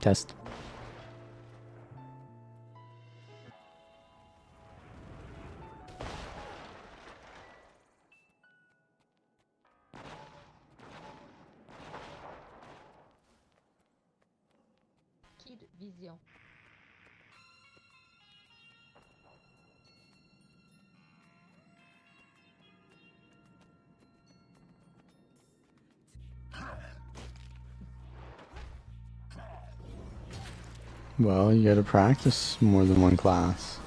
Test. Kid Vision. Well, you gotta practice more than one class.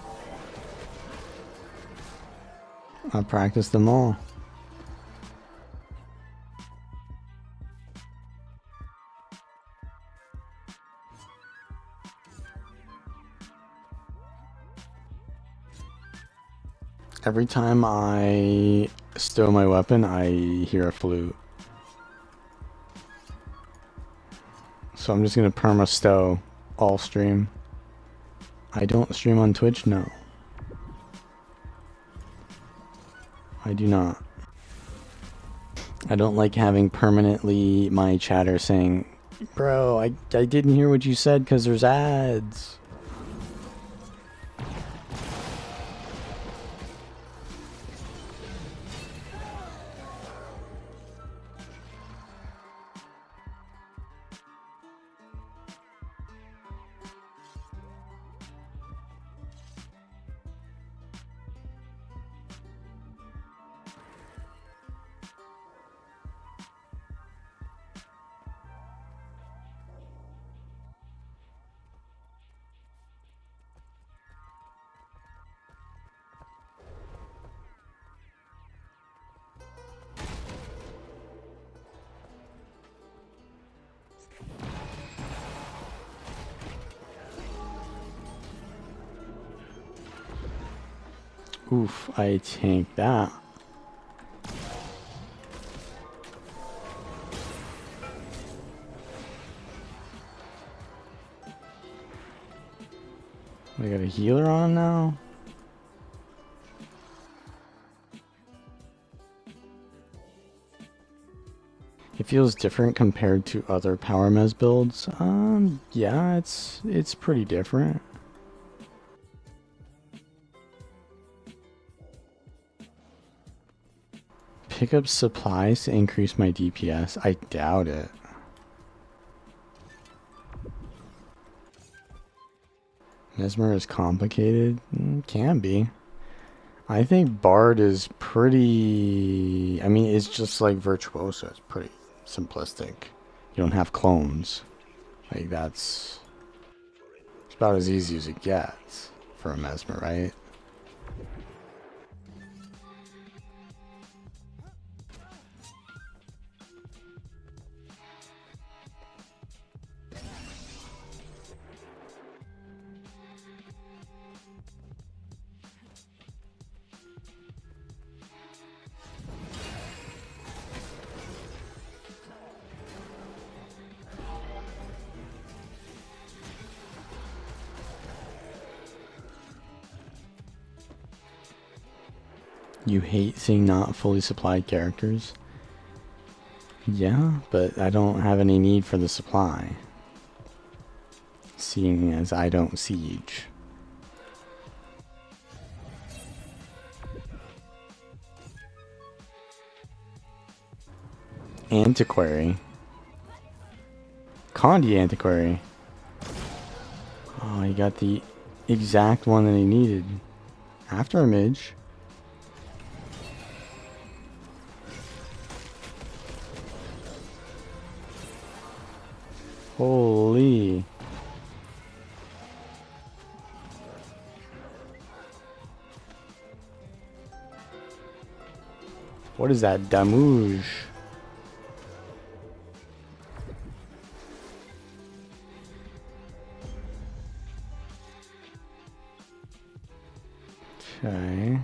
I practiced them all. Every time I stow my weapon, I hear a flute. So I'm just gonna perma stow all stream. I don't stream on Twitch, no. I do not. I don't like having permanently my chatter saying, bro, I didn't hear what you said because there's ads. Oof, I tanked that. I got a healer on now? It feels different compared to other power mes builds. Yeah, it's pretty different. Pick up supplies to increase my DPS? I doubt it. Mesmer is complicated? Can be. I think Bard is pretty... I mean, it's just like Virtuoso. It's pretty simplistic. You don't have clones. Like, that's... It's about as easy as it gets for a Mesmer, right? You hate seeing not fully supplied characters? Yeah, but I don't have any need for the supply. Seeing as I don't siege. Antiquary. Condi Antiquary. Oh, he got the exact one that he needed. After a midge. Holy. What is that? Damouge. Okay.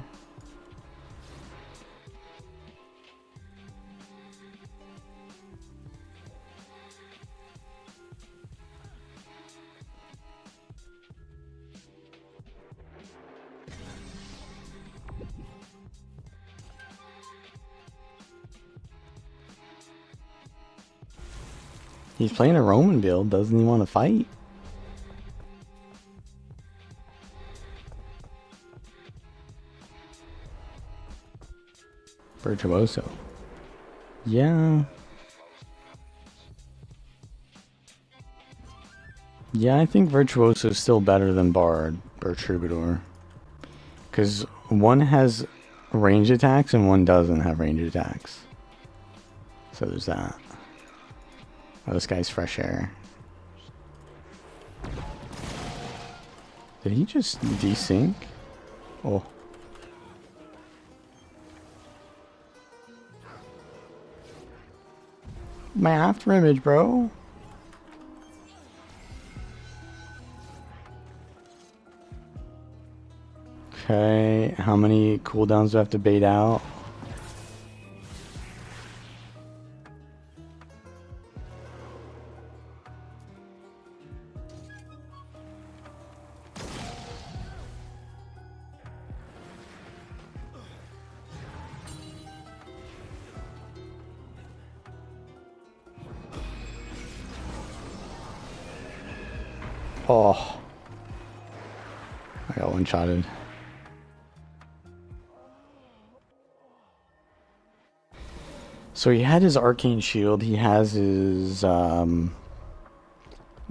He's playing a Roman build. Doesn't he want to fight? Virtuoso. Yeah. Yeah, I think Virtuoso is still better than Bard or Troubadour. Because one has range attacks and one doesn't have range attacks. So there's that. Oh, this guy's fresh air. Did he just desync? Oh. My after image, bro. Okay, how many cooldowns do I have to bait out? Oh. I got one-shotted. So he had his arcane shield. He has his what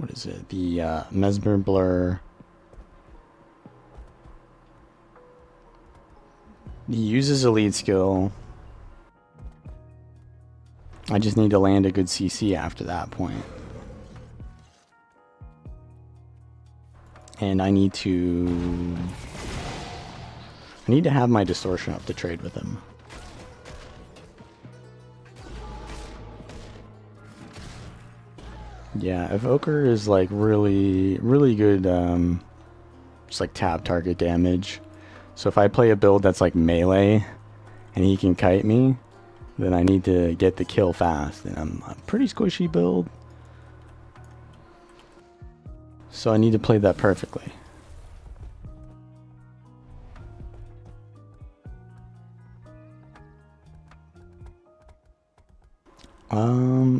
is it? The mesmer blur. He uses a lead skill. I just need to land a good CC after that point. And I need to have my distortion up to trade with him. Yeah, Evoker is like really good just like tab target damage. So if I play a build that's like melee and he can kite me, then I need to get the kill fast. And I'm a pretty squishy build. So I need to play that perfectly.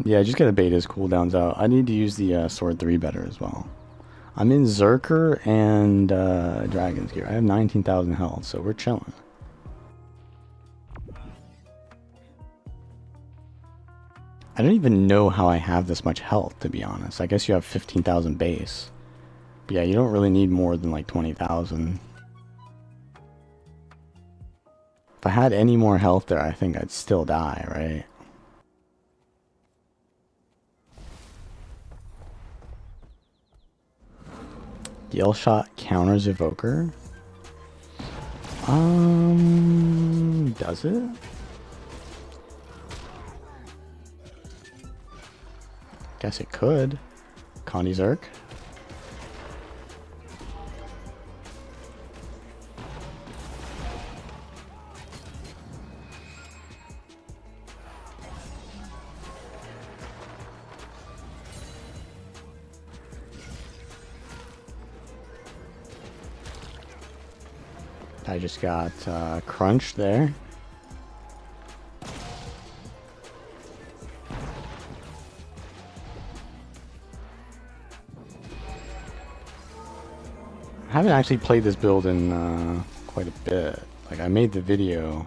Yeah, I just gotta bait his cooldowns out. I need to use the Sword 3 better as well. I'm in Zerker and Dragon's Gear. I have 19,000 health, so we're chilling. I don't even know how I have this much health, to be honest. I guess you have 15,000 base. But yeah, you don't really need more than like 20,000. If I had any more health there, I think I'd still die, right? Yell shot counters Evoker. Does it? Guess it could. Connie Zerk. I just got crunched there. I haven't actually played this build in quite a bit. Like, I made the video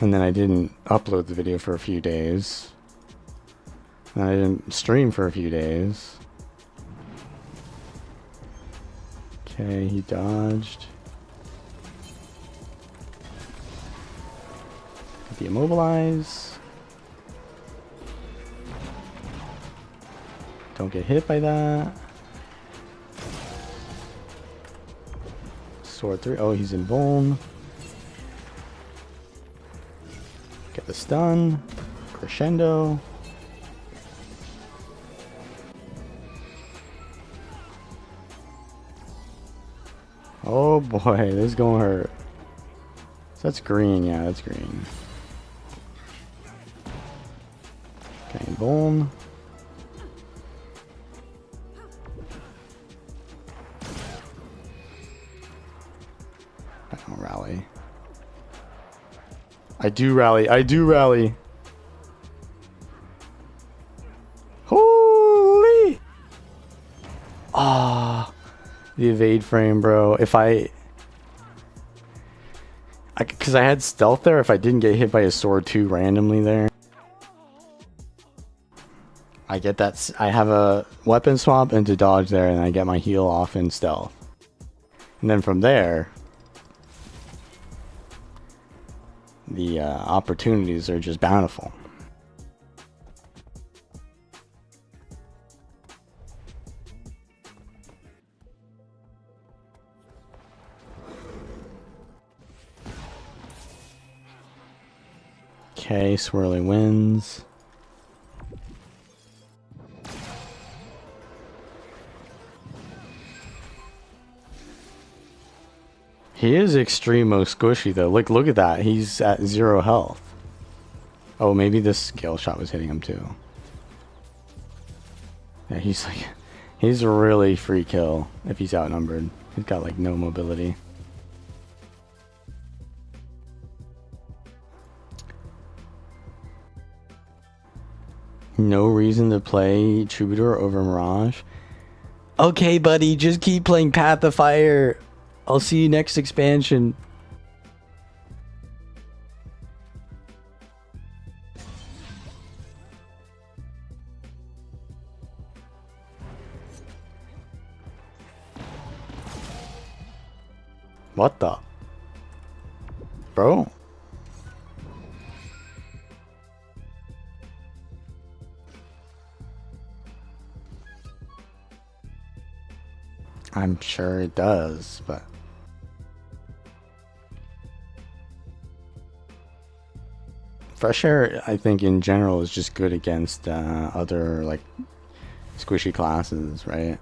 and then I didn't upload the video for a few days. And I didn't stream for a few days. Okay, he dodged. Deimmobilize. Don't get hit by that. Sword 3. Oh, he's in Vuln. Get the stun. Crescendo. Oh boy, this is gonna hurt. So that's green, yeah, that's green. Okay, Vuln. I don't rally. I do rally, I do rally. Holy! Ah. The evade frame, bro. If I because I had stealth there. If I didn't get hit by a sword too randomly there, I get that. I have a weapon swap into dodge there, and I get my heal off in stealth. And then from there, the opportunities are just bountiful. Okay, swirly winds. He is extremo squishy though. Look at that. He's at 0 health. Oh, maybe this scale shot was hitting him too. Yeah, he's a really free kill if he's outnumbered. He's got like no mobility. No reason to play Troubadour over Mirage. Okay, buddy, just keep playing Path of Fire. I'll see you next expansion. What the? Bro? I'm sure it does, but... Fresh air, I think, in general is just good against other, like, squishy classes, right?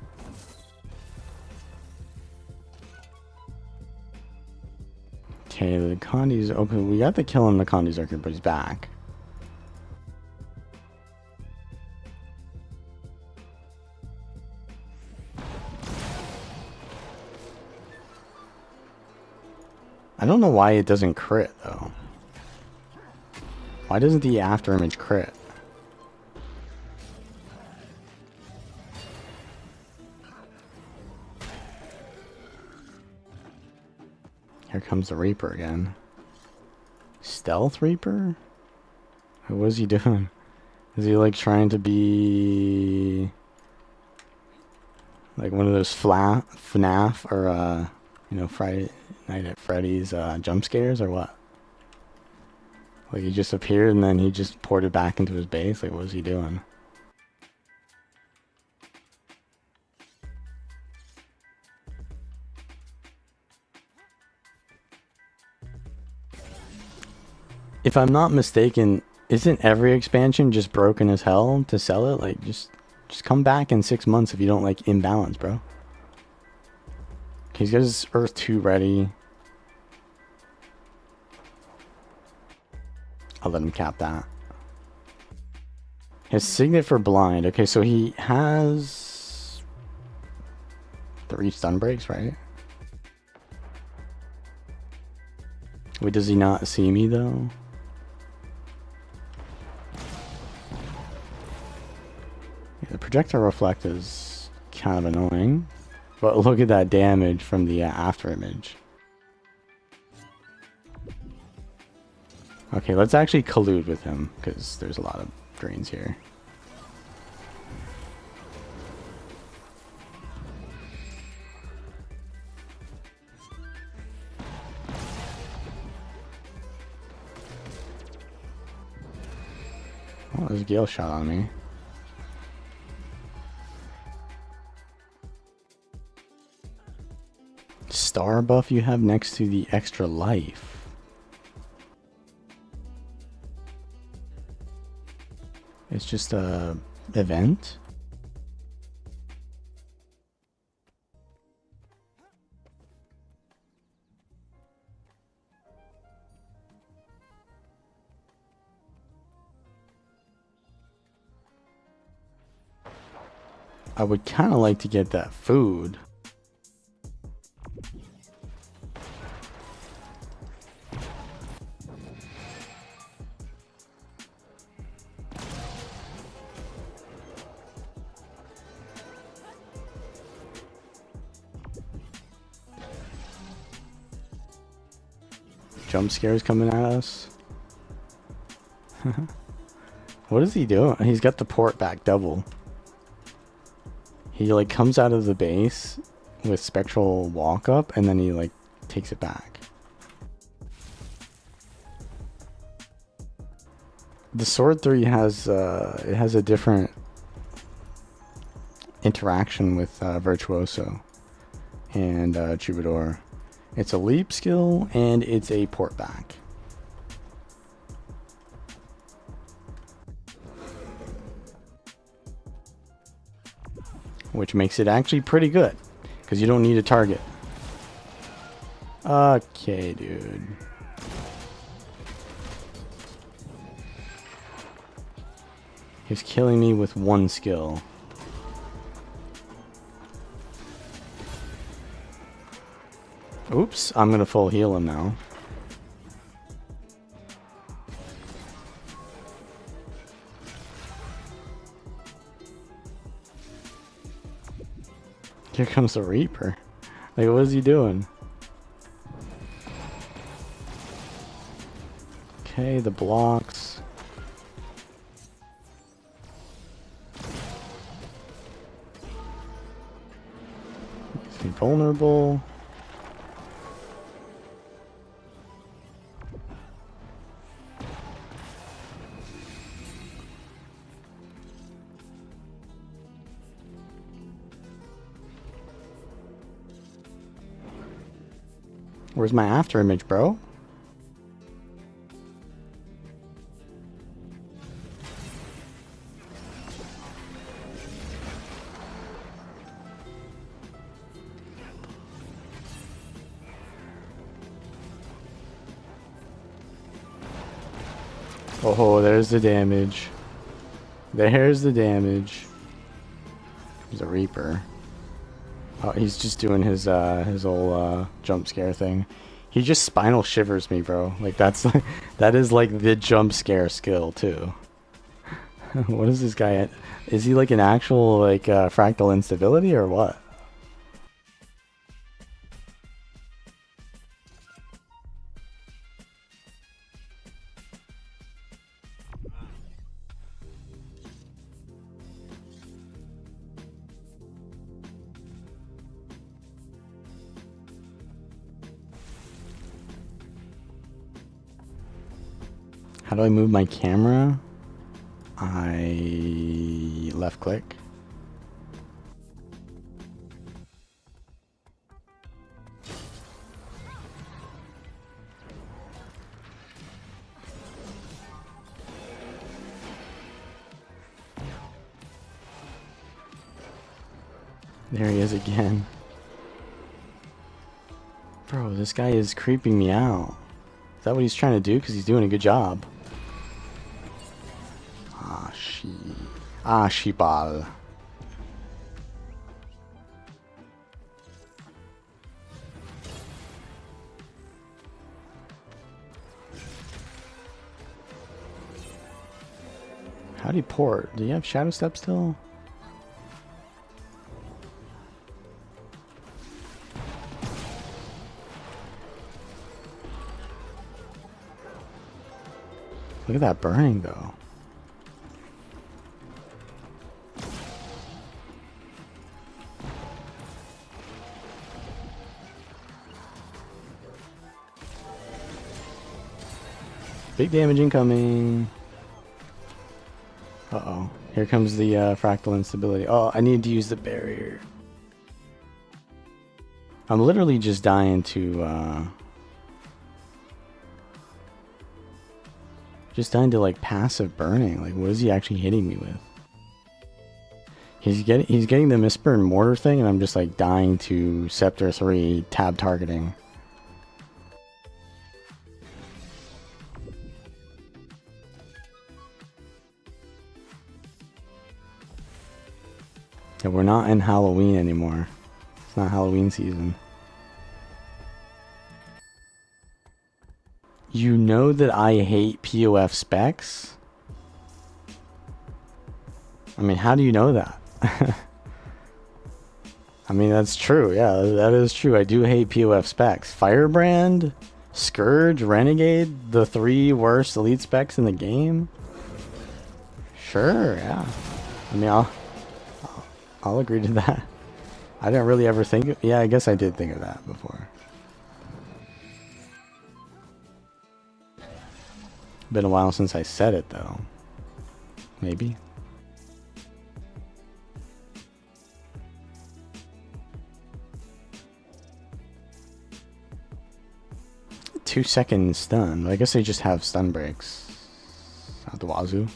Okay, the Condi's open. We got the kill on the Condi Zerker, but he's back. I don't know why it doesn't crit, though. Why doesn't the after image crit? Here comes the Reaper again. Stealth Reaper? What is he doing? Is he like trying to be like one of those FNAF or you know, Friday Night at Freddy's jump scares or what? Like he just appeared and then he just ported back into his base? Like what was he doing? If I'm not mistaken, isn't every expansion just broken as hell to sell it? Like just come back in 6 months if you don't like imbalance, bro. Okay, he's got his Earth 2 ready. I'll let him cap that. His Signet for blind. Okay, so he has 3 stun breaks, right? Wait, does he not see me though? Yeah, the projectile reflect is kind of annoying, but look at that damage from the after image. Okay, let's actually collude with him, because there's a lot of drains here. Oh, there's a Gale shot on me. Star buff you have next to the extra life. It's just a event. I would kind of like to get that food. jump scares coming at us. What is he doing? He's got the port back double. He like comes out of the base with spectral walk up and then he like takes it back. The Sword 3 has it has a different interaction with Virtuoso and Troubadour. It's a leap skill and it's a port back. Which makes it actually pretty good because you don't need a target. Okay, dude. He's killing me with one skill. Oops, I'm gonna full heal him now. Here comes the Reaper. Like, what is he doing? Okay, the blocks. Makes me vulnerable. Where's my after image, bro? Oh, there's the damage. There's the damage. There's a Reaper. Oh, he's just doing his old jump scare thing. He just spinal shivers me, bro. Like that's that is like the jump scare skill too. What is this guy at? Is he like an actual like fractal instability or what? How do I move my camera? I left click. There he is again. Bro, this guy is creeping me out. Is that what he's trying to do? Because he's doing a good job. Shibal. How'd he port? Do you have Shadow Step still? Look at that burning though. Big damage incoming. Uh-oh. Here comes the fractal instability. Oh, I need to use the barrier. I'm literally just dying to like passive burning. Like, what is he actually hitting me with? He's getting the Misper and Mortar thing, and I'm just like dying to Scepter 3 tab targeting. Yeah, we're not in Halloween anymore. It's not Halloween season. You know that I hate POF specs? I mean, how do you know that? I mean, that's true. Yeah, that is true. I do hate POF specs. Firebrand? Scourge, Renegade, the 3 worst elite specs in the game? Sure, yeah. I mean, I'll agree to that. I didn't really ever think of, yeah, I guess I did think of that before. Been a while since I said it though. Maybe. Two-second stun. I guess they just have stun breaks out the wazoo.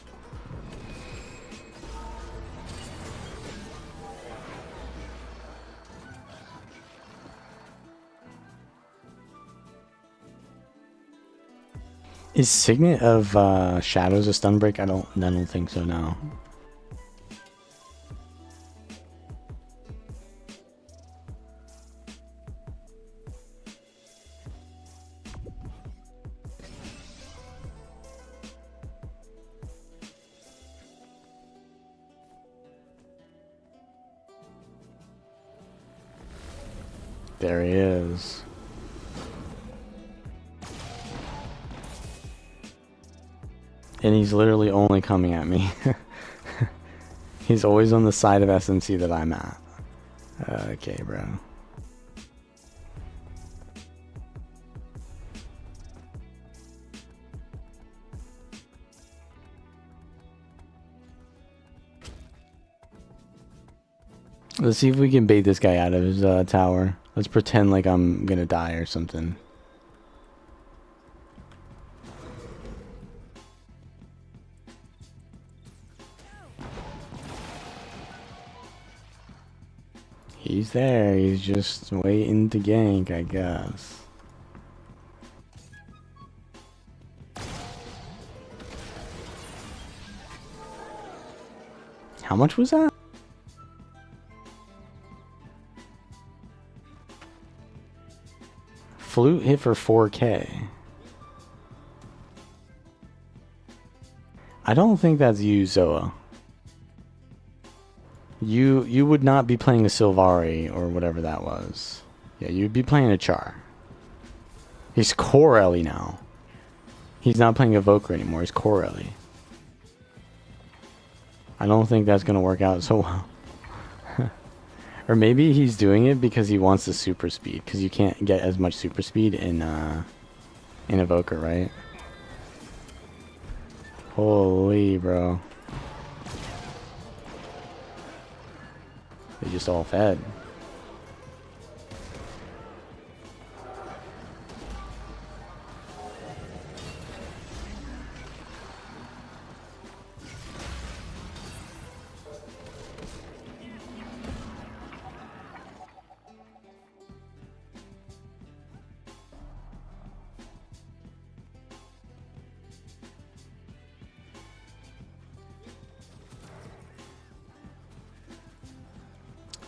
Is Signet of Shadows a stun break? I don't think so now. There he is. And he's literally only coming at me. He's always on the side of SMC that I'm at. Okay, bro. Let's see if we can bait this guy out of his tower. Let's pretend like I'm gonna die or something. He's there, he's just waiting to gank, I guess. How much was that? Flute hit for 4K. I don't think that's you, Zoa. You would not be playing a Sylvari or whatever that was. Yeah, you'd be playing a Char. He's Core Ellie now. He's not playing Evoker anymore, he's Core Ellie. I don't think that's gonna work out so well. Or maybe he's doing it because he wants the super speed, because you can't get as much super speed in Evoker, right? Holy bro. They just all fed.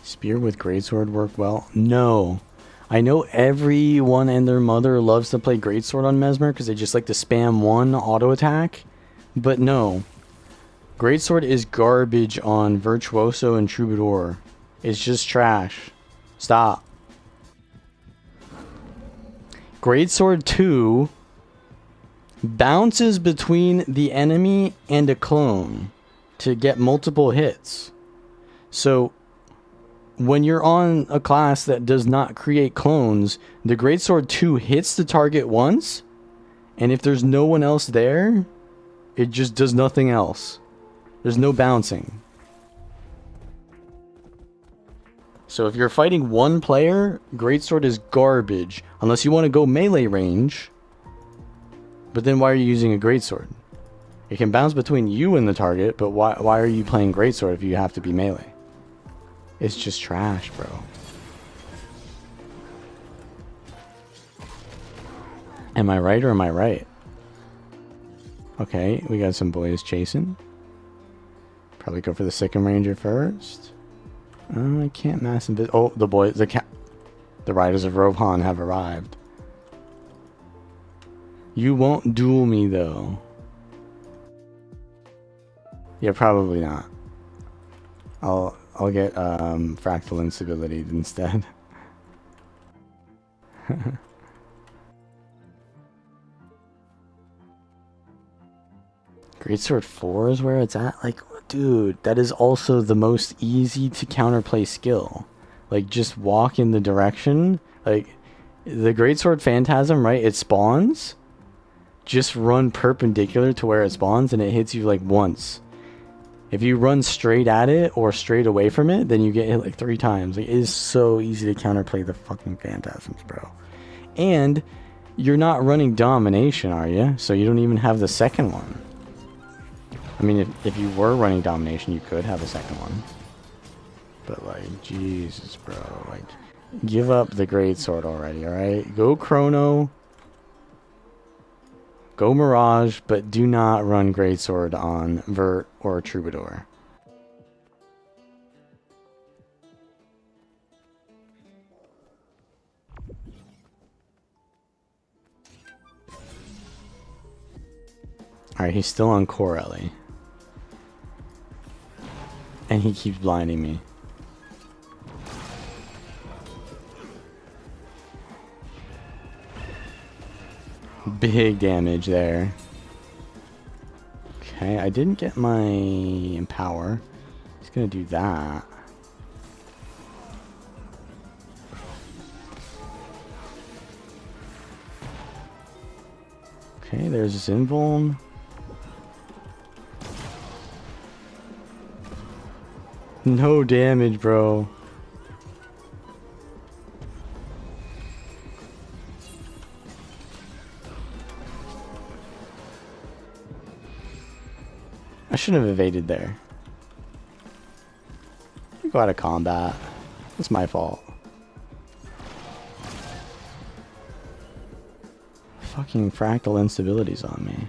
Spear with greatsword work well? No. I know everyone and their mother loves to play greatsword on Mesmer because they just like to spam one auto attack. But no. Greatsword is garbage on Virtuoso and Troubadour. It's just trash. Stop. Greatsword 2 bounces between the enemy and a clone to get multiple hits. So when you're on a class that does not create clones, the Greatsword 2 hits the target once, and if there's no one else there, it just does nothing else. There's no bouncing. So if you're fighting one player, Greatsword is garbage, unless you want to go melee range. But then why are you using a Greatsword? It can bounce between you and the target, but why are you playing Greatsword if you have to be melee? It's just trash, bro. Am I right or am I right? Okay, we got some boys chasing. Probably go for the Sikkim Ranger first. I can't mass invis. Oh, the riders of Rohan have arrived. You won't duel me though. Yeah, probably not. I'll get fractal instability instead. Greatsword 4 is where it's at? Like, dude, that is also the most easy to counterplay skill. Like, just walk in the direction. Like, the Greatsword Phantasm, right? It spawns. Just run perpendicular to where it spawns and it hits you like once. If you run straight at it or straight away from it, then you get hit like 3 times. Like, it is so easy to counterplay the fucking Phantasms, bro. And you're not running Domination, are you? So you don't even have the second one. I mean, if you were running Domination, you could have a second one. But, like, Jesus, bro. Like, give up the Greatsword already, alright? Go Chrono. Go Mirage, but do not run Greatsword on Vert or Troubadour. Alright, he's still on Corelli. And he keeps blinding me. Big damage there. Okay, I didn't get my Empower. He's gonna do that. Okay, there's this Invuln. No damage, bro. I shouldn't have evaded there. Go out of combat. It's my fault. Fucking fractal instability's on me.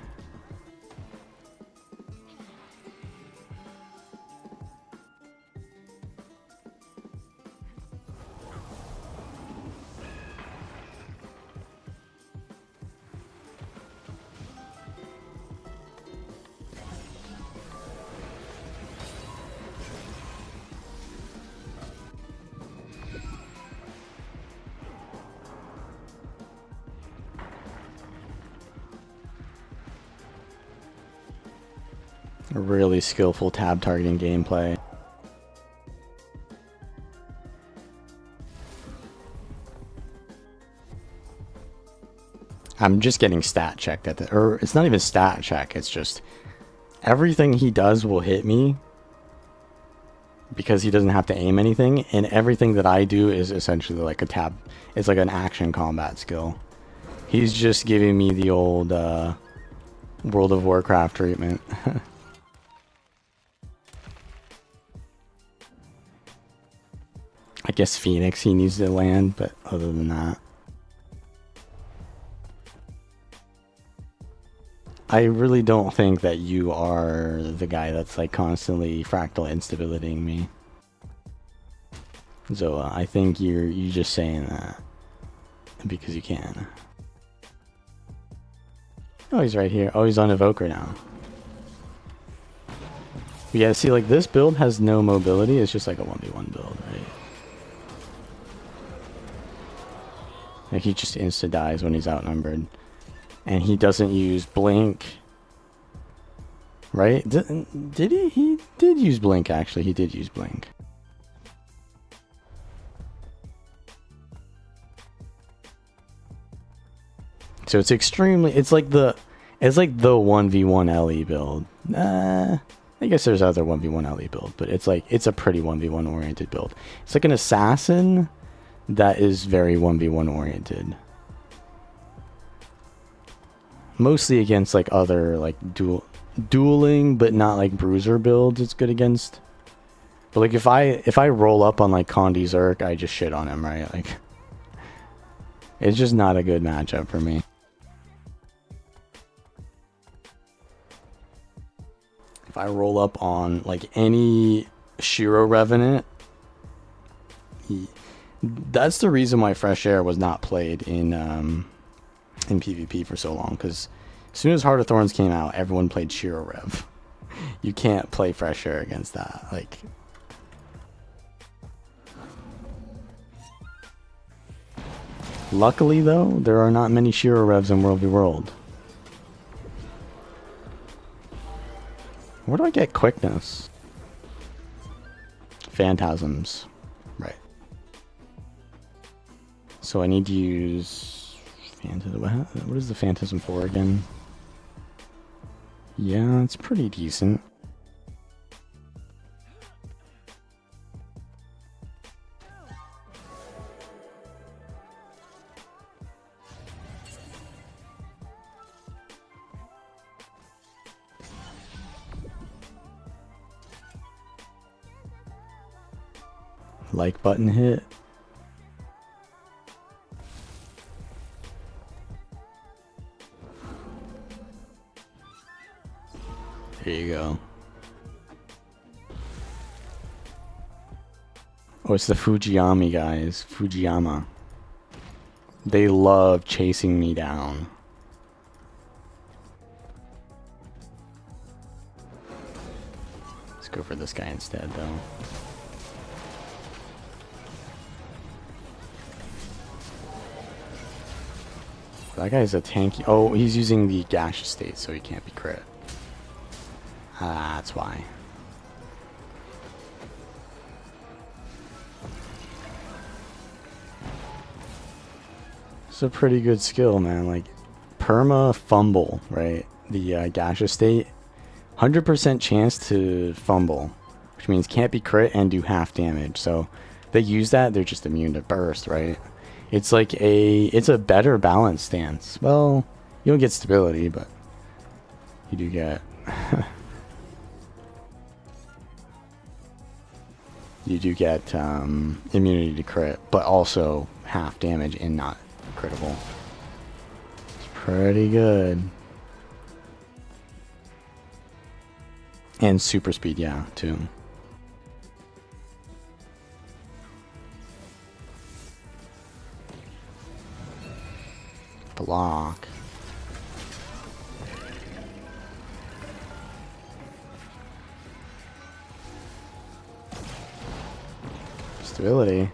A really skillful tab targeting gameplay. I'm just getting stat checked at the, or it's not even stat check, it's just everything he does will hit me because he doesn't have to aim anything, and everything that I do is essentially like a tab, it's like an action combat skill. He's just giving me the old World of Warcraft treatment. I guess Phoenix he needs to land, but other than that. I really don't think that you are the guy that's like constantly fractal instabilitying me. So I think you're just saying that because you can. Oh, he's right here. Oh, he's on Evoker now. But yeah, see, like this build has no mobility. It's just like a 1v1 build, right? Like he just insta dies when he's outnumbered. And he doesn't use Blink. Right? Did he? He did use Blink, actually. He did use Blink. So it's extremely... It's like the 1v1 LE build. I guess there's other 1v1 LE build, but it's like... It's a pretty 1v1 oriented build. It's like an assassin that is very 1v1 oriented. Mostly against like other like dueling, but not like bruiser builds it's good against. But like if I roll up on like Condi Zerk, I just shit on him, right? Like it's just not a good matchup for me. If I roll up on like any Shiro Revenant, that's the reason why Fresh Air was not played in PvP for so long, because as soon as Heart of Thorns came out, everyone played Shiro Rev. You can't play Fresh Air against that. Like, luckily though, there are not many Shiro Revs in World v World. Where do I get quickness? Phantasms. Right. So I need to use... What is the Phantasm for again? Yeah, it's pretty decent. Like button hit. There you go. Oh, it's the Fujiyami guys. Fujiyama. They love chasing me down. Let's go for this guy instead, though. That guy's a tanky. Oh, he's using the gaseous state, so he can't be crit. Ah, that's why. It's a pretty good skill, man. Like, perma fumble, right? The gaseous state. 100% chance to fumble, which means can't be crit and do half damage. So they use that, they're just immune to burst, right? It's like it's a better balance stance. Well, you don't get stability, but you do get you do get immunity to crit, but also half damage and not critical. It's pretty good. And super speed, yeah, too. Block. Stability.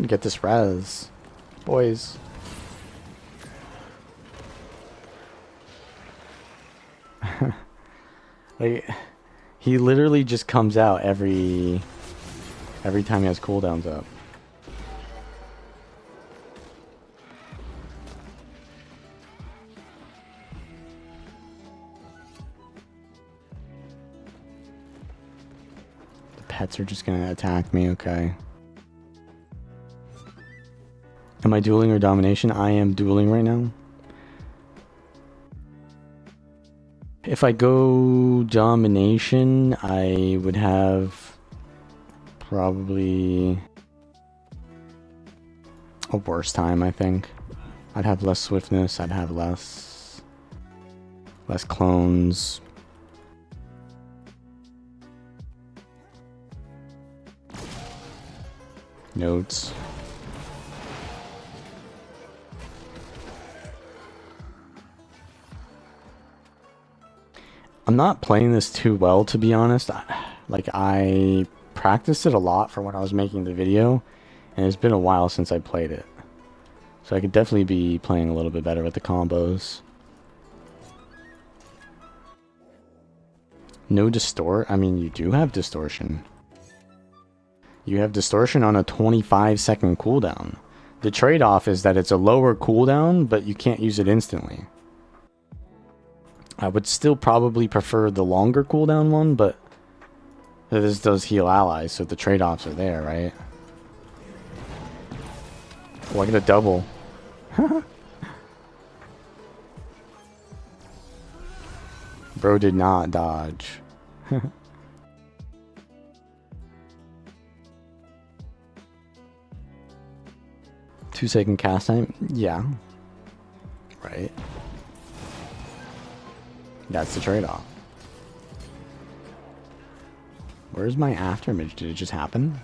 Get this res, boys. Like, he literally just comes out every time he has cooldowns up. The pets are just gonna attack me, okay. Am I dueling or domination? I am dueling right now. If I go domination, I would have probably a worse time, I think. I'd have less swiftness, I'd have less clones. Notes. I'm not playing this too well, to be honest. Like, I practiced it a lot for when I was making the video, and it's been a while since I played it. So I could definitely be playing a little bit better with the combos. No distort? I mean, you do have distortion. You have distortion on a 25-second cooldown. The trade-off is that it's a lower cooldown, but you can't use it instantly. I would still probably prefer the longer cooldown one, but this does heal allies, so the trade-offs are there, right? Oh, I get a double. Bro did not dodge. 2-second cast time? Yeah. Right. That's the trade-off. Where's my afterimage? Did it just happen?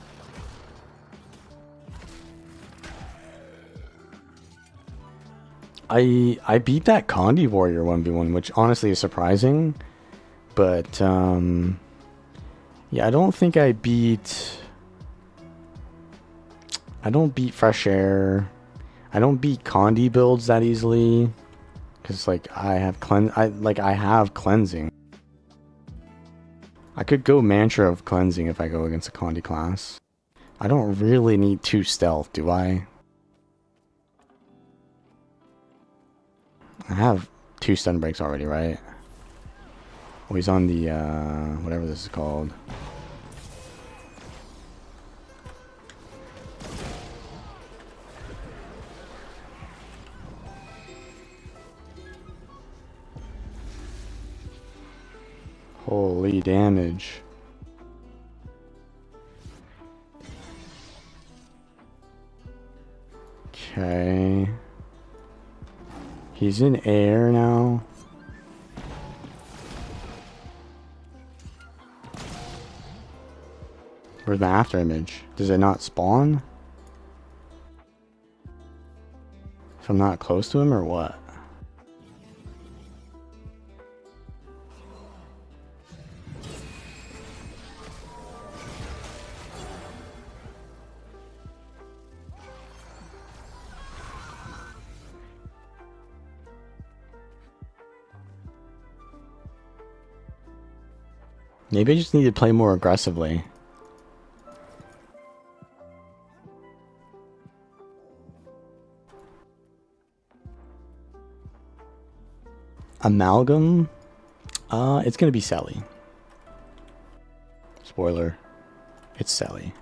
I beat that Condi Warrior 1v1, which honestly is surprising. But, yeah, I don't think I beat Fresh Air. I don't beat Condi builds that easily. Because, like, I have cleansing. I could go Mantra of Cleansing if I go against a Condi class. I don't really need 2 stealth, do I? I have 2 stun breaks already, right? Oh, he's on the, whatever this is called. Holy damage. Okay. He's in air now. Where's my after image? Does it not spawn? If I'm not close to him or what? Maybe I just need to play more aggressively. Amalgam? It's gonna be Sally. Spoiler. It's Sally.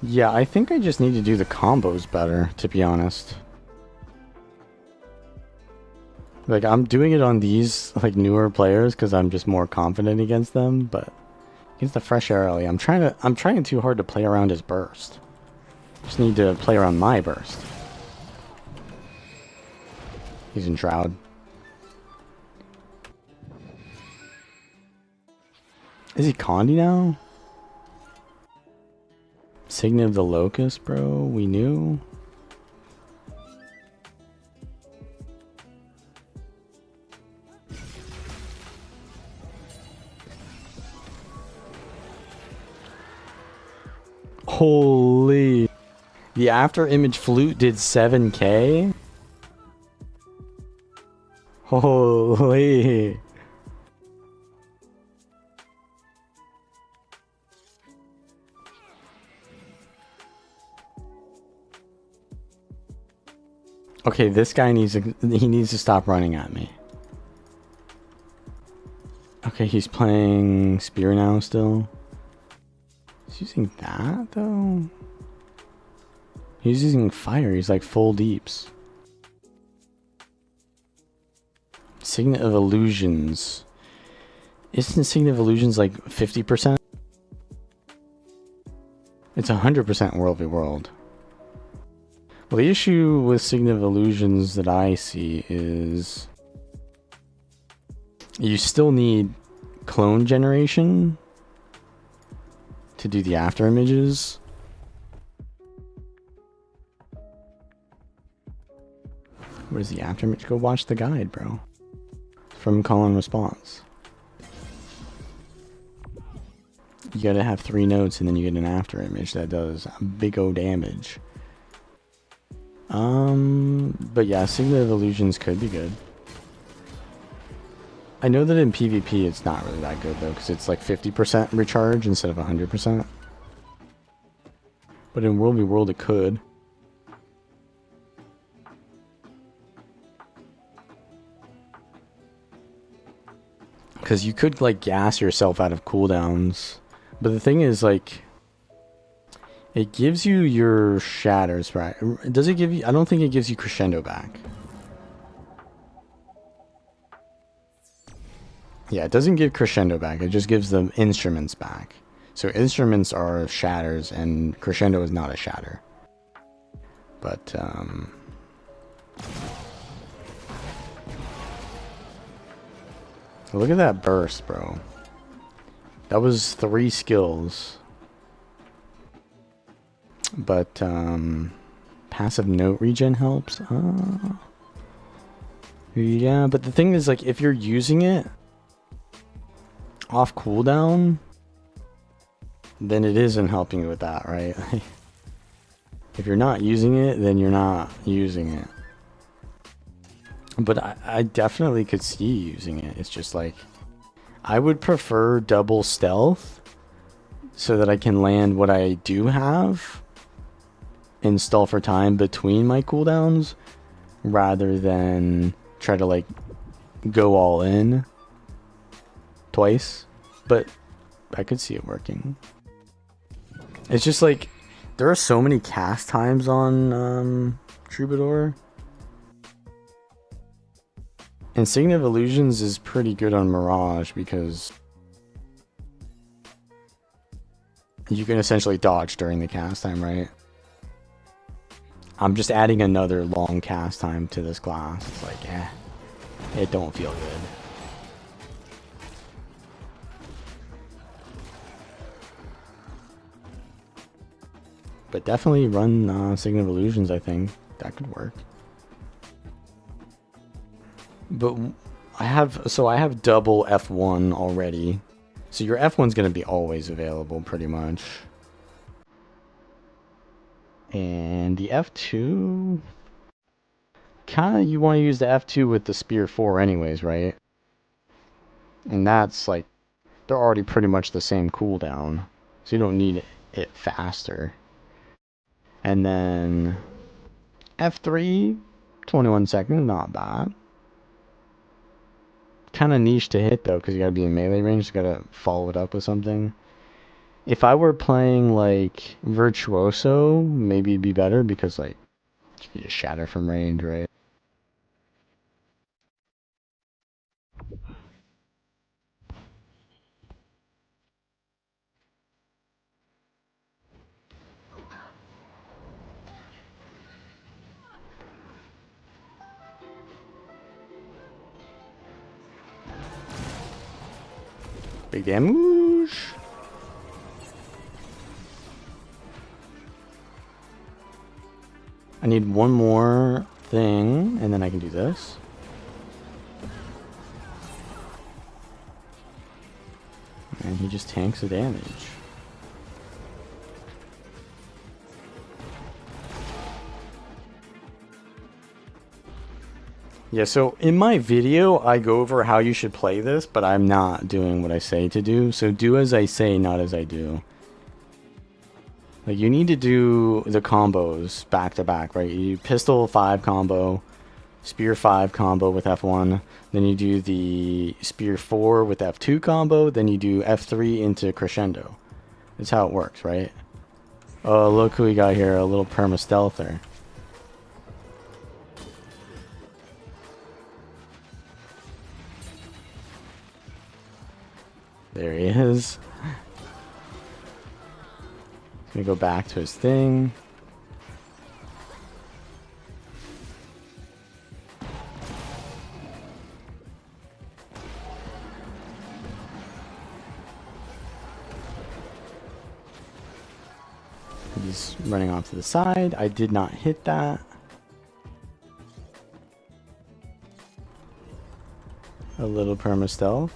Yeah, I think I just need to do the combos better, to be honest. Like, I'm doing it on these, like, newer players because I'm just more confident against them, but against the Fresh Air early, I'm trying too hard to play around his burst. Just need to play around my burst. He's in Shroud. Is he Condi now? Signet of the Locust, bro. We knew. Holy. The after image flute did 7k? Holy. Okay, this guy needs to stop running at me. Okay, he's playing Spear now still. He's using that though? He's using fire, he's like full deeps. Signet of Illusions. Isn't Signet of Illusions like 50%? It's 100% World v World. Well, the issue with Signet of Illusions that I see is you still need clone generation to do the after images. Where's the after image? Go watch the guide, bro. From call and response. You gotta have 3 notes and then you get an after image that does big O damage. But yeah, Signet of Illusions could be good. I know that in PvP it's not really that good though, because it's like 50% recharge instead of 100%. But in World v World it could. Because you could like gas yourself out of cooldowns. But the thing is, like, it gives you your shatters, right? Does it give you... I don't think it gives you crescendo back. Yeah, it doesn't give crescendo back. It just gives them instruments back. So instruments are shatters, and crescendo is not a shatter. But, Look at that burst, bro. That was 3 skills. But, passive note regen helps. Yeah, but the thing is, like, if you're using it off cooldown, then it isn't helping you with that, right? If you're not using it, then you're not using it. But I definitely could see using it. It's just like, I would prefer double stealth so that I can land what I do have and stall for time between my cooldowns rather than try to like go all in twice. But I could see it working. It's just like, there are so many cast times on Troubadour. And Signet of Illusions is pretty good on Mirage because you can essentially dodge during the cast time, right? I'm just adding another long cast time to this class. It's like, it don't feel good. But definitely run Signet of Illusions, I think. That could work. But I have double F1 already. So your F1's going to be always available pretty much. And the F2, kind of you want to use the F2 with the Spear 4 anyways, right? And that's like, they're already pretty much the same cooldown. So you don't need it faster. And then F3, 21 seconds, not bad. Kind of niche to hit though, because you gotta be in melee range, you gotta follow it up with something. If I were playing like Virtuoso, maybe it'd be better because like you can just shatter from range, right? Big damage. I need one more thing, and then I can do this. And he just tanks the damage. Yeah, so in my video, I go over how you should play this, but I'm not doing what I say to do. So do as I say, not as I do. Like, you need to do the combos back to back, right? You pistol 5 combo, spear 5 combo with F1, then you do the spear 4 with F2 combo, then you do F3 into crescendo. That's how it works, right? Oh, look who we got here, a little perma stealther. There he is. He's gonna go back to his thing. He's running off to the side. I did not hit that. A little perma stealth.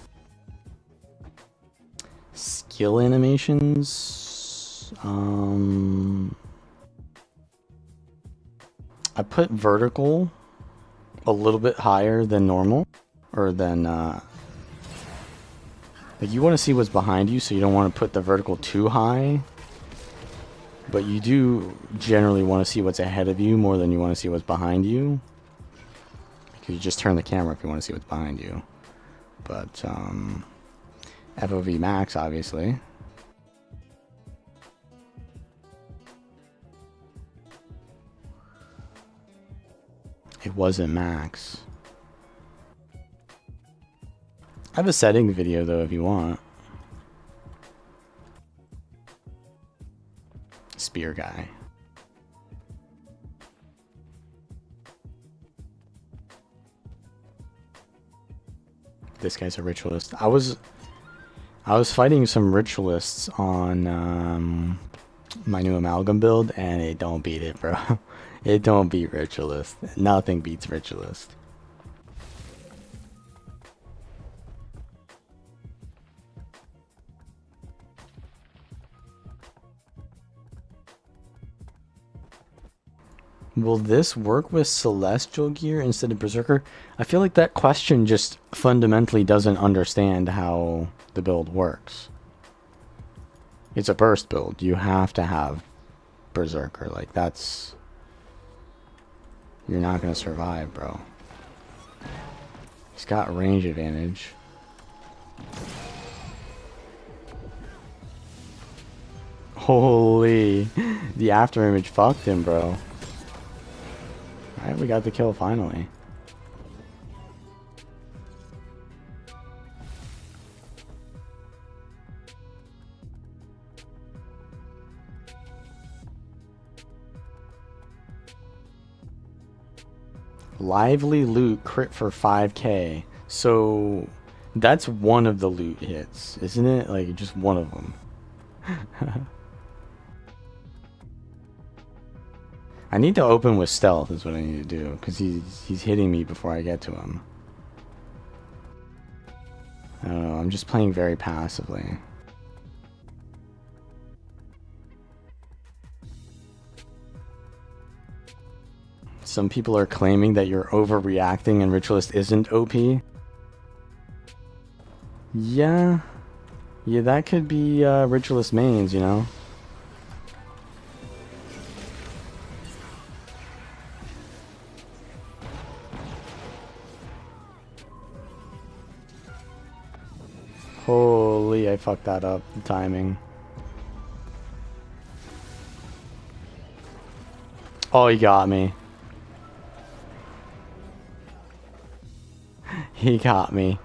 Skill animations. I put vertical a little bit higher than normal, or than like, you want to see what's behind you, so you don't want to put the vertical too high. But you do generally want to see what's ahead of you more than you want to see what's behind you. Because you just turn the camera if you want to see what's behind you. But FOV max, obviously. It wasn't max. I have a setting video though if you want. Spear guy. This guy's a ritualist. I was fighting some ritualists on my new amalgam build, and it don't beat it, bro. It don't beat ritualist. Nothing beats ritualist. Will this work with Celestial Gear instead of Berserker? I feel like that question just fundamentally doesn't understand how the build works. It's a burst build. You have to have Berserker. Like, that's... You're not gonna survive, bro. He's got range advantage. Holy... The after image fucked him, bro. Alright, we got the kill finally. Lively loot crit for 5k. So that's one of the loot hits, isn't it? Like, just one of them. I need to open with stealth is what I need to do, because he's hitting me before I get to him. I don't know, I'm just playing very passively. Some people are claiming that you're overreacting and Ritualist isn't OP. Yeah, that could be Ritualist mains, you know? Holy, I fucked that up, the timing. Oh, he got me. He got me.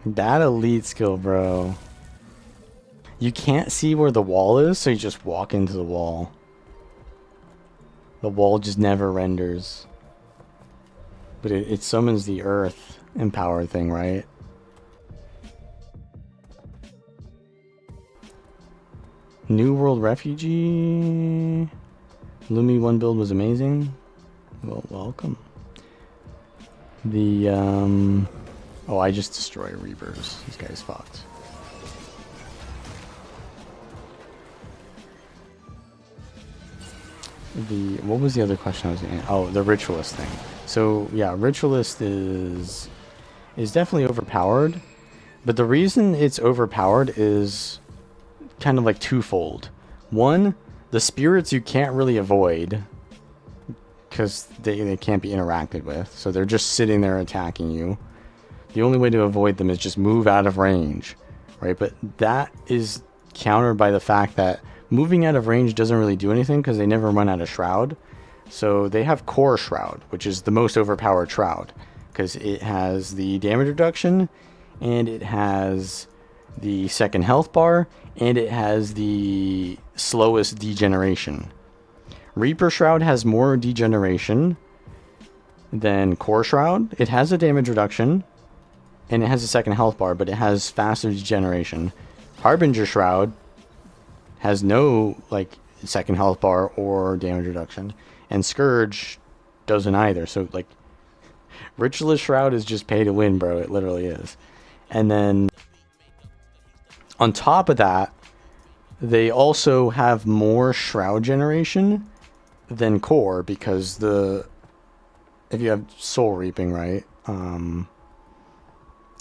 That elite skill, bro. You can't see where the wall is, so you just walk into the wall. The wall just never renders. But it summons the earth empower thing, right? New World Refugee. Lumi 1 build was amazing. Well, welcome. The, oh, I just destroy Reavers. This guy's fucked. What was the other question I was getting? Oh, the Ritualist thing. So, yeah, Ritualist is definitely overpowered. But the reason it's overpowered is kind of like twofold. One, the spirits you can't really avoid because they can't be interacted with. So they're just sitting there attacking you. The only way to avoid them is just move out of range, right? But that is countered by the fact that moving out of range doesn't really do anything because they never run out of Shroud. So they have Core Shroud, which is the most overpowered Shroud because it has the damage reduction and it has the second health bar and it has the slowest degeneration. Reaper Shroud has more degeneration than Core Shroud. It has a damage reduction and it has a second health bar, but it has faster degeneration. Harbinger Shroud has no like second health bar or damage reduction, and Scourge doesn't either. So like Ritualist Shroud is just pay to win, bro. It literally is. And then on top of that, they also have more Shroud generation than Core because if you have Soul Reaping, right?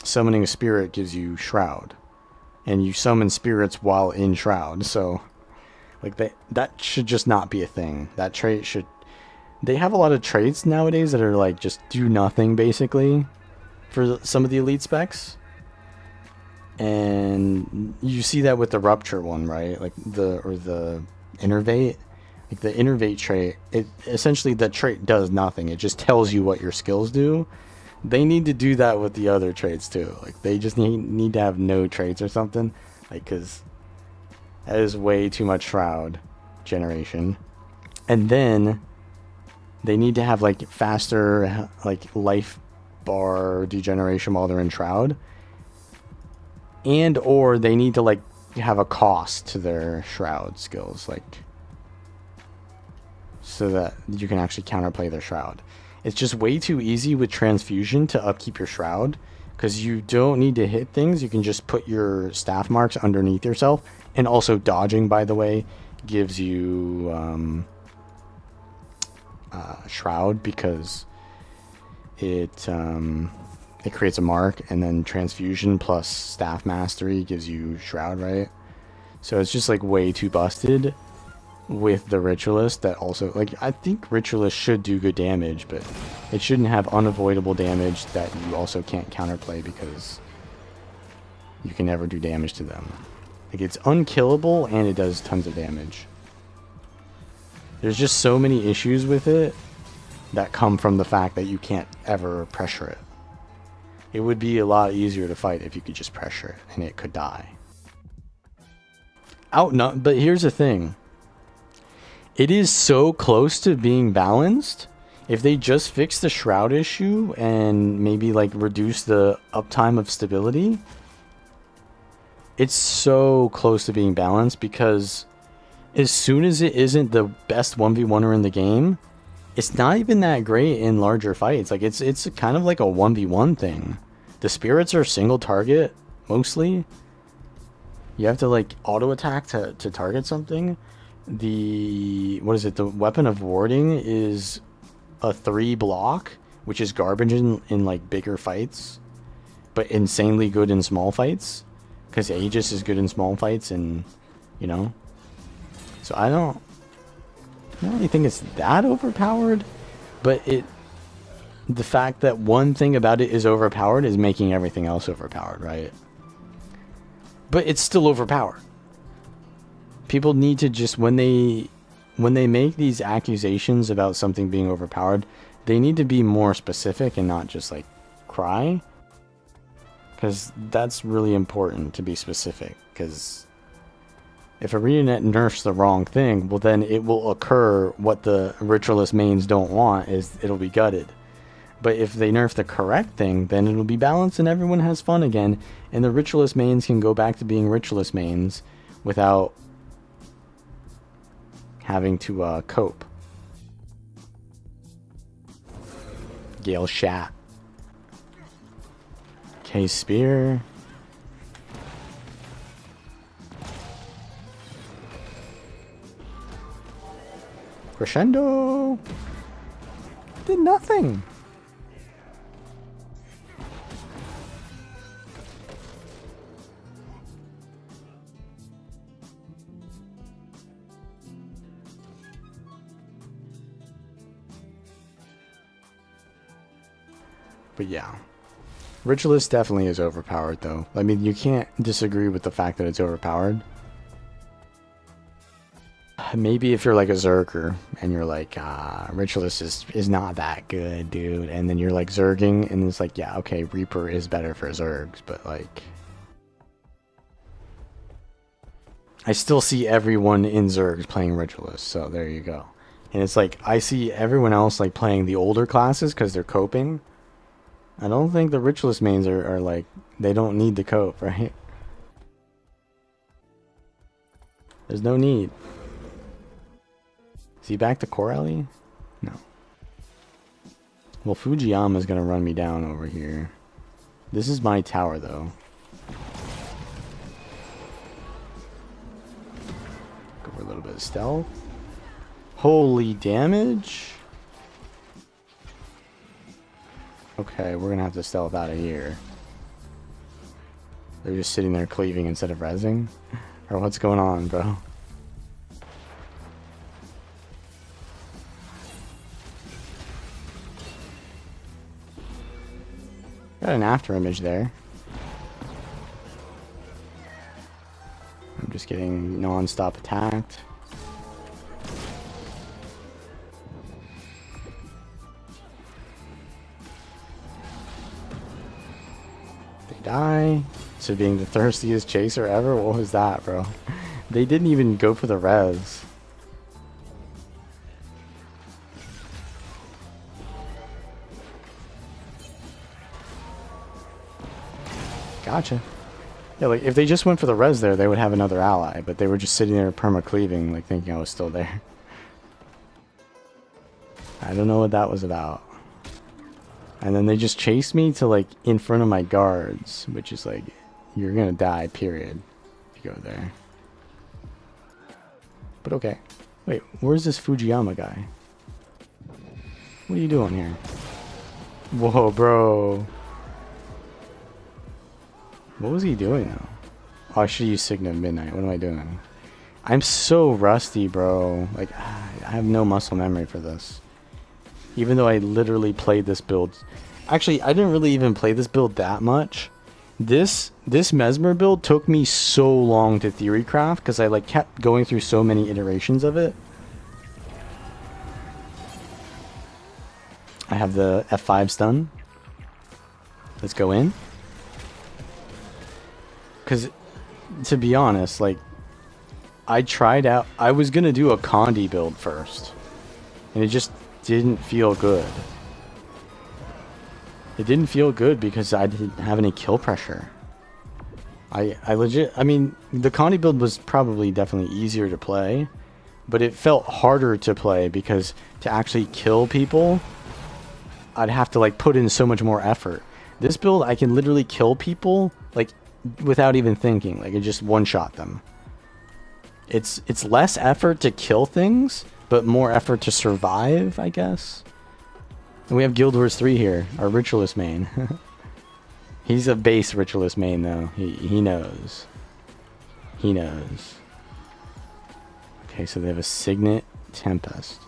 Summoning a spirit gives you Shroud. And you summon spirits while in Shroud. So like that should just not be a thing. That trait should... They have a lot of traits nowadays that are like just do nothing basically for some of the elite specs. And you see that with the Rupture one, right? Like the Innervate. Like the Innervate trait, essentially the trait does nothing. It just tells you what your skills do. They need to do that with the other traits too. Like they just need to have no traits or something. Like, cause that is way too much Shroud generation. And then they need to have like faster like life bar degeneration while they're in Shroud. And or they need to like have a cost to their Shroud skills, like so that you can actually counterplay their Shroud. It's just way too easy with transfusion to upkeep your Shroud, because you don't need to hit things. You can just put your staff marks underneath yourself. And also dodging, by the way, gives you Shroud, because it creates a mark, and then transfusion plus staff mastery gives you Shroud, right? So it's just like way too busted with the Ritualist. That also, like, I think Ritualist should do good damage, but it shouldn't have unavoidable damage that you also can't counterplay, because you can never do damage to them. Like, it's unkillable and it does tons of damage. There's just so many issues with it that come from the fact that you can't ever pressure it. It would be a lot easier to fight if you could just pressure it and it could die. But here's the thing. It is so close to being balanced. If they just fix the Shroud issue and maybe like reduce the uptime of stability, it's so close to being balanced, because as soon as it isn't the best 1v1er in the game, it's not even that great in larger fights. Like, it's kind of like a 1v1 thing. The spirits are single target mostly. You have to like auto attack to target something. The weapon of warding is a 3 block, which is garbage in like bigger fights, but insanely good in small fights, because Aegis is good in small fights, and you know. So I don't really think it's that overpowered, but the fact that one thing about it is overpowered is making everything else overpowered, right? But it's still overpowered. People need to just, when they make these accusations about something being overpowered, they need to be more specific and not just like cry, because that's really important to be specific. Because if ArenaNet nerfs the wrong thing, well then it will occur what the Ritualist mains don't want, is it'll be gutted. But if they nerf the correct thing, then it'll be balanced and everyone has fun again, and the Ritualist mains can go back to being Ritualist mains without having to cope. Gale Shat. Okay, Spear. Crescendo! Did nothing! But yeah. Ritualist definitely is overpowered, though. I mean, you can't disagree with the fact that it's overpowered. Maybe if you're like a Zerger and you're like, Ritualist is not that good, dude. And then you're like Zerging and it's like, yeah, okay, Reaper is better for Zergs, but like, I still see everyone in Zergs playing Ritualist, so there you go. And it's like, I see everyone else like playing the older classes because they're coping. I don't think the Ritualist mains are like, they don't need to cope, right? There's no need. Is he back to Corelli? No. Well, Fujiyama's gonna run me down over here. This is my tower, though. Go for a little bit of stealth. Holy damage! Okay, we're gonna have to stealth out of here. They're just sitting there cleaving instead of rezzing? Or what's going on, bro? Got an after image there. I'm just getting non-stop attacked. They die. So being the thirstiest chaser ever? What was that, bro? They didn't even go for the res. Gotcha. Yeah, like, if they just went for the res there, they would have another ally, but they were just sitting there perma-cleaving, like, thinking I was still there. I don't know what that was about. And then they just chased me to, like, in front of my guards, which is like, you're gonna die, period, if you go there. But okay. Wait, where's this Fujiyama guy? What are you doing here? Whoa, bro. What was he doing, though? Oh, I should use Signa Midnight. What am I doing? I'm so rusty, bro. Like, I have no muscle memory for this. Even though I literally played this build. Actually, I didn't really even play this build that much. This Mesmer build took me so long to theory craft because I like kept going through so many iterations of it. I have the F5 stun. Let's go in. Because, to be honest, like, I tried out... I was going to do a Condi build first. And it just didn't feel good. It didn't feel good because I didn't have any kill pressure. I legit... I mean, the Condi build was probably definitely easier to play. But it felt harder to play because to actually kill people, I'd have to, like, put in so much more effort. This build, I can literally kill people, like, without even thinking. Like, I just one-shot them. It's less effort to kill things, but more effort to survive, I guess. And we have Guild Wars 3 here, our Ritualist main. He's a base Ritualist main, though. He knows. He knows. Okay, so they have a Signet Tempest.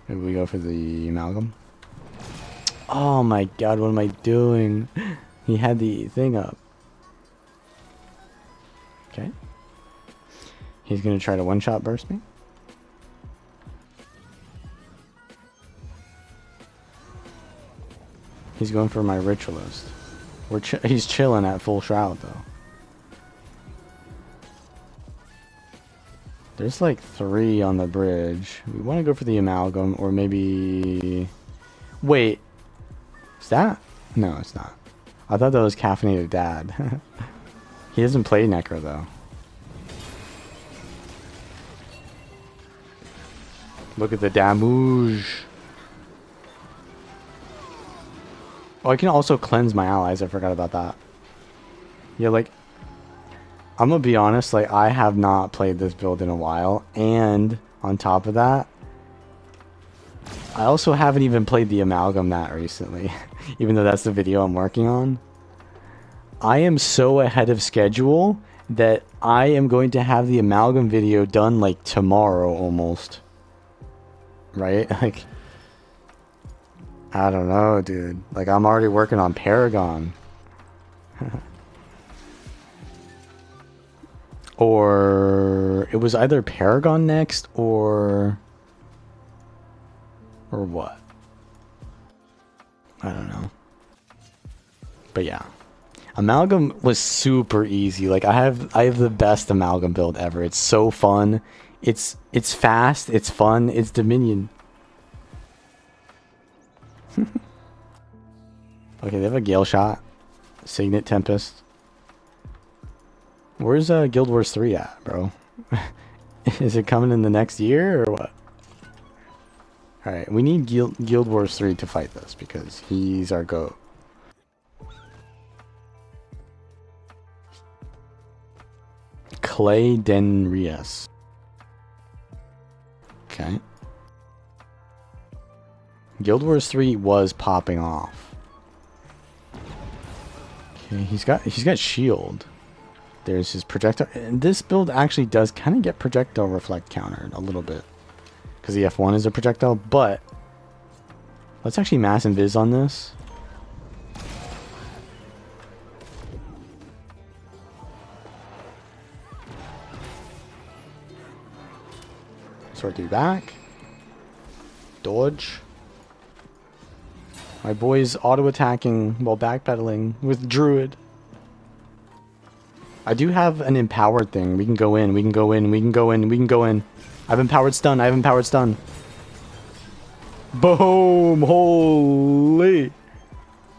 Maybe we go for the Amalgam. Oh my god, what am I doing? He had the thing up. Okay. He's gonna try to one-shot burst me. He's going for my Ritualist. He's chilling at full shroud though. There's like 3 on the bridge. We want to go for the Amalgam or maybe... Wait. Is that? No, it's not. I thought that was Caffeinated Dad. He doesn't play Necro though. Look at the damage. Oh, I can also cleanse my allies. I forgot about that. Yeah, like, I'm gonna be honest, like, I have not played this build in a while, and on top of that, I also haven't even played the Amalgam that recently, even though that's the video I'm working on. I am so ahead of schedule that I am going to have the Amalgam video done, like, tomorrow almost. Right? Like, I don't know, dude. Like, I'm already working on Paragon. Or it was either Paragon next or what? I don't know. But yeah. Amalgam was super easy. Like, I have the best Amalgam build ever. It's so fun. It's fast, it's fun, it's Dominion. Okay, they have a Gale Shot. Signet Tempest. Where's Guild Wars 3 at, bro? Is it coming in the next year or what? Alright, we need Guild Wars 3 to fight this because he's our GOAT. Clay Denrias. Okay. Guild Wars 3 was popping off. Okay, he's got shield. There's his projectile. And this build actually does kind of get projectile reflect countered a little bit. Because the F1 is a projectile, but let's actually mass invis on this. Sort through back. Dodge. My boy's auto-attacking while backpedaling with Druid. I do have an empowered thing. We can go in, we can go in, we can go in, we can go in. I have empowered stun, I have empowered stun. Boom! Holy!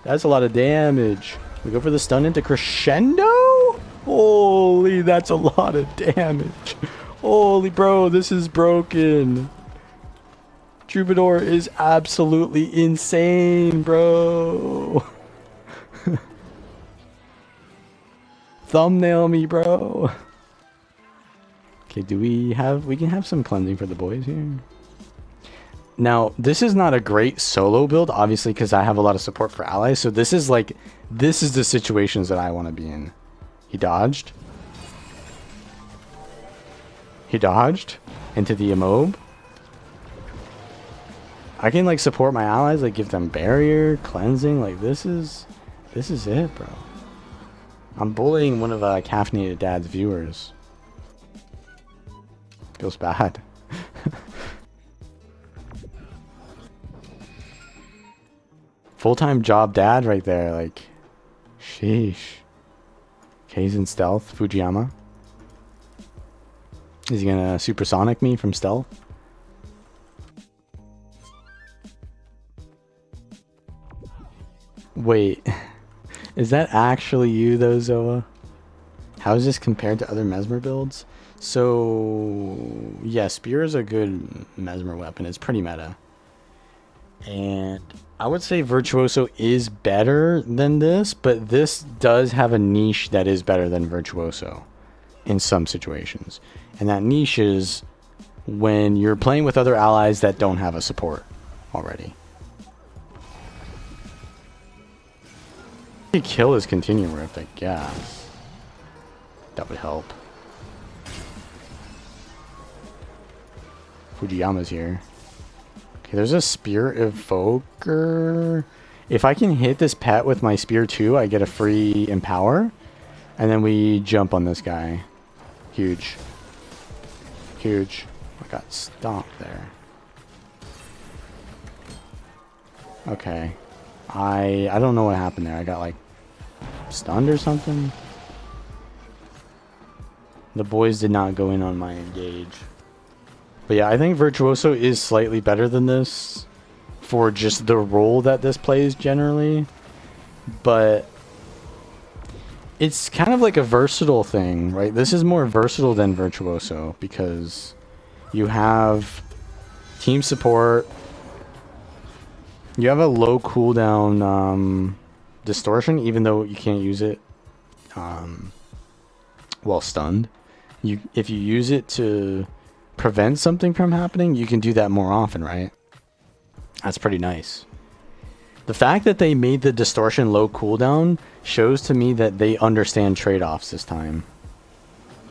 That's a lot of damage. We go for the stun into crescendo? Holy, that's a lot of damage. Holy bro, this is broken. Troubadour is absolutely insane, bro. Thumbnail me, bro. Okay, we can have some cleansing for the boys here. Now, this is not a great solo build, obviously, because I have a lot of support for allies. So this is the situations that I want to be in. He dodged. He dodged into the immob. I can like support my allies, like give them barrier, cleansing. Like this is it, bro. I'm bullying one of Caffeinated Dad's viewers. Feels bad. Full-time job dad right there, like, sheesh. Okay, he's in stealth, Fujiyama. Is he gonna supersonic me from stealth? Wait, is that actually you though, Zoa? How is this compared to other mesmer builds? So, yeah, spear is a good mesmer weapon. It's pretty meta. And I would say Virtuoso is better than this, but this does have a niche that is better than Virtuoso in some situations. And that niche is when you're playing with other allies that don't have a support already. You kill his continuum rift, I guess. That would help. Fujiyama's here. Okay, there's a Spear Evoker. If I can hit this pet with my Spear too, I get a free Empower. And then we jump on this guy. Huge. Huge. I got stomped there. Okay. I don't know what happened there. I got like stunned or something. The boys did not go in on my engage. But yeah, I think Virtuoso is slightly better than this for just the role that this plays generally. But it's kind of like a versatile thing, right? This is more versatile than Virtuoso because you have team support. You have a low cooldown distortion, even though you can't use it while stunned. If you use it to prevent something from happening, you can do that more often, right? That's pretty nice. The fact that they made the distortion low cooldown shows to me that they understand trade-offs this time.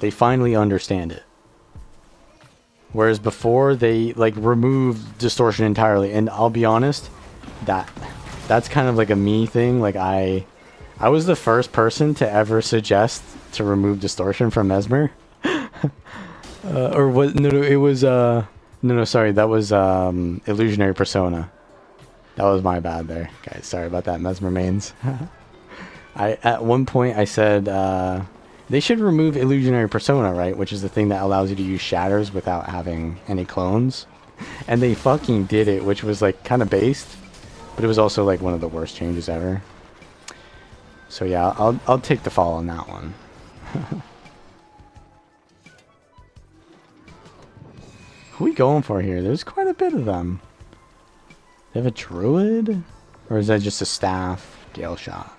They finally understand it. Whereas before they like removed distortion entirely, and I'll be honest, that's kind of like a me thing. Like I was the first person to ever suggest to remove distortion from mesmer. Or what? No, it was no, sorry, that was illusionary persona. That was my bad there, guys. Sorry about that, mesmer mains. At one point I said they should remove illusionary persona, right? Which is the thing that allows you to use shatters without having any clones. And they fucking did it, which was like kind of based, but it was also like one of the worst changes ever. So yeah, I'll take the fall on that one. Who are we going for here? There's quite a bit of them. They have a druid? Or is that just a staff gale shot?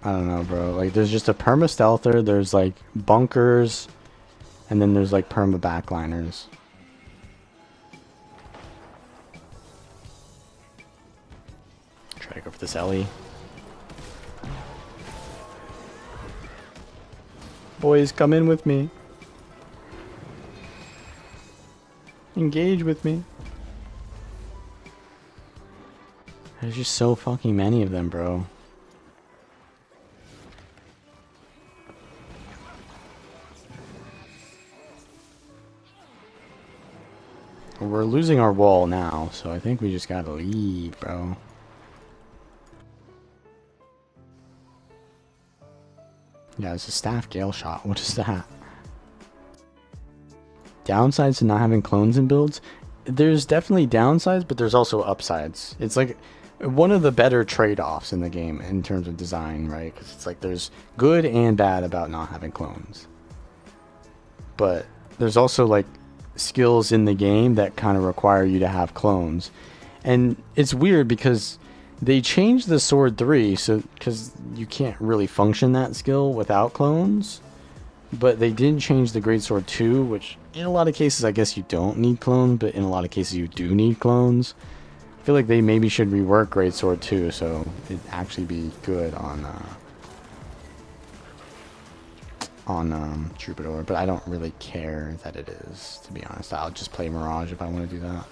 I don't know, bro. Like, there's just a perma stealther, there's like bunkers, and then there's like perma backliners. Try to go for this Ellie. Boys, come in with me. Engage with me. There's just so fucking many of them, bro. We're losing our wall now, so I think we just gotta leave, bro. Yeah, it's a staff gale shot. What is that? downsides to not having clones in builds. There's definitely downsides, but there's also upsides. It's like one of the better trade-offs in the game in terms of design, right? Because it's like there's good and bad about not having clones. But there's also like skills in the game that kind of require you to have clones. And it's weird because they changed the Sword 3, so because you can't really function that skill without clones. But they didn't change the Greatsword 2, which in a lot of cases I guess you don't need clones, but in a lot of cases you do need clones. I feel like they maybe should rework Greatsword 2 so it'd actually be good on Troubadour, but I don't really care that it is, to be honest. I'll just play Mirage if I want to do that.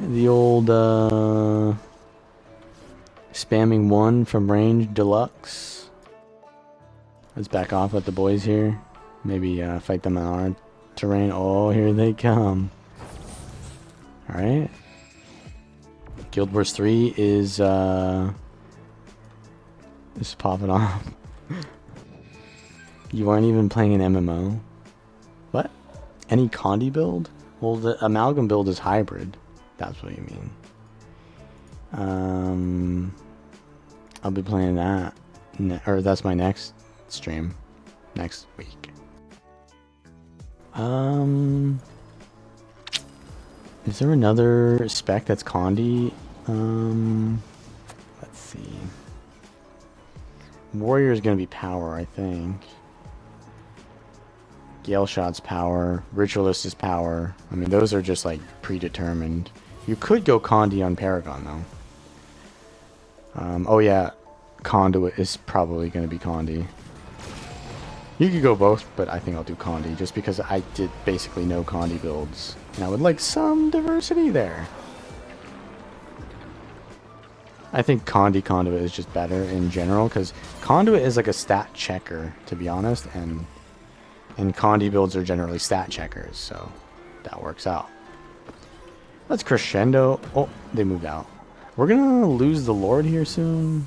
The old spamming 1 from range deluxe. Let's back off with the boys here. Maybe fight them on our terrain. Oh, here they come. Alright. Guild Wars 3 is popping off. You aren't even playing an MMO. What? Any Condi build? Well, the Amalgam build is hybrid. That's what you mean. I'll be playing that. Or that's my next stream. Next week. Is there another spec that's Condi? Let's see. Warrior is going to be power, I think. Gale Shot's power. Ritualist is power. I mean, those are just like predetermined. You could go Condi on Paragon, though. Oh yeah, Conduit is probably going to be Condi. You could go both, but I think I'll do Condi, just because I did basically no Condi builds. And I would like some diversity there. I think Condi Conduit is just better in general, because Conduit is like a stat checker, to be honest, and Condi builds are generally stat checkers, so that works out. Let's crescendo. Oh, they moved out. We're gonna lose the Lord here soon.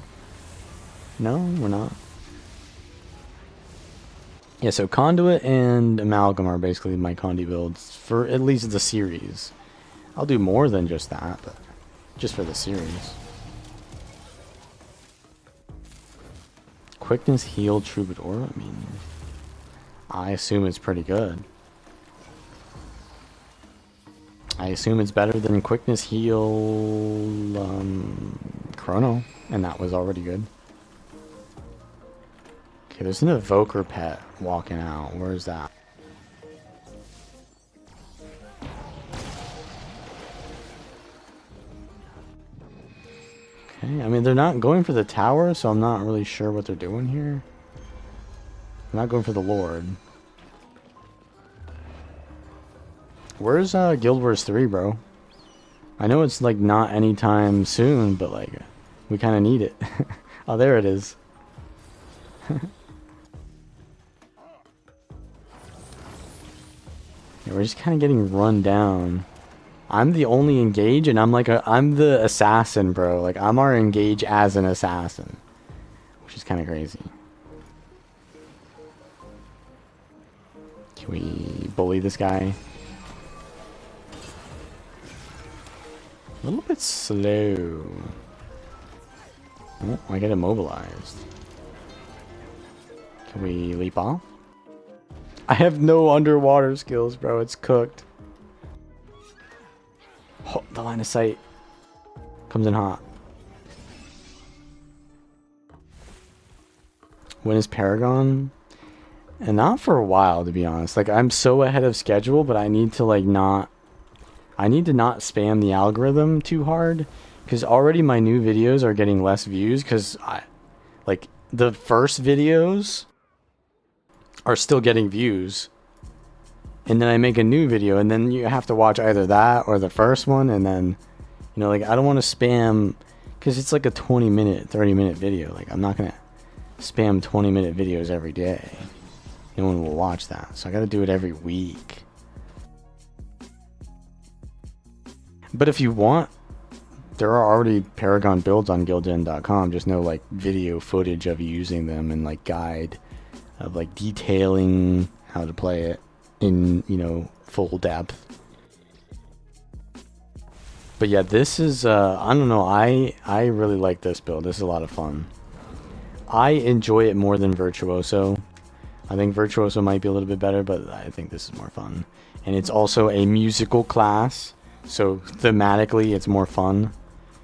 No, we're not. Yeah, so Conduit and Amalgam are basically my Condi builds for at least the series. I'll do more than just that, but just for the series. Quickness Heal Troubadour? I mean, I assume it's pretty good. I assume it's better than Quickness Heal Chrono, and that was already good. Okay, there's an Evoker pet walking out. Where is that? Okay, I mean, they're not going for the tower, so I'm not really sure what they're doing here. They're not going for the Lord. Where's Guild Wars 3, bro? I know it's like not anytime soon, but like we kind of need it. Oh, there it is. Yeah, we're just kind of getting run down. I'm the only engage, and I'm like I'm the assassin, bro. Like I'm our engage as an assassin, which is kind of crazy. Can we bully this guy? A little bit slow. Oh, I get immobilized. Can we leap off? I have no underwater skills, bro. It's cooked. Oh, the line of sight comes in hot. When is Paragon? And not for a while, to be honest. Like, I'm so ahead of schedule, but I need to like not... I need to not spam the algorithm too hard, because already my new videos are getting less views, because like the first videos are still getting views, and then I make a new video, and then you have to watch either that or the first one, and then, you know, like I don't want to spam, because it's like a 20-minute, 30-minute video. Like I'm not gonna spam 20-minute videos every day. No one will watch that, so I gotta do it every week. But if you want There are already Paragon builds on Guildin.com, just no like video footage of using them and like guide of like detailing how to play it in, you know, full depth. But yeah, this is I don't know, I really like this build. This is a lot of fun. I enjoy it more than Virtuoso. I think Virtuoso might be a little bit better, but I think this is more fun. And it's also a musical class, so thematically it's more fun.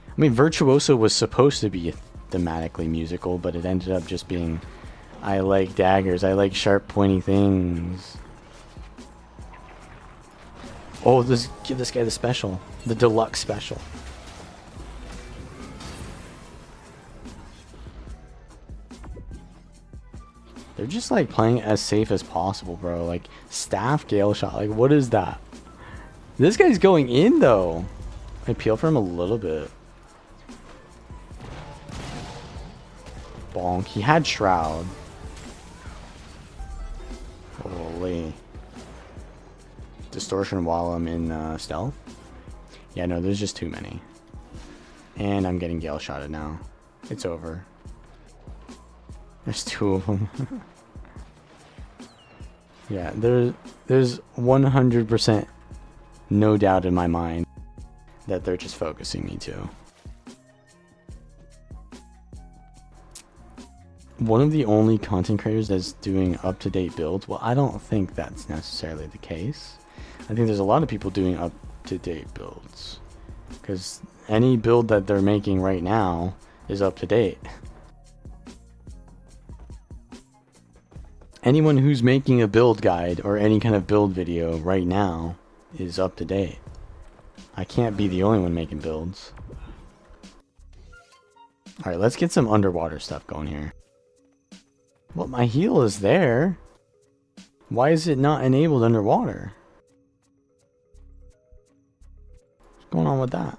I mean, Virtuoso was supposed to be thematically musical, but it ended up just being, I like daggers, I like sharp pointy things. Oh, give this guy the special, the deluxe special. They're just like playing as safe as possible, bro. Like staff gale shot, like what is that? This guy's going in though. I peel for him a little bit. Bonk. He had Shroud. Holy. Distortion while I'm in stealth. Yeah, no, there's just too many. And I'm getting gale shotted now. It's over. There's two of them. Yeah, there's 100% no doubt in my mind that they're just focusing me too. One of the only content creators that's doing up-to-date builds, well, I don't think that's necessarily the case. I think there's a lot of people doing up-to-date builds. Because any build that they're making right now is up-to-date. Anyone who's making a build guide or any kind of build video right now is up-to-date. I can't be the only one making builds. Alright, let's get some underwater stuff going here. Well, my heal is there. Why is it not enabled underwater? What's going on with that?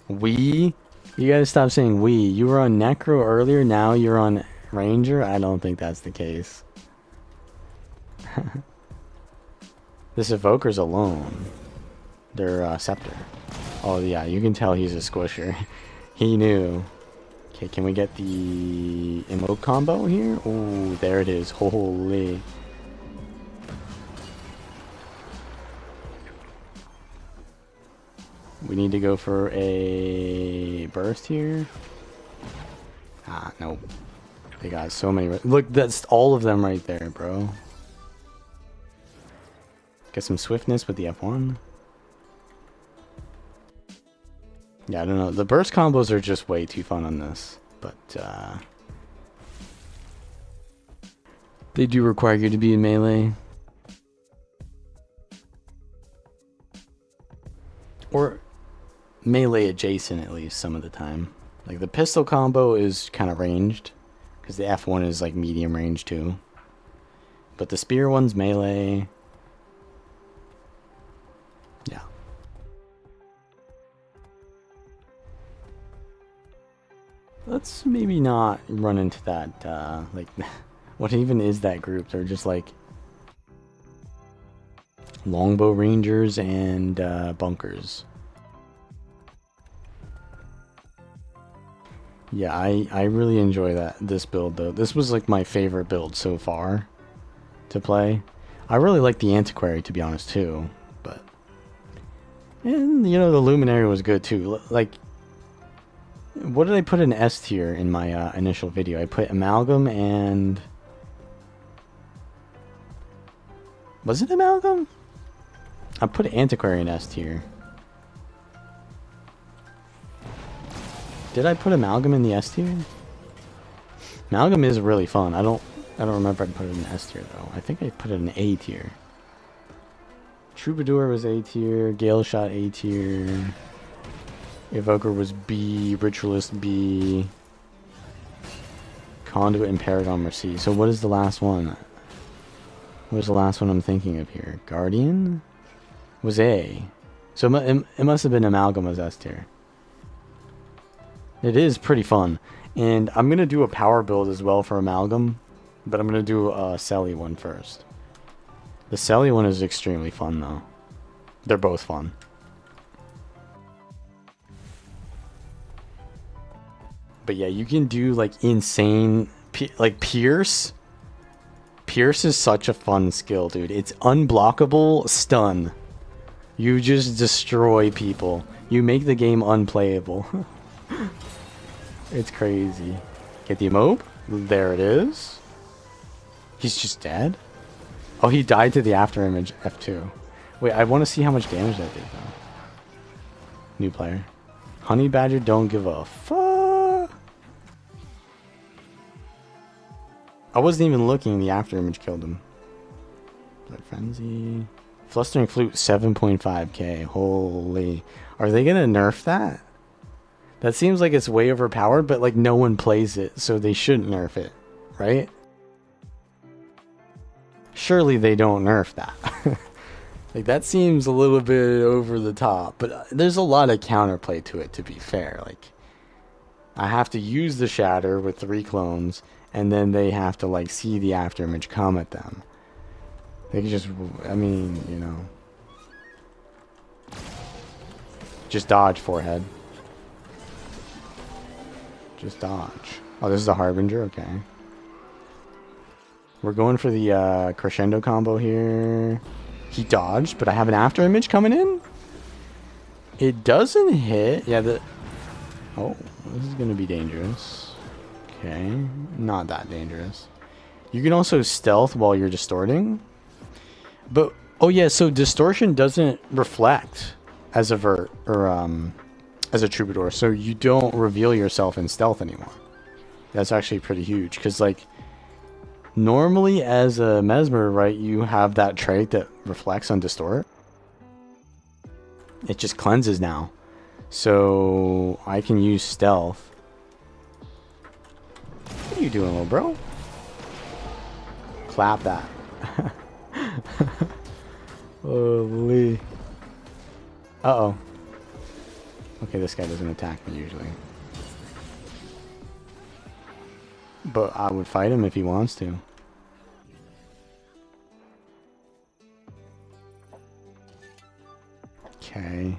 We? You gotta stop saying we. You were on Necro earlier, now you're on Ranger? I don't think that's the case. This Evoker's alone. Their Scepter. Oh yeah, you can tell he's a squisher. He knew. Okay, can we get the emote combo here? Oh, there it is. Holy. We need to go for a burst here. Ah, nope. They got so many. Look, that's all of them right there, bro. Get some swiftness with the F1. Yeah, I don't know. The burst combos are just way too fun on this. But, they do require you to be in melee. Or melee adjacent, at least, some of the time. Like, the pistol combo is kind of ranged. Because the F1 is, like, medium range, too. But the spear one's melee. Yeah. Let's maybe not run into that, like, what even is that group? They're just, like, longbow rangers and, bunkers. Yeah, I really enjoy this build, though. This was, like, my favorite build so far to play. I really like the Antiquary, to be honest, too. But, and, you know, the Luminary was good, too. Like, what did I put in S tier in my initial video? I put Amalgam and... Was it Amalgam? I put Antiquary in S tier. Did I put Amalgam in the S tier? Amalgam is really fun. I don't remember if I put it in S tier though. I think I put it in A tier. Troubadour was A tier, Gale Shot A tier. Evoker was B, Ritualist B. Conduit and Paragon were C. So what is the last one? What is the last one I'm thinking of here? Guardian? Was A. So it must have been Amalgam was S tier. It is pretty fun. And I'm going to do a power build as well for Amalgam. But I'm going to do a Selly one first. The Selly one is extremely fun though. They're both fun. But yeah, you can do like insane, like Pierce. Pierce is such a fun skill, dude. It's unblockable stun. You just destroy people. You make the game unplayable. It's crazy. Get the emote. There it is. He's just dead? Oh, he died to the after image F2. Wait, I want to see how much damage that did, though. New player. Honey Badger don't give a fuck. I wasn't even looking. The after image killed him. Blood Frenzy. Flustering Flute 7.5k. Holy. Are they going to nerf that? That seems like it's way overpowered, but like no one plays it, so they shouldn't nerf it, right? Surely they don't nerf that. Like that seems a little bit over the top, but there's a lot of counterplay to it, to be fair. Like I have to use the shatter with 3 clones, and then they have to like see the afterimage come at them. They can just, I mean, you know, just dodge forehead. Just dodge. Oh, this is a Harbinger? Okay. We're going for the crescendo combo here. He dodged, but I have an after image coming in. It doesn't hit. Yeah, oh, this is going to be dangerous. Okay. Not that dangerous. You can also stealth while you're distorting. But, oh yeah, so distortion doesn't reflect as a vert, or as a troubadour, so you don't reveal yourself in stealth anymore. That's actually pretty huge, because like normally as a mesmer, right, you have that trait that reflects on distort. It just cleanses now, so I can use stealth. What are you doing, little bro? Clap that. Holy. Uh-oh. Okay, this guy doesn't attack me usually. But I would fight him if he wants to. Okay.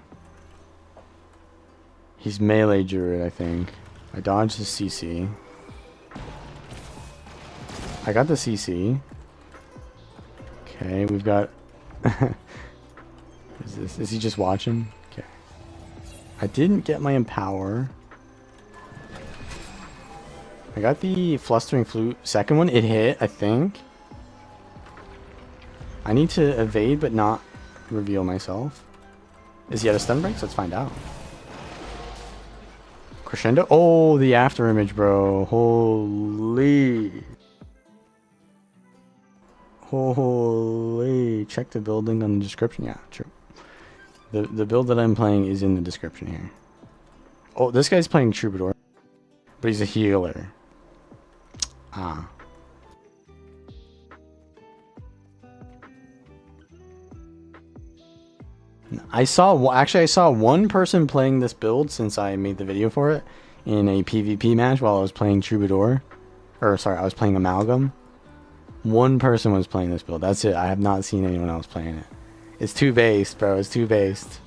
He's melee druid, I think. I dodged the CC. I got the CC. Okay, we've got... Is he just watching? Okay. I didn't get my empower. I got the flustering flute. Second one, it hit, I think. I need to evade but not reveal myself. Is he at a stun break? So let's find out. Crescendo. Oh, the after image, bro. Holy. Holy. Check the building on the description. Yeah, true. The build that I'm playing is in the description here. Oh, this guy's playing Troubadour. But he's a healer. Ah. I saw one person playing this build since I made the video for it in a PvP match while I was playing Troubadour. Or sorry, I was playing Amalgam. One person was playing this build. That's it. I have not seen anyone else playing it. It's too based, bro. It's too based.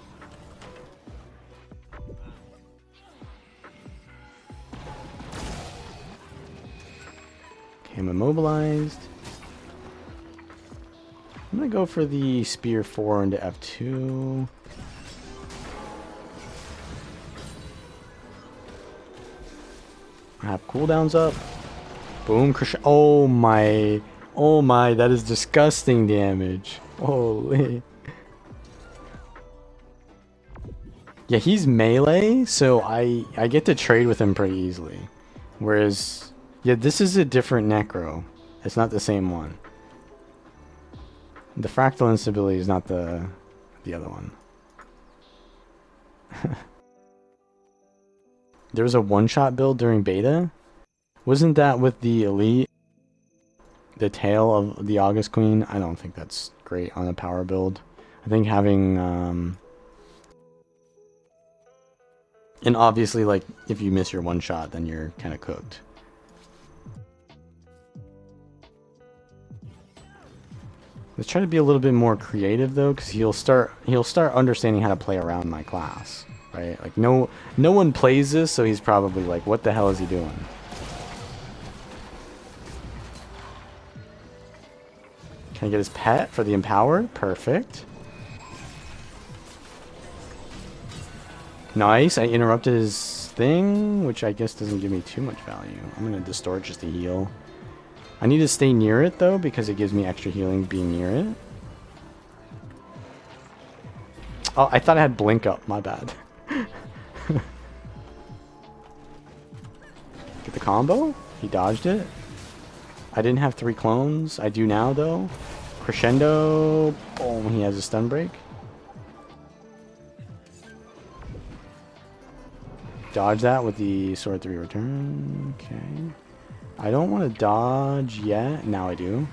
Okay, I'm immobilized. I'm gonna go for the spear 4 into F2. I have cooldowns up. Boom, oh my, that is disgusting damage. Holy. Yeah, he's melee, so I get to trade with him pretty easily. Whereas, yeah, this is a different necro. It's not the same one. The fractal instability is not the other one. There was a one-shot build during beta. Wasn't that with the elite? The tail of the August Queen? I don't think that's great on a power build. I think having and obviously, like, if you miss your one shot, then you're kind of cooked. Let's try to be a little bit more creative though, because he'll start understanding how to play around my class. right? Like no one plays this, so he's probably like, what the hell is he doing? Can I get his pet for the empowered? Perfect. Nice. I interrupted his thing, which I guess doesn't give me too much value. I'm going to distort just to heal. I need to stay near it, though, because it gives me extra healing being near it. Oh, I thought I had blink up. My bad. Get the combo? He dodged it. I didn't have 3 clones. I do now, though. Crescendo. Boom. He has a stun break. Dodge that with the sword 3 return. Okay. I don't want to dodge yet. Now I do.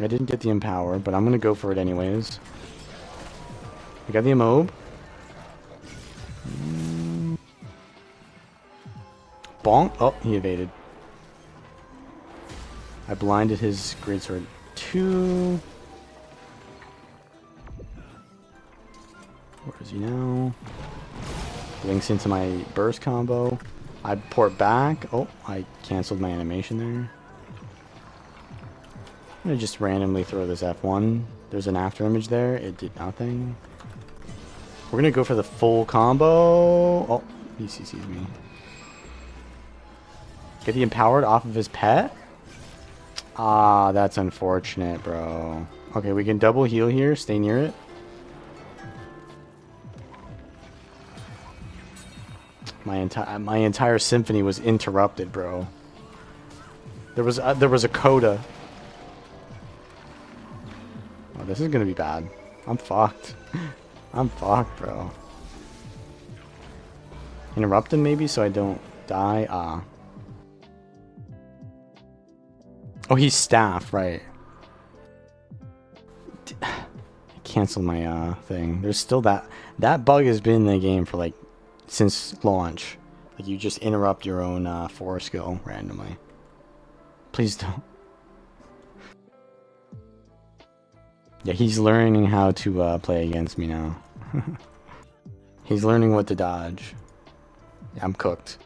I didn't get the empower, but I'm going to go for it anyways. I got the immob. Bonk. Oh, he evaded. I blinded his greatsword 2. Where is he now? Links into my burst combo. I port back. Oh, I canceled my animation there. I'm going to just randomly throw this F1. There's an after image there. It did nothing. We're going to go for the full combo. Oh, he CC'd me. Get the empowered off of his pet? Ah, that's unfortunate, bro. Okay, we can double heal here. Stay near it. My entire symphony was interrupted, bro. There was a coda. Oh, this is gonna be bad. I'm fucked. I'm fucked, bro. Interrupt him maybe so I don't die. Ah. Oh, he's staff, right? I canceled my thing. There's still that bug has been in the game for like since launch. Like you just interrupt your own 4 skill randomly. Please don't. Yeah, he's learning how to play against me now. He's learning what to dodge. Yeah, I'm cooked.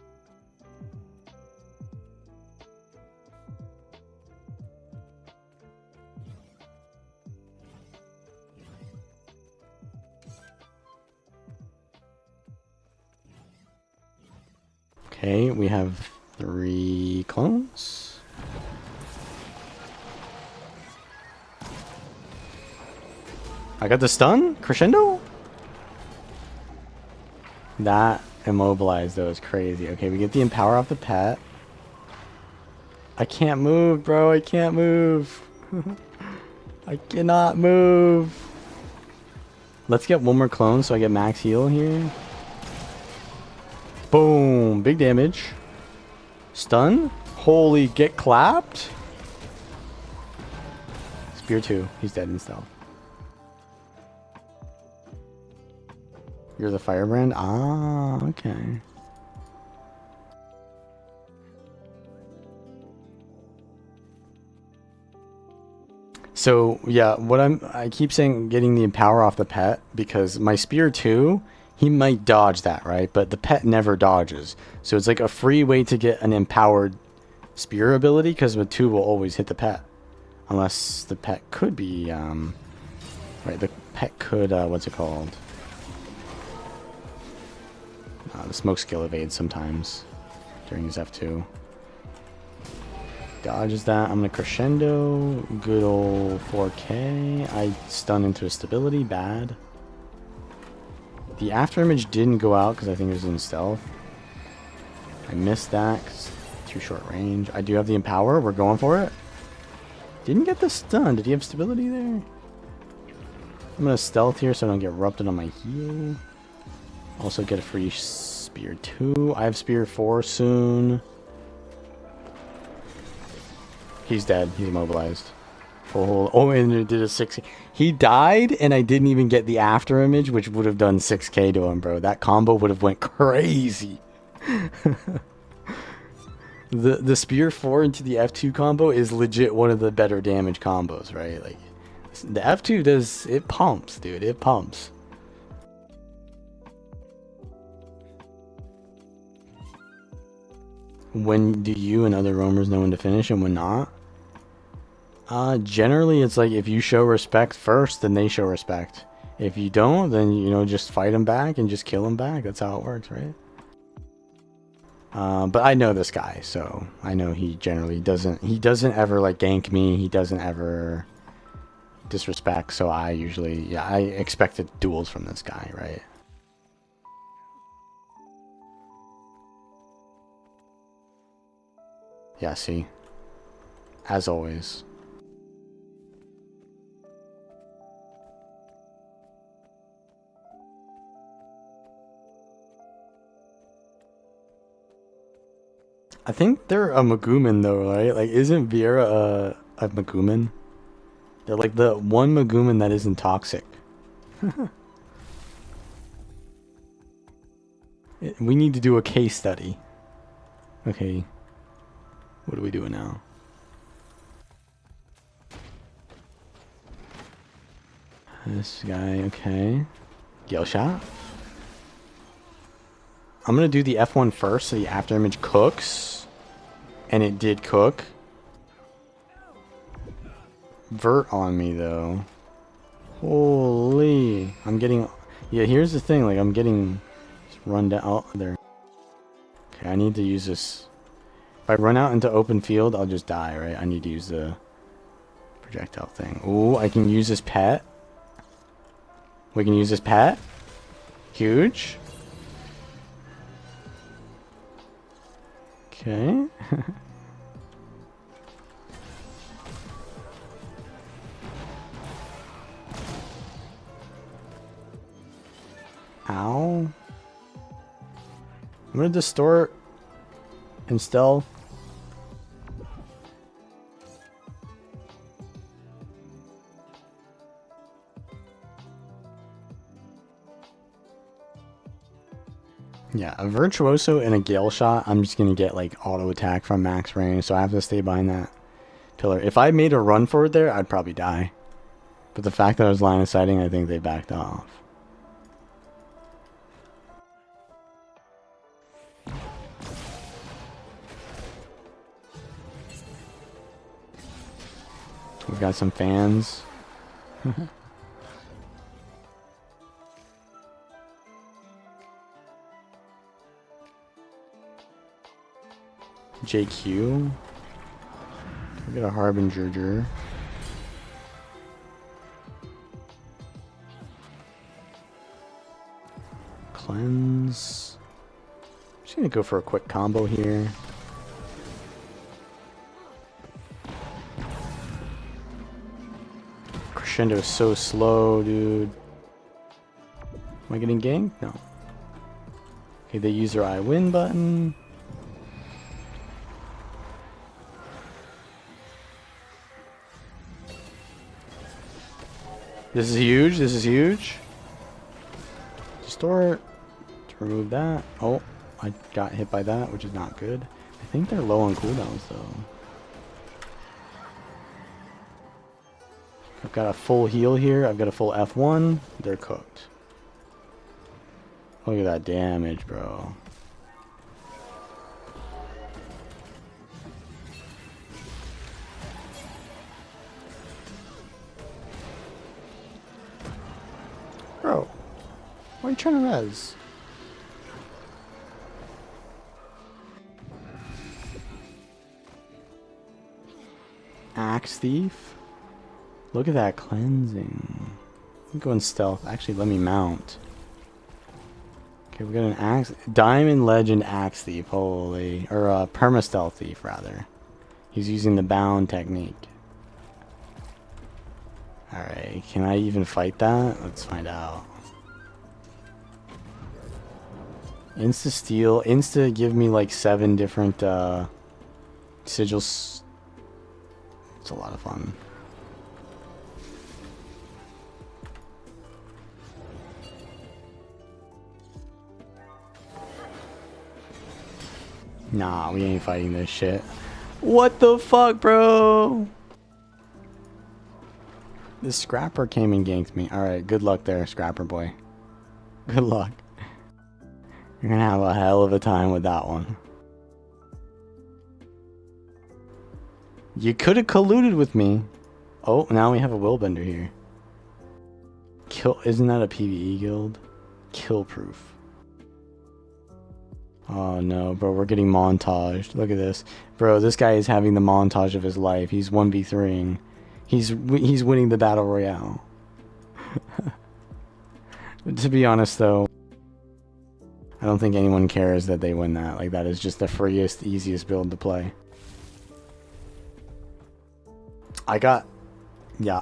Okay, we have 3 clones. I got the stun? Crescendo? That immobilized though is crazy. Okay, we get the empower off the pet. I can't move, bro. I can't move. I cannot move. Let's get 1 more clone so I get max heal here. Boom. Big damage. Stun. Holy, get clapped. Spear 2. He's dead in stealth. You're the firebrand? Ah, okay. So, yeah, I keep saying getting the empower off the pet because my spear 2, he might dodge that, right? But the pet never dodges. So it's like a free way to get an empowered spear ability because with 2 will always hit the pet. Unless the pet could be, right, the pet could, what's it called? The smoke skill evades sometimes during his F2. Dodges that. I'm going to crescendo. Good old 4K. I stun into a stability. Bad. The after image didn't go out because I think it was in stealth. I missed that because too short range. I do have the empower. We're going for it. Didn't get the stun. Did he have stability there? I'm going to stealth here so I don't get erupted on my heal. Also get a free spear 2. I have spear 4 soon. He's dead. He's immobilized. Oh, and it did a 6. He died, and I didn't even get the after image, which would have done 6k to him, bro. That combo would have went crazy. The spear 4 into the F2 combo is legit one of the better damage combos, right? Like the F2 does, it pumps, dude. It pumps. When do you and other roamers know when to finish and when not? Generally it's like if you show respect first, then they show respect. If you don't, then, you know, just fight them back and just kill them back. That's how it works, right? But I know this guy, so I know he generally doesn't ever like gank me. He doesn't ever disrespect, so I usually, yeah, I expected duels from this guy, right? Yeah, see? As always. I think they're a Maguman though, right? Like, isn't Vieira a Maguman? They're like the one Maguman that isn't toxic. We need to do a case study. Okay. What are we doing now? This guy, okay. Gale shot. I'm gonna do the F1 first so the after image cooks. And it did cook. Vert on me though. Holy. I'm getting... Yeah, here's the thing. Like, I'm getting run down. Oh, there. Okay, I need to use this. If I run out into open field, I'll just die, right? I need to use the projectile thing. Ooh, I can use this pet. We can use this pet. Huge. Okay. Ow. I'm gonna distort and stealth. Yeah, a Virtuoso and a Gale Shot, I'm just gonna get like auto attack from max range, so I have to stay behind that pillar. If I made a run for it there, I'd probably die. But the fact that I was line of sighting, I think they backed off. We've got some fans. JQ. We got a Harbinger. Cleanse. I'm just gonna go for a quick combo here. Crescendo is so slow, dude. Am I getting ganked? No. Okay, they use their I win button. This is huge. This is huge. Distort. To remove that. Oh, I got hit by that, which is not good. I think they're low on cooldowns, though. I've got a full heal here. I've got a full F1. They're cooked. Look at that damage, bro. Bro, why are you trying to res? Axe Thief? Look at that cleansing. I'm going stealth. Actually, let me mount. Okay, we got an axe. Diamond Legend Axe Thief. Holy. Or Perma Stealth Thief, rather. He's using the bound technique. Alright, can I even fight that? Let's find out. Insta steal. Insta give me like 7 different sigils. It's a lot of fun. Nah, we ain't fighting this shit. What the fuck, bro? This Scrapper came and ganked me. Alright, good luck there, Scrapper boy. Good luck. You're gonna have a hell of a time with that one. You could have colluded with me. Oh, now we have a willbender here. Kill, isn't that a PvE guild? Kill proof. Oh no, bro, we're getting montaged. Look at this. Bro, this guy is having the montage of his life. He's 1v3ing. He's winning the battle royale. To be honest though, I don't think anyone cares that they win that. Like, that is just the freest, easiest build to play. I got... Yeah.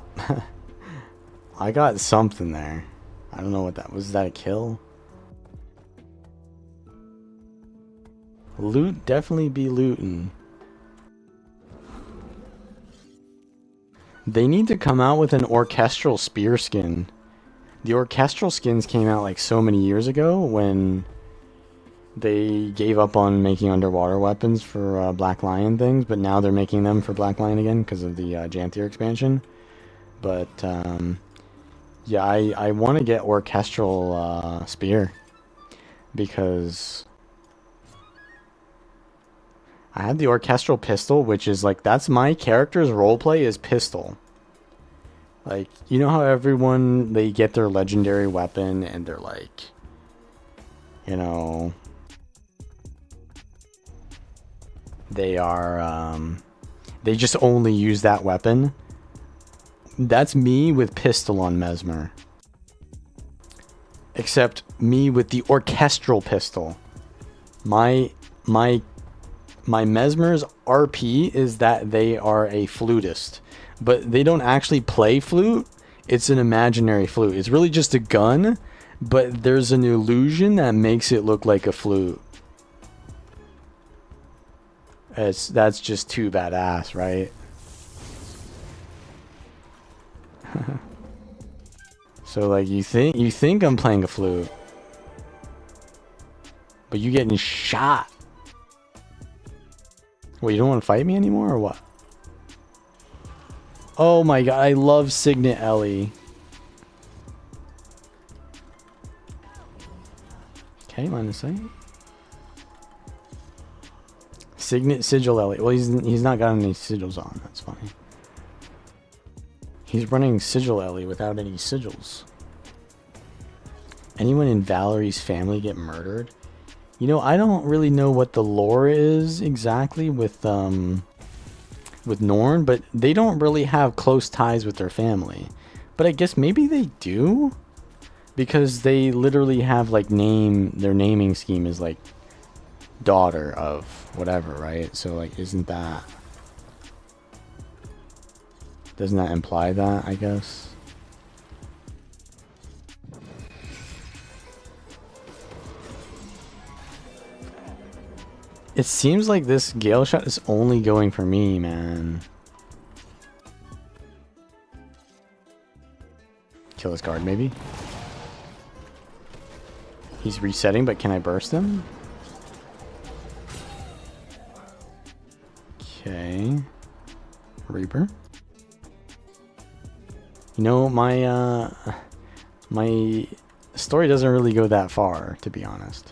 I got something there. I don't know what that was. That a kill? Loot, definitely be looting. They need to come out with an orchestral spear skin. The orchestral skins came out like so many years ago when they gave up on making underwater weapons for Black Lion things, but now they're making them for Black Lion again because of the Janthier expansion. But yeah, I want to get orchestral spear because I have the orchestral pistol, which is like, that's my character's roleplay is pistol. Like, you know how everyone, they get their legendary weapon and they're like, you know, they are, they just only use that weapon. That's me with pistol on mesmer. Except me with the orchestral pistol. My mesmer's RP is that they are a flutist. But they don't actually play flute. It's an imaginary flute. It's really just a gun, but there's an illusion that makes it look like a flute. That's just too badass, right? So like you think I'm playing a flute, but you getting shot. Wait, you don't want to fight me anymore or what? Oh my god, I love Signet Ellie. Okay, line of sight. Signet Sigil Ellie. Well, he's not got any sigils on. That's funny. He's running Sigil Ellie without any sigils. Anyone in Valerie's family get murdered? You know, I don't really know what the lore is exactly with Norn, but they don't really have close ties with their family. But I guess maybe they do, because they literally have like their naming scheme is like daughter of whatever, right? So like, doesn't that imply that, I guess? It seems like this Gale Shot is only going for me, man. Kill this guard, maybe? He's resetting, but can I burst him? Okay. Reaper. You know, my story doesn't really go that far, to be honest.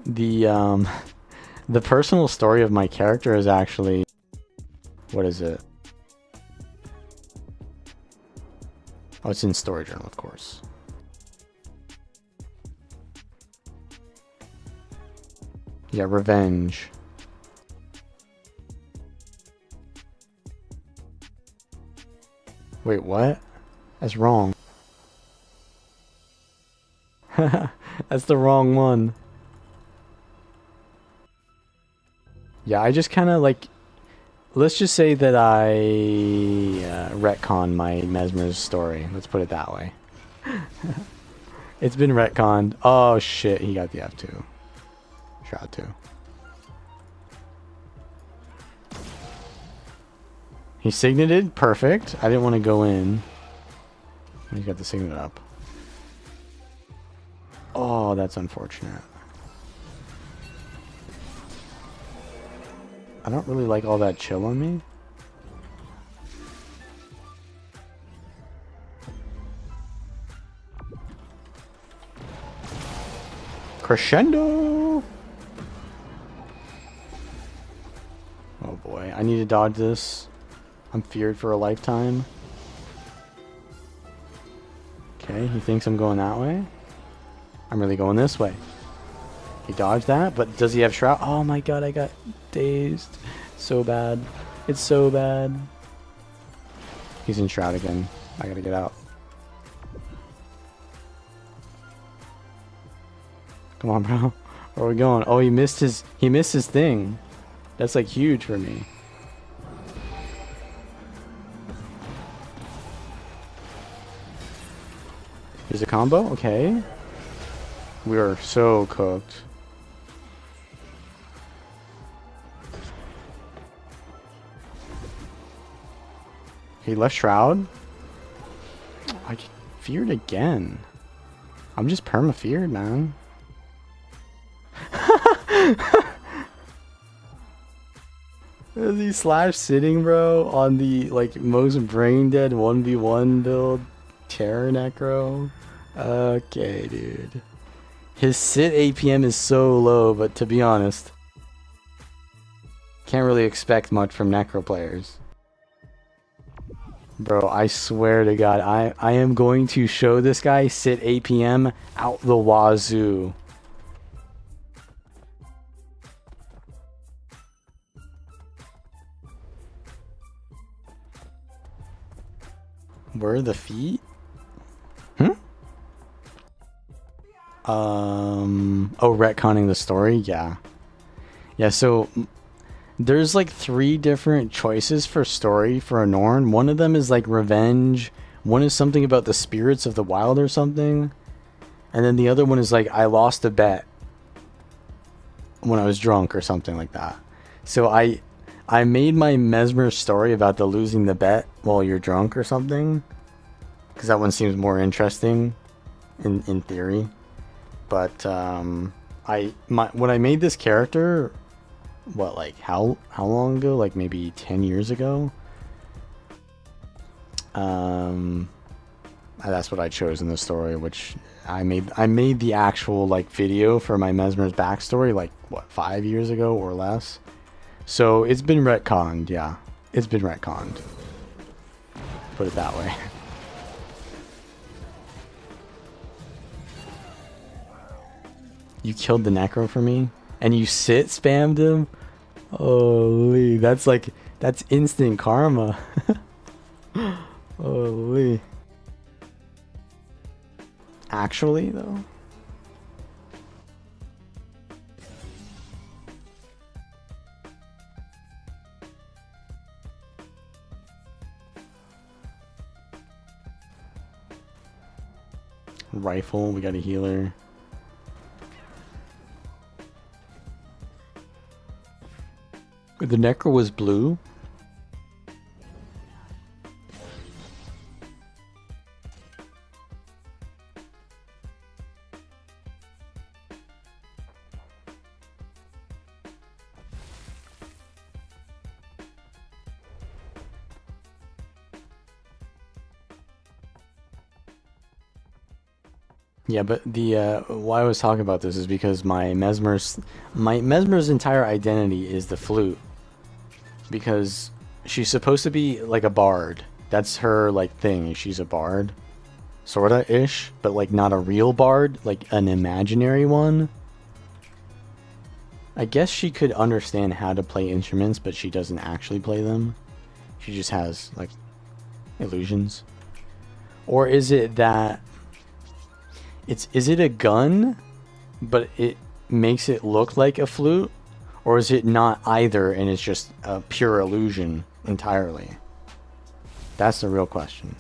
The personal story of my character is actually, what is it? Oh, it's in story journal, of course. Yeah, revenge. Wait, what? That's wrong. That's the wrong one. Yeah, I just kind of like, let's just say that I retcon my Mesmer's story. Let's put it that way. It's been retconned. Oh shit, he got the F2. Shot 2. He signated, perfect. I didn't want to go in. He's got the signet up. Oh, that's unfortunate. I don't really like all that chill on me. Crescendo! I need to dodge this. I'm feared for a lifetime. Okay, he thinks I'm going that way. I'm really going this way. He dodged that, but does he have Shroud? Oh my god, I got dazed. So bad. It's so bad. He's in Shroud again. I gotta get out. Come on, bro. Where are we going? Oh, he missed his thing. That's like huge for me. Here's a combo. Okay. We are so cooked. He left Shroud. I get feared again. I'm just perma-feared, man. Is he slash sitting, bro, on the like most brain dead 1v1 build Terror Necro? Okay, dude. His sit APM is so low, but to be honest, can't really expect much from Necro players. Bro, I swear to God, I am going to show this guy sit APM out the wazoo. Where are the feet? Oh, retconning the story? Yeah. Yeah, so there's like 3 different choices for story for a Norn. One of them is like revenge. One is something about the spirits of the wild or something. And then the other one is like, I lost a bet when I was drunk or something like that. So I made my Mesmer story about the losing the bet while you're drunk or something. Because that one seems more interesting in theory. But when I made this character, what, like how long ago? Like maybe 10 years ago. That's what I chose in the story, which I made the actual like video for my Mesmer's backstory like what, 5 years ago or less. So it's been retconned, yeah. It's been retconned. Put it that way. You killed the Necro for me? And you sit spammed him? Holy, that's instant karma. Holy. Actually, though? Rifle, we got a healer. The Necro was blue. Yeah, but the why I was talking about this is because my Mesmer's entire identity is the flute. Because she's supposed to be like a bard. That's her like thing. She's a bard, sorta ish, but like not a real bard, like an imaginary one. I guess she could understand how to play instruments, but she doesn't actually play them. She just has like illusions. Or is it that is it a gun, but it makes it look like a flute? Or is it not either and it's just a pure illusion entirely? That's the real question.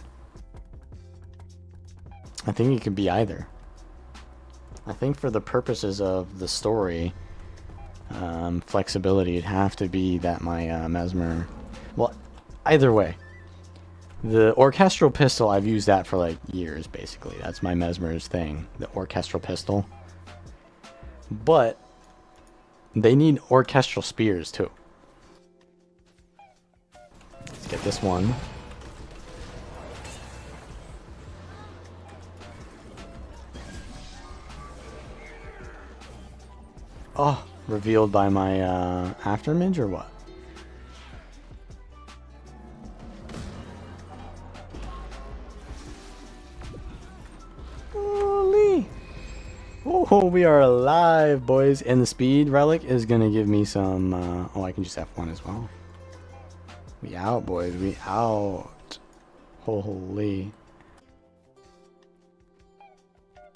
I think it could be either. I think for the purposes of the story, flexibility, it'd have to be that my Mesmer... Well, either way. The orchestral pistol, I've used that for like years, basically. That's my Mesmer's thing, the orchestral pistol. But they need orchestral spears too. Let's get this one. Oh, revealed by my aftermage or what? Oh, we are alive, boys. And the speed relic is gonna give me some, oh, I can just F1 as well. We out, boys. We out. Holy.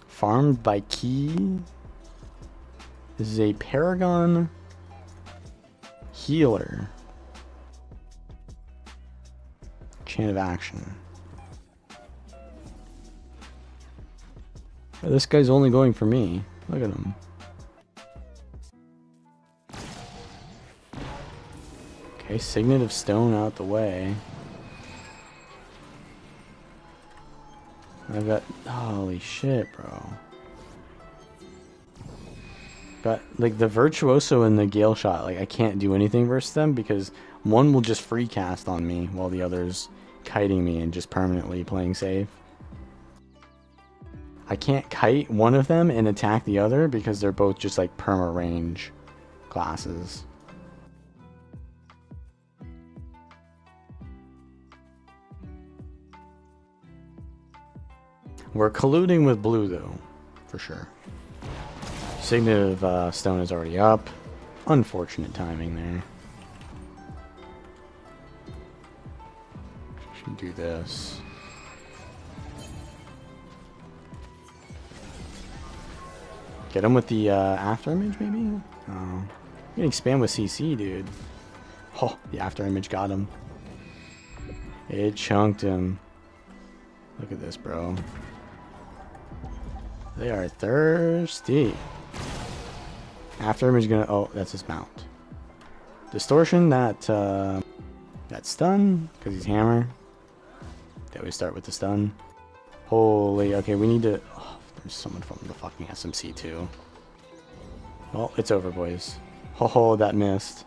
Farmed by Key. This is a Paragon healer. Chain of action. Oh, this guy's only going for me. Look at him. Okay, Signet of Stone out the way. I've got... Holy shit, bro. Got, like, the Virtuoso and the Gale Shot. Like, I can't do anything versus them because one will just free cast on me while the other's kiting me and just permanently playing safe. I can't kite one of them and attack the other because they're both just like perma range classes. We're colluding with blue though, for sure. Signet of Stone is already up. Unfortunate timing there. Should do this. Get him with the after image, maybe? Oh. Getting spammed with CC, dude. Oh, the after image got him. It chunked him. Look at this, bro. They are thirsty. After image gonna... Oh, that's his mount. Distortion, that stun, because he's hammer. Then we start with the stun. Holy, okay, we need to... Oh, there's someone from the fucking SMC too. Well, it's over, boys. Oh, that missed.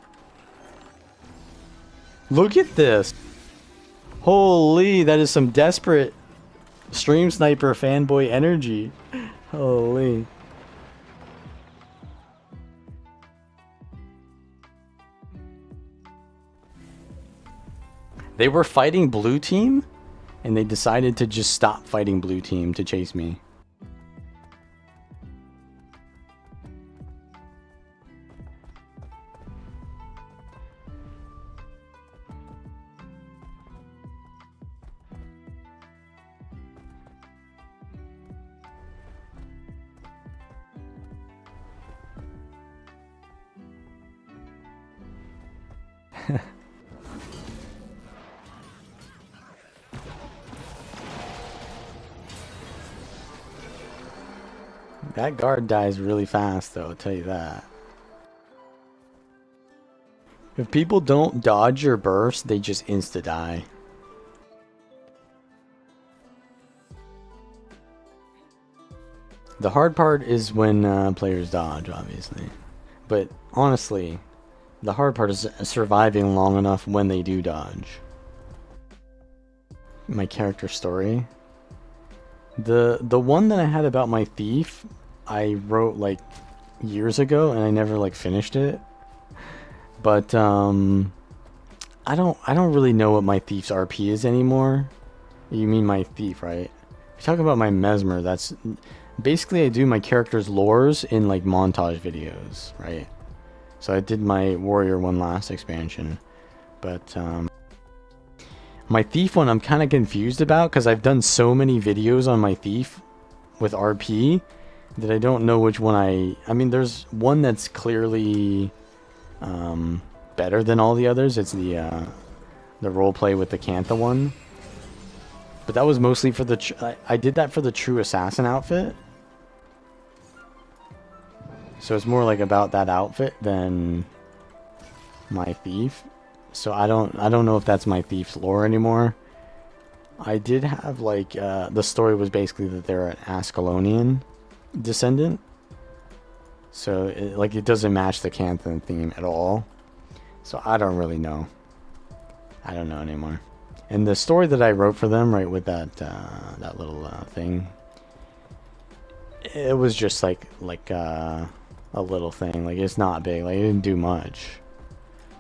Look at this! Holy, that is some desperate stream sniper fanboy energy. Holy. They were fighting blue team, and they decided to just stop fighting blue team to chase me. That guard dies really fast, though, I'll tell you that. If people don't dodge your burst, they just insta-die. The hard part is when players dodge, obviously. But honestly, the hard part is surviving long enough when they do dodge. My character story. The one that I had about my thief, I wrote like years ago and I never like finished it. But I don't really know what my thief's RP is anymore. You mean my thief, right? If you talk about my mesmer, that's basically I do my character's lores in like montage videos, right? So I did my warrior one last expansion, but my thief one I'm kind of confused about because I've done so many videos on my thief with RP that I don't know which one I mean, there's one that's clearly better than all the others. It's the roleplay with the Cantha one. But that was mostly for the... I did that for the True Assassin outfit. So it's more like about that outfit than my thief. So I don't know if that's my thief's lore anymore. I did have like... the story was basically that they're an Ascalonian descendant. So it doesn't match the Cantha theme at all. So I don't really know. I don't know anymore. And the story that I wrote for them, right, with that that little thing, it was just like a little thing. Like, it's not big. Like, it didn't do much.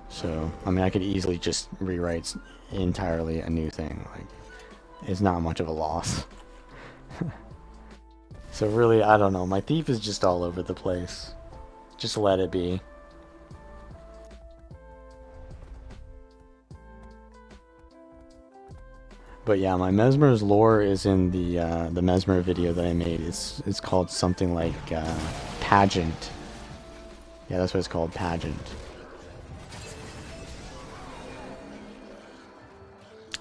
So I mean, I could easily just rewrite entirely a new thing. Like, it's not much of a loss. So really, I don't know. My thief is just all over the place. Just let it be. But yeah, my Mesmer's lore is in the Mesmer video that I made. It's called something like Pageant. Yeah, that's what it's called, Pageant.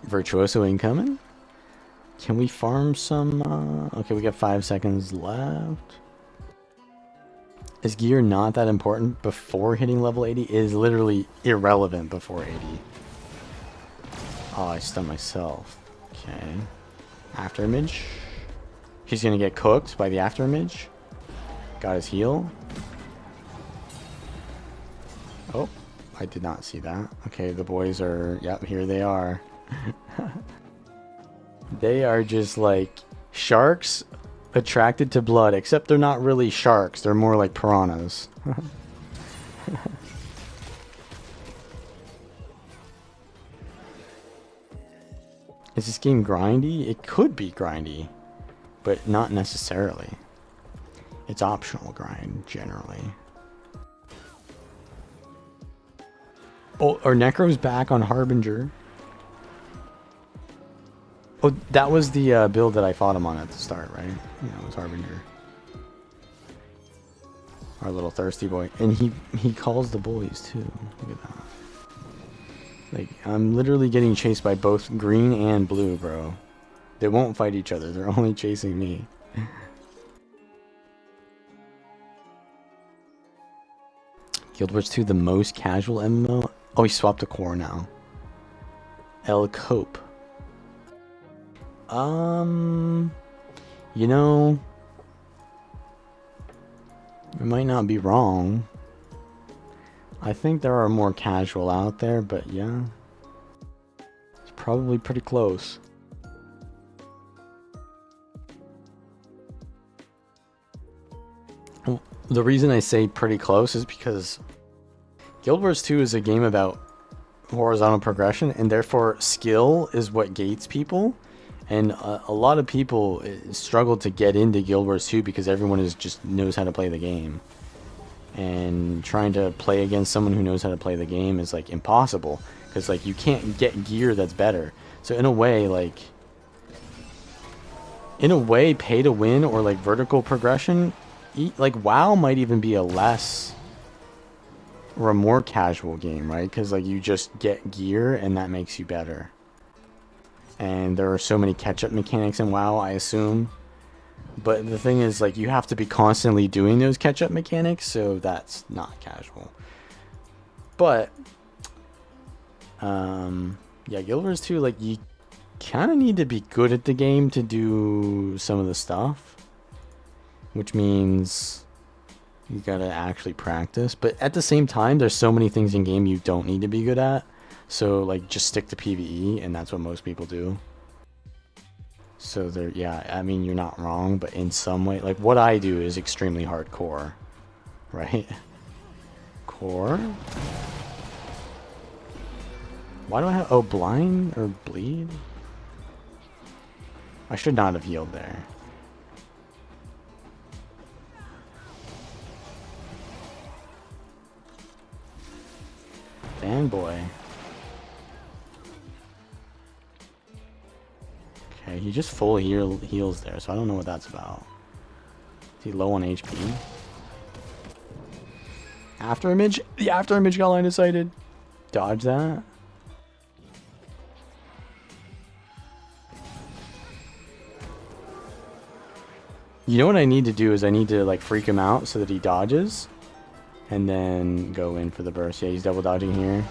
Virtuoso incoming? Can we farm some? Okay, we got 5 seconds left. Is gear not that important before hitting level 80? It is literally irrelevant before 80. Oh, I stunned myself. Okay. After image. He's gonna get cooked by the after image. Got his heal. Oh, I did not see that. Okay, the boys are... Yep, here they are. They are just like sharks attracted to blood, except they're not really sharks. They're more like piranhas. Is this game grindy? It could be grindy, but not necessarily. It's optional grind, generally. Oh, our Necro's back on Harbinger. Oh, that was the build that I fought him on at the start, right? Yeah, it was Harbinger. Our little thirsty boy. And he calls the boys, too. Look at that. Like, I'm literally getting chased by both green and blue, bro. They won't fight each other. They're only chasing me. Guild Wars 2, the most casual MMO? Oh, he swapped the core now. El Cope. You know, I might not be wrong. I think there are more casual out there, but yeah. It's probably pretty close. Well, the reason I say pretty close is because Guild Wars 2 is a game about horizontal progression, and therefore skill is what gates people. And a lot of people struggle to get into Guild Wars 2 because everyone just knows how to play the game. And trying to play against someone who knows how to play the game is like impossible, because like you can't get gear that's better. So in a way, pay to win or like vertical progression, like WoW might even be a less or a more casual game, right? Because like you just get gear and that makes you better. And there are so many catch-up mechanics in WoW, I assume. But the thing is, like, you have to be constantly doing those catch-up mechanics, so that's not casual. But, yeah, Guild Wars 2, like, you kind of need to be good at the game to do some of the stuff. Which means you gotta actually practice. But at the same time, there's so many things in game you don't need to be good at. So, like, just stick to PvE, and that's what most people do. So, yeah, I mean, you're not wrong, but in some way, like, what I do is extremely hardcore, right? Core? Why do I have, oh, blind or bleed? I should not have healed there. Fanboy. Okay, he just full heals there, so I don't know what that's about. Is he low on HP? After image? The after image got line of sighted. Dodge that. You know what I need to do is I need to like freak him out so that he dodges. And then go in for the burst. Yeah, he's double dodging here.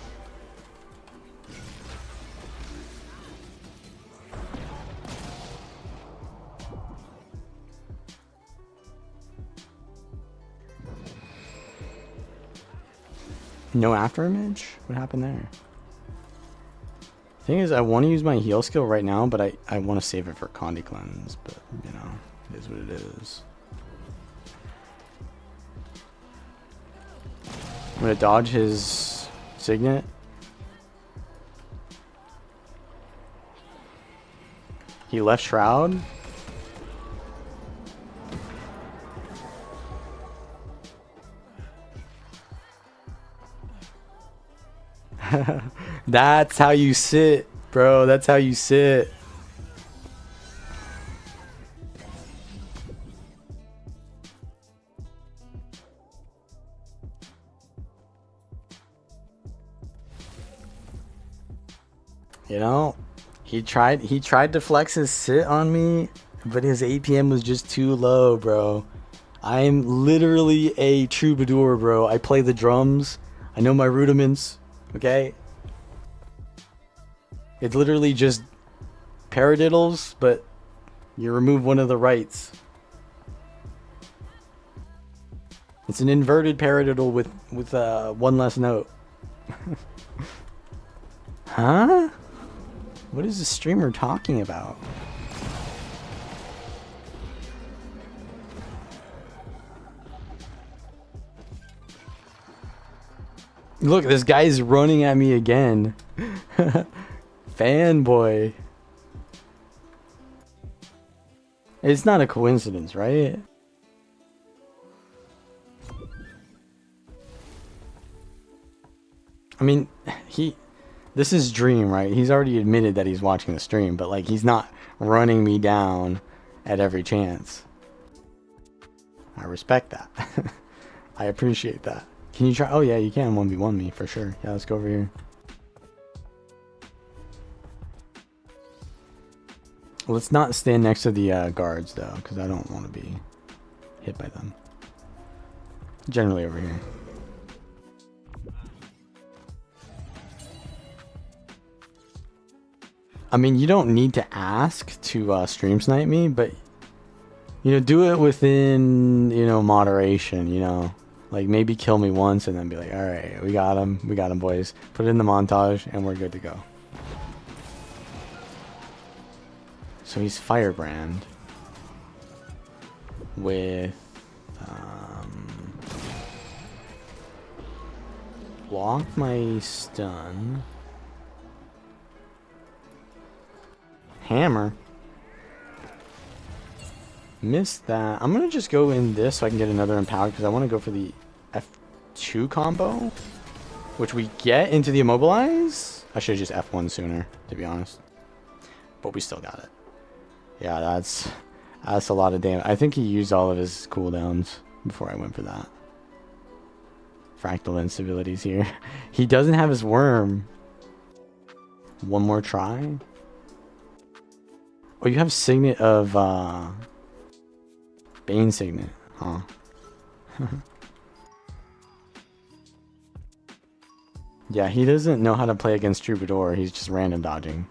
No after image? What happened there? Thing is, I want to use my heal skill right now, but I want to save it for Condi Cleanse. But, you know, it is what it is. I'm going to dodge his Signet. He left Shroud. That's how you sit, bro. That's how you sit. You know, he tried to flex his sit on me, but his APM was just too low, bro. I'm literally a troubadour, bro. I play the drums. I know my rudiments, okay? It's literally just paradiddles, but you remove one of the rights. It's an inverted paradiddle with one less note. Huh? What is the streamer talking about? Look, this guy's running at me again. Fanboy. It's not a coincidence, right? I mean, this is Dream, right? He's already admitted that he's watching the stream, but like he's not running me down at every chance. I respect that. I appreciate that. Can you try? Oh yeah, you can 1v1 me for sure. Yeah, let's go over here. Let's not stand next to the guards though, because I don't want to be hit by them. Generally over here. I mean, you don't need to ask to stream snipe me, but you know, do it within, you know, moderation, you know. Like maybe kill me once and then be like, all right, we got him, boys. Put it in the montage and we're good to go. So he's Firebrand with block my stun. Hammer. Missed that. I'm gonna just go in this so I can get another empowered because I want to go for the F2 combo, which we get into the immobilize. I should have just F1 sooner, to be honest. But we still got it. Yeah, that's a lot of damage. I think he used all of his cooldowns before I went for that. Fractal instabilities here. He doesn't have his worm. One more try. Oh, you have Signet of Bane Signet, huh? Yeah, he doesn't know how to play against Troubadour. He's just random dodging.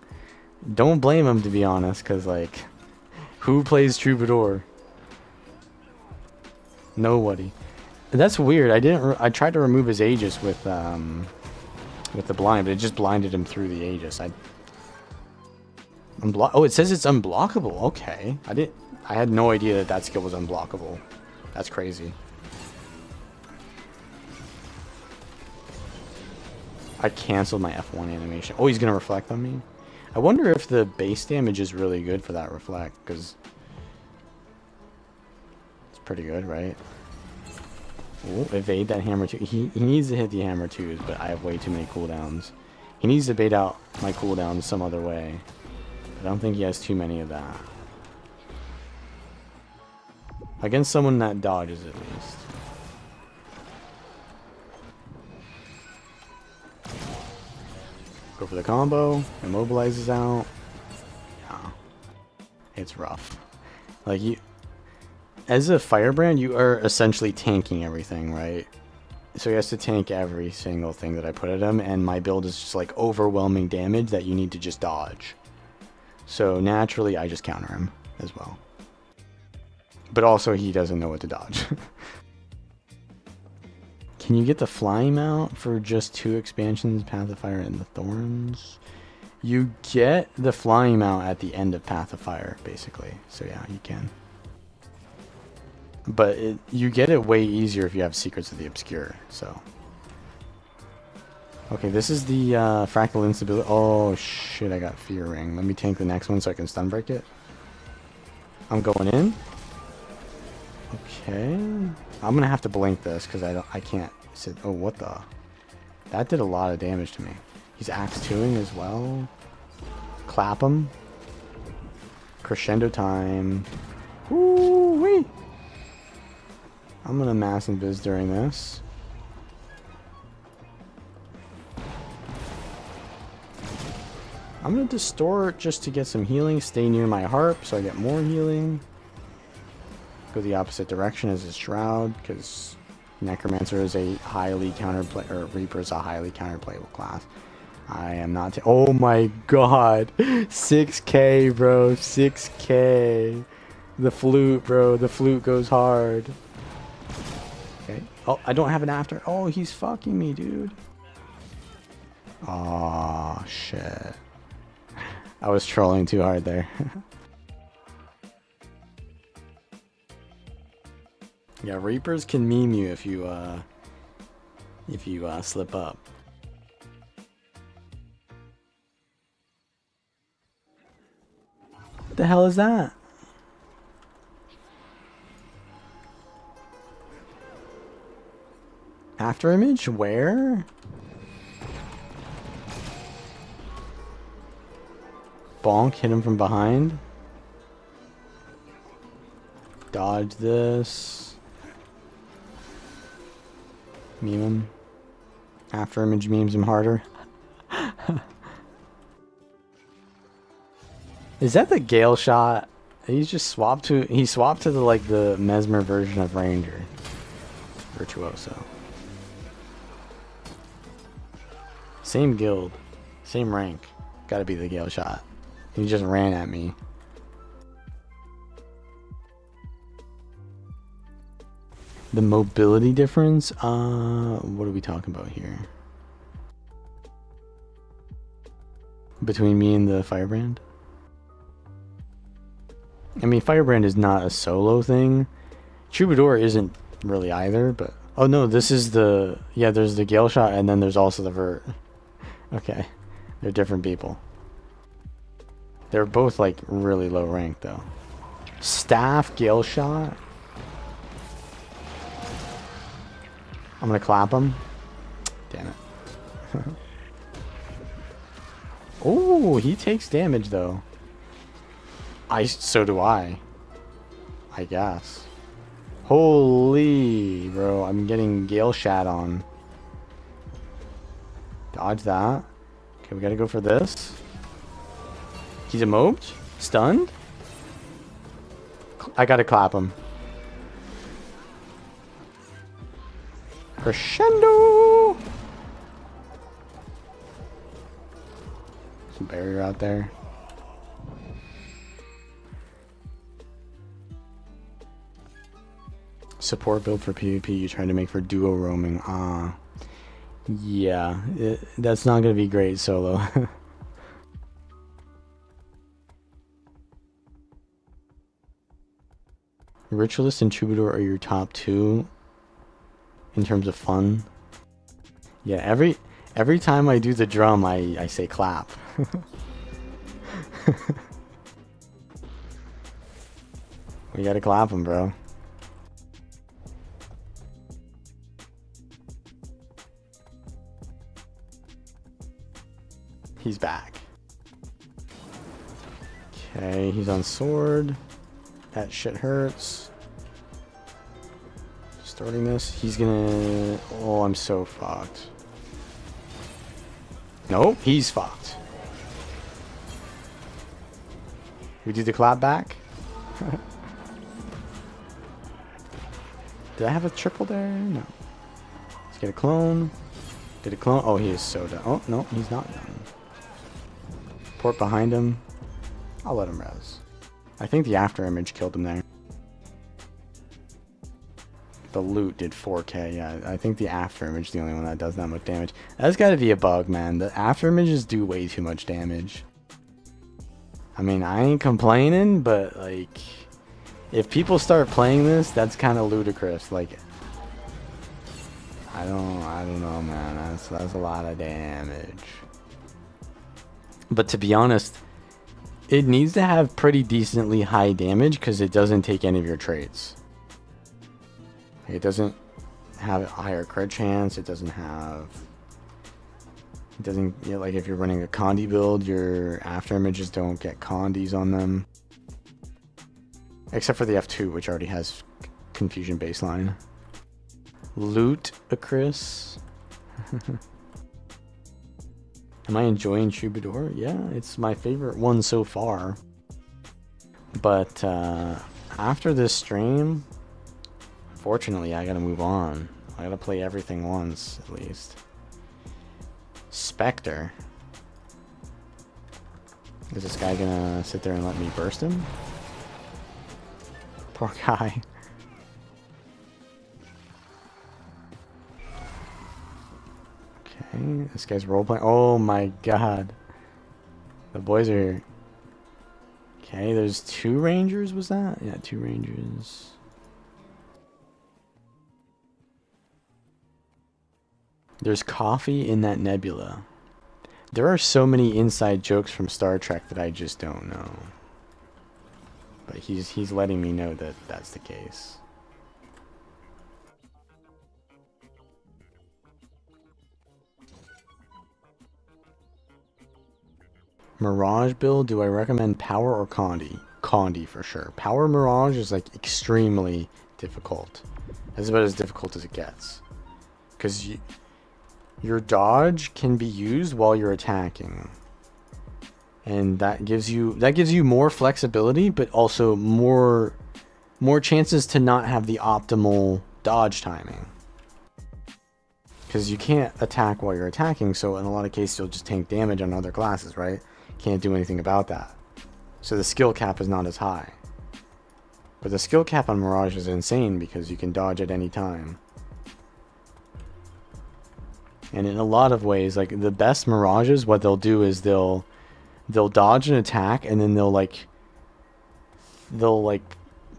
Don't blame him, to be honest, because like, who plays Troubadour? Nobody. That's weird. I tried to remove his Aegis with the blind, but it just blinded him through the Aegis. Oh, it says it's unblockable. Okay, I had no idea that skill was unblockable. That's crazy. I canceled my F1 animation. Oh, he's gonna reflect on me. I wonder if the base damage is really good for that reflect, because it's pretty good, right? Oh, evade that hammer too. He needs to hit the hammer twos, but I have way too many cooldowns. He needs to bait out my cooldowns some other way. I don't think he has too many of that. Against someone that dodges, at least. Go for the combo. Immobilizes out. Yeah. It's rough. Like, as a Firebrand, you are essentially tanking everything, right? So he has to tank every single thing that I put at him, and my build is just like overwhelming damage that you need to just dodge. So naturally, I just counter him as well. But also, he doesn't know what to dodge. Can you get the flying mount for just 2 expansions, Path of Fire and the Thorns? You get the flying mount at the end of Path of Fire, basically. So yeah, you can. But you get it way easier if you have Secrets of the Obscure, so. Okay, this is the Fractal Instability. Oh shit, I got Fear Ring. Let me tank the next one so I can stun break it. I'm going in. Okay. I'm gonna have to blink this because I can't sit. Oh, what the? That did a lot of damage to me. He's axe 2ing as well. Clap him. Crescendo time. Woo-wee! I'm gonna mass invis during this. I'm gonna distort just to get some healing. Stay near my harp so I get more healing. Go the opposite direction as his shroud, because Necromancer is a highly counterplay, or Reaper is a highly counterplayable class. I am not. Oh my god, 6K, bro, 6K. The flute, bro, the flute goes hard. Okay. Oh, I don't have an after. Oh, he's fucking me, dude. Oh shit. I was trolling too hard there. Yeah, Reapers can meme you if you slip up. What the hell is that? After image? Where? Bonk, hit him from behind. Dodge this. Meme him. After image memes him harder. Is that the Gale shot? He swapped to the mesmer version of Ranger. Virtuoso. Same guild. Same rank. Gotta be the Gale shot. He just ran at me. The mobility difference? What are we talking about here? Between me and the Firebrand? I mean, Firebrand is not a solo thing. Troubadour isn't really either, but... Oh no, this is the... Yeah, there's the Gale shot and then there's also the Vert. Okay. They're different people. They're both like really low rank though. Staff Gale shot. I'm gonna clap him. Damn it. Oh, he takes damage though. So do I guess. Holy bro, I'm getting Gale shat on. Dodge that. Okay, we gotta go for this. He's immobed? Stunned? I gotta clap him. Crescendo! Some barrier out there. Support build for PvP you tried to make for duo roaming. Yeah, that's not gonna be great solo. Ritualist and Troubadour are your top two in terms of fun. Yeah, every time I do the drum, I say clap. We gotta clap him, bro. He's back. Okay, he's on sword. That shit hurts. Starting this, he's gonna... Oh, I'm so fucked. Nope, he's fucked. We do the clap back? Did I have a triple there? No. Let's get a clone. Get a clone. Oh, he is so done. Oh, no, he's not done. Port behind him. I'll let him res. I think the after image killed him there. The loot did 4K. Yeah, I think the after image is the only one that does that much damage. That's got to be a bug, man. The after images do way too much damage. I mean, I ain't complaining, but like, if people start playing this, that's kind of ludicrous. Like, I don't know, man. That's a lot of damage. But to be honest, it needs to have pretty decently high damage because it doesn't take any of your traits. It doesn't have a higher crit chance. It doesn't have It doesn't, you know, like if you're running a Condi build, your after images don't get Condis on them. Except for the F2, which already has confusion baseline. Loot a Chris. Am I enjoying Troubadour? Yeah, it's my favorite one so far. But after this stream, fortunately, I gotta move on. I gotta play everything once, at least. Spectre. Is this guy gonna sit there and let me burst him? Poor guy. Okay, this guy's roleplaying. Oh my god. The boys are here. Okay, there's 2 rangers, was that? Yeah, 2 rangers. There's coffee in that nebula. There are so many inside jokes from Star Trek that I just don't know. But he's letting me know that that's the case. Mirage build, do I recommend Power or Condi? Condi for sure. Power Mirage is like extremely difficult. That's about as difficult as it gets. Because your dodge can be used while you're attacking. And that gives you more flexibility, but also more chances to not have the optimal dodge timing. Because you can't attack while you're attacking, so in a lot of cases you'll just tank damage on other classes, right? Can't do anything about that. So the skill cap is not as high. But the skill cap on Mirage is insane because you can dodge at any time. And in a lot of ways, like the best Mirages, what they'll do is they'll dodge an attack and then they'll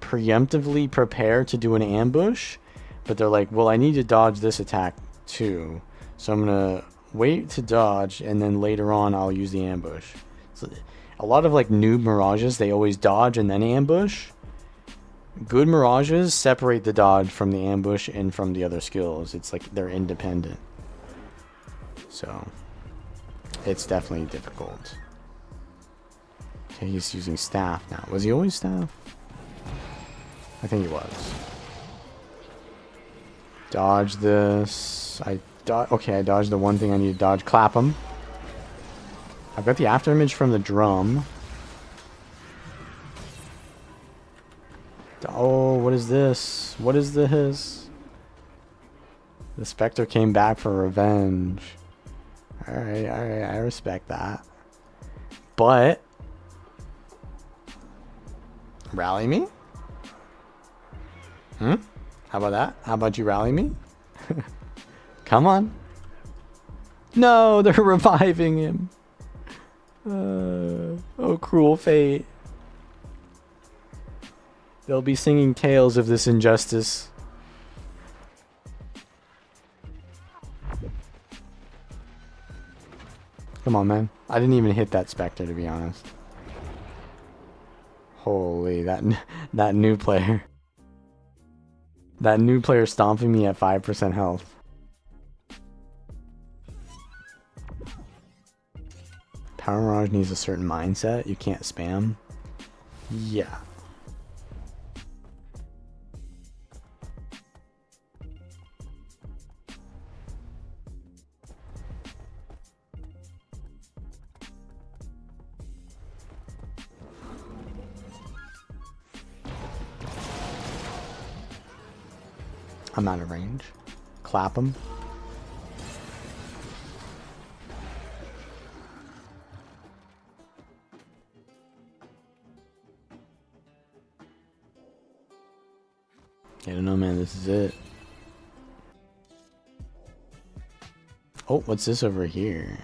preemptively prepare to do an ambush, but they're like, well, I need to dodge this attack too, so I'm gonna wait to dodge and then later on I'll use the ambush. So a lot of like noob Mirages, they always dodge and then ambush. Good Mirages separate the dodge from the ambush and from the other skills. It's like they're independent, so it's definitely difficult. Okay, he's using staff now. Was he always staff? I think he was. Dodge this. Okay, I dodged the one thing I need to dodge. Clap him. I've got the after image from the drum. Oh, what is this? What is this? The Spectre came back for revenge. Alright, I respect that. But rally me? How about that? How about you rally me? Come on. No, they're reviving him. Oh, cruel fate. They'll be singing tales of this injustice. Come on, man. I didn't even hit that Spectre, to be honest. Holy, that new player. That new player stomping me at 5% health. Power Mirage needs a certain mindset. You can't spam. Yeah. I'm out of range. Clap him. I don't know, man. This is it. Oh, what's this over here?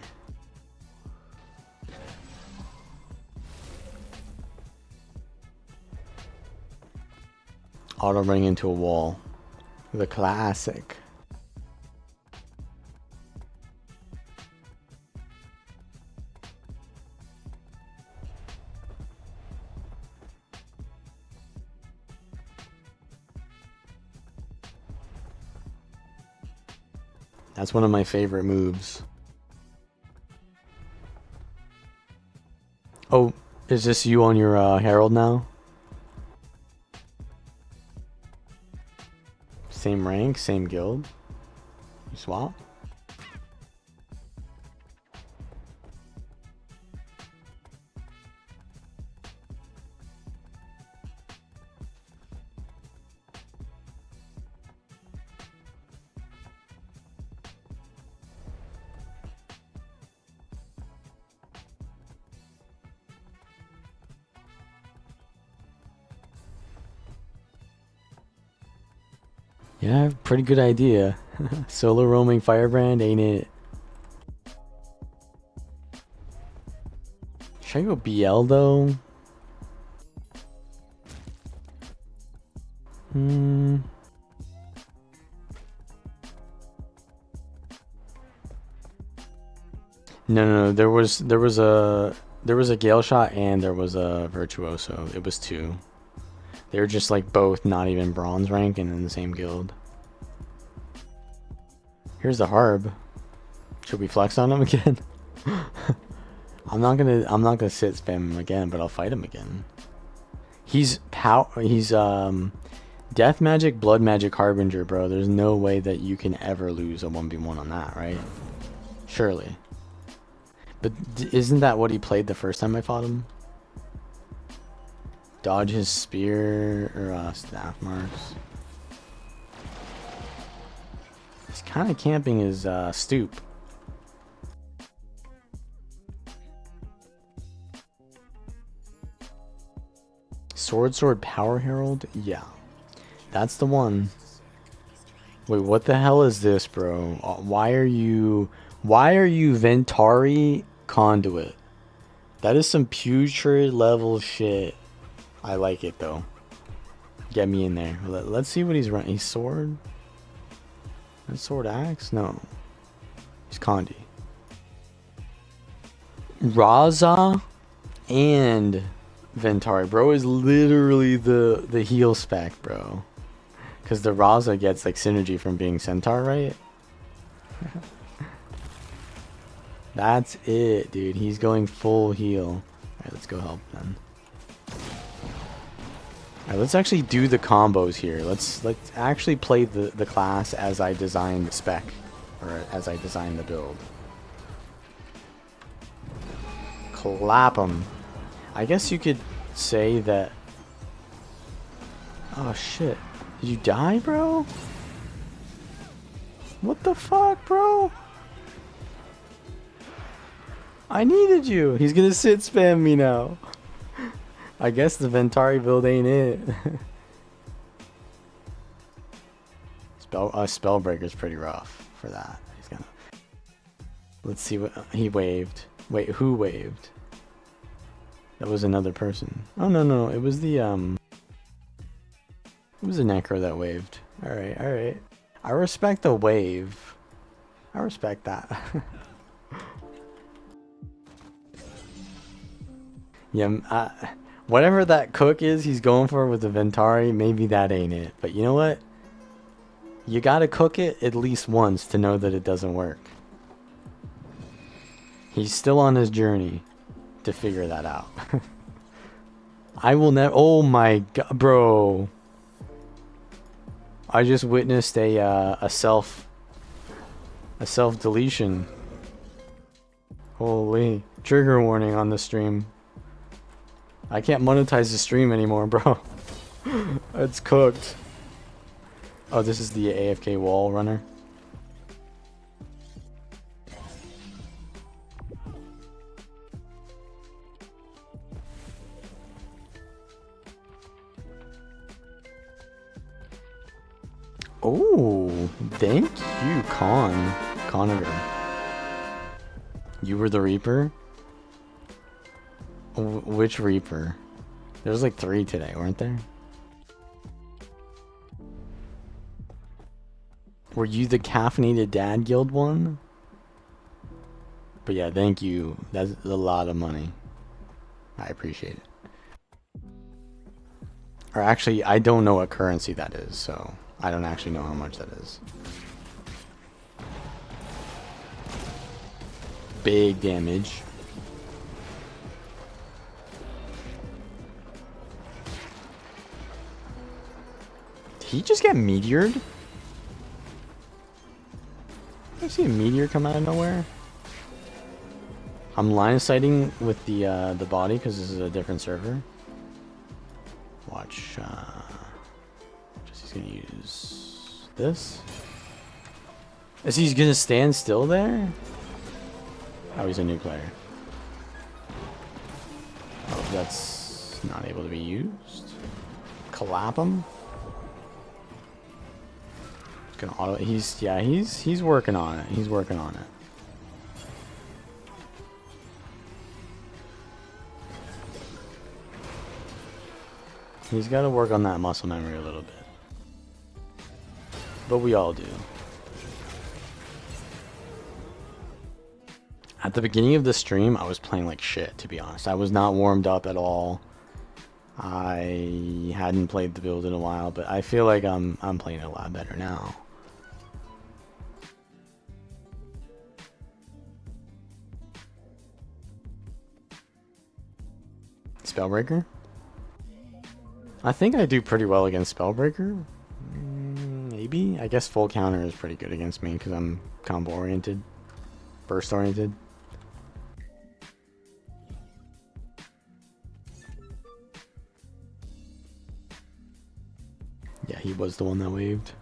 Auto running into a wall. The classic. That's one of my favorite moves. Oh, is this you on your Herald now? Same rank, same guild. You swap? Yeah, pretty good idea. Solo roaming firebrand, ain't it? Should I go BL though? Hmm. No. There was a Gale Shot and there was a Virtuoso. It was two. They were just like both not even bronze rank and in the same guild. Here's the Harb. Should we flex on him again? I'm not gonna sit spam him again, but I'll fight him again. He's Death Magic, Blood Magic Harbinger, bro. There's no way that you can ever lose a 1v1 on that, right? Surely. But isn't that what he played the first time I fought him? Dodge his spear or staff marks. He's kind of camping his stoop. Sword Power Herald? Yeah. That's the one. Wait, what the hell is this, bro? Why are you Ventari Conduit? That is some putrid level shit. I like it though. Get me in there. Let's see what he's running. He's sword? That's sword axe? No. He's Condi. Raza and Ventari, bro, is literally the heal spec, bro. Because the Raza gets like synergy from being Centaur, right? That's it, dude. He's going full heal. Alright, let's go help then. Alright, let's actually do the combos here. Let's actually play the class as I designed the spec. Or as I designed the build. Clap him. I guess you could say that... Oh shit. Did you die, bro? What the fuck, bro? I needed you. He's gonna sit spam me now. I guess the Ventari build ain't it. Spellbreaker's pretty rough for that. He's gonna... Let's see what... He waved. Wait, who waved? That was another person. Oh, no. It was the, It was a Necro that waved. Alright. I respect the wave. I respect that. Yeah, whatever that cook is he's going for with the Ventari, maybe that ain't it. But you know what? You gotta cook it at least once to know that it doesn't work. He's still on his journey to figure that out. I will never... Oh my god, bro. I just witnessed a self-deletion. Holy. Trigger warning on the stream. I can't monetize the stream anymore, bro. It's cooked. Oh, this is the AFK wall runner. Oh, thank you, Conover. You were the Reaper? Which Reaper? There was like 3 today, weren't there? Were you the Caffeinated Dad Guild one? But yeah, thank you. That's a lot of money. I appreciate it. Or actually, I don't know what currency that is, so I don't actually know how much that is. Big damage. He just get meteored? I see a meteor come out of nowhere. I'm line of sighting with the body because this is a different server. Watch. Just he's gonna use this. Is he gonna stand still there? Oh, he's a new player. Oh, that's not able to be used. Clap him. Gonna auto. He's working on it. He's working on it. He's got to work on that muscle memory a little bit. But we all do. At the beginning of the stream, I was playing like shit, to be honest. I was not warmed up at all. I hadn't played the build in a while, but I feel like I'm playing it a lot better now. Spellbreaker? I think I do pretty well against Spellbreaker. Maybe? I guess full counter is pretty good against me because I'm combo oriented. Burst oriented. Yeah, he was the one that waved.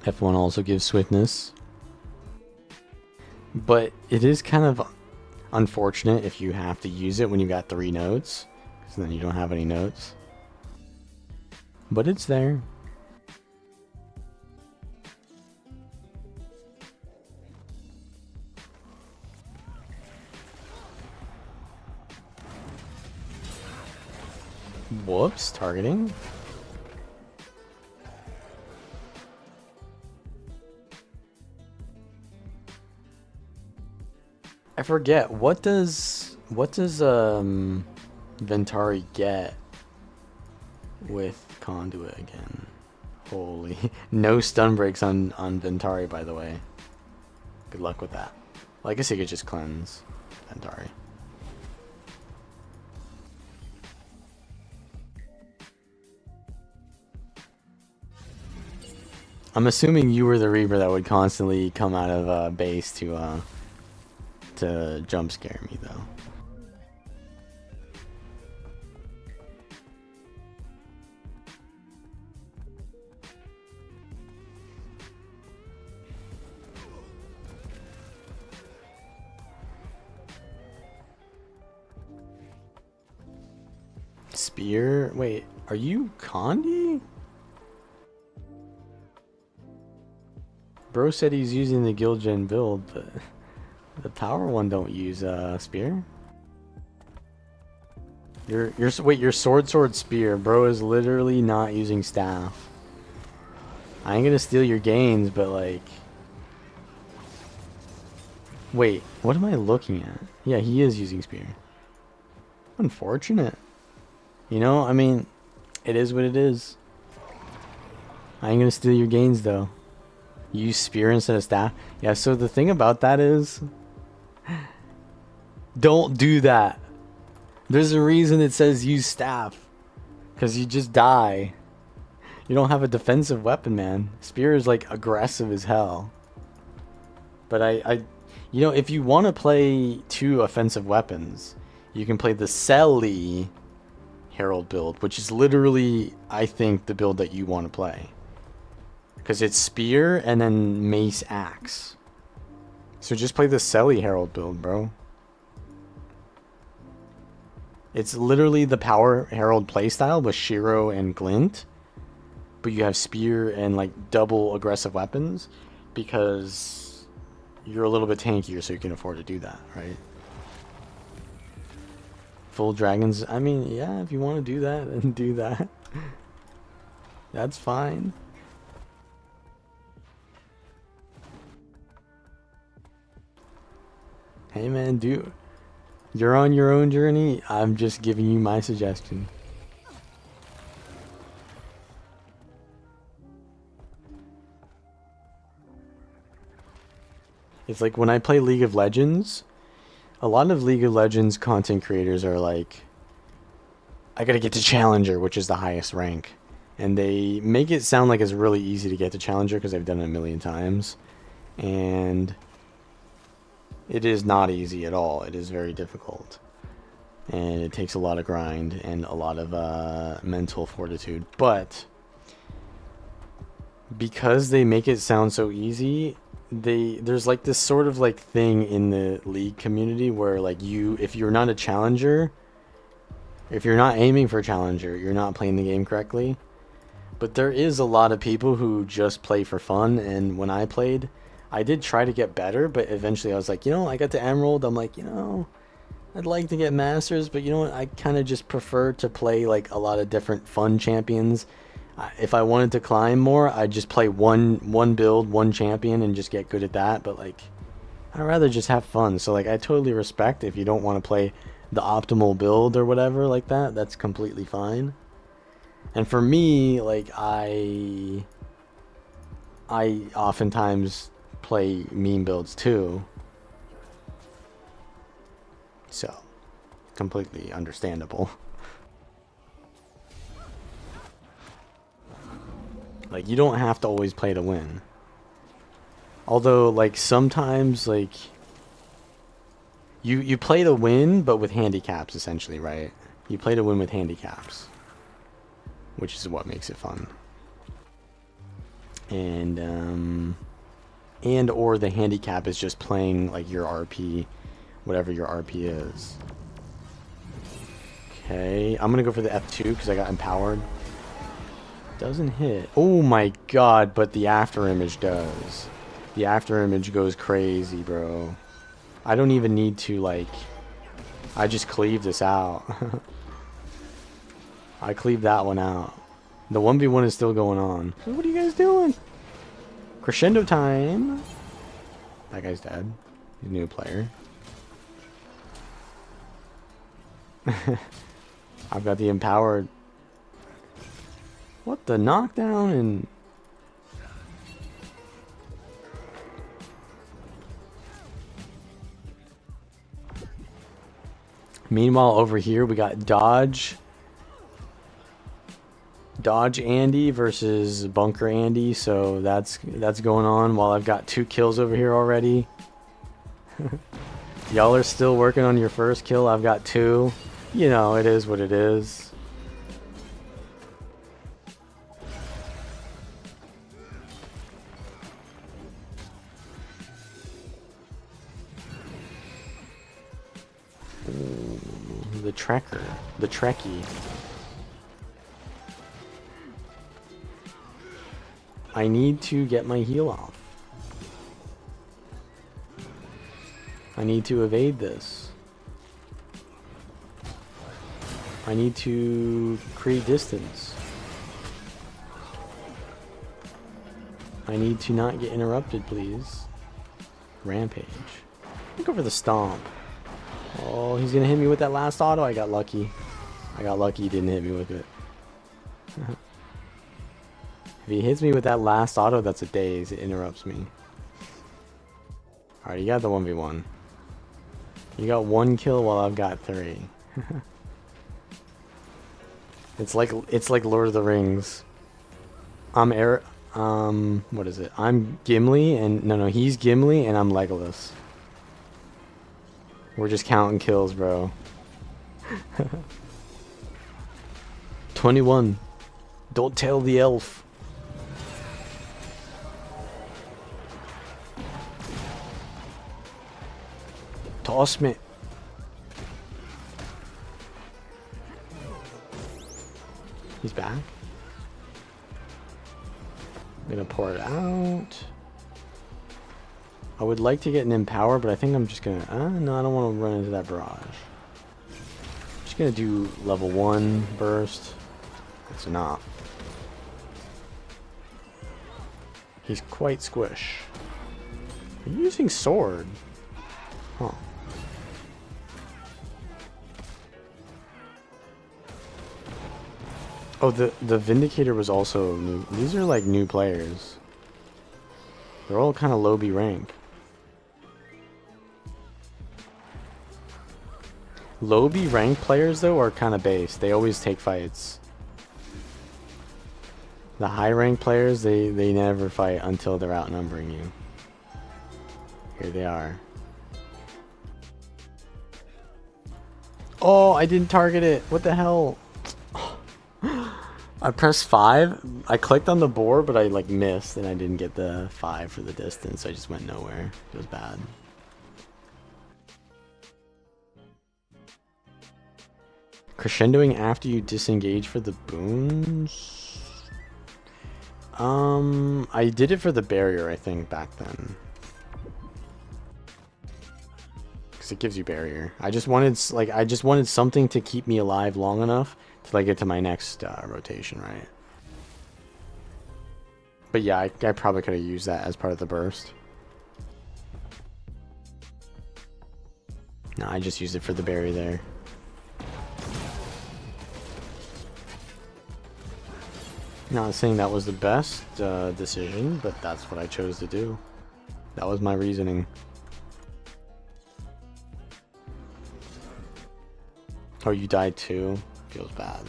F1 also gives swiftness. But it is kind of unfortunate if you have to use it when you got 3 notes. Because then you don't have any notes. But it's there. Whoops, targeting. I forget, what does Ventari get with Conduit again? Holy, no stun breaks on Ventari, by the way. Good luck with that. Well, I guess he could just cleanse Ventari. I'm assuming you were the Reaper that would constantly come out of base to jump scare me, though. Spear? Wait, are you Condi? Bro said he's using the Gilgen build, but the power one don't use spear. Wait, your sword spear, bro, is literally not using staff. I ain't gonna steal your gains, but like, wait, what am I looking at? Yeah, he is using spear. Unfortunate. You know, I mean, it is what it is. I ain't gonna steal your gains though. You use spear instead of staff. Yeah, so the thing about that is, don't do that. There's a reason it says use staff. Because you just die. You don't have a defensive weapon, man. Spear is like aggressive as hell. But you know, if you want to play 2 offensive weapons, you can play the Selly Herald build, which is literally, I think, the build that you want to play. Because it's spear and then mace axe. So just play the Selly Herald build, bro. It's literally the Power Herald playstyle with Shiro and Glint. But you have spear and like double aggressive weapons. Because you're a little bit tankier, so you can afford to do that, right? Full dragons. I mean, yeah, if you want to do that, then do that. That's fine. Hey man, dude, you're on your own journey. I'm just giving you my suggestion. It's like when I play League of Legends, a lot of League of Legends content creators are like, I gotta get to Challenger, which is the highest rank. And they make it sound like it's really easy to get to Challenger because they've done it a million times. And it is not easy at all. It is very difficult. And it takes a lot of grind and a lot of mental fortitude. But because they make it sound so easy, there's like this sort of like thing in the League community where like if you're not a challenger, if you're not aiming for a challenger, you're not playing the game correctly. But there is a lot of people who just play for fun, and when I played, I did try to get better, but eventually I was like, I got to Emerald, I'm like, I'd like to get Masters, but you know what, I kind of just prefer to play like a lot of different fun champions. If I wanted to climb more, I'd just play one build, one champion, and just get good at that, but like, I'd rather just have fun. So like, I totally respect if you don't want to play the optimal build or whatever like that. That's completely fine. And for me, like I oftentimes play meme builds too. So, completely understandable. Like, you don't have to always play to win. Although, like, sometimes, like, you play to win, but with handicaps, essentially, right? You play to win with handicaps, which is what makes it fun. And or the handicap is just playing, like, your RP, whatever your RP is. Okay, I'm gonna go for the F2 because I got empowered. Doesn't hit. Oh my god, but the after image does. The after image goes crazy, bro. I don't even need to, like, I just cleave this out. I cleaved that one out. The 1v1 is still going on. What are you guys doing? Crescendo time. That guy's dead. He's a new player. I've got the empowered. What the knockdown and... Meanwhile, over here we got Dodge Andy versus Bunker Andy, so that's going on while I've got 2 kills over here already. Y'all are still working on your first kill. I've got 2. You know, it is what it is. Ooh, the Trekker. The Trekkie. I need to get my heal off. I need to evade this. I need to create distance. I need to not get interrupted, please. Rampage. Go for the stomp. Oh, he's gonna hit me with that last auto. I got lucky. I got lucky he didn't hit me with it. If he hits me with that last auto, that's a daze. It interrupts me. Alright, you got the 1v1. You got 1 kill while I've got 3. It's like Lord of the Rings. What is it? I'm Gimli and no, he's Gimli and I'm Legolas. We're just counting kills, bro. 21. Don't tell the elf. Toss me. He's back. I'm gonna pour it out. I would like to get an empower, but I think I'm just gonna... no, I don't want to run into that barrage. I'm just gonna do level 1 burst. That's enough. He's quite squish. Are you using sword? Huh. Oh, the Vindicator was also new. These are like new players. They're all kind of low B rank. Low B ranked players though are kind of base. They always take fights. The high ranked players, they never fight until they're outnumbering you. Here they are. Oh, I didn't target it. What the hell? I pressed 5. I clicked on the board, but I like missed, and I didn't get the 5 for the distance. So I just went nowhere. It was bad. Crescendoing after you disengage for the boons? I did it for the barrier, I think, back then. Because it gives you barrier. I just wanted something to keep me alive long enough to like get to my next rotation, right? But yeah, I probably could have used that as part of the burst. No, I just used it for the barrier there. Not saying that was the best decision, but that's what I chose to do. That was my reasoning. Oh, you died too? Feels bad.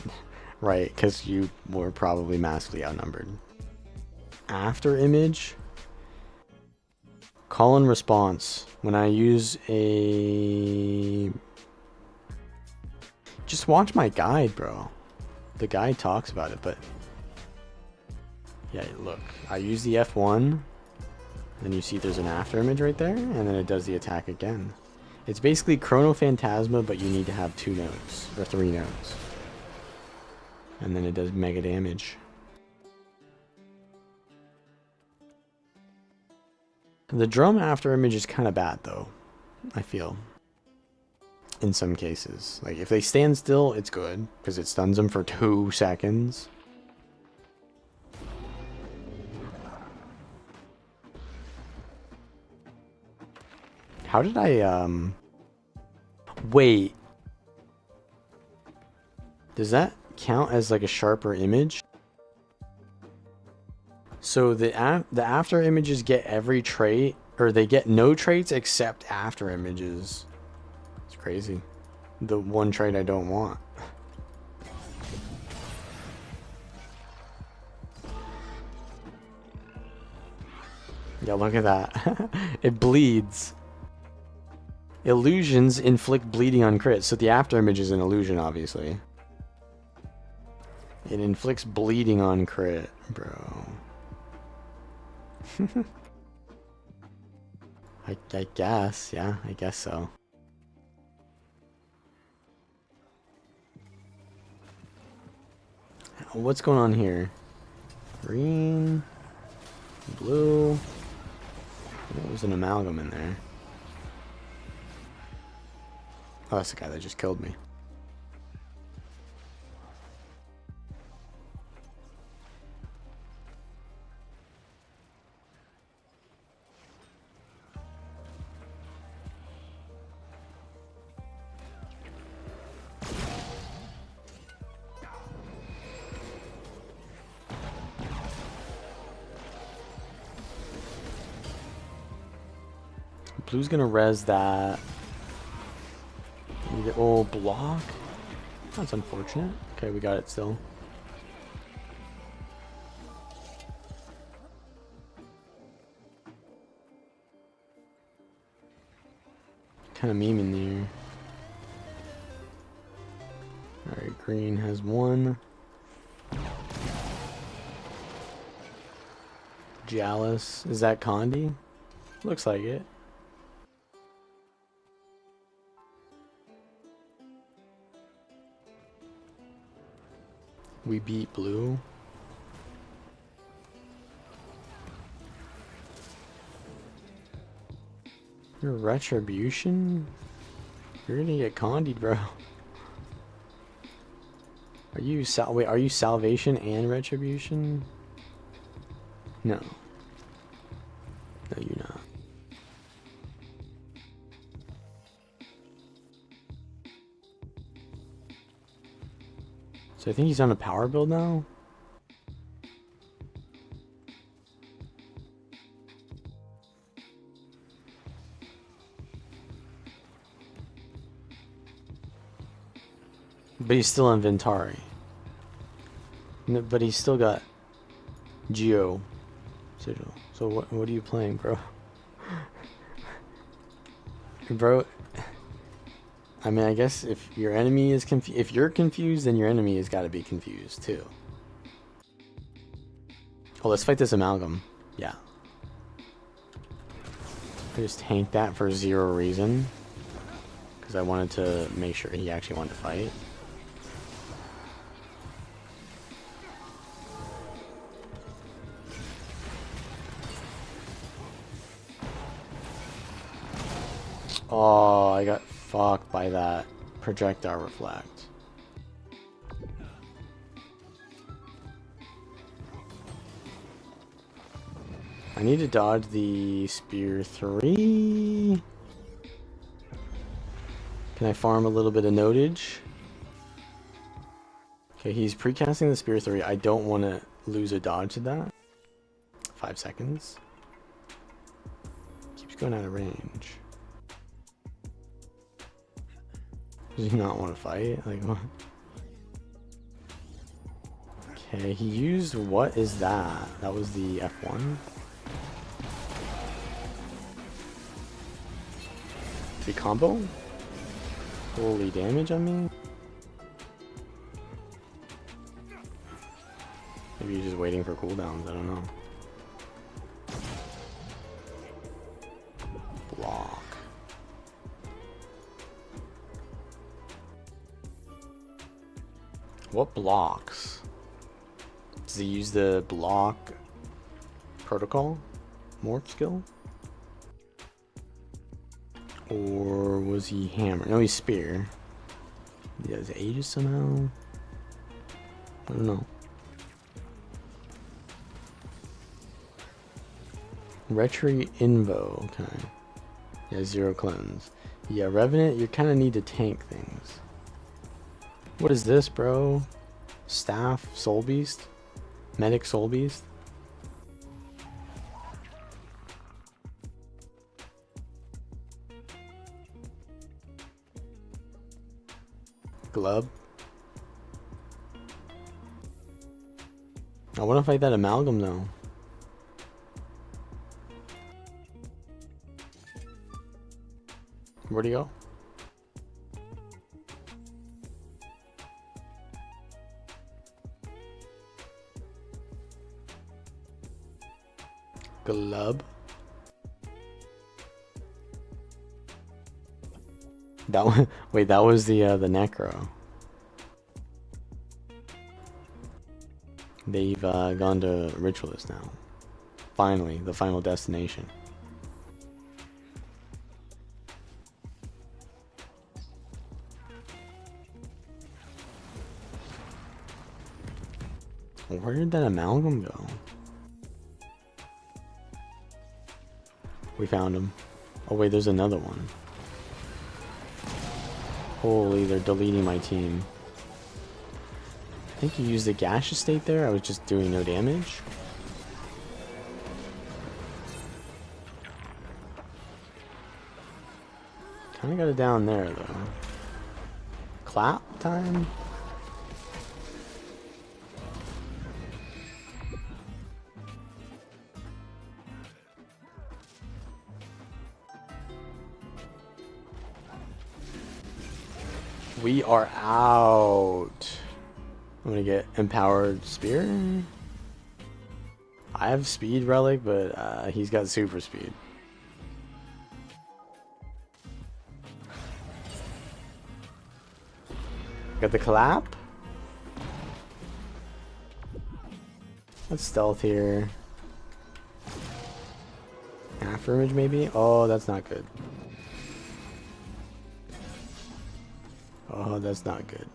Right, because you were probably massively outnumbered. After image? Call and response. When I use a... Just watch my guide, bro. The guide talks about it, but... Yeah, look. I use the F1. Then you see there's an after image right there, and then it does the attack again. It's basically Chrono Phantasma, but you need to have 2 nodes, or 3 nodes. And then it does mega damage. The drum after image is kind of bad, though, I feel. In some cases. Like, if they stand still, it's good, because it stuns them for 2 seconds. How did I, Wait. Does that count as, like, a sharper image? So the after images get every trait, or they get no traits except after images. It's crazy. The one trait I don't want. Yeah, look at that. It bleeds. Illusions inflict bleeding on crits. So the after image is an illusion, obviously. It inflicts bleeding on crit, bro. I guess, yeah, I guess so. What's going on here? Green, blue. There's an amalgam in there. Oh, that's the guy that just killed me. Blue's gonna res that. Need an old block. That's unfortunate. Okay, we got it still. Kind of meme in there. Alright, green has 1. Jealous. Is that Condi? Looks like it. We beat blue. Your retribution? You're gonna get condied, bro. Are you wait, are you salvation and retribution? No. No, you're not. So I think he's on a power build now. But he's still in Ventari. No, but he's still got Geo Sigil. So what are you playing, bro? Bro, I mean, I guess if your enemy is if you're confused, then your enemy has got to be confused too. Oh, let's fight this amalgam. Yeah. I just tanked that for 0 reason. Because I wanted to make sure he actually wanted to fight. Oh, I got fucked by that projectile reflect. I need to dodge the spear 3. Can I farm a little bit of notage? Okay, he's precasting the spear 3. I don't want to lose a dodge to that. 5 seconds. Keeps going out of range. Does he not want to fight? Like what? Okay, he used, what is that? That was the F1. The combo? Holy damage on me? Maybe he's just waiting for cooldowns, I don't know. Block. What blocks? Does he use the block protocol morph skill? Or was he hammer? No, he's spear. He has Aegis somehow. I don't know. Retry Invo. Okay. Yeah, 0 cleanse. Yeah, Revenant, you kind of need to tank things. What is this, bro? Staff, Soul Beast? Medic, Soul Beast? Glub? I want to fight that amalgam though. Where'd he go? Glub. That one. Wait, that was the necro. They've gone to ritualist now. Finally, the final destination. Where did that amalgam go? We found him. Oh wait, there's another one. Holy, they're deleting my team. I think he used the gaseous state there. I was just doing no damage. Kinda got it down there though. Clap time? We are out. I'm gonna get empowered spear. I have speed relic, but he's got super speed. Got the clap. Let's stealth here. Half image maybe? Oh, that's not good. Oh, that's not good.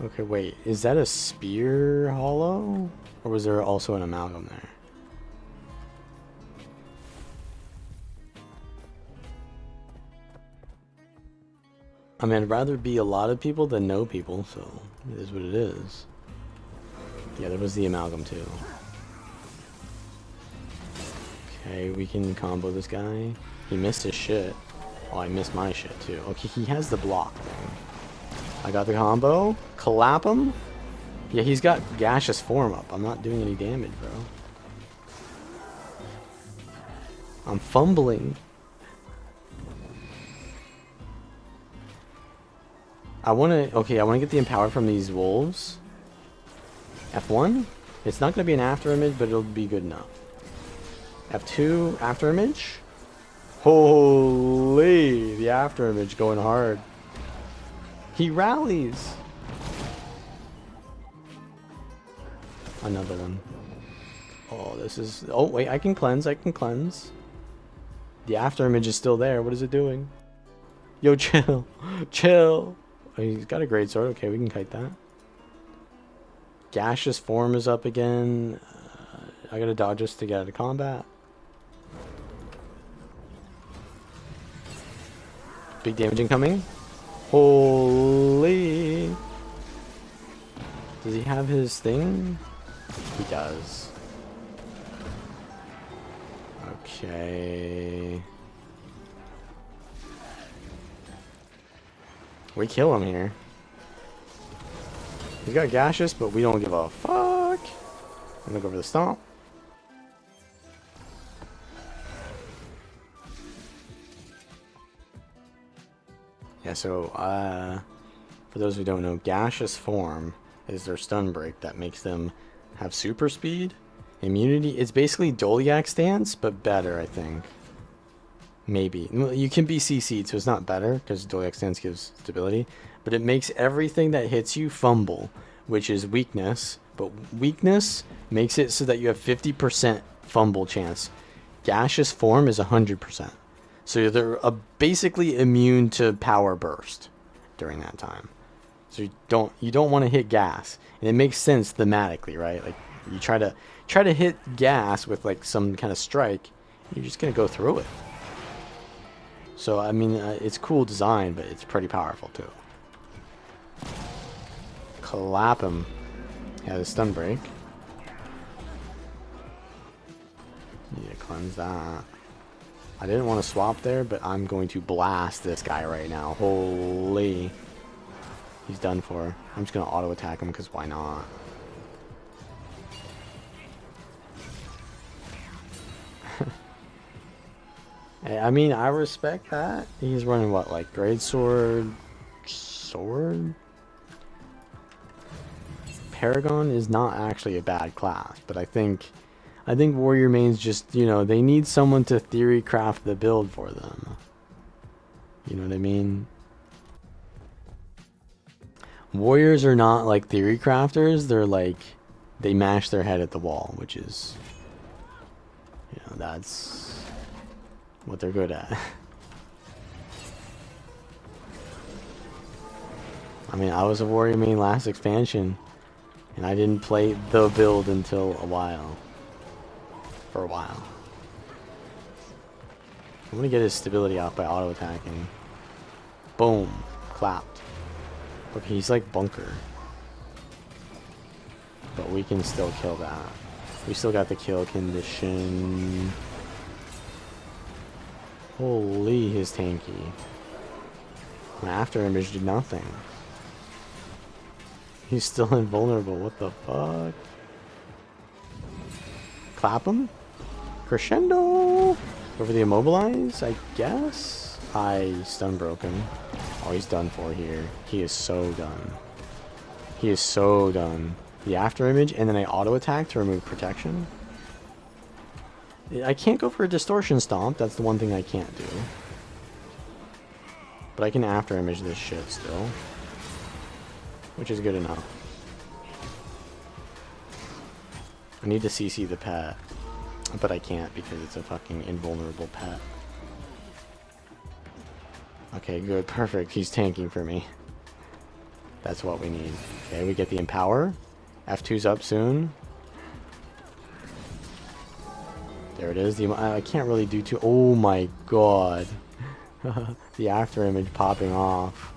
Okay, wait. Is that a spear hollow? Or was there also an amalgam there? I mean, I'd rather be a lot of people than no people, so it is what it is. Yeah, there was the amalgam too. Okay, we can combo this guy. He missed his shit. Oh, I missed my shit too. Okay, he has the block thing. I got the combo. Clap him. Yeah, he's got gaseous form up. I'm not doing any damage, bro. I'm fumbling. I want to get the empower from these wolves. F1. It's not going to be an after image, but it'll be good enough. F2 after image. Holy, the after image going hard. He rallies. Another one. Oh, this is... Oh, wait, I can cleanse. The after image is still there. What is it doing? Yo, chill. Chill. Oh, he's got a great sword. Okay, we can kite that. Gaseous form is up again. I gotta dodge this to get out of combat. Big damage incoming. Holy. Does he have his thing? He does. Okay. We kill him here. He's got gaseous, but we don't give a fuck. I'm gonna go for the stomp. Yeah, so, for those who don't know, gaseous form is their stun break that makes them have super speed, immunity. It's basically Doliak stance, but better, I think. Maybe. You can be CC'd, so it's not better, because Doliak stance gives stability, but it makes everything that hits you fumble, which is weakness, but weakness makes it so that you have 50% fumble chance. Gaseous form is 100%. So they're basically immune to power burst during that time. So you don't want to hit gas, and it makes sense thematically, right? Like you try to hit gas with like some kind of strike, you're just gonna go through it. So I mean, it's cool design, but it's pretty powerful too. Clap him. Yeah, the stun break. Need to cleanse that. I didn't want to swap there, but I'm going to blast this guy right now. Holy. He's done for. I'm just going to auto attack him because why not? I mean, I respect that. He's running what, like great sword? Paragon is not actually a bad class, but I think warrior mains just, you know, they need someone to theory craft the build for them. You know what I mean? Warriors are not like theory crafters. They're like, they mash their head at the wall, which is, you know, that's what they're good at. I mean, I was a warrior main last expansion, and I didn't play the build until a while. For a while. I'm gonna get his stability off by auto attacking. Boom. Clapped. Okay, he's like bunker. But we can still kill that. We still got the kill condition. Holy, his tanky. My after image did nothing. He's still invulnerable. What the fuck? Clap him? Crescendo! Over the immobilize, I guess? I stun broke him. Oh, he's done for here. He is so done. He is so done. The after image, and then I auto attack to remove protection. I can't go for a distortion stomp. That's the one thing I can't do. But I can after image this shit still. Which is good enough. I need to CC the pet. But I can't because it's a fucking invulnerable pet. Okay, good. Perfect. He's tanking for me. That's what we need. Okay, we get the empower. F2's up soon. There it is. I can't really do too... Oh my god. The after image popping off.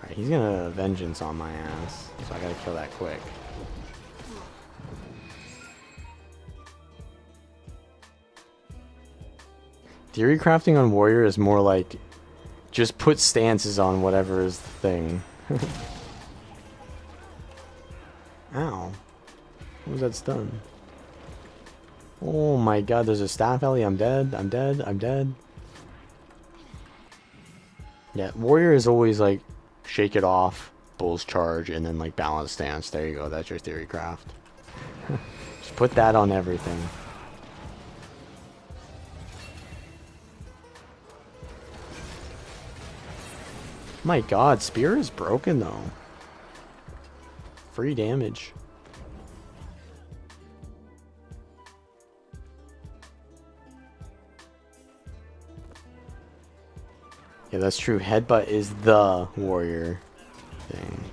Alright, he's gonna vengeance on my ass. So I gotta kill that quick. Theory crafting on warrior is more like Just put stances on whatever is the thing. Ow. What was that stun? Oh my god, there's a staff alley. I'm dead. I'm dead. I'm dead. Yeah, warrior is always like shake it off, bull's charge, and then like balance stance. There you go. That's your theory craft. Just put that on everything. My god, spear is broken though. Free damage. Yeah, that's true. Headbutt is the warrior thing.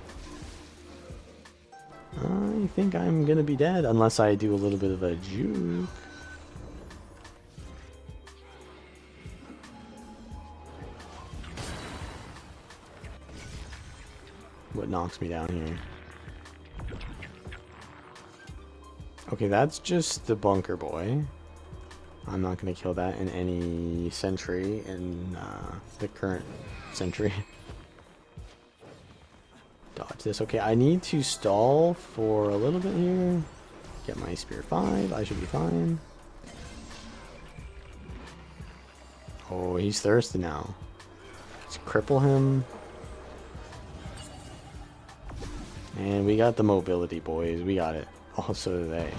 I think I'm gonna be dead unless I do a little bit of a juke. What knocks me down here? Okay, that's just the bunker boy. I'm not gonna kill that in any century in the current century. Dodge this. Okay, I need to stall for a little bit here. Get my spear 5. I should be fine. Oh, he's thirsty now. Let's cripple him. And we got the mobility, boys. We got it. Oh, so do they.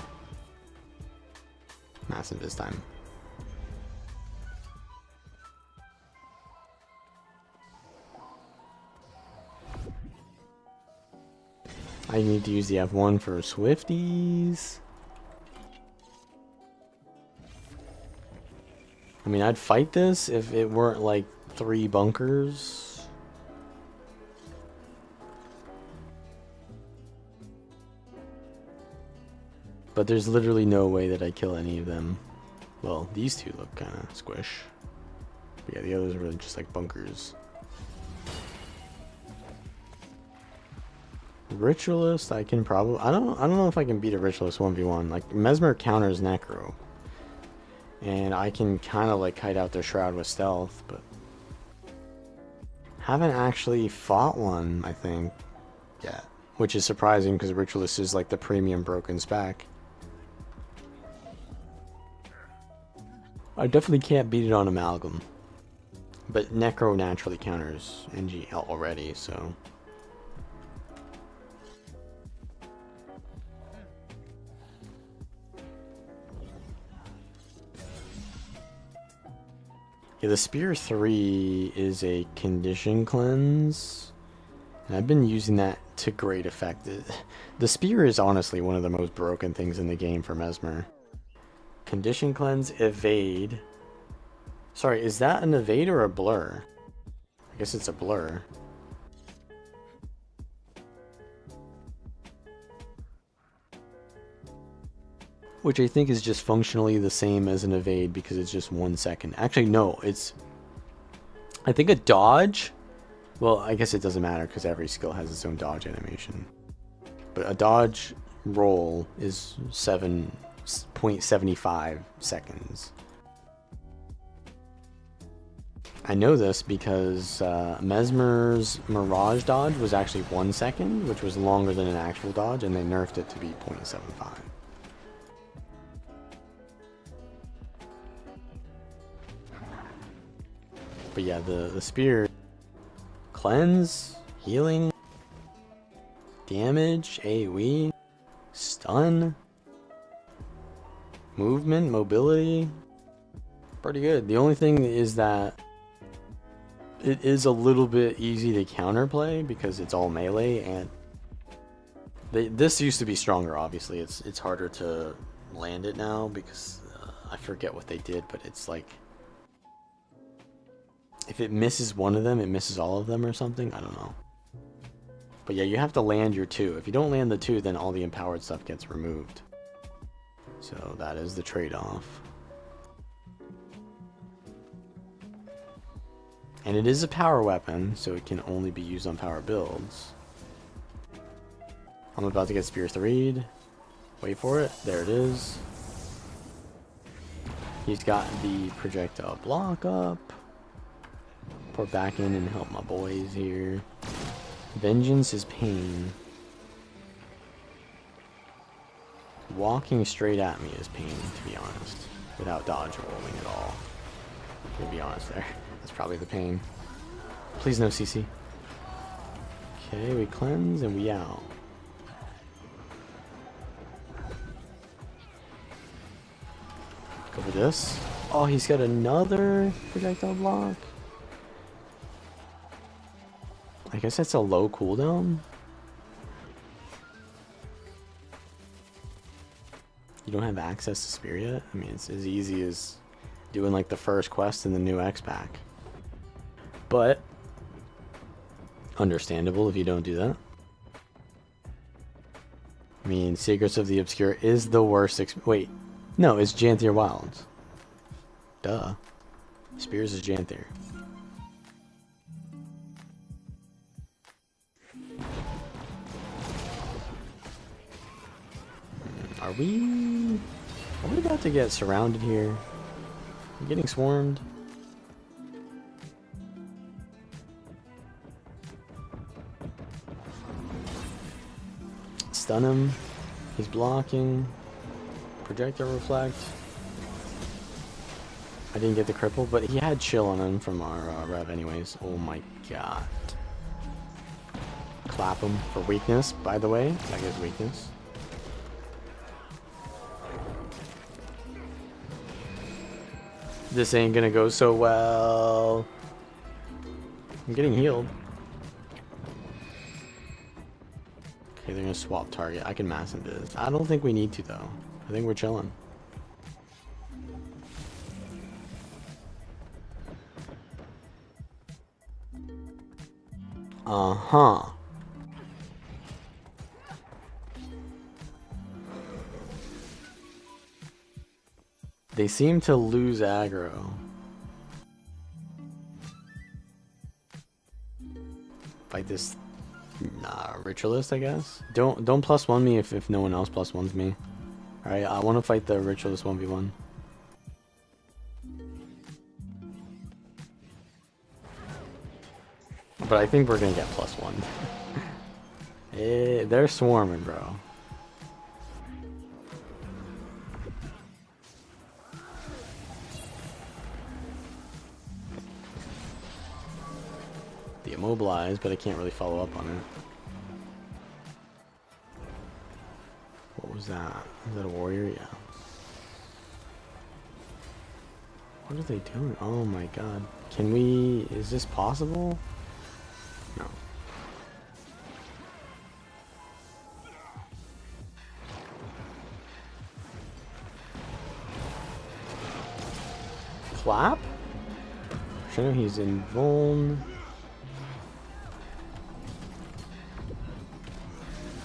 Massive this time. I need to use the F1 for Swifties. I mean, I'd fight this if it weren't like 3 bunkers. But there's literally no way that I kill any of them. Well, these two look kind of squish. But yeah, the others are really just like bunkers. Ritualist, I can probably... I don't know if I can beat a Ritualist 1v1. Like, Mesmer counters Necro. And I can kind of like kite out their Shroud with stealth, but... haven't actually fought one, I think, yet. Which is surprising, because Ritualist is like the premium broken spec. I definitely can't beat it on Amalgam. But Necro naturally counters NG already, so... yeah, the Spear 3 is a condition cleanse. And I've been using that to great effect. The Spear is honestly one of the most broken things in the game for Mesmer. Condition cleanse, evade. Sorry, is that an evade or a blur? I guess it's a blur. Which I think is just functionally the same as an evade because it's just 1 second. Actually, no, it's... I think a dodge... well, I guess it doesn't matter because every skill has its own dodge animation. But a dodge roll is 7.75 seconds. I know this because Mesmer's Mirage dodge was actually 1 second, which was longer than an actual dodge, and they nerfed it to be 0.75. But yeah, the spear, cleanse, healing, damage, AoE, stun, movement, mobility, pretty good. The only thing is that it is a little bit easy to counterplay because it's all melee, and this used to be stronger. Obviously, it's harder to land it now because I forget what they did, but it's like, if it misses one of them, it misses all of them or something. I don't know. But yeah, you have to land your 2. If you don't land the 2, then all the empowered stuff gets removed. So that is the trade-off. And it is a power weapon, so it can only be used on power builds. I'm about to get Spear 3'd. Wait for it. There it is. He's got the projectile block up. teleport back in and help my boys here. Vengeance is pain. Walking straight at me is pain, to be honest. Without dodge rolling at all. To be honest there. That's probably the pain. Please no CC. Okay, we cleanse and we out. Go for this. Oh, he's got another projectile block. I guess that's a low cooldown. You don't have access to spear yet? I mean, it's as easy as doing like the first quest in the new X pack. But understandable if you don't do that. I mean, Secrets of the Obscure is the worst. Wait, no, it's Janthier Wilds. Duh. Spears is Janthier. Are we about to get surrounded here? We're getting swarmed. Stun him. He's blocking. Projectile reflect. I didn't get the cripple, but he had chill on him from our rev anyways. Oh my god. Clap him for weakness, by the way. That gives weakness. This ain't gonna go so well. I'm getting healed. Okay, they're gonna swap target. I can mass into this. I don't think we need to though. I think we're chilling. Uh-huh. They seem to lose aggro. Fight this ritualist, I guess. Don't +1 me if no one else +1s me. Alright, I want to fight the ritualist 1v1. But I think we're gonna get +1. They're swarming, bro. The immobilize, but I can't really follow up on it. What was that? Is that a warrior? Yeah. What are they doing? Oh my god. Can we... Is this possible? No. Clap? Sure, he's in vuln.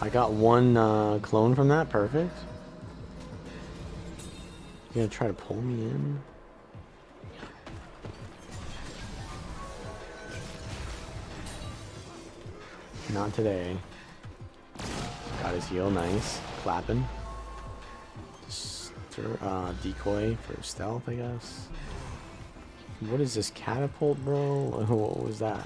I got one clone from that. Perfect. You gonna try to pull me in? Not today. Got his heal, nice. Clapping. Decoy for stealth, I guess. What is this, catapult, bro? What was that?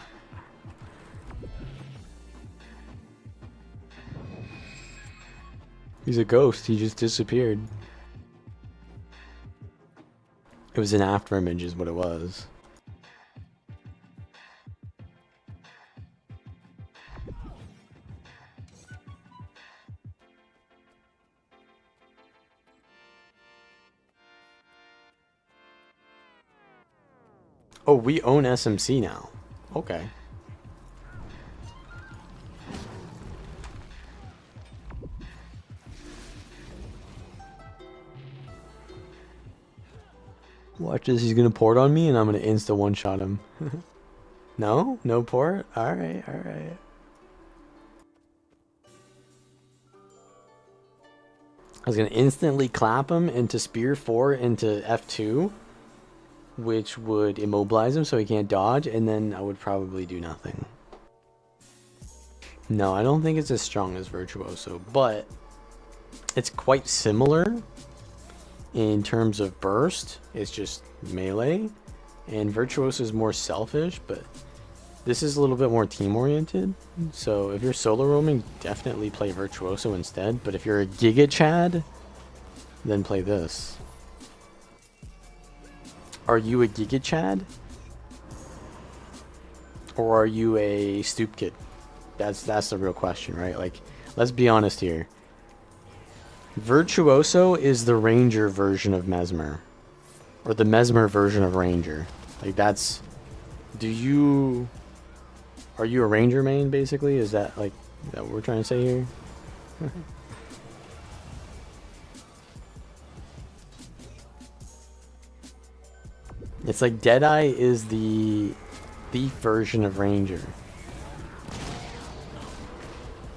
He's a ghost, he just disappeared. It was an after image is what it was. Oh, we own SMC now. Okay. Watch this, he's gonna port on me and I'm gonna insta one-shot him. No? No port? Alright, alright. I was gonna instantly clap him into Spear 4 into F2, which would immobilize him so he can't dodge, and then I would probably do nothing. No, I don't think it's as strong as Virtuoso, but it's quite similar in terms of burst. It's just melee, And Virtuoso is more selfish, but this is a little bit more team-oriented. So if you're solo roaming, definitely play Virtuoso instead. But if you're a Giga Chad, then play this. Are you a Giga Chad? Or are you a Stoop Kid? That's the real question, right? Like, let's be honest here. Virtuoso is the Ranger version of Mesmer. Or the Mesmer version of Ranger. Like, that's... Are you a Ranger main, basically? Is that, like, that what we're trying to say here? It's like Deadeye is the thief version of Ranger.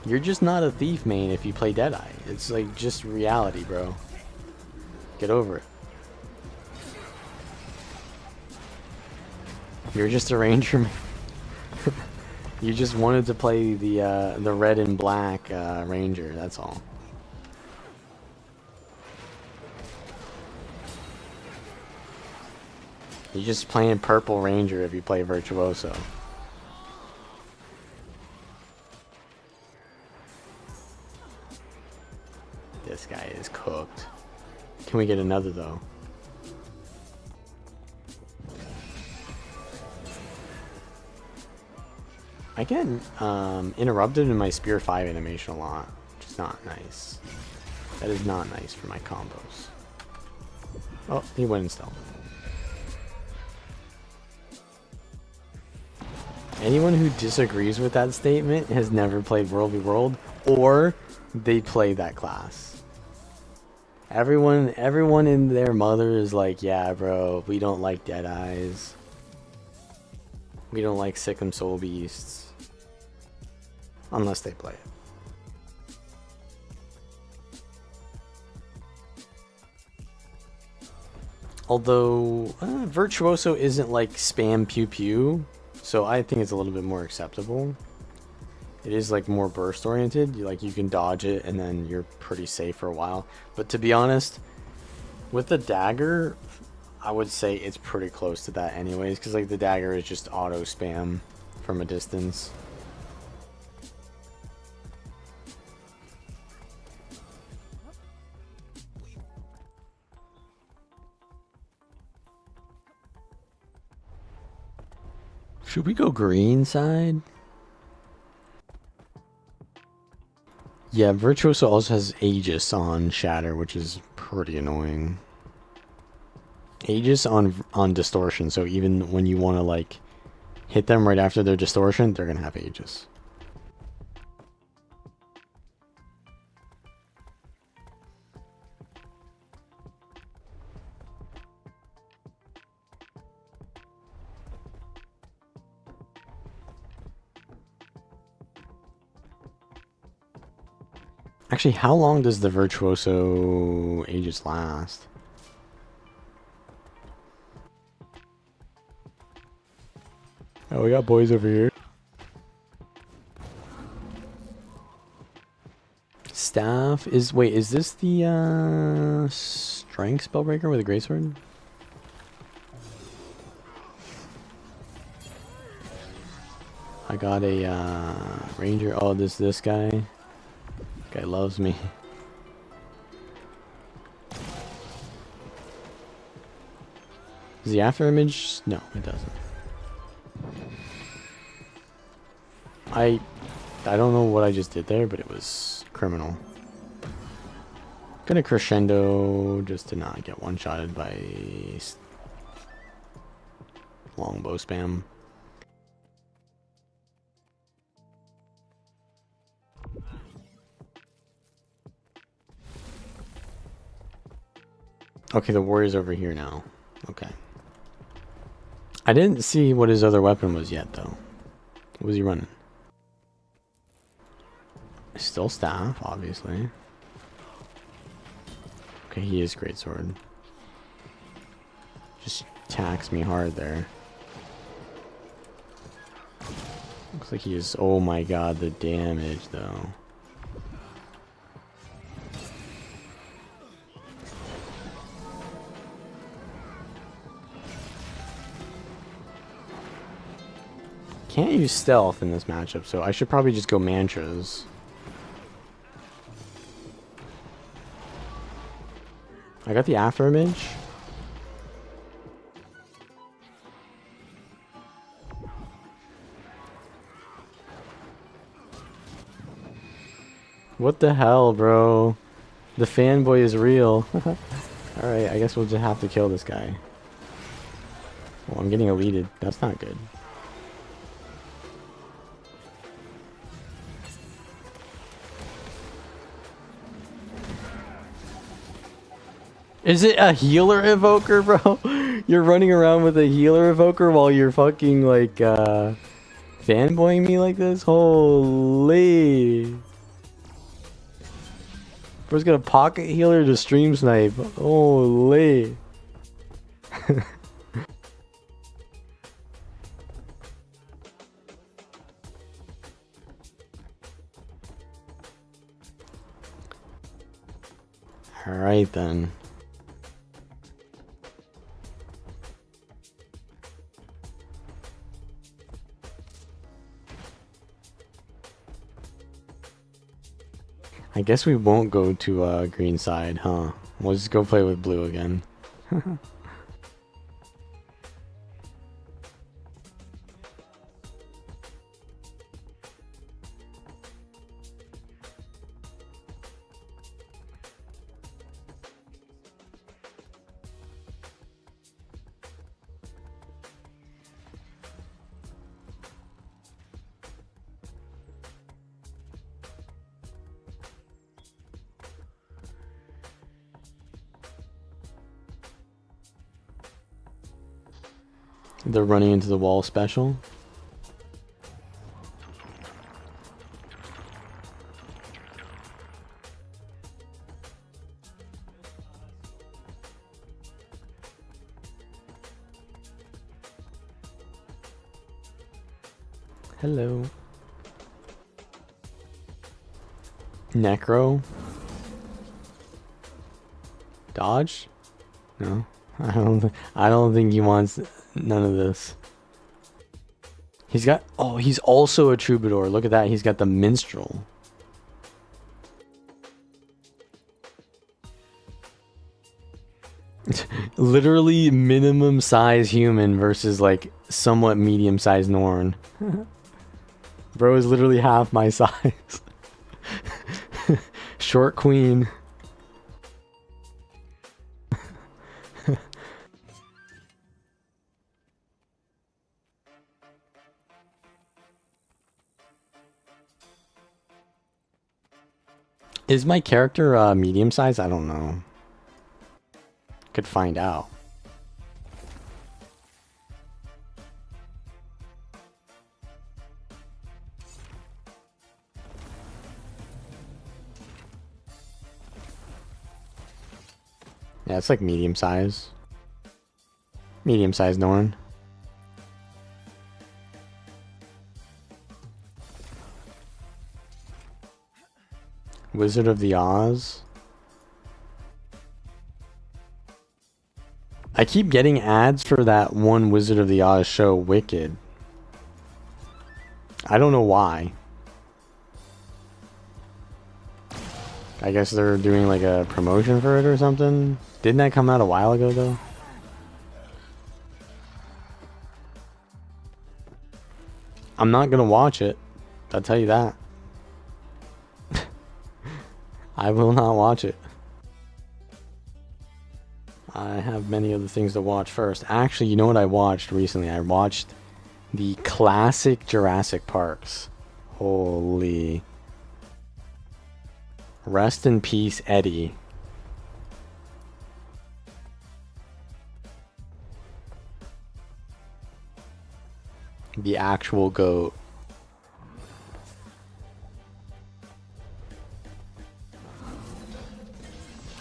You're just not a thief main if you play Deadeye. It's like just reality, bro. Get over it. You're just a Ranger main. You just wanted to play the red and black Ranger, that's all. You're just playing purple Ranger if you play Virtuoso. This guy is cooked. Can we get another though? I get interrupted in my Spear 5 animation a lot, which is not nice. That is not nice for my combos. Oh, he went in stealth. Anyone who disagrees with that statement has never played World v World, or they play that class. Everyone in their mother is like, yeah, bro, we don't like Deadeyes. We don't like Sick'em Soul Beasts. Unless they play it. Although, Virtuoso isn't like spam pew pew, so I think it's a little bit more acceptable. It is like more burst oriented, you can dodge it and then you're pretty safe for a while. But to be honest, with the dagger, I would say it's pretty close to that anyways, because like the dagger is just auto spam from a distance. Should we go green side? Yeah, Virtuoso also has Aegis on Shatter, which is pretty annoying. Aegis on Distortion, so even when you want to like hit them right after their Distortion, they're gonna have Aegis. Actually, how long does the Virtuoso Aegis last? Oh, we got boys over here. Staff is... Wait, is this the Strength Spellbreaker with a Greatsword? I got a Ranger. Oh, this guy. Guy loves me. Is the after image? No, it doesn't. I don't know what I just did there, but it was criminal. Gonna crescendo just to not get one-shotted by longbow spam. Okay, the warrior's over here now. Okay. I didn't see what his other weapon was yet, though. What was he running? Still staff, obviously. Okay, he is greatsword. Just attacks me hard there. Looks like he is... Oh my god, the damage, though. Can't use stealth in this matchup, so I should probably just go mantras. I got the after image. What the hell, bro? The fanboy is real. Alright, I guess we'll just have to kill this guy. Oh, I'm getting eluded. That's not good. Is it a healer evoker, bro? You're running around with a healer evoker while you're fucking, like, fanboying me like this? Holy. Bro's got a pocket healer to stream snipe. Holy. Alright then. I guess we won't go to green side, huh? We'll just go play with blue again. They're running into the wall special. Hello. Necro. Dodge? No. I don't think he wants none of this. He's got, oh, he's also a troubadour. Look at that. He's got the minstrel. Literally minimum size human versus like somewhat medium size Norn. Bro is literally half my size. Short queen. Is my character medium size? I don't know. Could find out. Yeah, it's like medium size. Medium size Norn. Wizard of the Oz. I keep getting ads for that one Wizard of the Oz show, Wicked. I don't know why. I guess they're doing like a promotion for it or something. Didn't that come out a while ago though? I'm not gonna watch it. I'll tell you that. I will not watch it. I have many other things to watch first. Actually, you know what I watched recently? I watched the classic Jurassic Parks. Holy. Rest in peace, Eddie. The actual GOAT.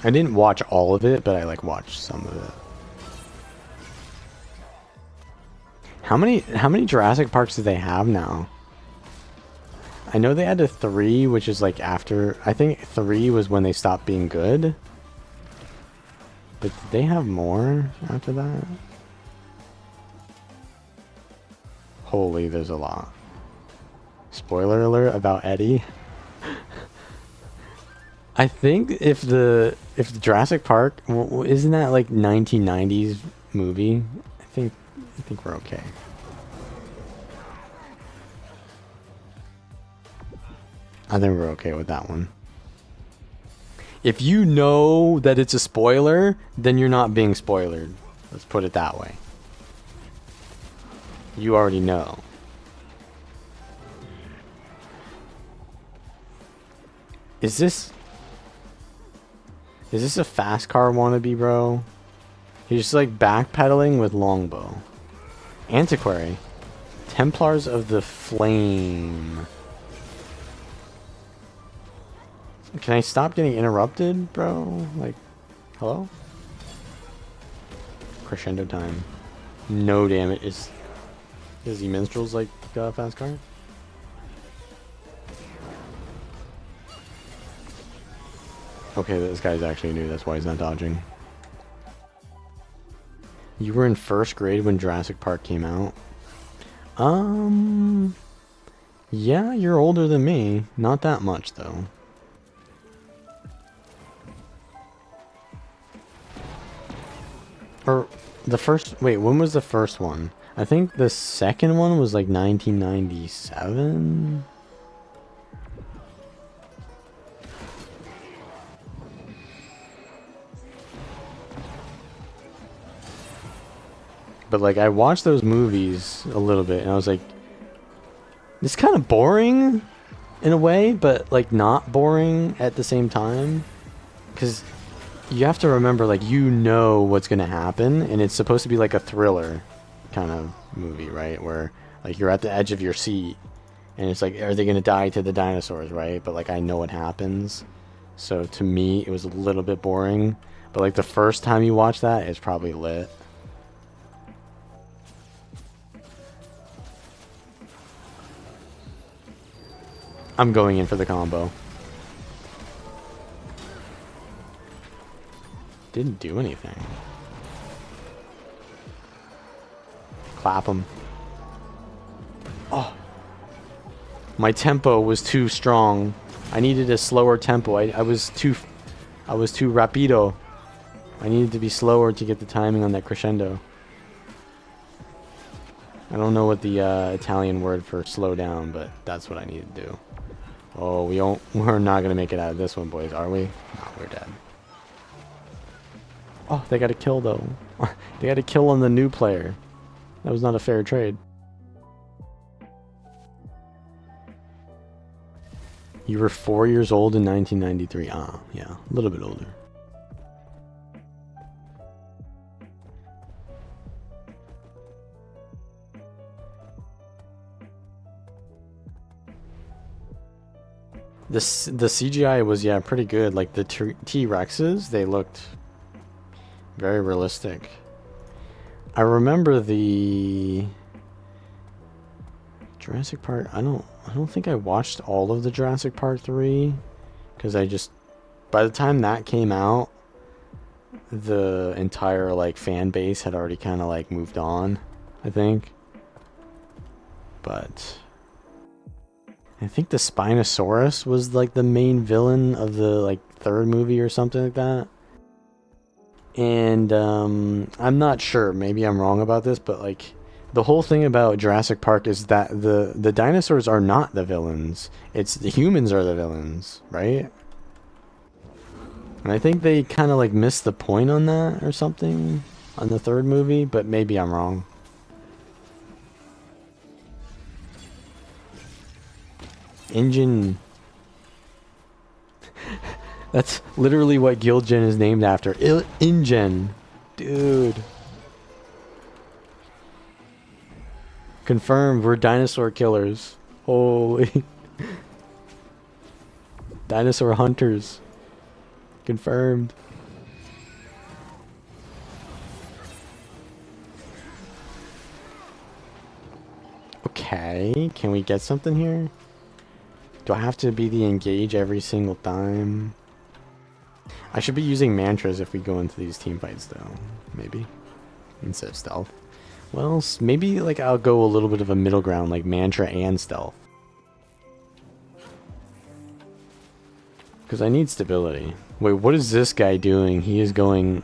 I didn't watch all of it, but I like watched some of it. How many Jurassic Parks do they have now? I know they had a 3, which is like after, I think 3 was when they stopped being good. But did they have more after that? Holy, there's a lot. Spoiler alert about Eddie. I think if the Jurassic Park isn't that like 1990s movie, I think we're okay. I think we're okay with that one. If you know that it's a spoiler, then you're not being spoilered. Let's put it that way. You already know. Is this a fast car wannabe, bro? He's just like backpedaling with longbow. Antiquary. Templars of the Flame. Can I stop getting interrupted, bro? Like, hello? Crescendo time. No damage. Is the minstrel's like fast car? Okay, this guy's actually new. That's why he's not dodging. You were in first grade when Jurassic Park came out. Yeah, you're older than me. Not that much though. Or the first, wait, when was the first one? I think the second one was like 1997. But like I watched those movies a little bit and I was like, it's kind of boring in a way, but like not boring at the same time. Because you have to remember, like, you know what's going to happen, and it's supposed to be like a thriller kind of movie, right? Where like you're at the edge of your seat and it's like, are they going to die to the dinosaurs, right? But like I know what happens. So to me, it was a little bit boring. But like the first time you watch that, it's probably lit. I'm going in for the combo. Didn't do anything. Clap him. Oh. My tempo was too strong. I needed a slower tempo. I was too rapido. I needed to be slower to get the timing on that crescendo. I don't know what the Italian word for slow down, but that's what I need to do. Oh, we're not gonna make it out of this one, boys, are we? No, we're dead. Oh, they got a kill though. They got a kill on the new player. That was not a fair trade. You were 4 years old in 1993. Ah, yeah, a little bit older. The CGI was, yeah, pretty good. Like the T-Rexes, they looked very realistic. I remember the Jurassic Park. I don't think I watched all of the Jurassic Park 3 because by the time that came out, the entire like fan base had already kind of like moved on, I think. But I think the Spinosaurus was like the main villain of the like third movie or something like that. And I'm not sure, maybe I'm wrong about this, but like the whole thing about Jurassic Park is that the dinosaurs are not the villains. It's the humans are the villains, right? And I think they kind of like missed the point on that or something on the third movie, but maybe I'm wrong. Engine. That's literally what Gilgen is named after. InGen. Dude. Confirmed, we're dinosaur killers. Holy. Dinosaur hunters. Confirmed. Okay, can we get something here? Do I have to be the engage every single time? I should be using mantras if we go into these team fights though, maybe. Instead of stealth. Well, maybe like I'll go a little bit of a middle ground, like mantra and stealth. Because I need stability. Wait, what is this guy doing? He is going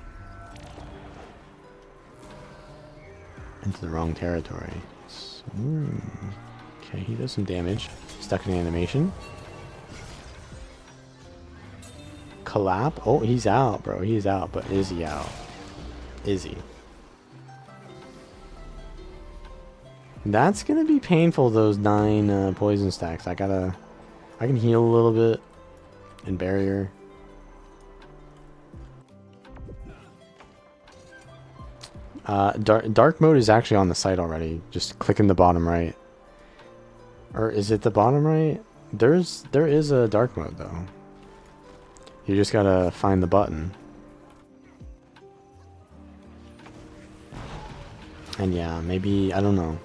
into the wrong territory. Okay, he does some damage. Stuck in animation. Collap? Oh, he's out, bro. He's out, but is he out? Is he? That's gonna be painful, those 9 poison stacks. I can heal a little bit. And barrier. Dark mode is actually on the site already. Just click in the bottom right. Or is it the bottom right? There is a dark mode though. You just gotta find the button. And yeah, maybe, I don't know.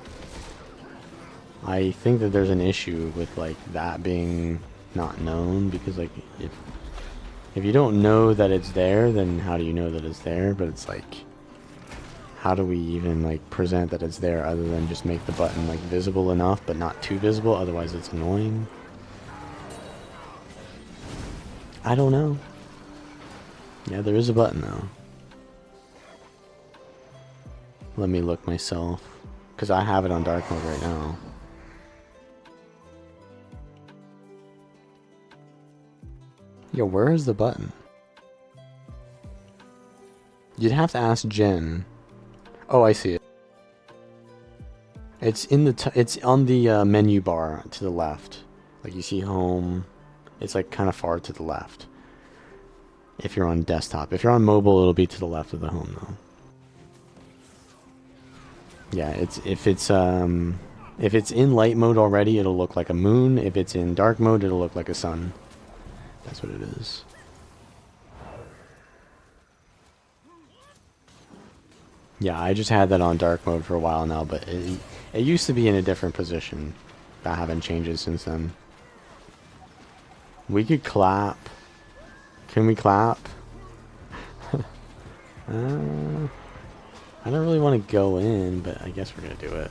I think that there's an issue with like that being not known, because like if you don't know that it's there, then how do you know that it's there? But it's like, how do we even like present that it's there other than just make the button like visible enough but not too visible, otherwise it's annoying? I don't know. Yeah, there is a button though. Let me look myself, because I have it on dark mode right now. Yo, where is the button? You'd have to ask Jen. Oh, I see it. It's in the it's on the menu bar to the left. Like you see home. It's like kind of far to the left. If you're on desktop. If you're on mobile, it'll be to the left of the home though. Yeah, if it's in light mode already, it'll look like a moon. If it's in dark mode, it'll look like a sun. That's what it is. Yeah, I just had that on dark mode for a while now, but it used to be in a different position. I haven't changed it since then. We could clap. Can we clap? I don't really want to go in, but I guess we're gonna do it.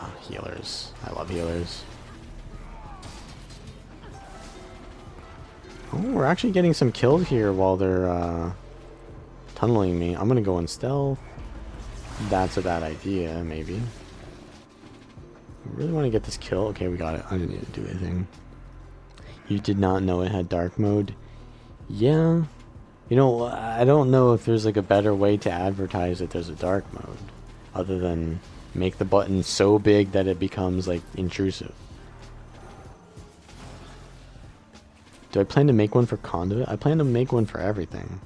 Oh, healers. I love healers. Oh, we're actually getting some kills here while they're tunneling me. I'm gonna go in stealth. That's a bad idea, maybe. I really want to get this kill. Okay, we got it. I didn't need to do anything. You did not know it had dark mode? Yeah. You know, I don't know if there's like a better way to advertise that there's a dark mode, other than make the button so big that it becomes like intrusive. Do I plan to make one for conduit? I plan to make one for everything.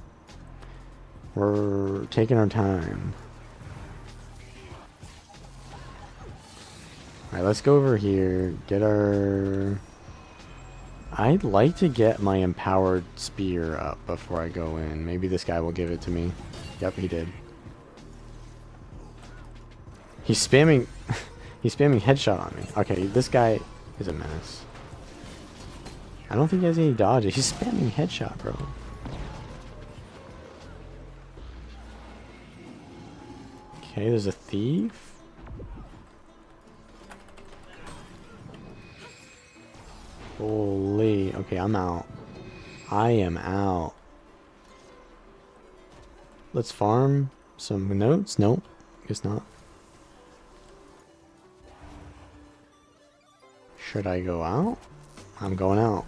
We're taking our time. Alright, let's go over here. Get our... I'd like to get my empowered spear up before I go in. Maybe this guy will give it to me. Yep, he did. He's spamming... he's spamming headshot on me. Okay, this guy is a menace. I don't think he has any dodges. He's spamming headshot, bro. Okay, there's a thief. Holy. Okay, I'm out. I am out. Let's farm some notes. Nope. Guess not. Should I go out? I'm going out.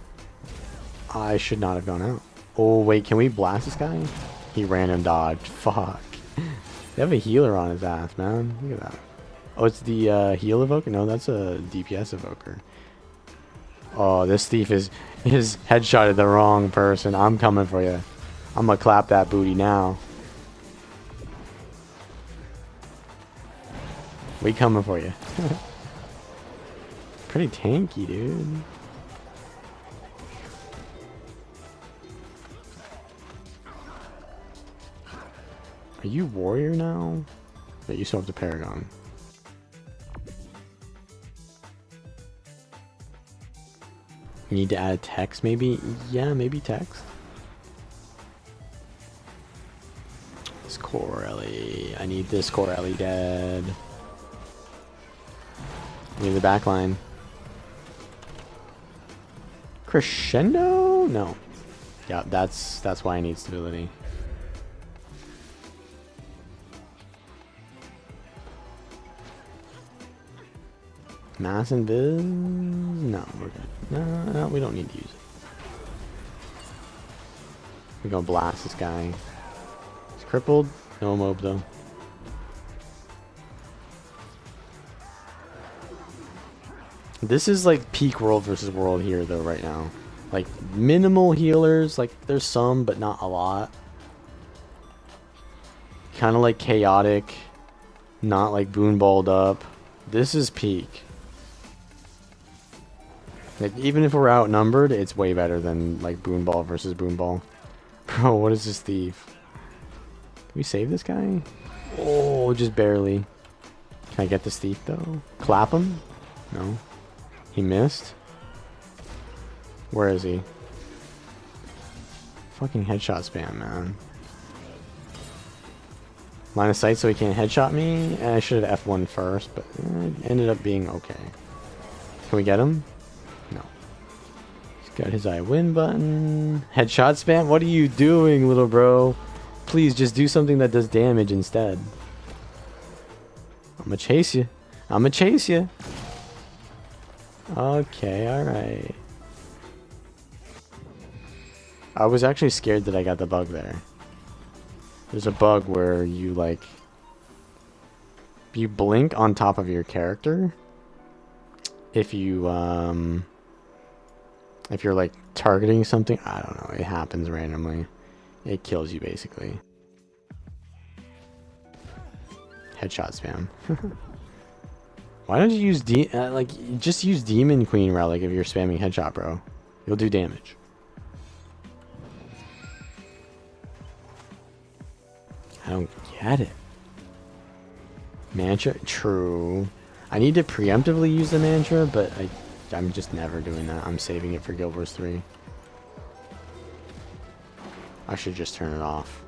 I should not have gone out. Oh, wait. Can we blast this guy? He random dodged. Fuck. They have a healer on his ass, man. Look at that. Oh, it's the heal evoker? No, that's a DPS evoker. Oh, this thief is headshotted the wrong person. I'm coming for you. I'm gonna clap that booty now. We coming for you. Pretty tanky, dude. Are you warrior now? Yeah, you still have the Paragon. You need to add text, maybe? Yeah, maybe text. this Corelli. I need this Corelli dead. We need the back line. Crescendo? No. Yeah, that's why I need stability. Mass invis? No, we're good. No, we don't need to use it. We're gonna blast this guy. He's crippled. No mob though. This is like peak world versus world here though right now. Like minimal healers, like there's some but not a lot. Kind of like chaotic, not like boonballed up. This is peak. Like even if we're outnumbered, it's way better than like boonball versus boonball. Bro, what is this thief? Can we save this guy? Oh, just barely. Can I get this thief though? Clap him? No. He missed? Where is he? Fucking headshot spam, man. Line of sight so he can't headshot me? I should have F1 first, but it ended up being okay. Can we get him? No. He's got his I win button. Headshot spam? What are you doing, little bro? Please just do something that does damage instead. I'm gonna chase you. I'm gonna chase you. Okay, alright. I was actually scared that I got the bug there. There's a bug where you like... you blink on top of your character. If you, if you're like targeting something, I don't know, it happens randomly. It kills you basically. Headshot spam. Why don't you use just use Demon Queen Relic if you're spamming headshot, bro. You'll do damage. I don't get it. Mantra? True. I need to preemptively use the mantra, but I'm just never doing that. I'm saving it for Guild Wars 3. I should just turn it off.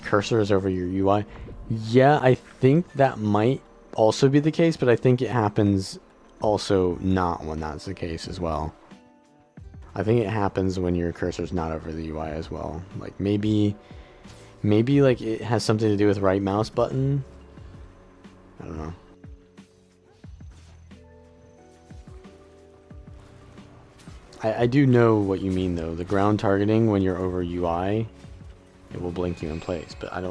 Cursor is over your UI. Yeah, I think that might also be the case, but I think it happens also not when that's the case as well. I think it happens when your cursor's not over the UI as well. Like maybe like it has something to do with right mouse button. I don't know. I do know what you mean though. The ground targeting when you're over UI, it will blink you in place, but I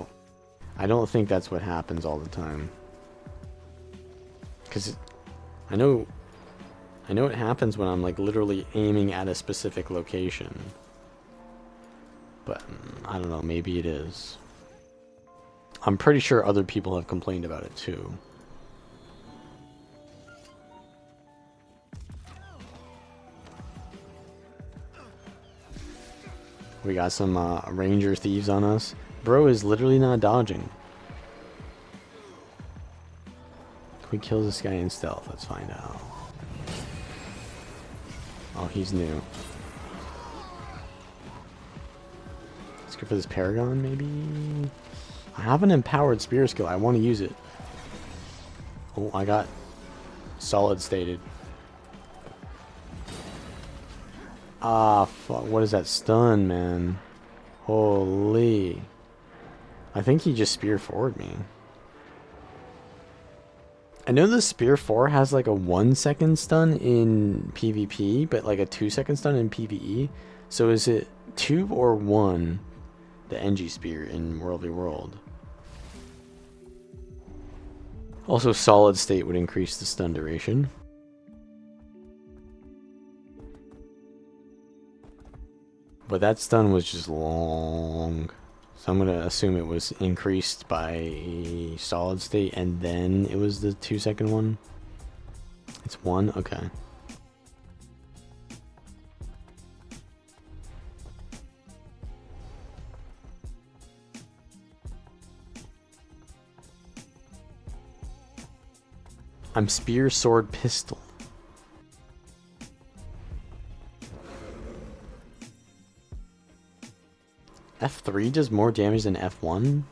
don't think that's what happens all the time. Cause I know it happens when I'm like literally aiming at a specific location. But I don't know, maybe it is. I'm pretty sure other people have complained about it too. We got some ranger thieves on us. Bro is literally not dodging. Can we kill this guy in stealth? Let's find out. Oh, he's new. Let's go for this Paragon, maybe? I have an empowered spear skill. I want to use it. Oh, I got solid stated. Ah, fuck. What is that stun, man? Holy. I think he just spear forward me. I know the Spear 4 has like a 1 second stun in PvP, but like a 2 second stun in PvE. So is it 2 or 1, the NG Spear in World v World? Also, solid state would increase the stun duration. But that stun was just long. So I'm going to assume it was increased by solid state and then it was the 2 second one. It's 1? Okay. I'm spear, sword, pistol. F3 does more damage than F1?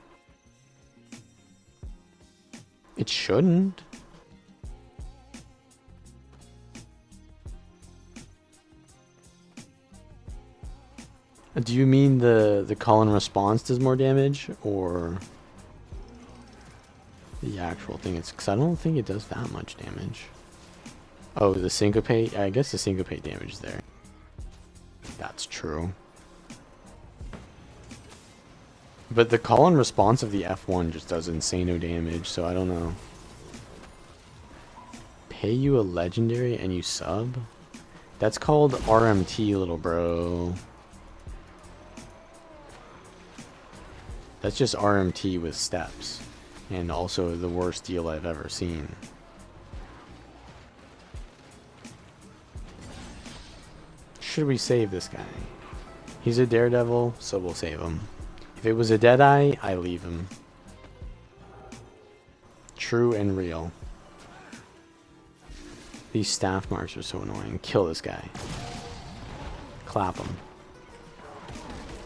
It shouldn't. Do you mean the call and response does more damage, or the actual thing? It's because I don't think it does that much damage. Oh, the syncopate? I guess the syncopate damage is there. That's true. But the call and response of the F1 just does insane damage, so I don't know. Pay you a legendary and you sub? That's called RMT, little bro. That's just RMT with steps. And also the worst deal I've ever seen. Should we save this guy? He's a daredevil, so we'll save him. If it was a Deadeye, I leave him. True and real. These staff marks are so annoying. Kill this guy. Clap him.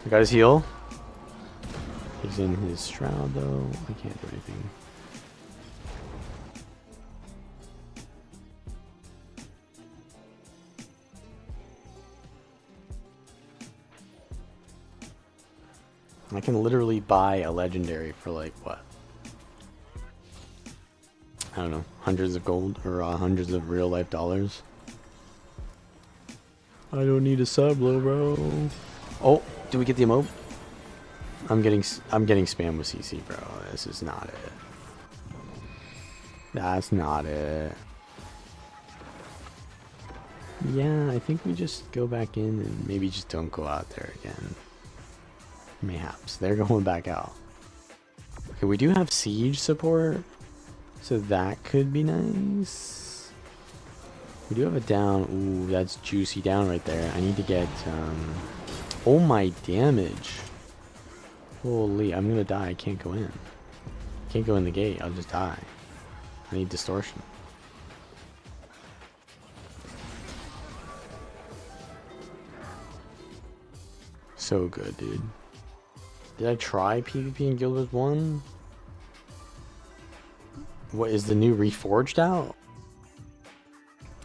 I got his heal. He's in his shroud though. I can't do anything. I can literally buy a legendary for like what? I don't know, hundreds of gold or hundreds of real life dollars. I don't need a sub, little bro. Oh, do we get the emote? I'm getting spammed with CC, bro. This is not it. That's not it. Yeah, I think we just go back in and maybe just don't go out there again. Mayhaps. They're going back out. Okay, we do have siege support, so that could be nice. We do have a down. Ooh, that's juicy down right there. I need to get, oh my damage. Holy, I'm gonna die. I can't go in. Can't go in the gate. I'll just die. I need distortion. So good, dude. Did I try PvP and Guild Wars 1? What, is the new Reforged out?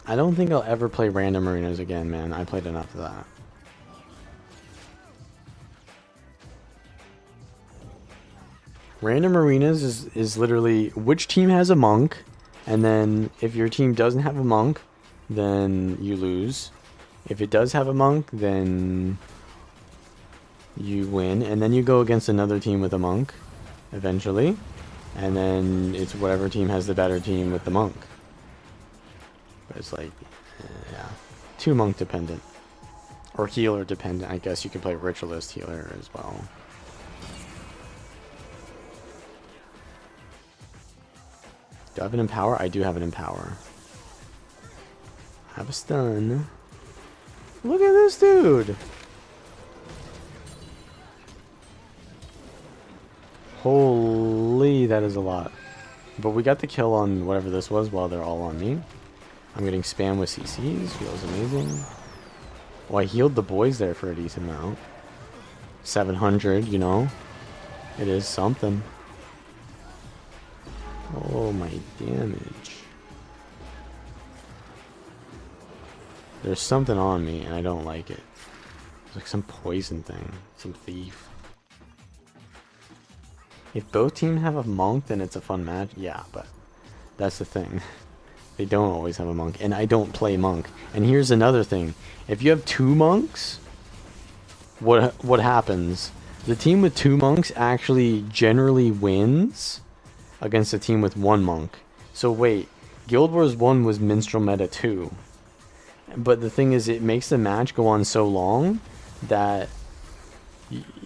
I don't think I'll ever play random arenas again, man. I played enough of that. Random arenas is literally which team has a monk, and then if your team doesn't have a monk, then you lose. If it does have a monk, then you win, and then you go against another team with a monk eventually, and then it's whatever team has the better team with the monk. But it's like, yeah, too monk dependent or healer dependent. I guess you can play ritualist healer as well. Do I have an empower? I do have an empower. I have a stun. Look at this dude. Holy, that is a lot. But we got the kill on whatever this was while they're all on me. I'm getting spammed with CCs. Feels amazing. Well, I healed the boys there for a decent amount. 700, you know. It is something. Oh, my damage. There's something on me, and I don't like it. It's like some poison thing. Some thief. If both teams have a monk, then it's a fun match. Yeah, but that's the thing. They don't always have a monk, and I don't play monk. And here's another thing. If you have two monks, what happens? The team with two monks actually generally wins against a team with one monk. So wait, Guild Wars 1 was Minstrel Meta 2. But the thing is, it makes the match go on so long that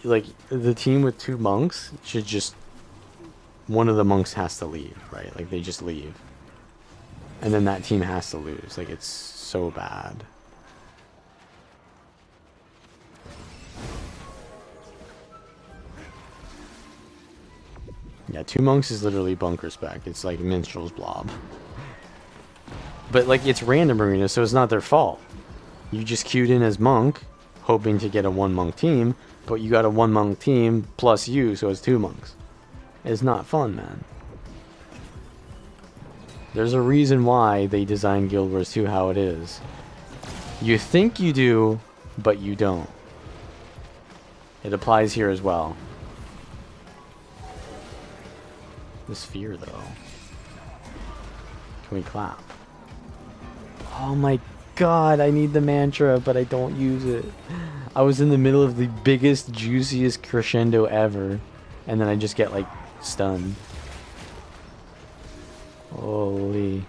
like the team with two monks should just, one of the monks has to leave, right? Like they just leave. And then that team has to lose. Like it's so bad. Yeah, two monks is literally bunker spec. It's like Minstrel's blob. But like it's random arena, so it's not their fault. You just queued in as monk, hoping to get a one monk team, But you got a 1-monk team plus you, so it's 2 monks. It's not fun, man. There's a reason why they designed Guild Wars 2 how it is. You think you do, but you don't. It applies here as well. The sphere, though. Can we clap? Oh my god, I need the mantra, but I don't use it. I was in the middle of the biggest, juiciest crescendo ever, and then I just get, like, stunned. Holy.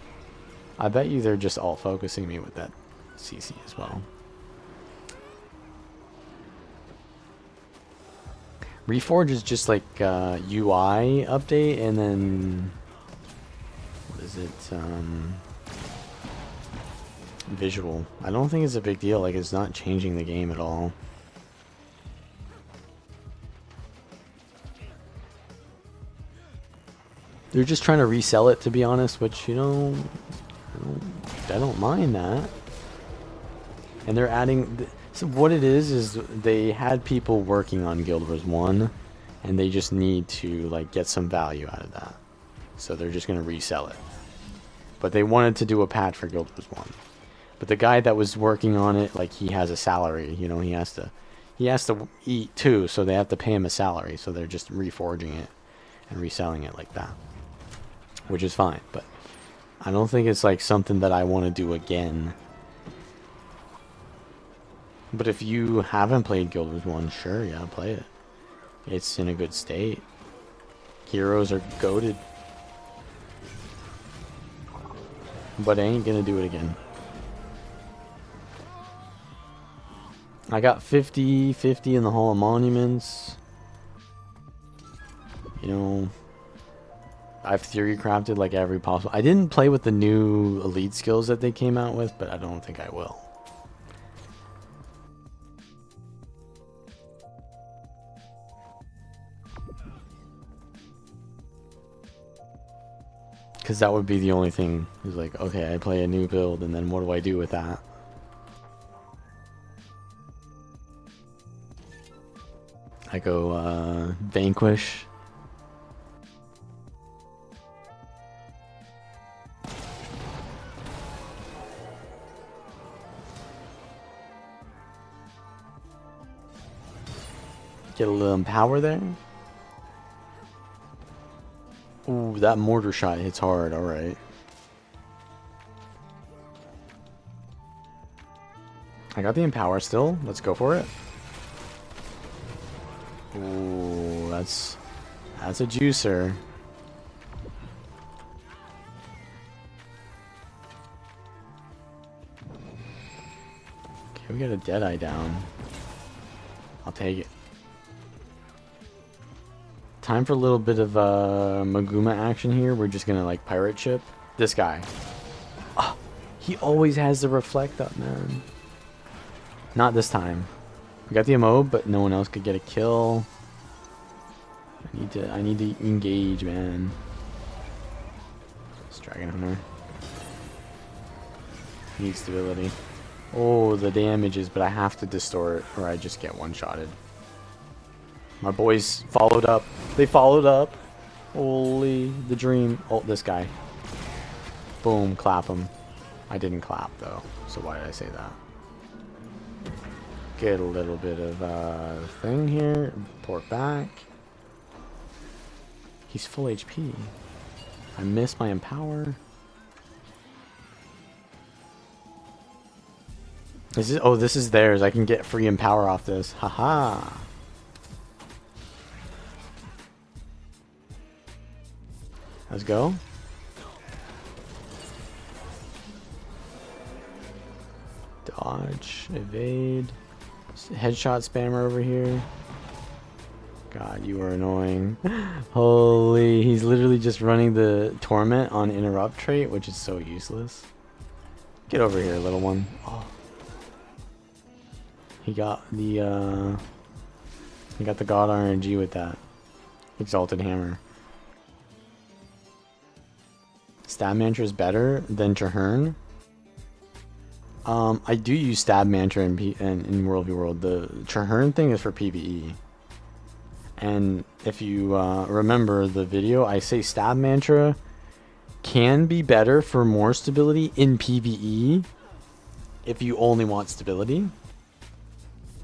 I bet you they're just all focusing me with that CC as well. Reforge is just like UI update, and then what is it? Visual. I don't think it's a big deal. Like, it's not changing the game at all. They're just trying to resell it, to be honest, which, you know, I don't mind that. And they're adding... So what it is they had people working on Guild Wars 1, and they just need to, like, get some value out of that. So they're just going to resell it. But they wanted to do a patch for Guild Wars 1. But the guy that was working on it, like, he has a salary, you know, he has to eat too, so they have to pay him a salary. So they're just reforging it and reselling it like that. Which is fine, but I don't think it's, like, something that I want to do again. But if you haven't played Guild Wars 1, sure, yeah, play it. It's in a good state. Heroes are goated. But I ain't gonna do it again. I got 50-50 in the Hall of Monuments. You know, I've theory crafted like every possible... I didn't play with the new elite skills that they came out with, but I don't think I will. Because that would be the only thing. Is like, okay, I play a new build, and then what do I do with that? I go, Vanquish. Get a little Empower there. Ooh, that mortar shot hits hard, alright. I got the Empower still. Let's go for it. Ooh, that's a juicer. Okay, we got a Deadeye down. I'll take it. Time for a little bit of Maguma action here. We're just gonna, like, pirate ship this guy. Oh, he always has the reflect up, man. Not this time. We got the emote, but no one else could get a kill. I need to engage, man. This Dragon Hunter. Need stability. Oh, the damages, but I have to distort or I just get one-shotted. My boys followed up. They followed up. Holy, the dream. Oh, this guy. Boom, clap him. I didn't clap, though. So why did I say that? Get a little bit of thing here. Port back. He's full HP. I missed my Empower. This is, oh, this is theirs. I can get free Empower off this. Haha. Let's go. Dodge, evade. Headshot spammer over here. God, you are annoying. Holy, he's literally just running the torment on interrupt trait, which is so useless. Get over here, little one. Oh. He got the God RNG with that Exalted Hammer. Stab Mantra is better than Traherne. I do use Stab Mantra in World v World. The Traherne thing is for PvE. And if you remember the video, I say Stab Mantra can be better for more stability in PvE if you only want stability.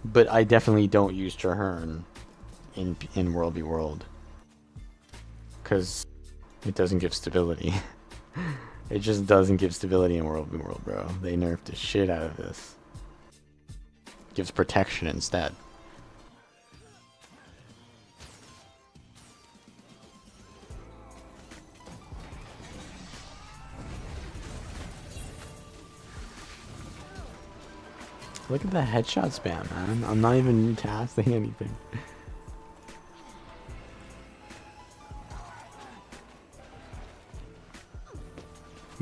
But I definitely don't use Traherne in World v World. Because it doesn't give stability. It just doesn't give stability in World v World, bro. They nerfed the shit out of this. Gives protection instead. Look at the headshot spam, man. I'm not even casting anything.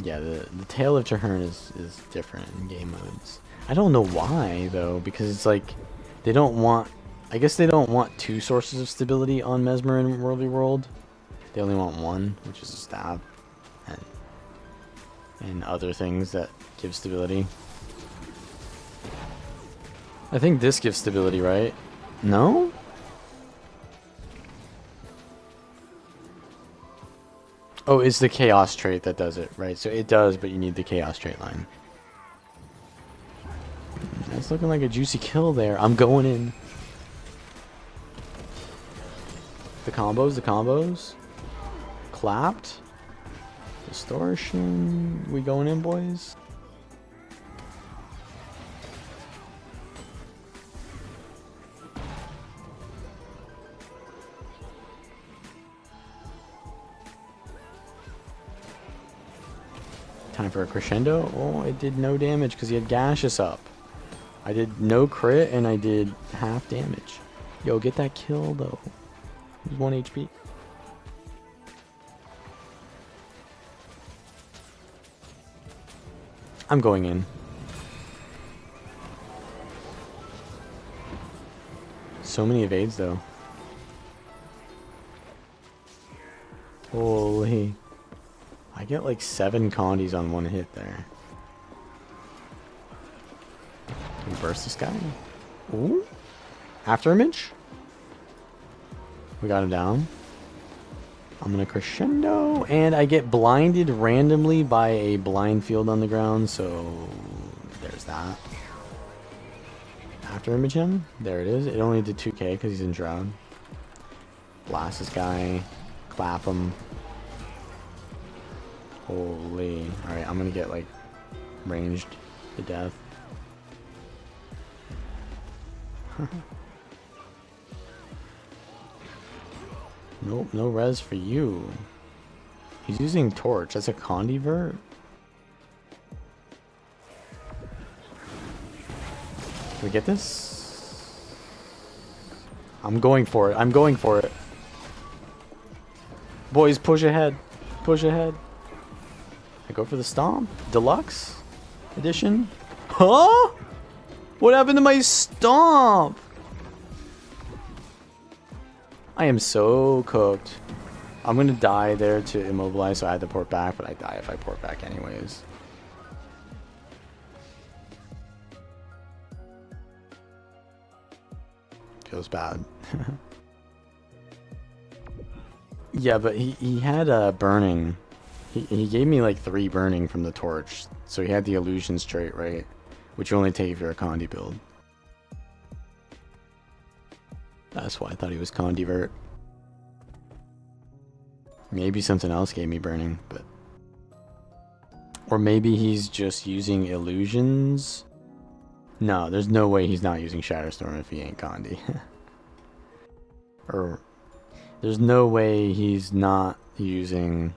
Yeah, the Tale of Traherne is different in game modes. I don't know why, though, because it's like, they don't want... I guess they don't want two sources of stability on Mesmer in World v World. They only want one, which is a stab. And other things that give stability. I think this gives stability, right? No? Oh, it's the chaos trait that does it, right? So it does, but you need the chaos trait line. That's looking like a juicy kill there. I'm going in. The combos. Clapped. Distortion. We going in, boys? Time for a crescendo. Oh, it did no damage because he had gaseous up. I did no crit and I did half damage. Yo, get that kill though. He's 1 HP. I'm going in. So many evades though. Holy. I get like 7 condies on one hit there. Can we burst this guy? Ooh. After image. We got him down. I'm gonna crescendo. And I get blinded randomly by a blind field on the ground. So there's that. After image him. There it is. It only did 2k because he's in Shroud. Blast this guy. Clap him. Holy. Alright, I'm gonna get like ranged to death. Nope, no res for you. He's using torch. That's a condivert. Can we get this? I'm going for it. I'm going for it. Boys, push ahead. Push ahead. I go for the stomp. Deluxe edition. Huh? What happened to my stomp? I am so cooked. I'm gonna die there to immobilize, so I had to port back, but I die if I port back anyways. Feels bad. Yeah, but he had burning. He gave me like 3 burning from the torch, so he had the illusions trait, right? Which you only take if you're a Condi build. That's why I thought he was Condivert. Maybe something else gave me burning, but... Or maybe he's just using illusions? No, there's no way he's not using Shatterstorm if he ain't Condi. Or... There's no way he's not using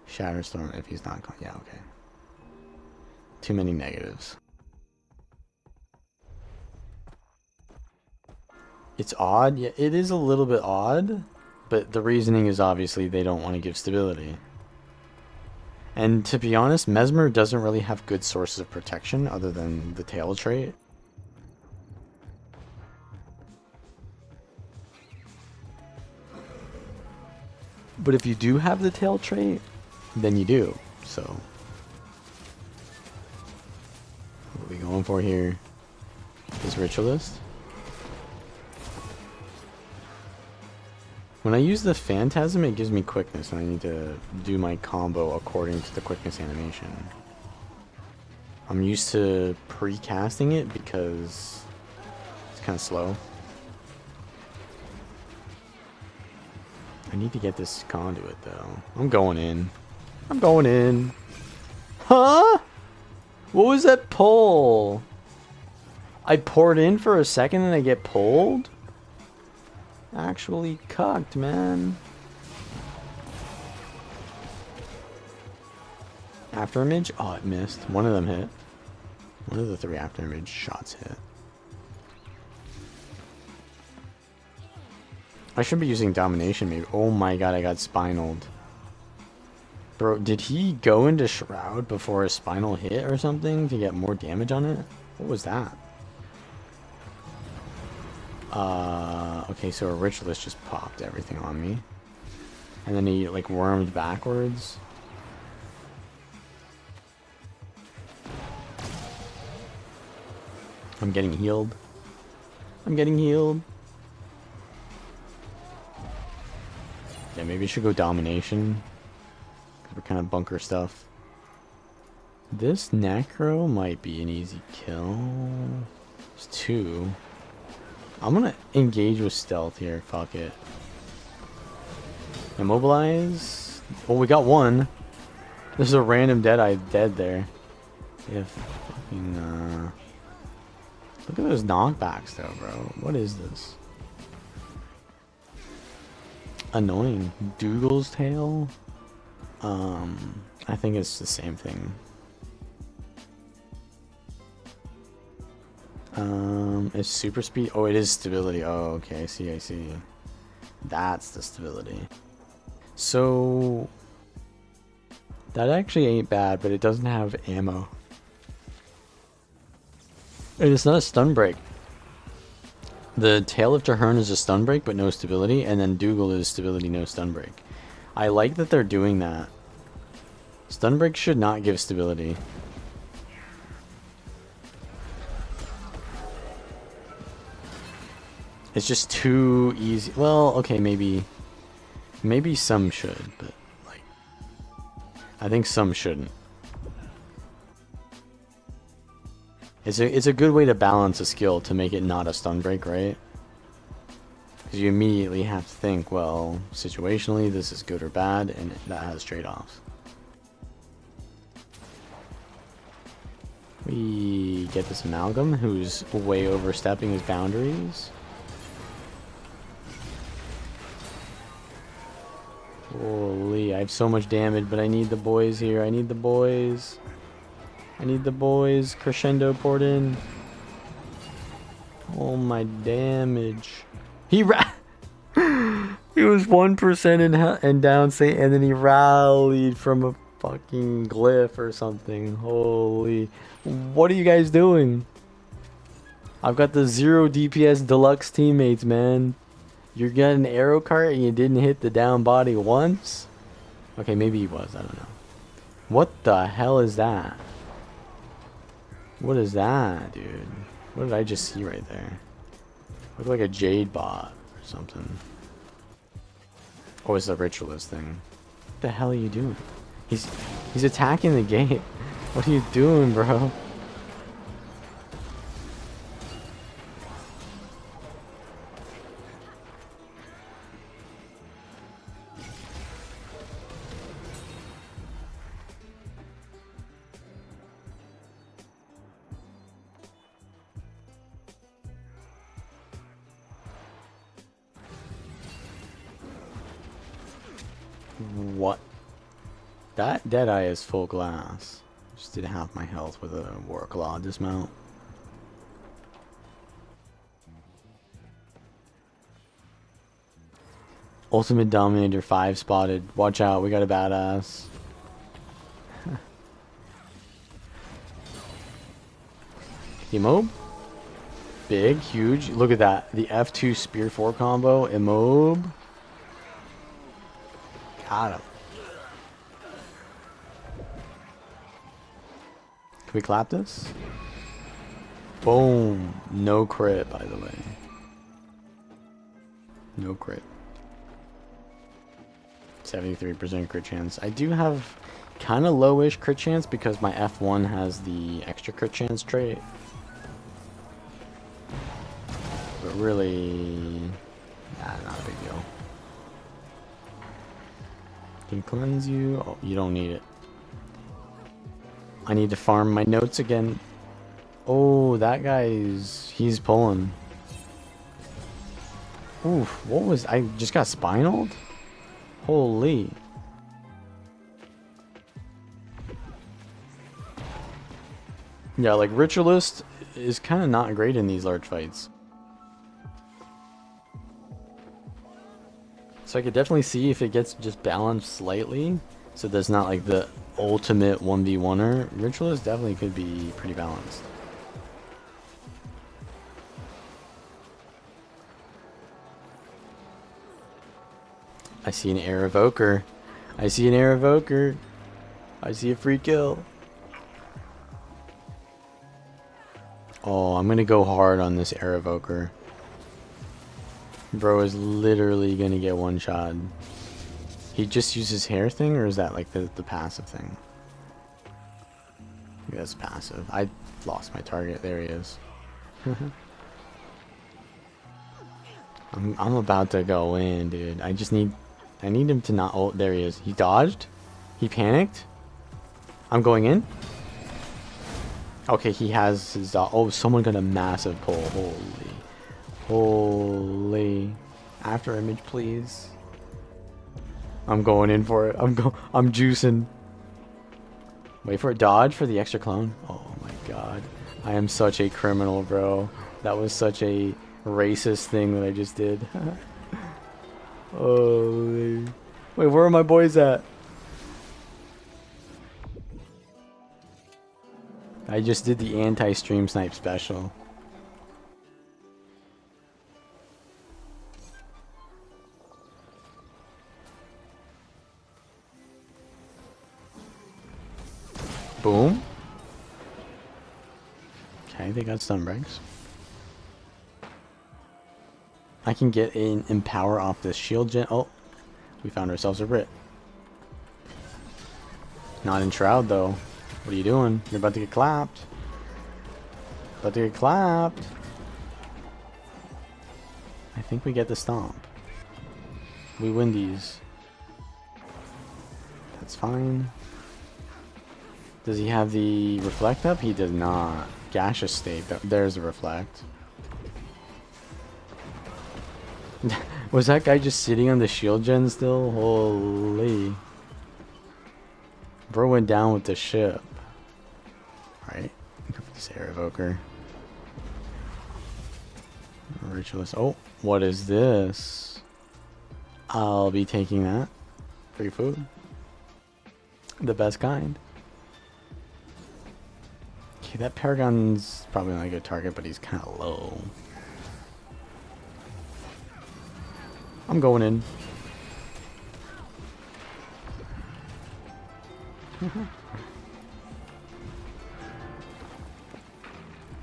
Shatterstorm if he's not Condi. Yeah, okay. Too many negatives. It's odd. Yeah, it is a little bit odd, but the reasoning is obviously they don't want to give stability. And to be honest, Mesmer doesn't really have good sources of protection other than the tail trait. But if you do have the tail trait, then you do. So going for here? This ritualist. When I use the phantasm, it gives me quickness, and I need to do my combo according to the quickness animation. I'm used to pre-casting it because it's kind of slow. I need to get this conduit though. I'm going in. I'm going in. Huh? What was that pull? I poured in for a second and I get pulled? Actually cucked, man. After image? Oh, it missed. One of them hit. One of the 3 after image shots hit. I should be using domination maybe. Oh my god, I got spinaled. Bro, did he go into Shroud before his spinal hit or something to get more damage on it? What was that? Okay, so a ritualist just popped everything on me. And then he like wormed backwards. I'm getting healed. I'm getting healed. Yeah, maybe I should go domination. We're kind of bunker stuff. This necro might be an easy kill. There's 2. I'm gonna engage with stealth here. Fuck it. Immobilize. Well, we got 1. There's a random dead-eye dead there. If fucking look at those knockbacks though, bro. What is this? Annoying. Dougal's tail. I think it's the same thing. It's super speed. Oh, it is stability. Oh, okay. I see. I see. That's the stability. So that actually ain't bad, but it doesn't have ammo. And it's not a stun break. The tail of Tahern is a stun break, but no stability, and then Dougal is stability, no stun break. I like that they're doing that. Stun break should not give stability. It's just too easy. Well, okay, maybe some should, but like I think some shouldn't. It's a good way to balance a skill to make it not a stun break, right? Because you immediately have to think, well, situationally, this is good or bad, and that has trade-offs. We get this Amalgam, who's way overstepping his boundaries. Holy, I have so much damage, but I need the boys here. I need the boys. I need the boys. Crescendo poured in. Oh, my damage. He was 1% in down state, and then he rallied from a fucking glyph or something. Holy. What are you guys doing? I've got the 0 DPS deluxe teammates, man. You got an arrow cart and you didn't hit the down body once? Okay, maybe he was. I don't know. What the hell is that? What is that, dude? What did I just see right there? Looked like a Jade bot or something. Oh, it's the ritualist thing. What the hell are you doing? He's attacking the gate. What are you doing, bro? What? That Deadeye is full glass. Just did half my health with a War Claw dismount. Ultimate Dominator 5 spotted. Watch out, we got a badass. Immob? Big, huge. Look at that. The F2 Spear 4 combo. Immob. Got him. Can we clap this? Boom. No crit, by the way. No crit. 73% crit chance. I do have kind of lowish crit chance because my F1 has the extra crit chance trait. But really, not a big deal. Can cleanse you. Oh, you don't need it. I need to farm my notes again. Oh, that he's pulling. Oof, what was, I just got spinaled? Holy. Yeah, like Ritualist is kind of not great in these large fights. So I could definitely see if it gets just balanced slightly. So there's not like the ultimate 1v1er. Ritualist definitely could be pretty balanced. I see an air evoker. I see an air evoker. I see a free kill. Oh, I'm gonna go hard on this air evoker. Bro is literally gonna get one shot. He just uses hair thing, or is that like the passive thing? Maybe that's passive. I lost my target. There he is. I'm about to go in, dude. I need him to not ult. There he is. He dodged. He panicked. I'm going in. Okay, he has his... oh, someone got a massive pull. Holy. After image, please. I'm going in for it. I'm juicing. Wait for a dodge for the extra clone. Oh my god. I am such a criminal, bro. That was such a racist thing that I just did. Holy. Wait, where are my boys at? I just did the anti-stream snipe special. Boom. Okay, they got stun breaks. I can get an empower off this shield gen. Oh, we found ourselves a Brit. Not in Shroud though. What are you doing? You're about to get clapped. About to get clapped. I think we get the stomp. We win these. That's fine. Does he have the reflect up? He does not. Gaseous state. There's a reflect. Was that guy just sitting on the shield gen still? Holy. Bro went down with the ship. Alright. Go for this air evoker. Ritualist. Oh, what is this? I'll be taking that. Free food. The best kind. Okay, that Paragon's probably not a good target, but he's kind of low. I'm going in.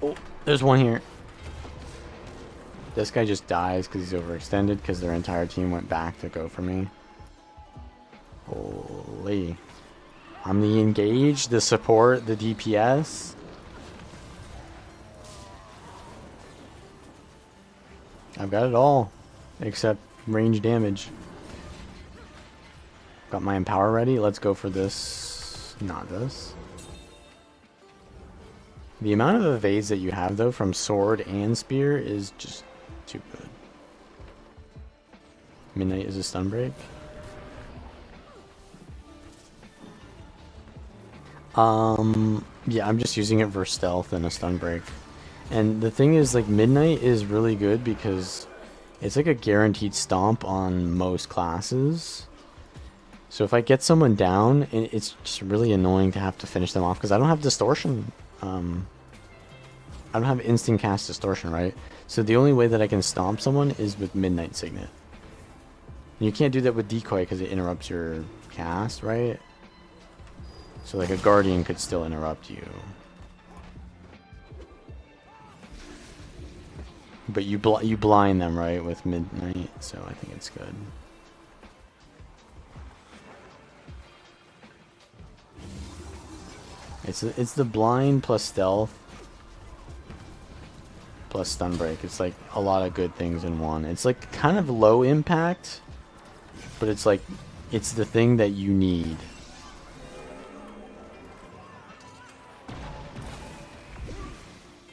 Oh, there's one here. This guy just dies because he's overextended because their entire team went back to go for me. Holy. I'm the engage, the support, the DPS. I've got it all, except range damage. Got my empower ready. Let's go for this. Not this. The amount of evades that you have, though, from sword and spear is just too good. Midnight is a stun break. Yeah, I'm just using it for stealth and a stun break. And the thing is, like, Midnight is really good because it's like a guaranteed stomp on most classes. So if I get someone down, it's just really annoying to have to finish them off because I don't have distortion. I don't have instant cast distortion, right? So the only way that I can stomp someone is with Midnight Signet. And you can't do that with Decoy because it interrupts your cast, right? So like a Guardian could still interrupt you. But you blind them, right, with midnight, so I think it's good. It's the blind plus stealth plus stun break. It's like a lot of good things in one. It's like kind of low impact, but it's like it's the thing that you need.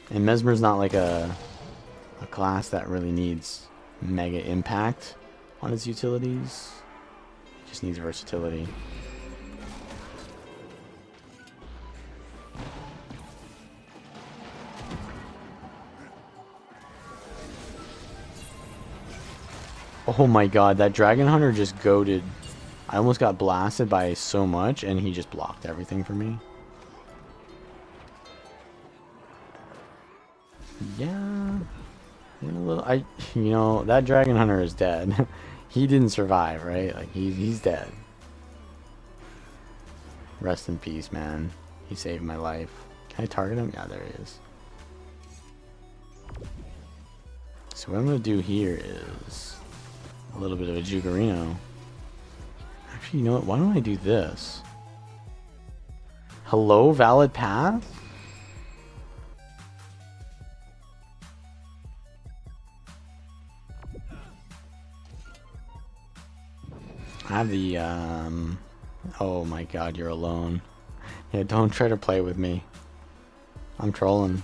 And Mesmer's not like a class that really needs mega impact on its utilities. It just needs versatility. Oh my god, that Dragon Hunter just goated. I almost got blasted by so much, and he just blocked everything for me. Yeah, you know, that Dragon Hunter is dead. He didn't survive, right? Like he's dead. Rest in peace, man. He saved my life. Can I target him? Yeah, there he is. So what I'm gonna do here is a little bit of a Jugarino. Actually, you know what? Why don't I do this? Hello, valid path? I have the, oh my god, you're alone. Yeah, don't try to play with me. I'm trolling.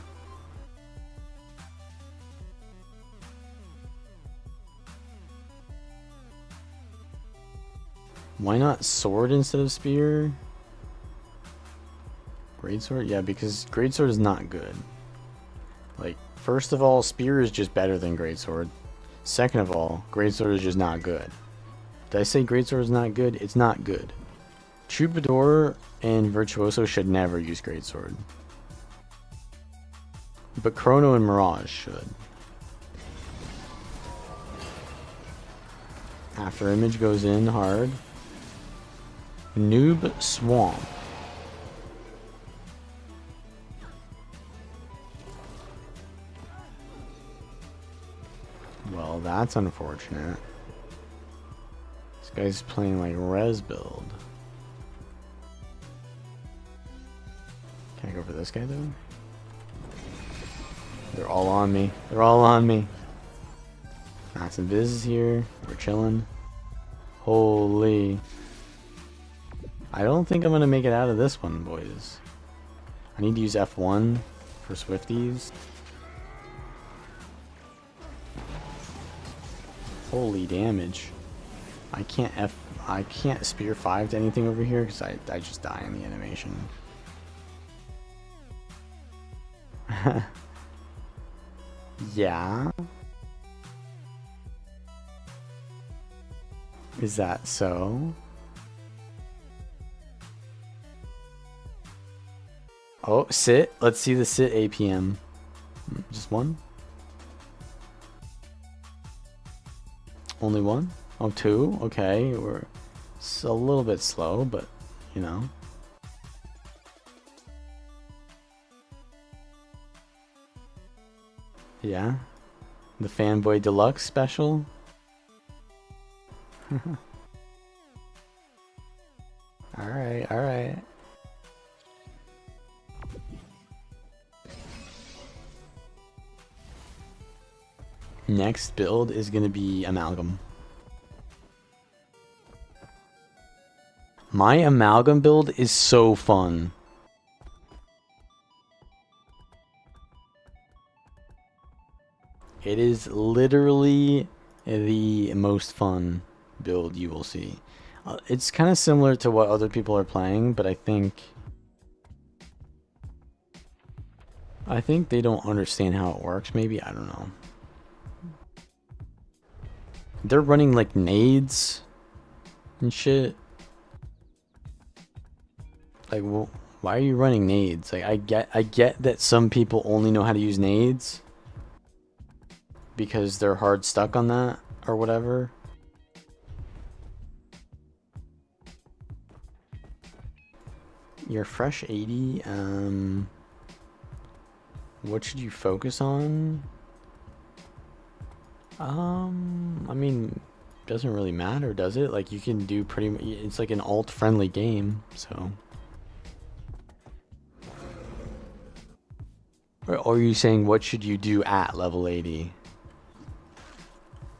Why not sword instead of spear? Greatsword? Yeah, because greatsword is not good. Like, first of all, spear is just better than greatsword. Second of all, greatsword is just not good. Did I say greatsword is not good? It's not good. Troubadour and Virtuoso should never use greatsword. But Chrono and Mirage should. After image goes in hard. Noob Swamp. Well, that's unfortunate. This guy's playing like res build. Can I go for this guy though? They're all on me. They're all on me. Max and Viz is here. We're chilling. Holy. I don't think I'm going to make it out of this one, boys. I need to use F1 for Swifties. Holy damage. I can't spear 5 to anything over here because I just die in the animation. Yeah. Is that so? Oh, sit. Let's see the sit APM. Just one? Only one? Oh, two? Okay, it's a little bit slow, but, you know. Yeah. The Fanboy Deluxe special. Alright, alright. Next build is going to be Amalgam. My Amalgam build is so fun. It is literally the most fun build you will see. It's kind of similar to what other people are playing, but I think they don't understand how it works, maybe. I don't know. They're running like nades and shit. Like, well, why are you running nades? Like, I get that some people only know how to use nades because they're hard stuck on that or whatever. You're fresh 80. What should you focus on? I mean, doesn't really matter, does it? Like, you can do pretty much, it's like an alt-friendly game, so. Or are you saying what should you do at level 80?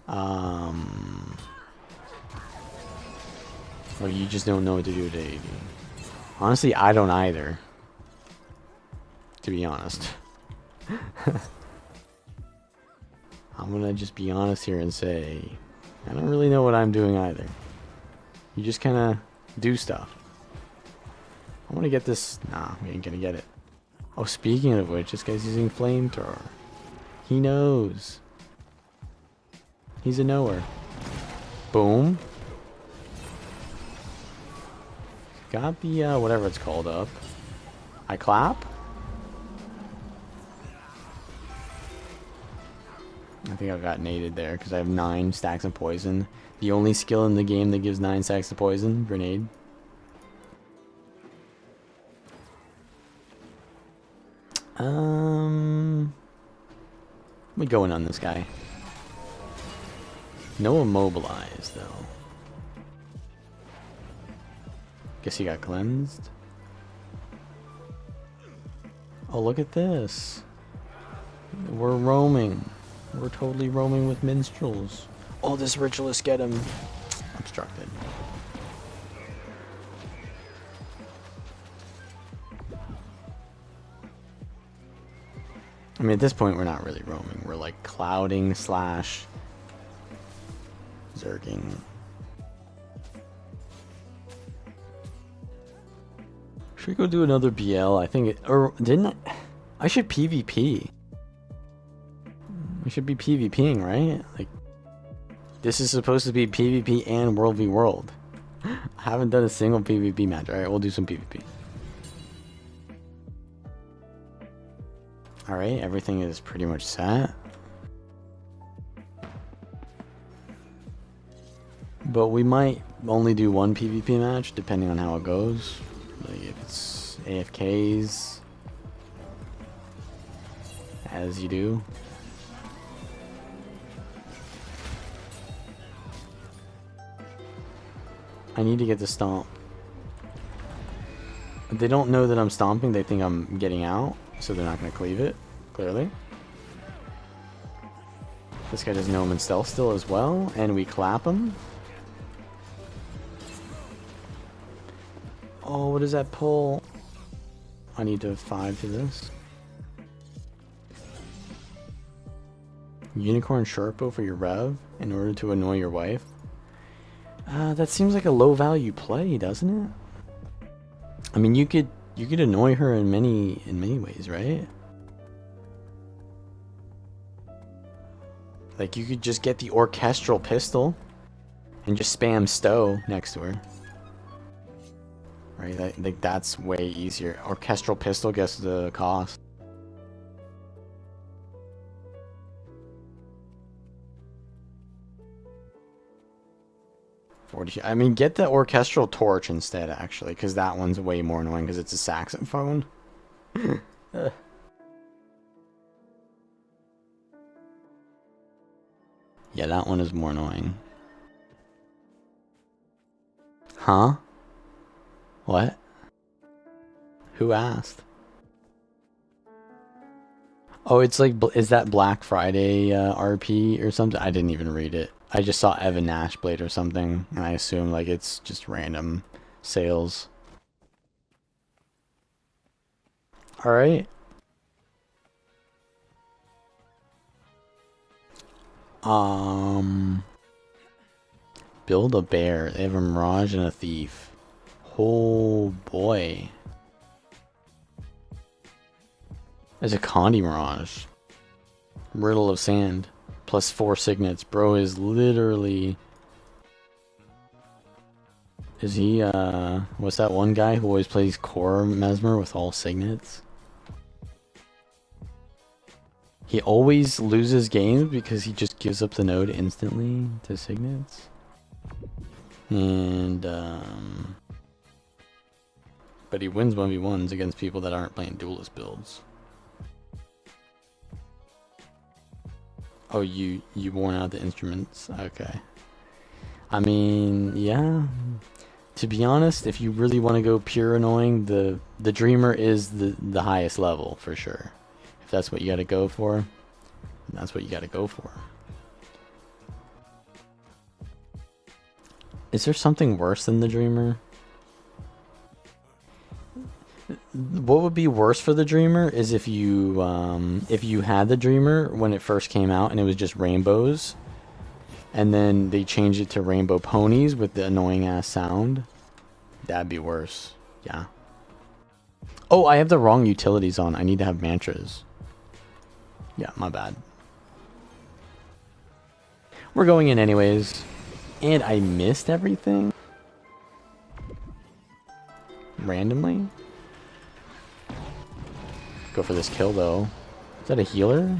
Or you just don't know what to do at 80? Honestly, I don't either. To be honest. I'm gonna just be honest here and say, I don't really know what I'm doing either. You just kinda do stuff. I wanna get this. Nah, we ain't gonna get it. Oh, speaking of which, this guy's using flamethrower. He knows. He's a knower. Boom. Got the, whatever it's called up. I clap? I think I got naded there because I have 9 stacks of poison. The only skill in the game that gives 9 stacks of poison. Grenade. We going on this guy. No immobilize though. Guess he got cleansed. Oh, look at this. We're roaming. We're totally roaming with minstrels. Oh, this ritualist get him. Obstructed. I mean, at this point, we're not really roaming. We're like clouding / zerging. Should we go do another BL? I think it, or didn't I should PvP. We should be PvPing, right? Like, this is supposed to be PvP and World v World. I haven't done a single PvP match. Alright, we'll do some PvP. Alright, everything is pretty much set. But we might only do one PvP match, depending on how it goes. Like, if it's AFKs, as you do. I need to get the stomp. They don't know that I'm stomping, they think I'm getting out, so they're not going to cleave it, clearly. This guy doesn't know I'm in stealth still as well, and we clap him. Oh, what does that pull? I need to 5 to this. Unicorn Sharpo for your rev in order to annoy your wife. That seems like a low value play, doesn't it? I mean, you could annoy her in many ways, right? Like, you could just get the orchestral pistol and just spam stow next to her. Right? Like, that's way easier. Orchestral pistol gets the cost. I mean, get the orchestral torch instead, actually, because that one's way more annoying because it's a saxophone. Yeah, that one is more annoying. Huh? What? Who asked? Oh, it's like, is that Black Friday RP or something? I didn't even read it. I just saw Evan Nashblade or something, and I assume like it's just random sales. Alright. Build a bear. They have a mirage and a thief. Oh boy. There's a Condi mirage. Riddle of sand. Plus 4 signets. Bro is literally... Is he, what's that one guy who always plays core mesmer with all signets? He always loses games because he just gives up the node instantly to signets. And, but he wins 1v1s against people that aren't playing duelist builds. Oh, you worn out the instruments. Okay. I mean, yeah. To be honest, if you really want to go pure annoying, the Dreamer is the highest level for sure. If that's what you got to go for, that's what you got to go for. Is there something worse than the Dreamer? What would be worse for the Dreamer is if you had the Dreamer when it first came out and it was just rainbows, and then they changed it to rainbow ponies with the annoying ass sound. That'd be worse. Yeah. Oh, I have the wrong utilities on. I need to have mantras. Yeah, my bad. We're going in anyways. And I missed everything? Randomly? Go for this kill though. Is that a healer?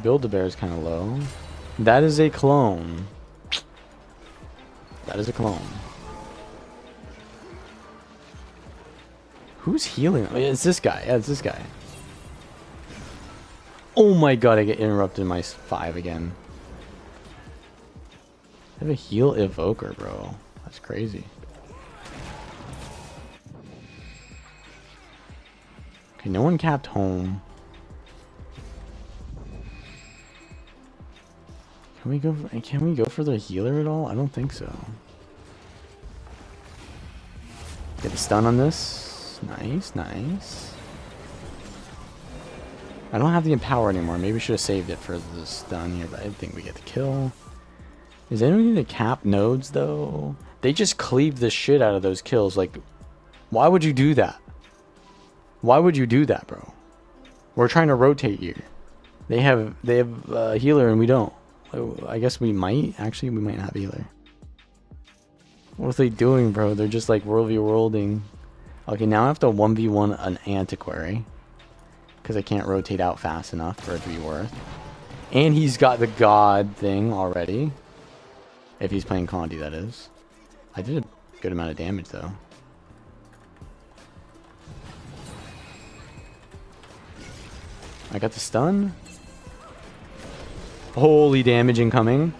Build-A-Bear is kind of low. That is a clone. That is a clone. Who's healing? Oh, yeah, it's this guy. Yeah, it's this guy. Oh my god, I get interrupted in my 5 again. I have a heal evoker, bro. That's crazy. Okay, no one capped home. Can we go for the healer at all? I don't think so. Get a stun on this. Nice, nice. I don't have the empower anymore. Maybe we should have saved it for the stun here, but I think we get the kill. Is anyone going to cap nodes though? They just cleaved the shit out of those kills. Like, why would you do that? Why would you do that, bro? We're trying to rotate here. They have a healer and we don't. I guess we might. Actually, we might have a healer. What are they doing, bro? They're just like world v worlding. Okay, now I have to 1v1 an antiquary. Because I can't rotate out fast enough for it to be worth. And he's got the god thing already. If he's playing Conti, that is. I did a good amount of damage, though. I got the stun. Holy damage incoming.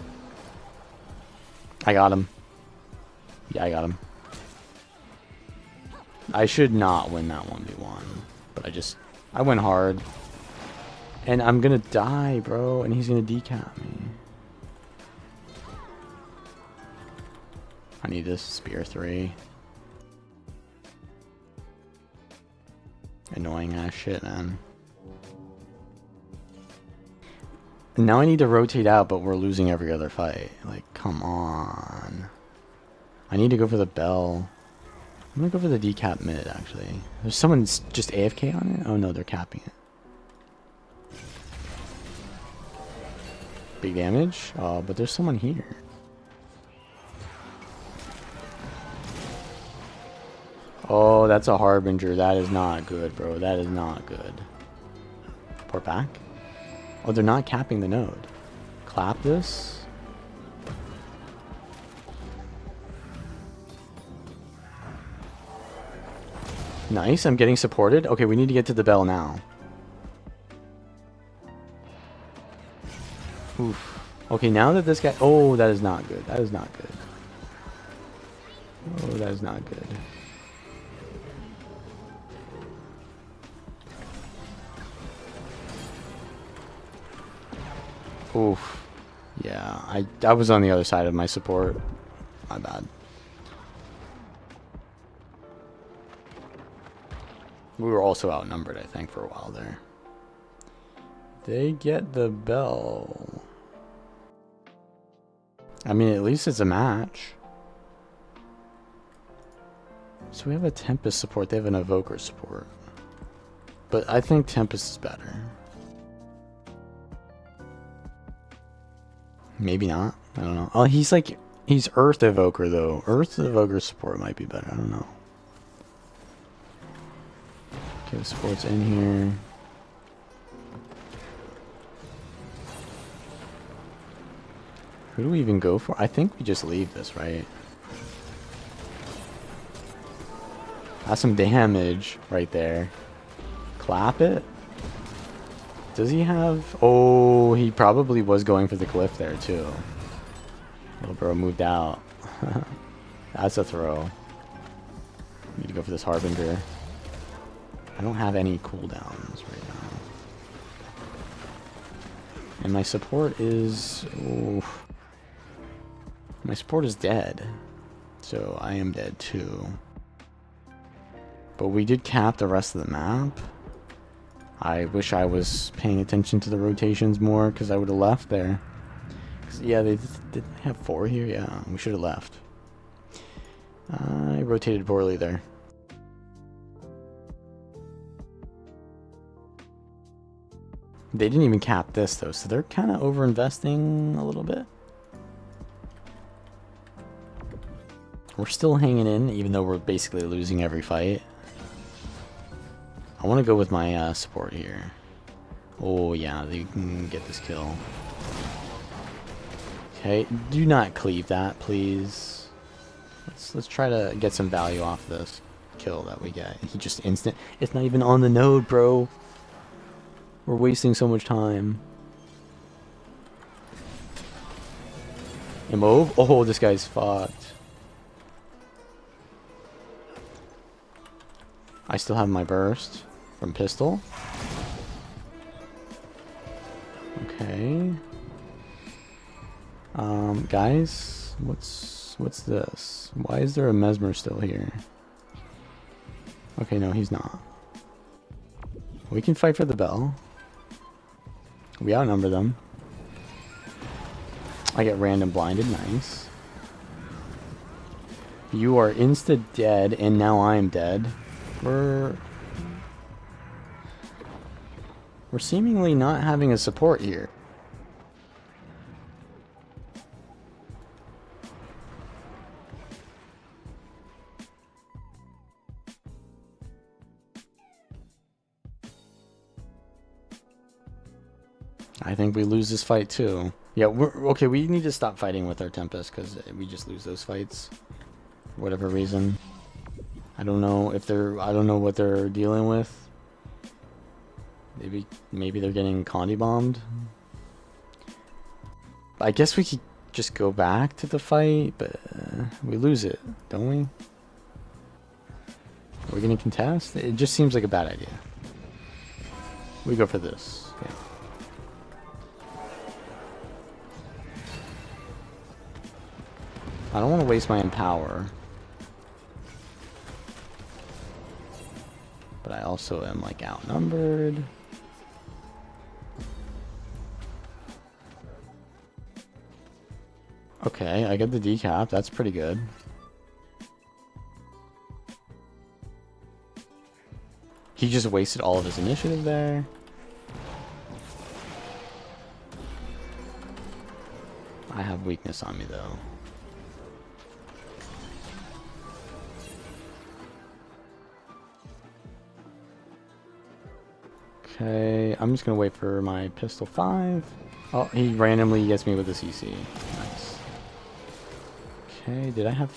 I got him. Yeah, I got him. I should not win that 1v1. But I went hard. And I'm gonna die, bro. And he's gonna decap me. I need this spear 3. Annoying ass shit, man. And now I need to rotate out, but we're losing every other fight. Like, come on. I need to go for the bell. I'm gonna go for the decap mid, actually. There's someone just AFK on it? Oh no, they're capping it. Big damage? Oh, but there's someone here. Oh, that's a harbinger. That is not good, bro. That is not good. Port back? Oh, they're not capping the node. Clap this. Nice, I'm getting supported. Okay, we need to get to the bell now. Oof. Okay, now that this guy... Oh, that is not good. That is not good. Oh, that is not good. Oof. Yeah, I was on the other side of my support. My bad. We were also outnumbered, I think, for a while there. They get the bell. I mean, at least it's a match. So we have a Tempest support. They have an Evoker support. But I think Tempest is better. Maybe not. I don't know. Oh, he's Earth Evoker, though. Earth Evoker support might be better. I don't know. Okay, the support's in here. Who do we even go for? I think we just leave this, right? That's some damage right there. Clap it. Does he have... Oh, he probably was going for the glyph there, too. Little bro moved out. That's a throw. Need to go for this Harbinger. I don't have any cooldowns right now. And my support is... Oof. My support is dead. So I am dead too. But we did cap the rest of the map. I wish I was paying attention to the rotations more, because I would have left there. Yeah, did they have 4 here? Yeah, we should have left. I rotated poorly there. They didn't even cap this though, so they're kind of over-investing a little bit. We're still hanging in, even though we're basically losing every fight. I want to go with my support here. Oh yeah, they can get this kill. Okay, do not cleave that, please. Let's try to get some value off this kill that we get. He just instant. It's not even on the node, bro. We're wasting so much time. Immove? Oh, this guy's fucked. I still have my burst from pistol. Okay. Guys, what's this? Why is there a mesmer still here? Okay, no, he's not. We can fight for the bell. We outnumber them. I get random blinded, nice. You are insta dead, and now I'm dead. We're seemingly not having a support here. I think we lose this fight too. Yeah, okay, we need to stop fighting with our Tempest because we just lose those fights for whatever reason. I don't know if I don't know what they're dealing with. Maybe they're getting Condi bombed. I guess we could just go back to the fight, but we lose it, don't we? Are we gonna contest? It just seems like a bad idea. We go for this. Yeah. I don't want to waste my empower. But I also am like outnumbered. Okay, I get the decap. That's pretty good. He just wasted all of his initiative there. I have weakness on me though. Okay, I'm just gonna wait for my pistol 5. Oh, he randomly gets me with the CC. Nice. Okay, did I have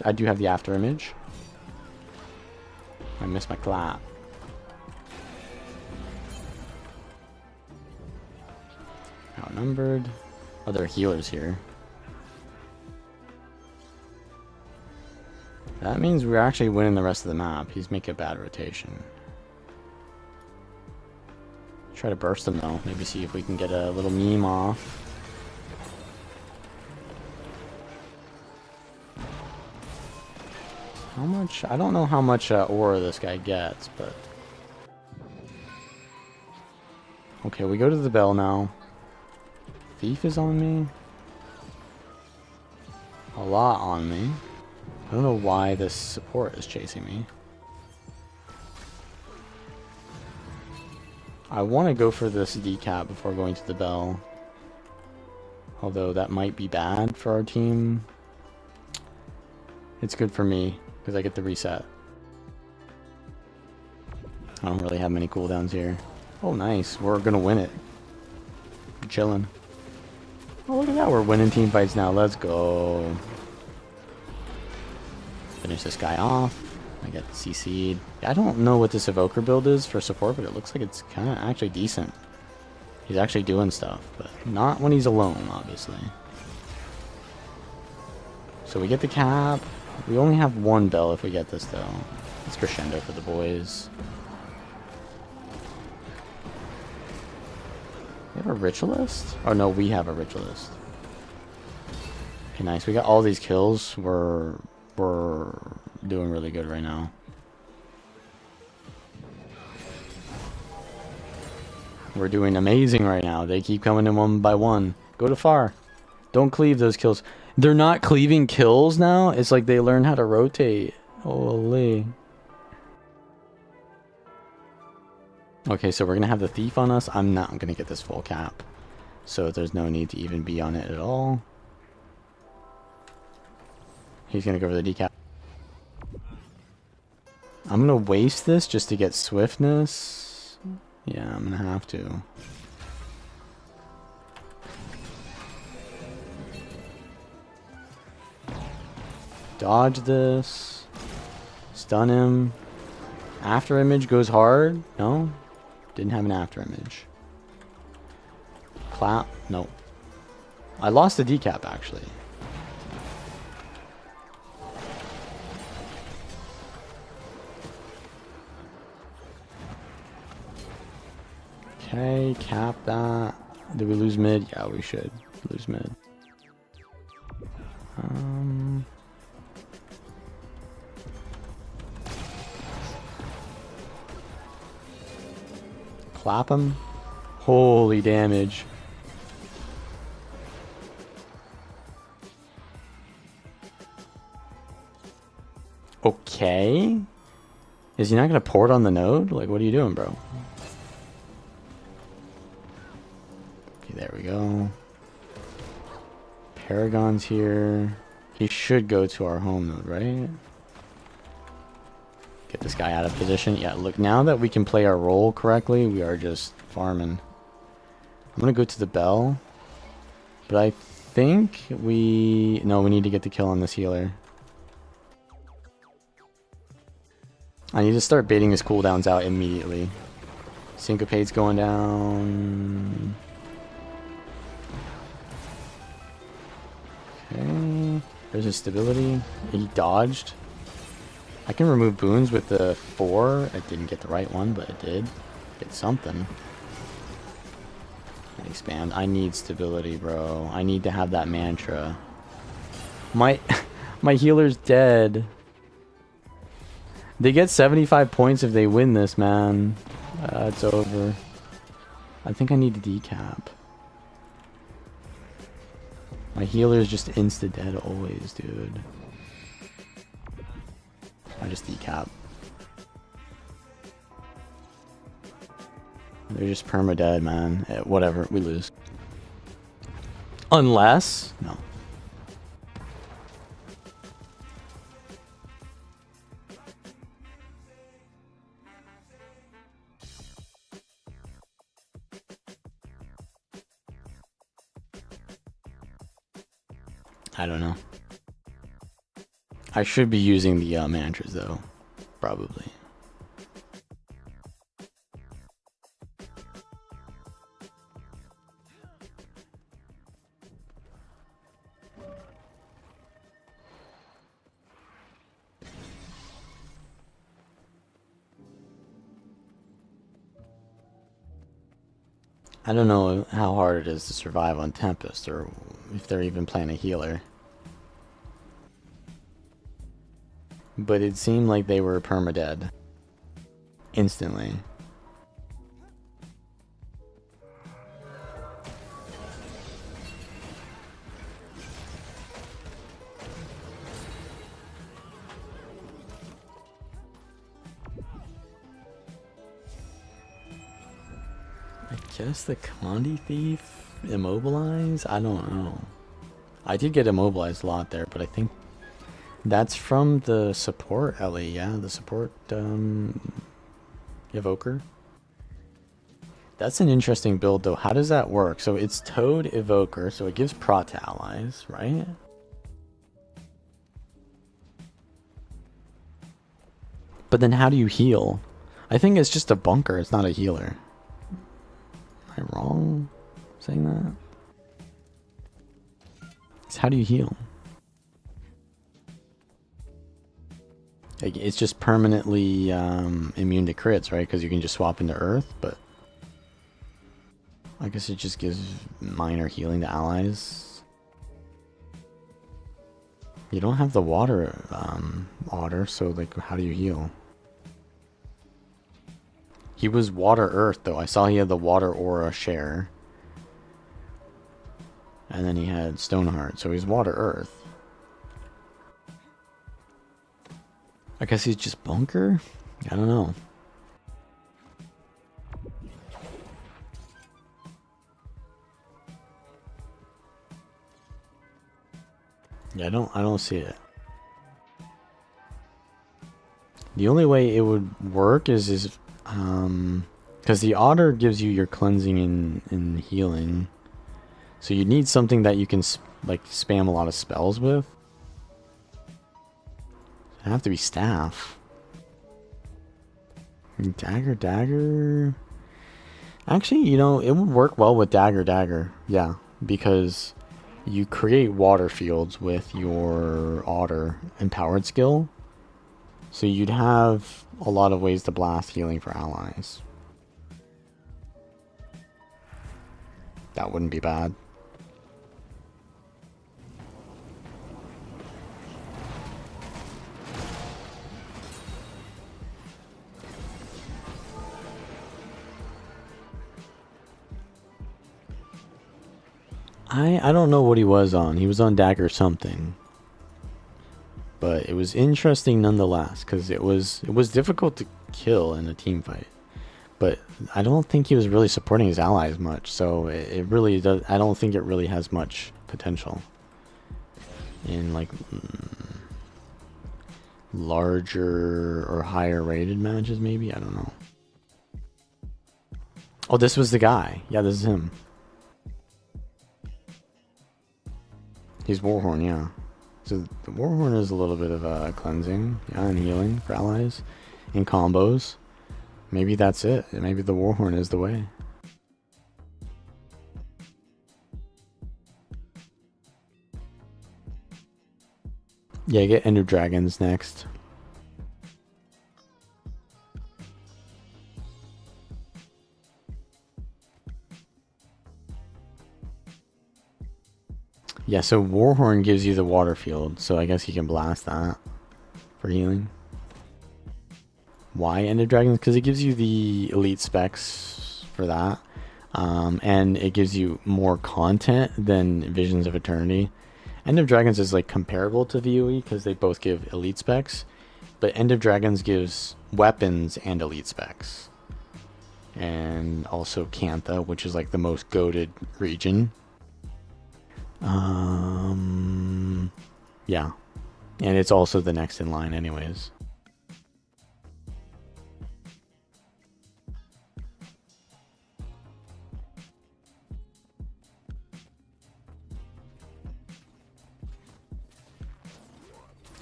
I do have the after image. I missed my clap. Outnumbered. Oh, there are healers here. That means we're actually winning the rest of the map. He's making a bad rotation. Try to burst him though. Maybe see if we can get a little meme off. How much? I don't know how much aura this guy gets, but... Okay, we go to the bell now. Thief is on me. A lot on me. I don't know why this support is chasing me. I want to go for this decap before going to the bell. Although that might be bad for our team. It's good for me, because I get the reset. I don't really have many cooldowns here. Oh nice, we're gonna win it. We're chilling. Oh look at that, we're winning team fights now, let's go. Finish this guy off. I get CC'd. I don't know what this evoker build is for support, but it looks like it's kind of actually decent. He's actually doing stuff, but not when he's alone, obviously. So we get the cap. We only have one bell if we get this, though. It's crescendo for the boys. We have a ritualist? Oh no, we have a ritualist. Okay, nice. We got all these kills. We're doing really good right now. We're doing amazing right now. They keep coming in one by one. Go to far. Don't cleave those kills. They're not cleaving kills now. It's like they learn how to rotate. Holy. Okay, so we're going to have the thief on us. I'm not going to get this full cap. So there's no need to even be on it at all. He's going to go for the decap. I'm going to waste this just to get swiftness. Yeah, I'm going to have to. Dodge this. Stun him. After image goes hard. No. Didn't have an after image. Clap. No. I lost the decap actually. Okay, cap that. Did we lose mid? Yeah, we should lose mid. Clap him. Holy damage. Okay. Is he not gonna port on the node? Like, what are you doing, bro? Okay, there we go. Paragon's here. He should go to our home node, right? Get this guy out of position. Yeah, look, now that we can play our role correctly, we are just farming. I'm gonna go to the bell. But I think we... No, we need to get the kill on this healer. I need to start baiting his cooldowns out immediately. Syncopate's going down. Okay. There's his stability. He dodged. I can remove boons with the 4. I didn't get the right one, but it did. Get something. Expand. I need stability, bro. I need to have that mantra. My healer's dead. They get 75 points if they win this, man. It's over. I think I need to decap. My healer's just insta-dead always, dude. I just decap. They're just perma-dead, man. Whatever, we lose. Unless... No. I don't know. I should be using the mantras, though. Probably. I don't know how hard it is to survive on Tempest, or if they're even playing a healer. But it seemed like they were perma-dead. Instantly. I guess the Condi Thief immobilize? I don't know. I did get immobilized a lot there, but I think that's from the support Ellie, yeah, the support evoker. That's an interesting build though. How does that work? So it's Toad evoker, so it gives prot to allies, right? But then how do you heal? I think it's just a bunker, it's not a healer. I wrong saying that? It's how do you heal? Like, it's just permanently immune to crits, right? Because you can just swap into Earth, but I guess it just gives minor healing to allies. You don't have the water otter, so like, how do you heal? He was water earth though. I saw he had the water aura share. And then he had Stoneheart, so he's water earth. I guess he's just bunker? I don't know. Yeah, I don't see it. The only way it would work is because the otter gives you your cleansing and healing. So you need something that you can like spam a lot of spells with. It'd have to be staff. Dagger. Actually, you know, it would work well with dagger. Yeah, because you create water fields with your otter empowered skill. So you'd have a lot of ways to blast healing for allies. That wouldn't be bad. I don't know what he was on. He was on dagger something. But it was interesting nonetheless, because it was difficult to kill in a team fight. But I don't think he was really supporting his allies much, so it really does. I don't think it really has much potential in like larger or higher rated matches. Maybe, I don't know. Oh, this was the guy. Yeah, this is him. He's Warhorn, yeah. So the Warhorn is a little bit of cleansing, yeah, and healing for allies in combos. Maybe that's it. Maybe the Warhorn is the way. Yeah, get Ender Dragons next. Yeah, so Warhorn gives you the water field, so I guess you can blast that for healing. Why Ender Dragons? Because it gives you the elite specs for that. And it gives you more content than Visions of Eternity. End of Dragons is like comparable to VOE because they both give elite specs, but End of Dragons gives weapons and elite specs. And also Cantha, which is like the most goated region. Yeah. And it's also the next in line anyways.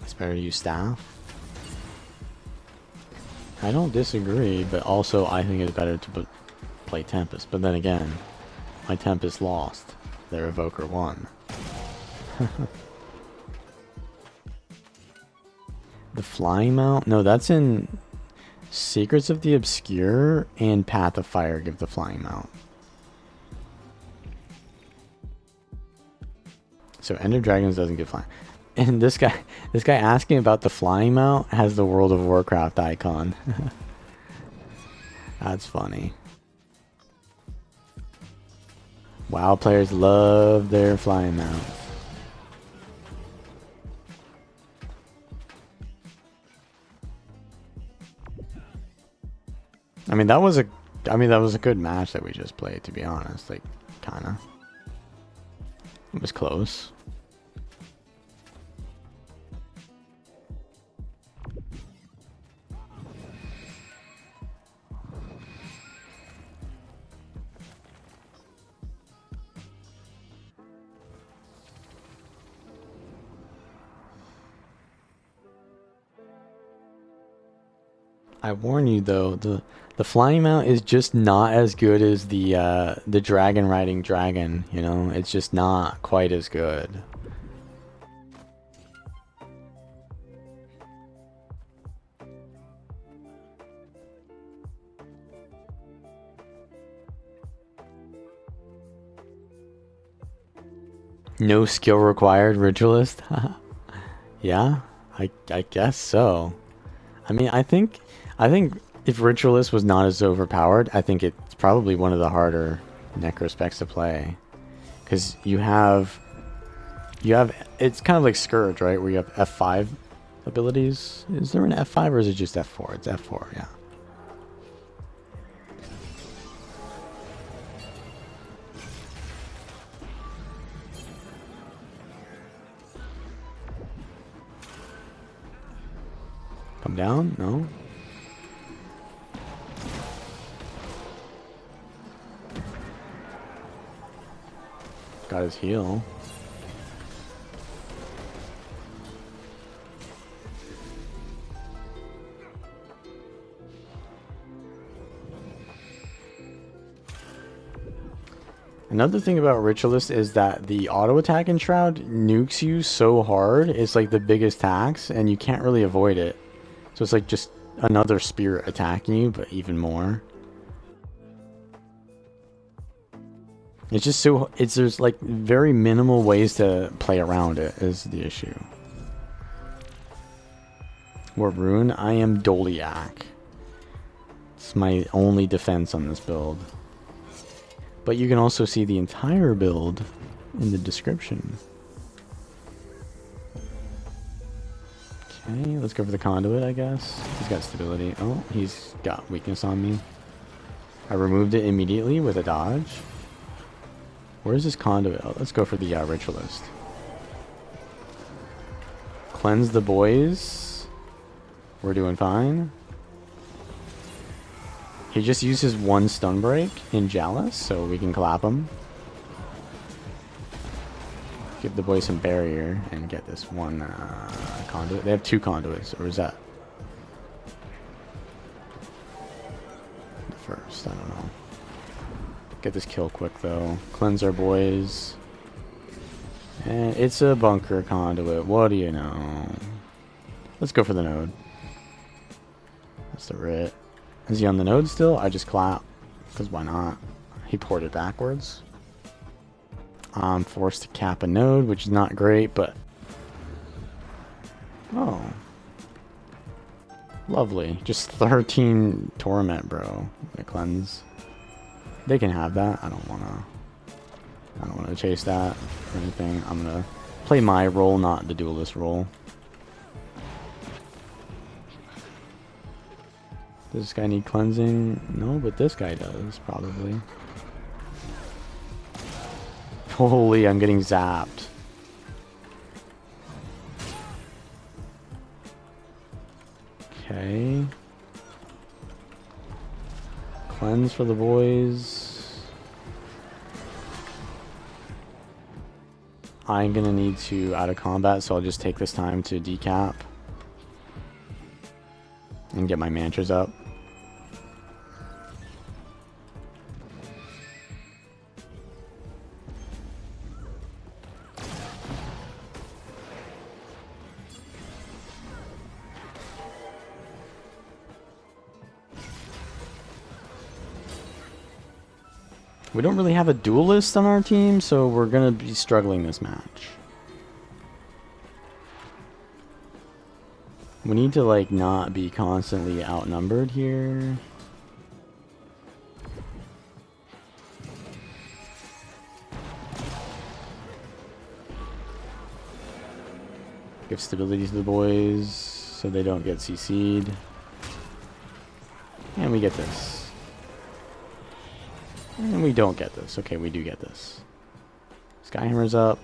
It's better to use staff. I don't disagree, but also I think it's better to play Tempest. But then again, my Tempest lost. Their Evoker won. The Flying Mount? No, that's in Secrets of the Obscure and Path of Fire give the Flying Mount. So End of Dragons doesn't give flying. And this guy asking about the Flying Mount has the World of Warcraft icon. That's funny. WoW players love their Flying Mount. I mean that was a good match that we just played, to be honest. Like, kinda. It was close. I warn you though, the The flying mount is just not as good as the dragon riding dragon, you know? It's just not quite as good. No skill required, ritualist? Yeah, I guess so. I mean, I think if ritualist was not as overpowered, I think it's probably one of the harder necro specs to play. Cuz you have it's kind of like Scourge, right? Where you have F5 abilities. Is there an F5 or is it just F4? It's F4, yeah. Come down? No. Got his heal. Another thing about Ritualist is that the auto attack in Shroud nukes you so hard. It's like the biggest tax, and you can't really avoid it. So it's like just another spirit attacking you, but even more. It's just so there's like very minimal ways to play around it is the issue. What rune? I am Doliak. It's my only defense on this build. But you can also see the entire build in the description. Okay, let's go for the conduit, I guess. He's got stability. Oh, he's got weakness on me. I removed it immediately with a dodge. Where's this conduit? Oh, let's go for the ritualist. Cleanse the boys. We're doing fine. He just uses one stun break in Jalis, so we can clap him. Give the boys some barrier and get this one conduit. They have two conduits, or is that the first? I don't know. Get this kill quick though. Cleanse our boys. And it's a bunker conduit. What do you know? Let's go for the node. That's the writ. Is he on the node still? I just clap. Because why not? He ported backwards. I'm forced to cap a node, which is not great, but... Oh. Lovely. Just 13 torment, bro. The cleanse. They can have that. I don't wanna chase that or anything. I'm gonna play my role, not the duelist role. Does this guy need cleansing? No, but this guy does, probably. Holy, I'm getting zapped. Okay. Cleanse for the boys. I'm gonna need to out of combat, so I'll just take this time to decap and get my mantras up. We don't really have a duelist on our team, so we're gonna be struggling this match. We need to like not be constantly outnumbered here. Give stability to the boys so they don't get CC'd. And we get this. And we don't get this. Okay, we do get this. Skyhammer's up.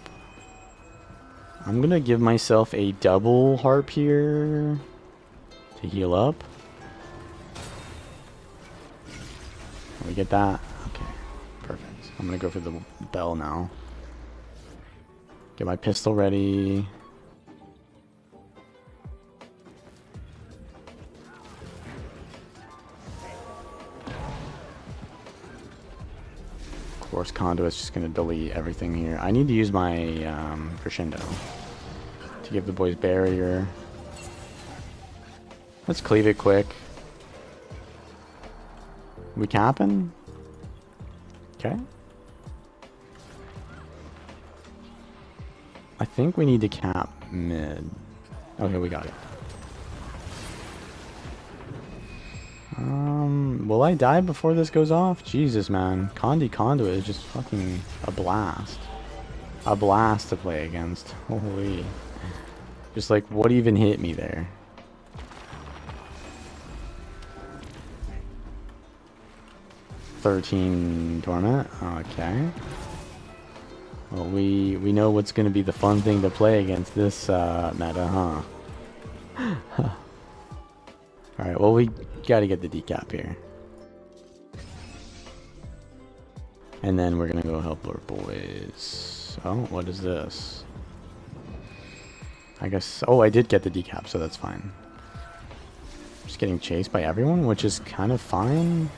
I'm gonna give myself a double harp here to heal up. We get that? Okay, perfect. I'm gonna go for the bell now. Get my pistol ready. course, Conduit's just going to delete everything here. I need to use my Crescendo to give the boys barrier. Let's cleave it quick. We capping? Okay. I think we need to cap mid. Okay, we got it. Will I die before this goes off? Jesus, man. Conduit is just fucking a blast. A blast to play against. Holy. Just like, what even hit me there? $13 torment. Okay. Well, we know what's going to be the fun thing to play against this meta, huh? Alright, well, we got to get the decap here. And then we're going to go help our boys. Oh, what is this? I guess... Oh, I did get the decap, so that's fine. Just getting chased by everyone, which is kind of fine.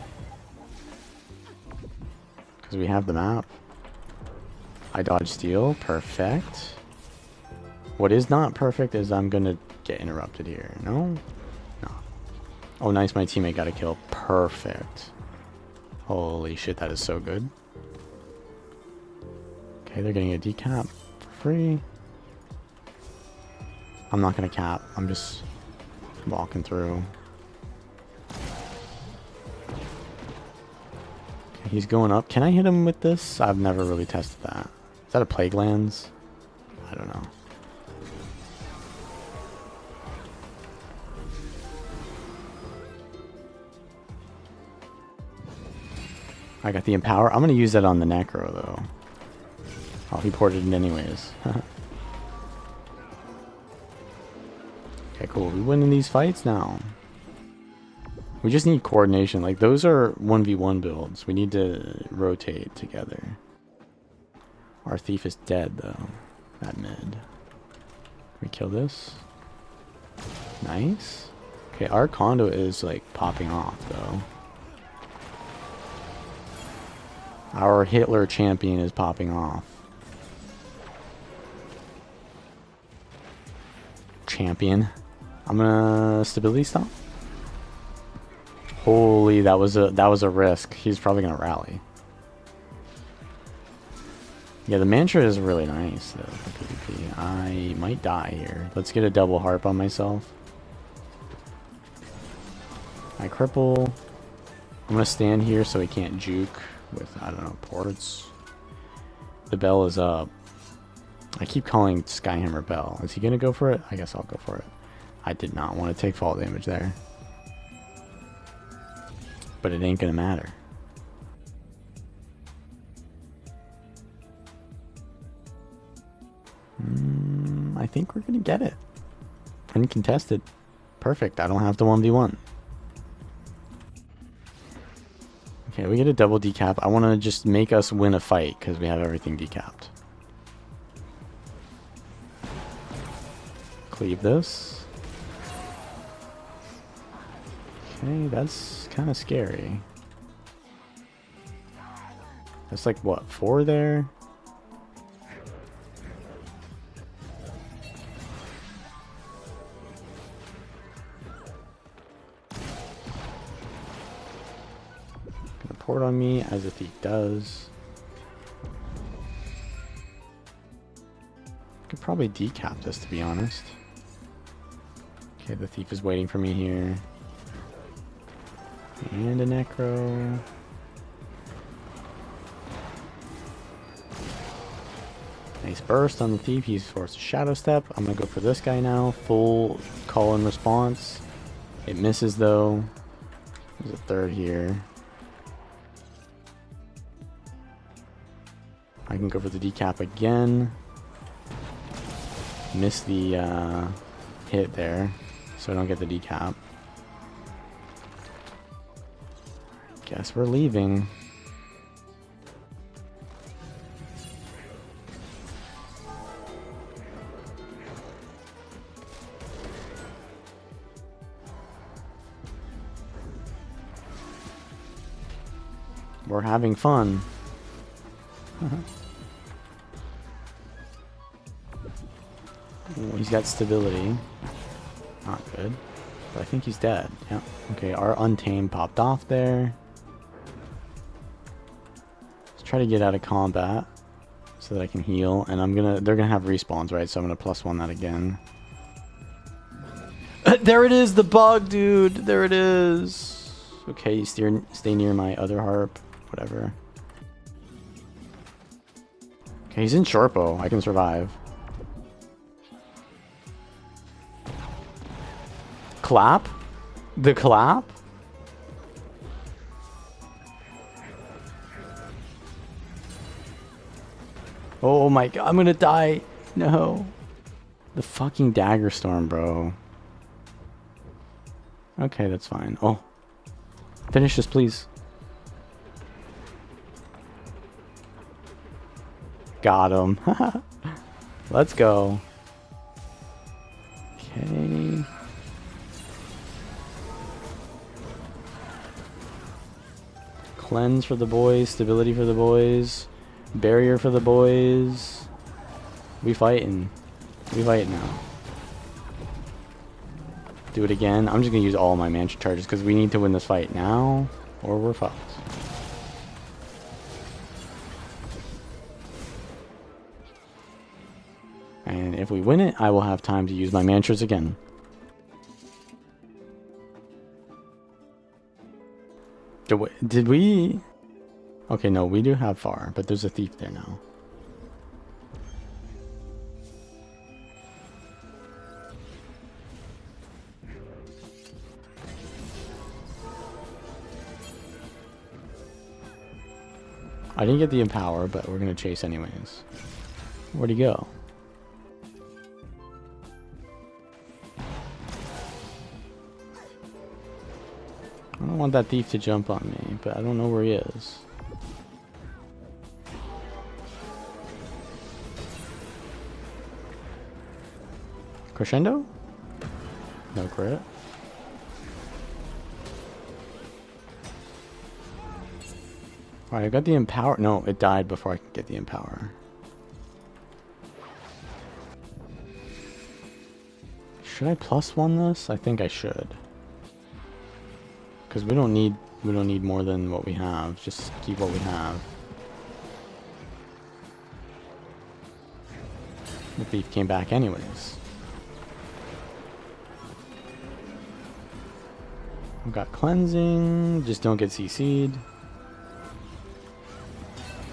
Because we have the map. I dodge steal. Perfect. What is not perfect is I'm going to get interrupted here. No? No. Oh, nice. My teammate got a kill. Perfect. Holy shit, that is so good. Okay, they're getting a decap for free. I'm not going to cap. I'm just walking through. Okay, he's going up. Can I hit him with this? I've never really tested that. Is that a Plague Lands? I don't know. I got the Empower. I'm going to use that on the Necro, though. Oh, he ported it anyways. Okay, cool. We winning these fights now. We just need coordination. Like, those are 1v1 builds. We need to rotate together. Our thief is dead, though. At mid. We kill this. Nice. Okay, our Conduit is, like, popping off, though. Our Hitler champion is popping off. Champion. I'm gonna stability stop. Holy, that was a risk. He's probably gonna rally. Yeah, the mantra is really nice though for PvP. I might die here. Let's get a double harp on myself. I cripple. I'm gonna stand here so he can't juke with, I don't know, ports. The bell is up. I keep calling Skyhammer Bell. Is he gonna go for it? I guess I'll go for it. I did not want to take fall damage there. But it ain't gonna matter. I think we're gonna get it. Uncontested. Perfect. I don't have to 1v1. Okay, we get a double decap. I want to just make us win a fight because we have everything decapped. Cleave this. Okay, that's kind of scary. That's like, what, 4 there? Gonna port on me, as a thief does. Could probably decap this, to be honest. Okay, the thief is waiting for me here. And a necro. Nice burst on the thief. He's forced a shadow step. I'm gonna go for this guy now. Full call and response. It misses though. There's a third here. I can go for the decap again. Miss the hit there, so I don't get the decap. Guess we're leaving. We're having fun. Ooh, he's got stability. Not good. But I think he's dead. Yeah. Okay, our Untamed popped off there. Let's try to get out of combat so that I can heal. And they're gonna have respawns, right? So I'm gonna +1 that again. There it is, the bug, dude. There it is. Okay, you stay near my other harp. Whatever. Okay, he's in Shorpo. I can survive. Clap? The clap? Oh my god, I'm gonna die. No. The fucking dagger storm, bro. Okay, that's fine. Oh. Finish this, please. Got him. Let's go. Okay. Cleanse for the boys. Stability for the boys. Barrier for the boys. We fighting. We fighting now. Do it again. I'm just gonna use all my mantra charges because we need to win this fight now, or we're fucked. And if we win it, I will have time to use my mantras again. Did we? Okay, no, we do have far, but there's a thief there now. I didn't get the empower, but we're gonna chase anyways. Where'd he go? I don't want that thief to jump on me, but I don't know where he is. Crescendo? No crit. Alright, I got the empower. No, it died before I could get the empower. Should I +1 this? I think I should. Because we don't need more than what we have. Just keep what we have. The thief came back anyways. I've got cleansing. Just don't get CC'd.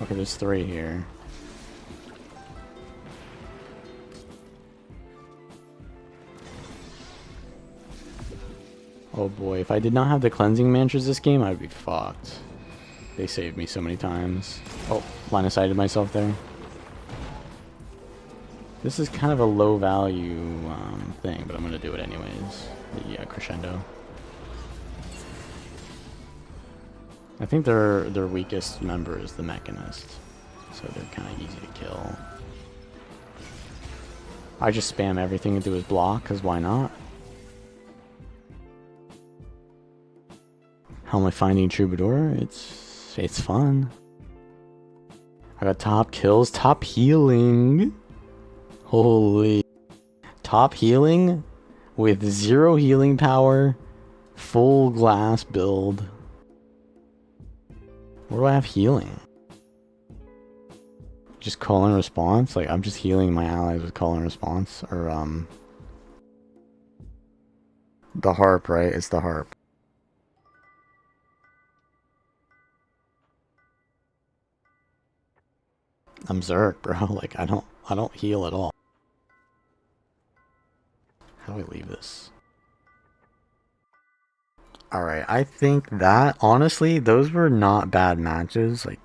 Okay, there's 3 here. Oh boy, if I did not have the cleansing mantras this game, I'd be fucked. They saved me so many times. Oh, line of sighted myself there. This is kind of a low value thing, but I'm gonna do it anyways. The crescendo. I think their weakest member is the mechanist, so they're kind of easy to kill. I just spam everything into his block, cause why not? How am I finding Troubadour? It's fun. I got top kills, top healing. Holy. Top healing with 0 healing power, full glass build. Where do I have healing? Just call and response? Like, I'm just healing my allies with call and response? Or, the harp, right? It's the harp. I'm Zerk, bro. Like, I don't heal at all. How do I leave this? Alright, I think that, honestly, those were not bad matches. Like,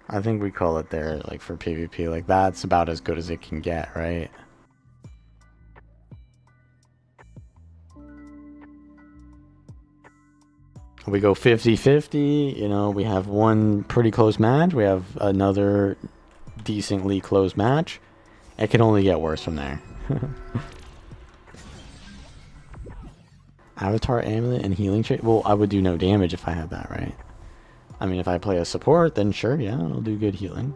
I think we call it there, like, for PvP. Like, that's about as good as it can get, right? We go 50-50, you know, we have one pretty close match. We have another decently close match. It can only get worse from there. Avatar amulet and healing trait. Well, I would do no damage if I had that, right? I mean, if I play a support, then sure, yeah, I'll do good healing.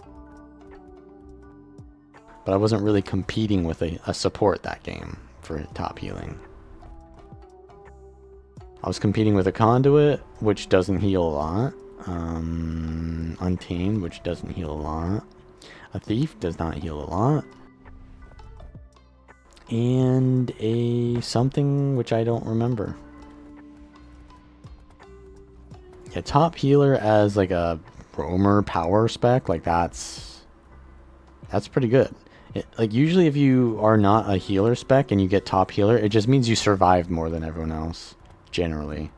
But I wasn't really competing with a support that game for top healing. I was competing with a conduit, which doesn't heal a lot. Untamed, which doesn't heal a lot. A thief does not heal a lot. And a something which I don't remember. Yeah, top healer as like a roamer power spec, like that's pretty good. Like usually if you are not a healer spec and you get top healer, it just means you survived more than everyone else, generally.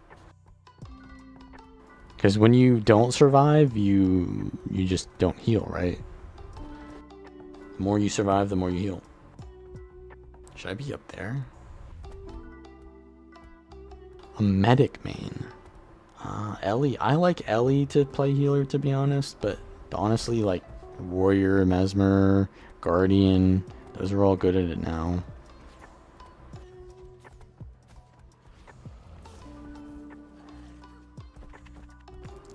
Because when you don't survive, you just don't heal, right? The more you survive, the more you heal. Should I be up there? A medic main. Ellie. I like Ellie to play healer, to be honest, but honestly, like Warrior, Mesmer, Guardian, those are all good at it now.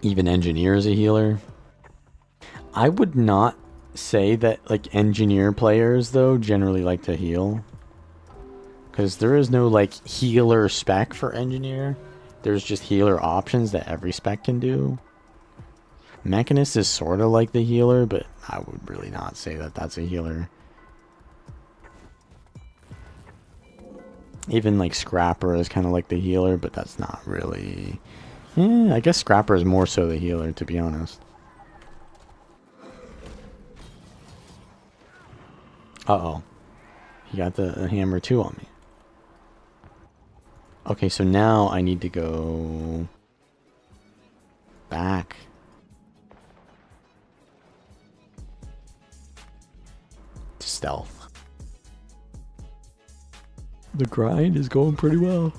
Even Engineer is a healer. I would not say that like Engineer players though generally like to heal, because there is no like healer spec for Engineer. There's just healer options that every spec can do. Mechanist is sort of like the healer, but I would really not say that that's a healer. Even like Scrapper is kind of like the healer, but that's not really... I guess Scrapper is more so the healer, to be honest. Uh-oh. He got the hammer too on me. Okay, so now I need to go back. To stealth. The grind is going pretty well.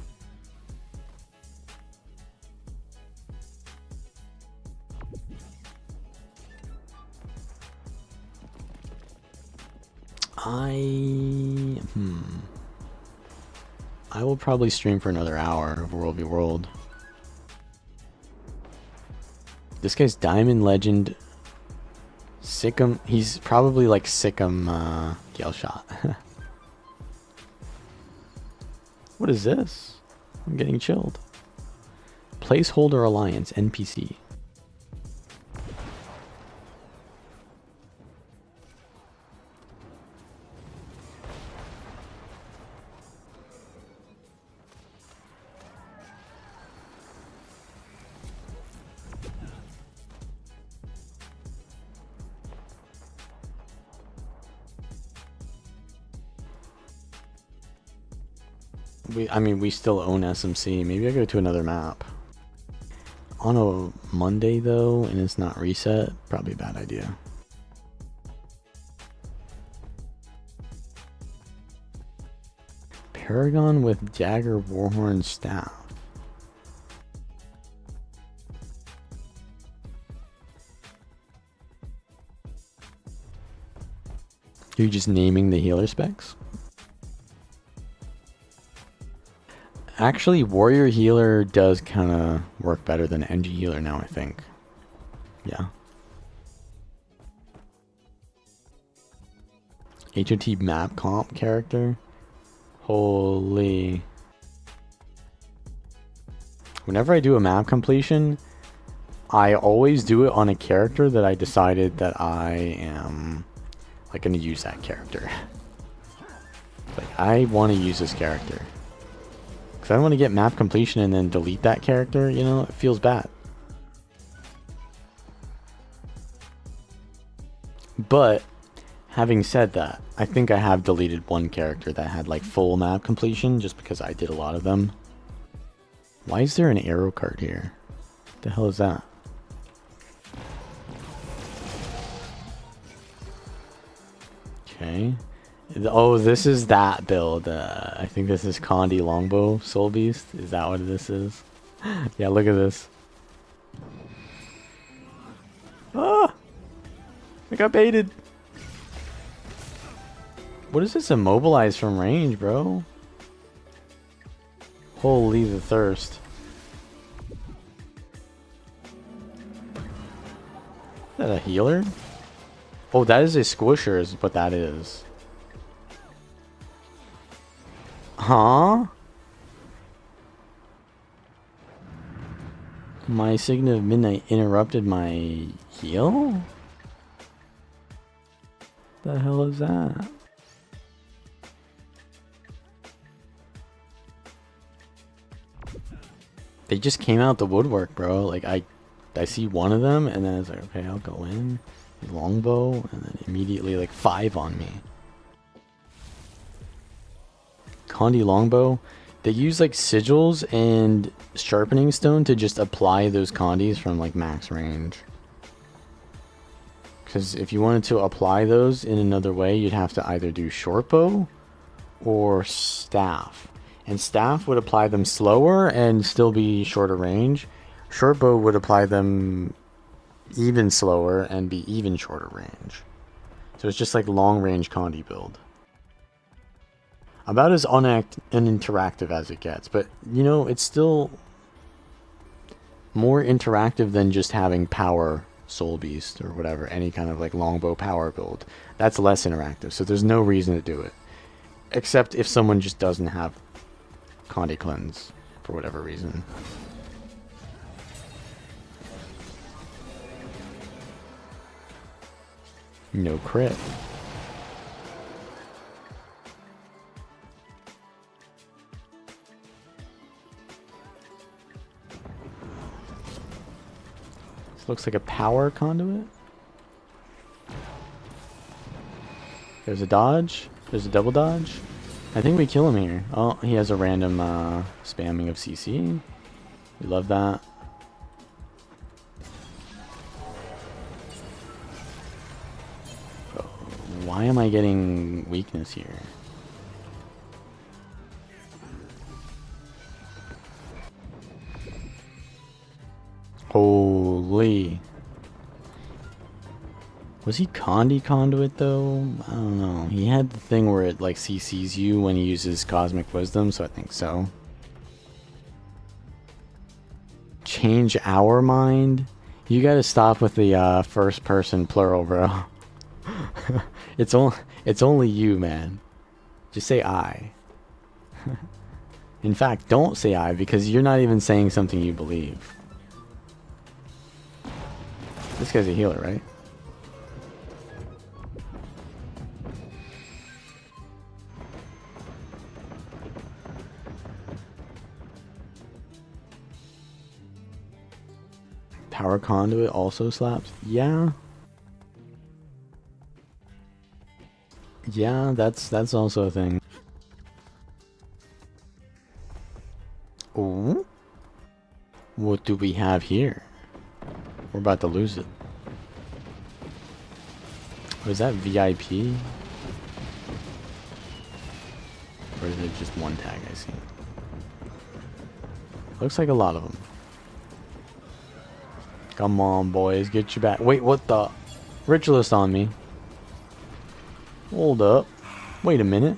I will probably stream for another hour of World v World. This guy's Diamond Legend. Sikkim. He's probably like Sikkim Gale Shot. What is this? I'm getting chilled. Placeholder Alliance NPC. We still own SMC. Maybe I go to another map. On a Monday, though, and it's not reset, probably a bad idea. Paragon with Dagger, Warhorn, Staff. Are you just naming the healer specs? Actually, Warrior Healer does kind of work better than NG Healer now, I think. Yeah. HOT map comp character? Holy. Whenever I do a map completion, I always do it on a character that I decided that I am like going to use that character. Like, I want to use this character. I don't want to get map completion and then delete that character, you know, it feels bad. But having said that, I think I have deleted one character that had like full map completion just because I did a lot of them. Why is there an arrow card here? What the hell is that? Okay. Oh, this is that build. I think this is Condi Longbow Soul Beast. Is that what this is? Yeah, look at this. Ah! I got baited. What is this immobilize from range, bro? Holy the thirst. that a healer? Oh, that is a squisher is what that is. Huh? My Signet of Midnight interrupted my heal? The hell is that? They just came out the woodwork, bro. Like, I see one of them, and then it's like, okay, I'll go in. Longbow, and then immediately, like, 5 on me. Condi Longbow. They use, like, sigils and sharpening stone to just apply those condis from, like, max range. Because if you wanted to apply those in another way, you'd have to either do short bow or staff. And staff would apply them slower and still be shorter range. Short bow would apply them even slower and be even shorter range. So it's just like long range condi build. About as uninteractive as it gets, but you know, it's still more interactive than just having power soul beast or whatever, any kind of like longbow power build. That's less interactive, so there's no reason to do it. Except if someone just doesn't have Condi Cleanse for whatever reason. No crit. This looks like a power conduit. There's a dodge. There's a double dodge. I think we kill him here. Oh, he has a random spamming of CC. We love that. Why am I getting weakness here? Holy. Was he Condi Conduit though? I don't know. He had the thing where it like CCs you when he uses Cosmic Wisdom, so I think so. Change our mind? You gotta stop with the first person plural, bro. It's only you, man. Just say I. In fact, don't say I, because you're not even saying something you believe. This guy's a healer, right? Power Conduit also slaps? Yeah. Yeah, that's also a thing. Ooh. What do we have here? We're about to lose it. Was that VIP? Or is it just one tag I see? Looks like a lot of them. Come on, boys, get your back. Wait, what the? Ritualist on me. Hold up. Wait a minute.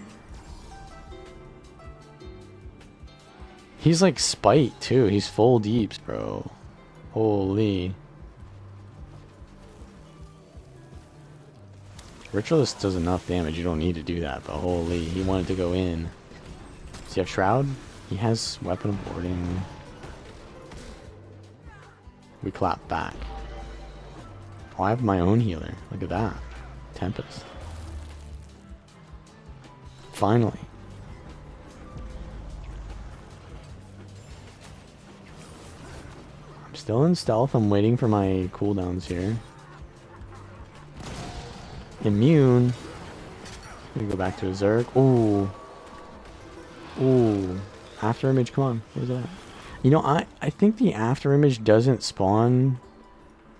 He's like Spite, too. He's full deeps, bro. Holy. Ritualist does enough damage. You don't need to do that, but holy. He wanted to go in. Does he have Shroud? He has Weapon of Warding. We clap back. Oh, I have my own healer. Look at that. Tempest. Finally. I'm still in stealth. I'm waiting for my cooldowns here. Immune. Gonna go back to a Zerg. Ooh. Ooh. After image, come on. Where's it at? You know, I think the after image doesn't spawn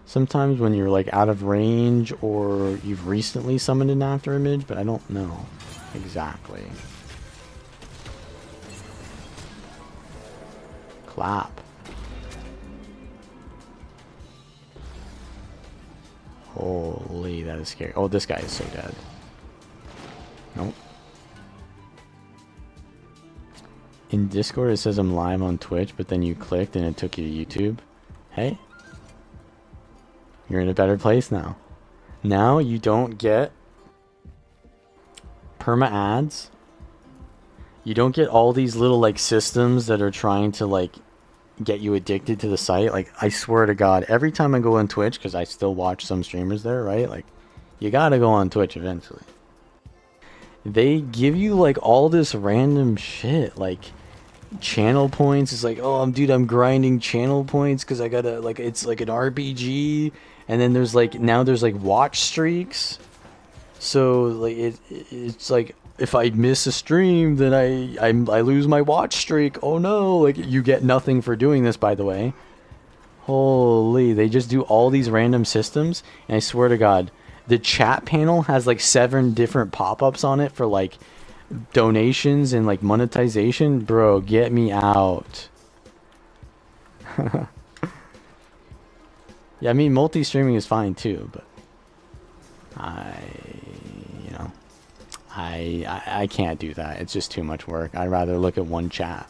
sometimes when you're like out of range or you've recently summoned an after image, but I don't know exactly. Clap. Holy, that is scary. Oh, this guy is so dead. Nope. In Discord it says I'm live on Twitch, but then you clicked and it took you to YouTube. Hey? You're in a better place now. Now you don't get perma ads. You don't get all these little like systems that are trying to like get you addicted to the site. Like, I swear to God, every time I go on Twitch, because I still watch some streamers there, right? Like, you gotta go on Twitch eventually. They give you like all this random shit, like channel points. It's like, oh, dude, I'm grinding channel points because I gotta like, it's like an RPG, and then there's like now there's like watch streaks. So like it's like if I miss a stream, then I lose my watch streak. Oh no! Like, you get nothing for doing this, by the way. Holy, they just do all these random systems, and I swear to God, the chat panel has like 7 different pop-ups on it for like donations and like monetization. Bro, get me out. Yeah, I mean, multi-streaming is fine too, but you know, I can't do that. It's just too much work. I'd rather look at one chat.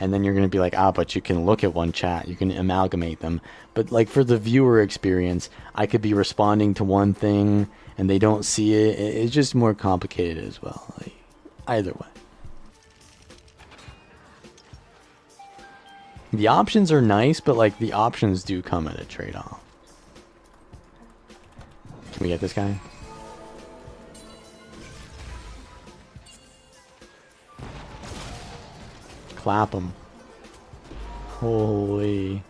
And then you're going to be like, ah, but you can look at one chat. You can amalgamate them. But like for the viewer experience, I could be responding to one thing and they don't see it. It's just more complicated as well. Like, either way. The options are nice, but like the options do come at a trade-off. Can we get this guy? Clap him. Holy.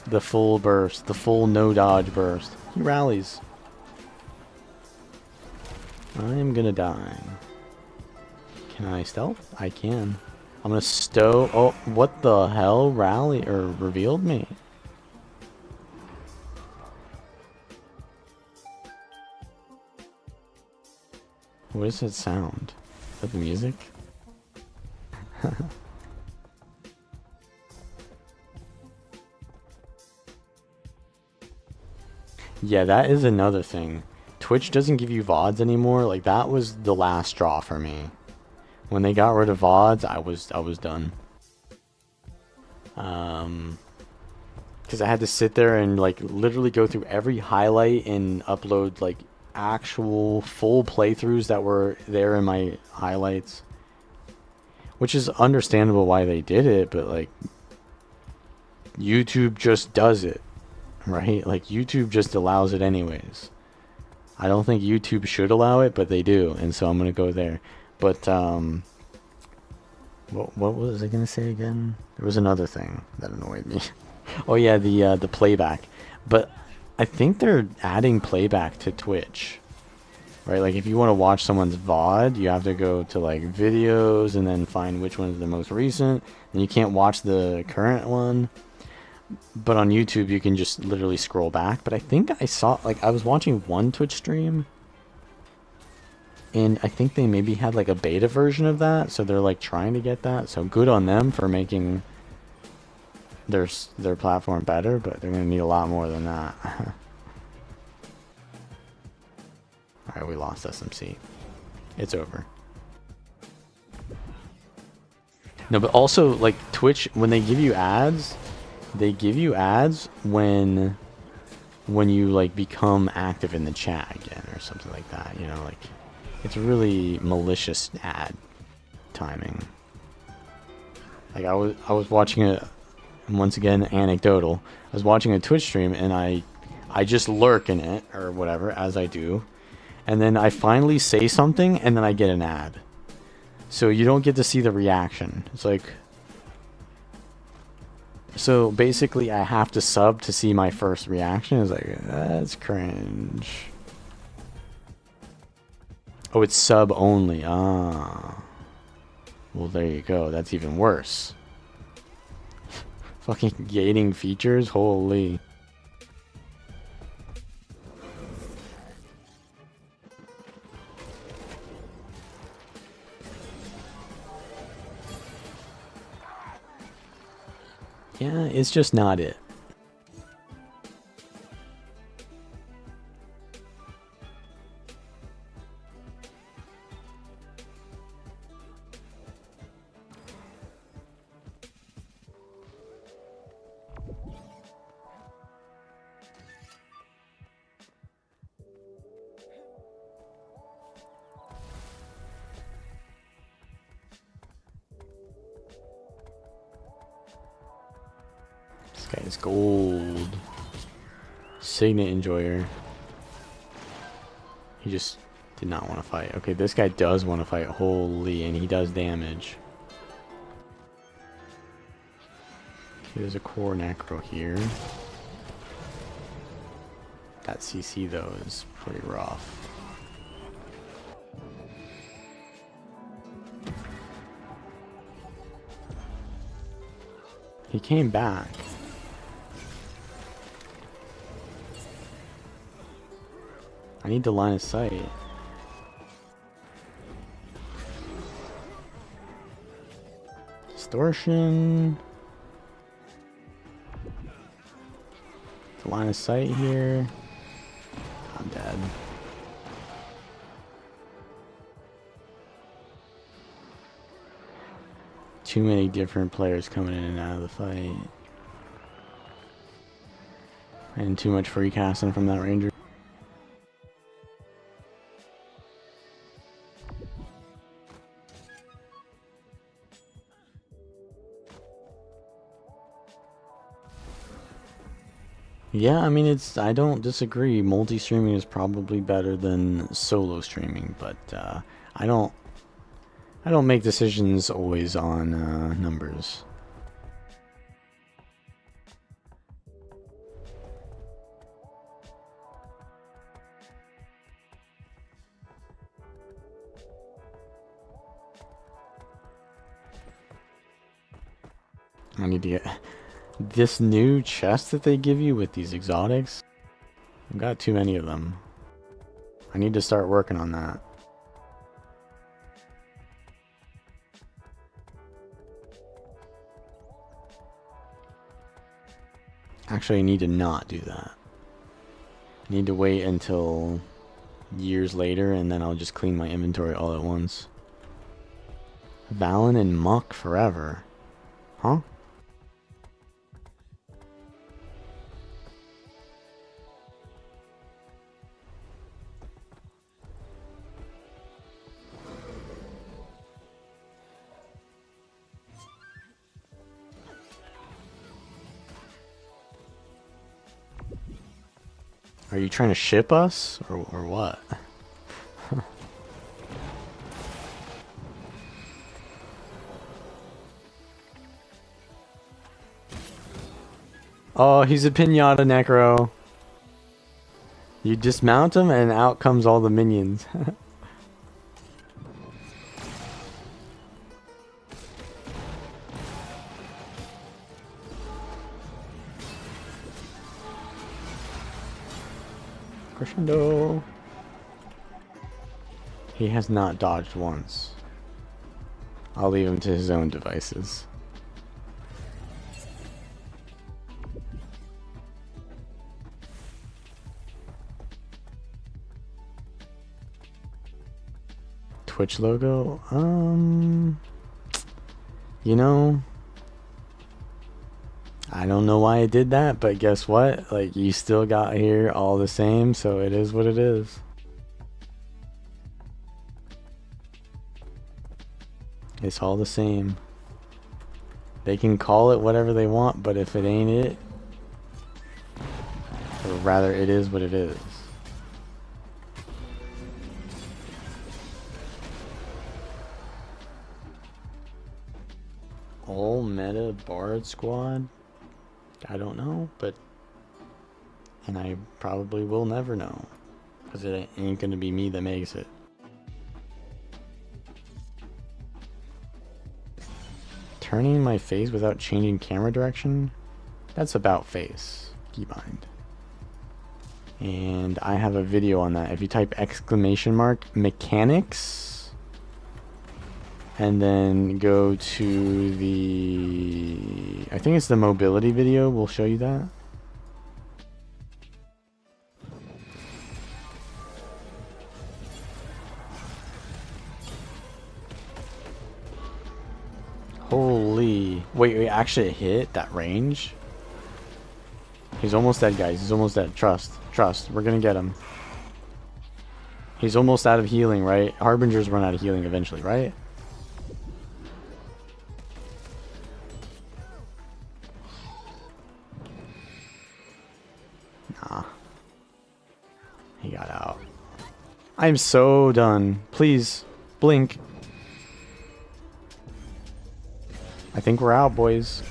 The full burst. The full no dodge burst. He rallies. I am gonna die. Can I stealth? I can. I'm gonna stow. Oh, what the hell? Rally or revealed me? What is that sound? Is that the music? Yeah, that is another thing. Twitch doesn't give you VODs anymore. Like, that was the last straw for me. When they got rid of VODs, I was done. Because I had to sit there and like literally go through every highlight and upload like actual full playthroughs that were there in my highlights. Which is understandable why they did it, but like YouTube just does it. Right? Like, YouTube just allows it anyways. I don't think YouTube should allow it, but they do, and so I'm gonna go there. But what was I gonna say again? There was another thing that annoyed me. Oh yeah, the playback. But I think they're adding playback to Twitch. Right? Like, if you want to watch someone's VOD, you have to go to like videos and then find which one is the most recent, and you can't watch the current one. But on YouTube, you can just literally scroll back. But I think I saw, like, I was watching one Twitch stream, and I think they maybe had, like, a beta version of that. So they're, like, trying to get that. So good on them for making their platform better. But they're going to need a lot more than that. Alright, we lost SMC. It's over. No, but also, like, Twitch, when they give you ads... They give you ads when you like become active in the chat again or something like that, you know, like it's really malicious ad timing. Like I was watching a, once again, anecdotal. I was watching a Twitch stream and I just lurk in it or whatever, as I do, and then I finally say something and then I get an ad. So you don't get to see the reaction. It's like, so basically I have to sub to see my first reaction. It's like, that's cringe. Oh, it's sub only. Ah. Well, there you go. That's even worse. Fucking gating features? Holy. Yeah, it's just not it. guy is gold. Signet enjoyer. He just did not want to fight. Okay, this guy does want to fight. Holy, and he does damage. Okay, there's a core necro here. That CC though is pretty rough. He came back. I need to line of sight. Distortion. The line of sight here. I'm dead. Too many different players coming in and out of the fight. And too much free casting from that ranger. Yeah, I mean, I don't disagree. Multi-streaming is probably better than solo streaming, but I don't make decisions always on numbers. I need to get this new chest that they give you with these exotics. I've got too many of them. I need to start working on that. Actually, I need to not do that. I need to wait until years later, and then I'll just clean my inventory all at once. Valen and Muck forever. Huh? Are you trying to ship us, or what? Oh, he's a pinata necro. You dismount him and out comes all the minions. Crescendo. He has not dodged once. I'll leave him to his own devices. Twitch logo? You know, I don't know why I did that, but guess what? Like, you still got here all the same, so it is what it is. It's all the same. They can call it whatever they want, but if it ain't it, or rather, it is what it is. All meta Bard squad? I don't know, but... And I probably will never know. Because it ain't gonna be me that makes it. Turning my face without changing camera direction? That's about face. Keep in mind. And I have a video on that. If you type ! mechanics... And then go to the... I think it's the mobility video. We'll show you that. Holy... Wait, actually it hit that range? He's almost dead, guys. He's almost dead. Trust. We're gonna get him. He's almost out of healing, right? Harbingers run out of healing eventually, right? He got out. I'm so done. Please, blink. I think we're out, boys.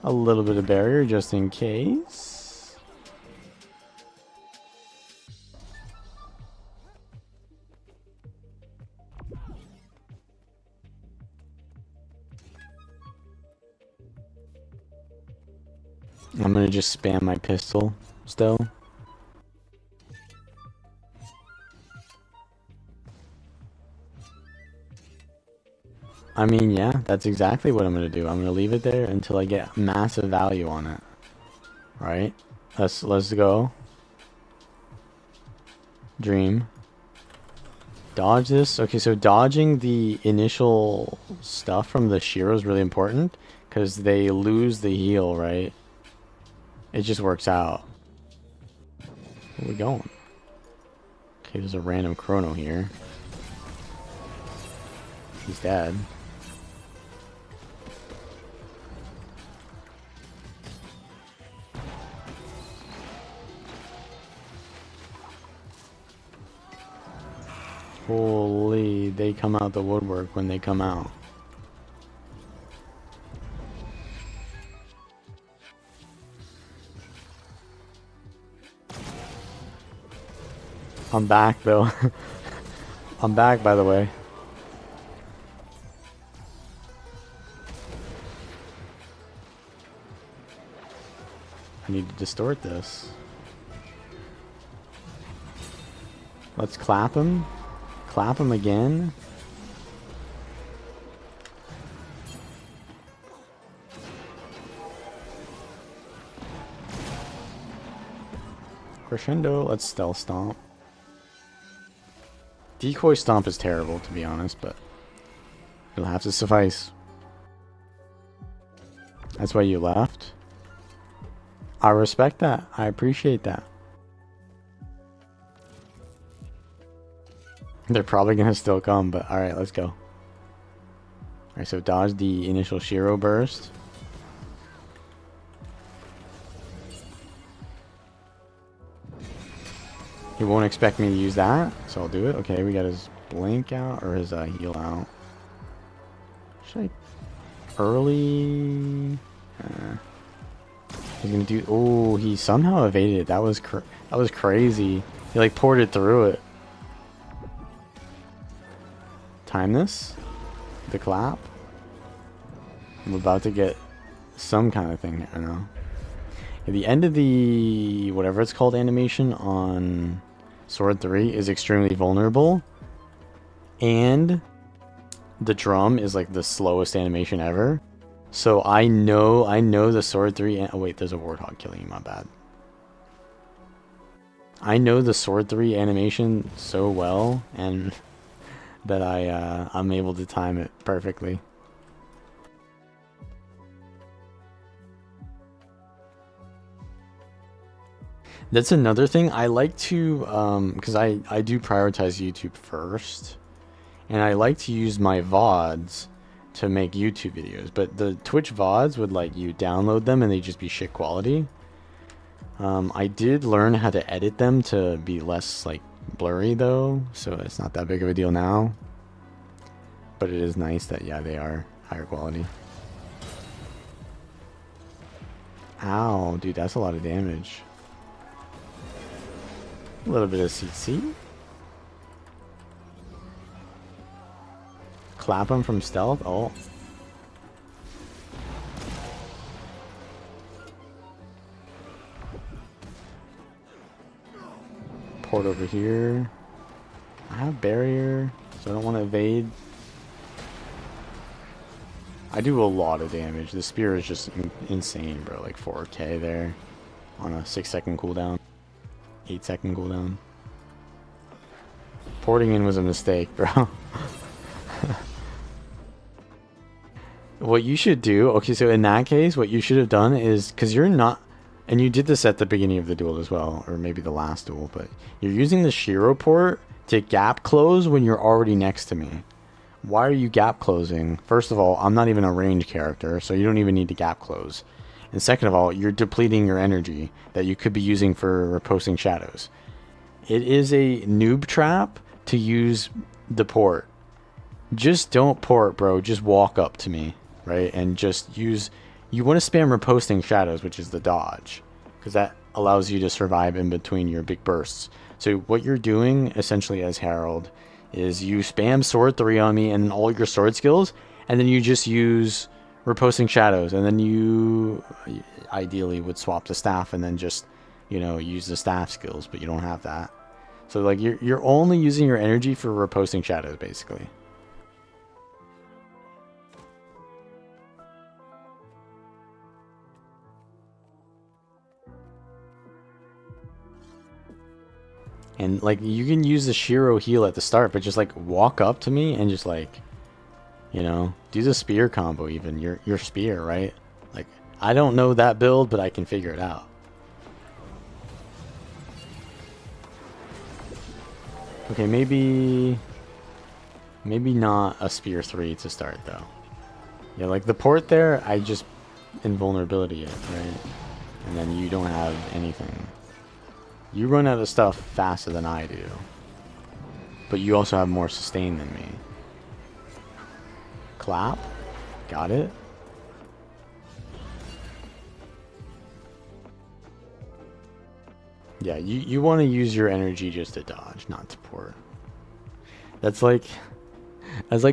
A little bit of barrier just in case. I'm gonna just spam my pistol still. I mean, yeah, that's exactly what I'm gonna do. I'm gonna leave it there until I get massive value on it. Right? Let's go. Dream. Dodge this. Okay, so dodging the initial stuff from the Shiro is really important because they lose the heal, right? It just works out. Where are we going? Okay, there's a random chrono here. He's dead. Holy, they come out the woodwork when they come out. I'm back though. I'm back, by the way. I need to distort this. Let's clap him. Clap him again. Crescendo. Let's stealth stomp. Decoy stomp is terrible, to be honest, but it'll have to suffice. That's why you left. I respect that. I appreciate that. They're probably gonna still come, but alright, let's go. Alright, so dodge the initial Shiro burst. He won't expect me to use that, so I'll do it. Okay, we got his blink out, or his heal out. Should I... Early... He's gonna do... Oh, he somehow evaded it. That was crazy. He like poured it through it. Time this. The clap. I'm about to get some kind of thing. I don't know. At the end of the... whatever it's called animation on... Sword 3 is extremely vulnerable, and the drum is like the slowest animation ever. So I know the Sword 3 oh wait, there's a warthog killing you, my bad. I know the Sword 3 animation so well, and that I'm able to time it perfectly. That's another thing I like to, because I do prioritize YouTube first, and I like to use my VODs to make YouTube videos, but the Twitch VODs would like you download them and they just be shit quality. I did learn how to edit them to be less like blurry though, so it's not that big of a deal now, but it is nice that, yeah, they are higher quality. Ow, dude, that's a lot of damage. A little bit of CC. Clap him from stealth. Oh. Port over here. I have barrier, so I don't want to evade. I do a lot of damage. The spear is just insane, bro. Like 4K there on a 6-second cooldown. 8-second cooldown. Porting in was a mistake, bro. What you should do, okay, so in that case, what you should have done is, because you're not, and you did this at the beginning of the duel as well, or maybe the last duel, but you're using the Shiro port to gap close when you're already next to me. Why are you gap closing? First of all, I'm not even a range character, so you don't even need to gap close. And second of all, you're depleting your energy that you could be using for reposting shadows. It is a noob trap to use the port. Just don't port, bro. Just walk up to me, right? And just use... You want to spam reposting shadows, which is the dodge, because that allows you to survive in between your big bursts. So what you're doing, essentially as Herald, is you spam sword 3 on me and all your sword skills, and then you just use reposting shadows, and then you ideally would swap the staff and then just, you know, use the staff skills, but you don't have that. So like you're only using your energy for reposting shadows, basically. And like you can use the Shiro heal at the start, but just like walk up to me and just like, you know, do the spear combo even. Your spear, right? Like I don't know that build, but I can figure it out. Okay, maybe not a spear 3 to start though. Yeah, like the port there, I just invulnerability it, right? And then you don't have anything. You run out of stuff faster than I do. But you also have more sustain than me. Clap. Got it. Yeah, you want to use your energy just to dodge, not to port. That's like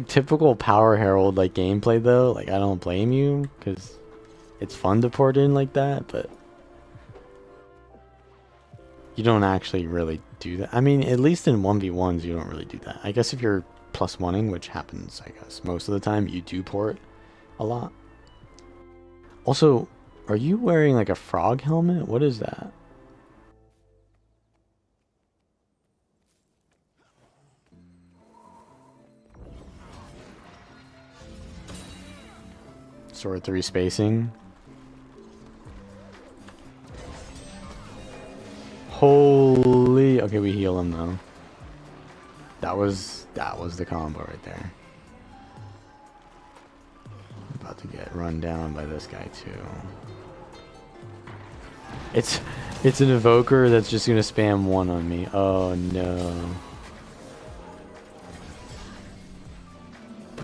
typical Power Herald like gameplay though. Like I don't blame you because it's fun to port in like that, but you don't actually really do that. I mean, at least in 1v1s, you don't really do that. I guess if you're +1ing, which happens, I guess, most of the time, you do port a lot. Also, are you wearing like a frog helmet? What is that? Sword 3 spacing. Holy... Okay, we heal him though. That was the combo right there. I'm about to get run down by this guy too. It's an evoker that's just gonna spam 1 on me. Oh no.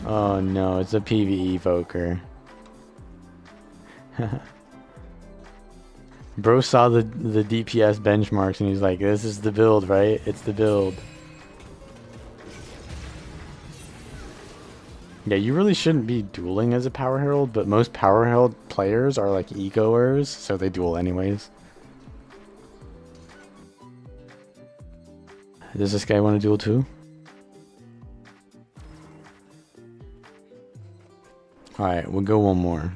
Oh no, it's a PvE evoker. Bro saw the DPS benchmarks and he's like, this is the build, right? It's the build. Yeah, you really shouldn't be dueling as a Power Herald, but most Power Herald players are like egoers, so they duel anyways. Does this guy want to duel too? Alright, we'll go one more.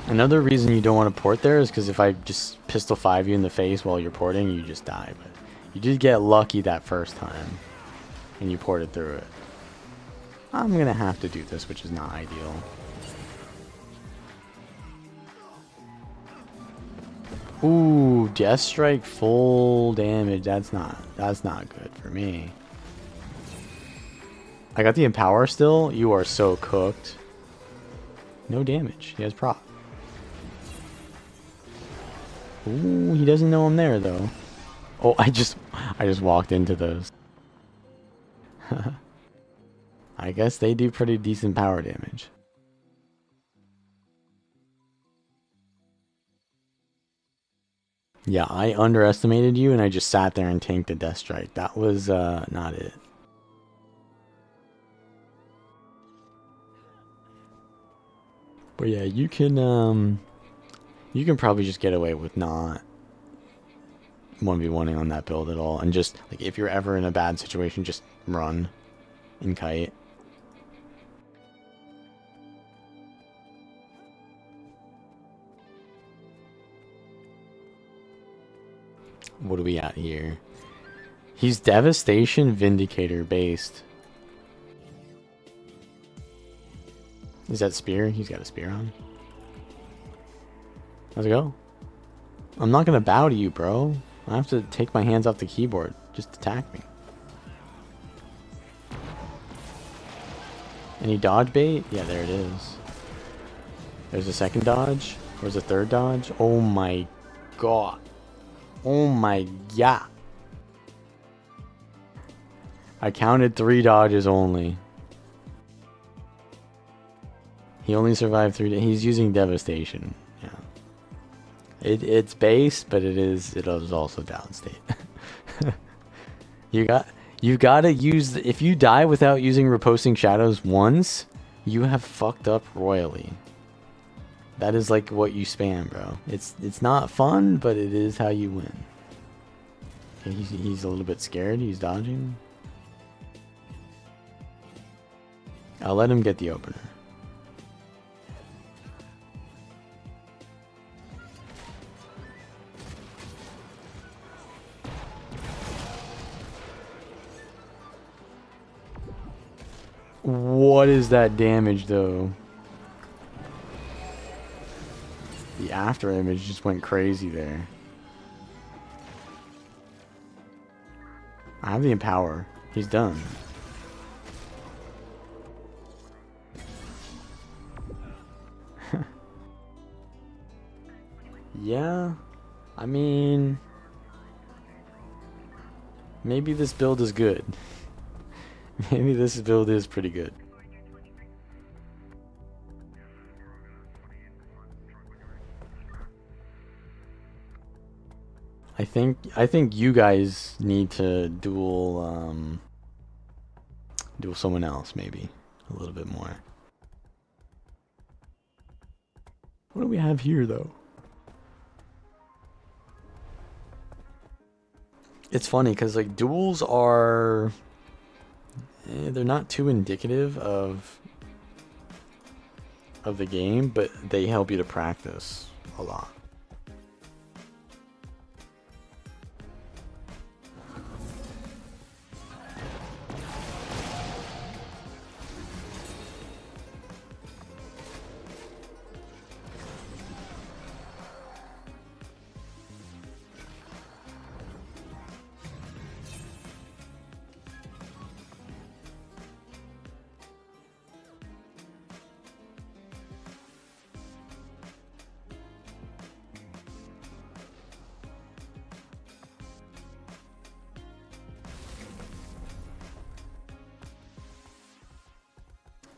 Another reason you don't want to port there is because if I just pistol 5 you in the face while you're porting, you just die. But you did get lucky that first time, and you ported through it. I'm gonna have to do this, which is not ideal. Ooh, Death Strike full damage. That's not good for me. I got the Empower still. You are so cooked. No damage. He has prop. Ooh, he doesn't know I'm there though. Oh, I just walked into those. I guess they do pretty decent power damage. Yeah, I underestimated you and I just sat there and tanked a Death Strike. That was not it. But yeah, you can probably just get away with not 1v1ing on that build at all, and just like if you're ever in a bad situation, just run and kite. What are we at here? He's Devastation Vindicator based. Is that spear? He's got a spear on. Let's go. I'm not gonna bow to you, bro. I have to take my hands off the keyboard. Just attack me. Any dodge bait? Yeah, there it is. There's a second dodge. Where's the third dodge? Oh my god. Oh my god. I counted 3 dodges only. He only survived 3 days. He's using devastation. Yeah. It's base, but it is also downstate. You gotta use if you die without using riposting shadows once, you have fucked up royally. That is like what you spam, bro. It's not fun, but it is how you win. Okay, he's a little bit scared. He's dodging. I'll let him get the opener. What is that damage, though? The after image just went crazy there. I have the empower. He's done. Yeah, I mean, maybe this build is good. Maybe this build is pretty good. I think you guys need to duel someone else, maybe a little bit more. What do we have here, though? It's funny because like duels are they're not too indicative of the game, but they help you to practice a lot.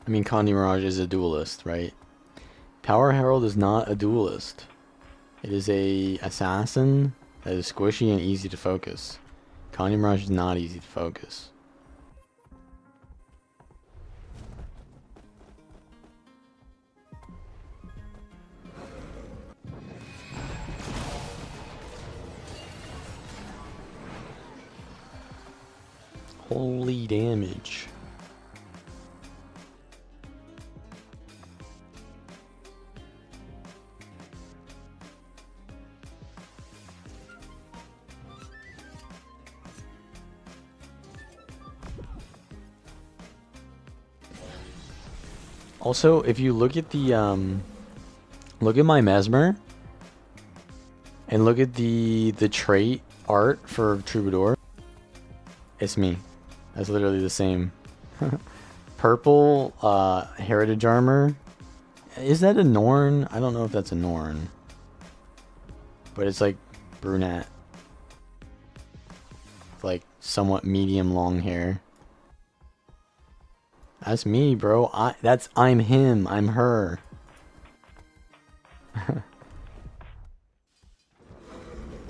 I mean, Condi Mirage is a duelist, right? Power Herald is not a duelist. It is a assassin that is squishy and easy to focus. Condi Mirage is not easy to focus. Holy damage. Also, if you look at the look at my mesmer and look at the trait art for Troubadour, it's me. That's literally the same. Purple heritage armor. Is that a Norn? I don't know if that's a Norn. But it's like brunette. Like somewhat medium long hair. That's me, bro. I'm him. I'm her.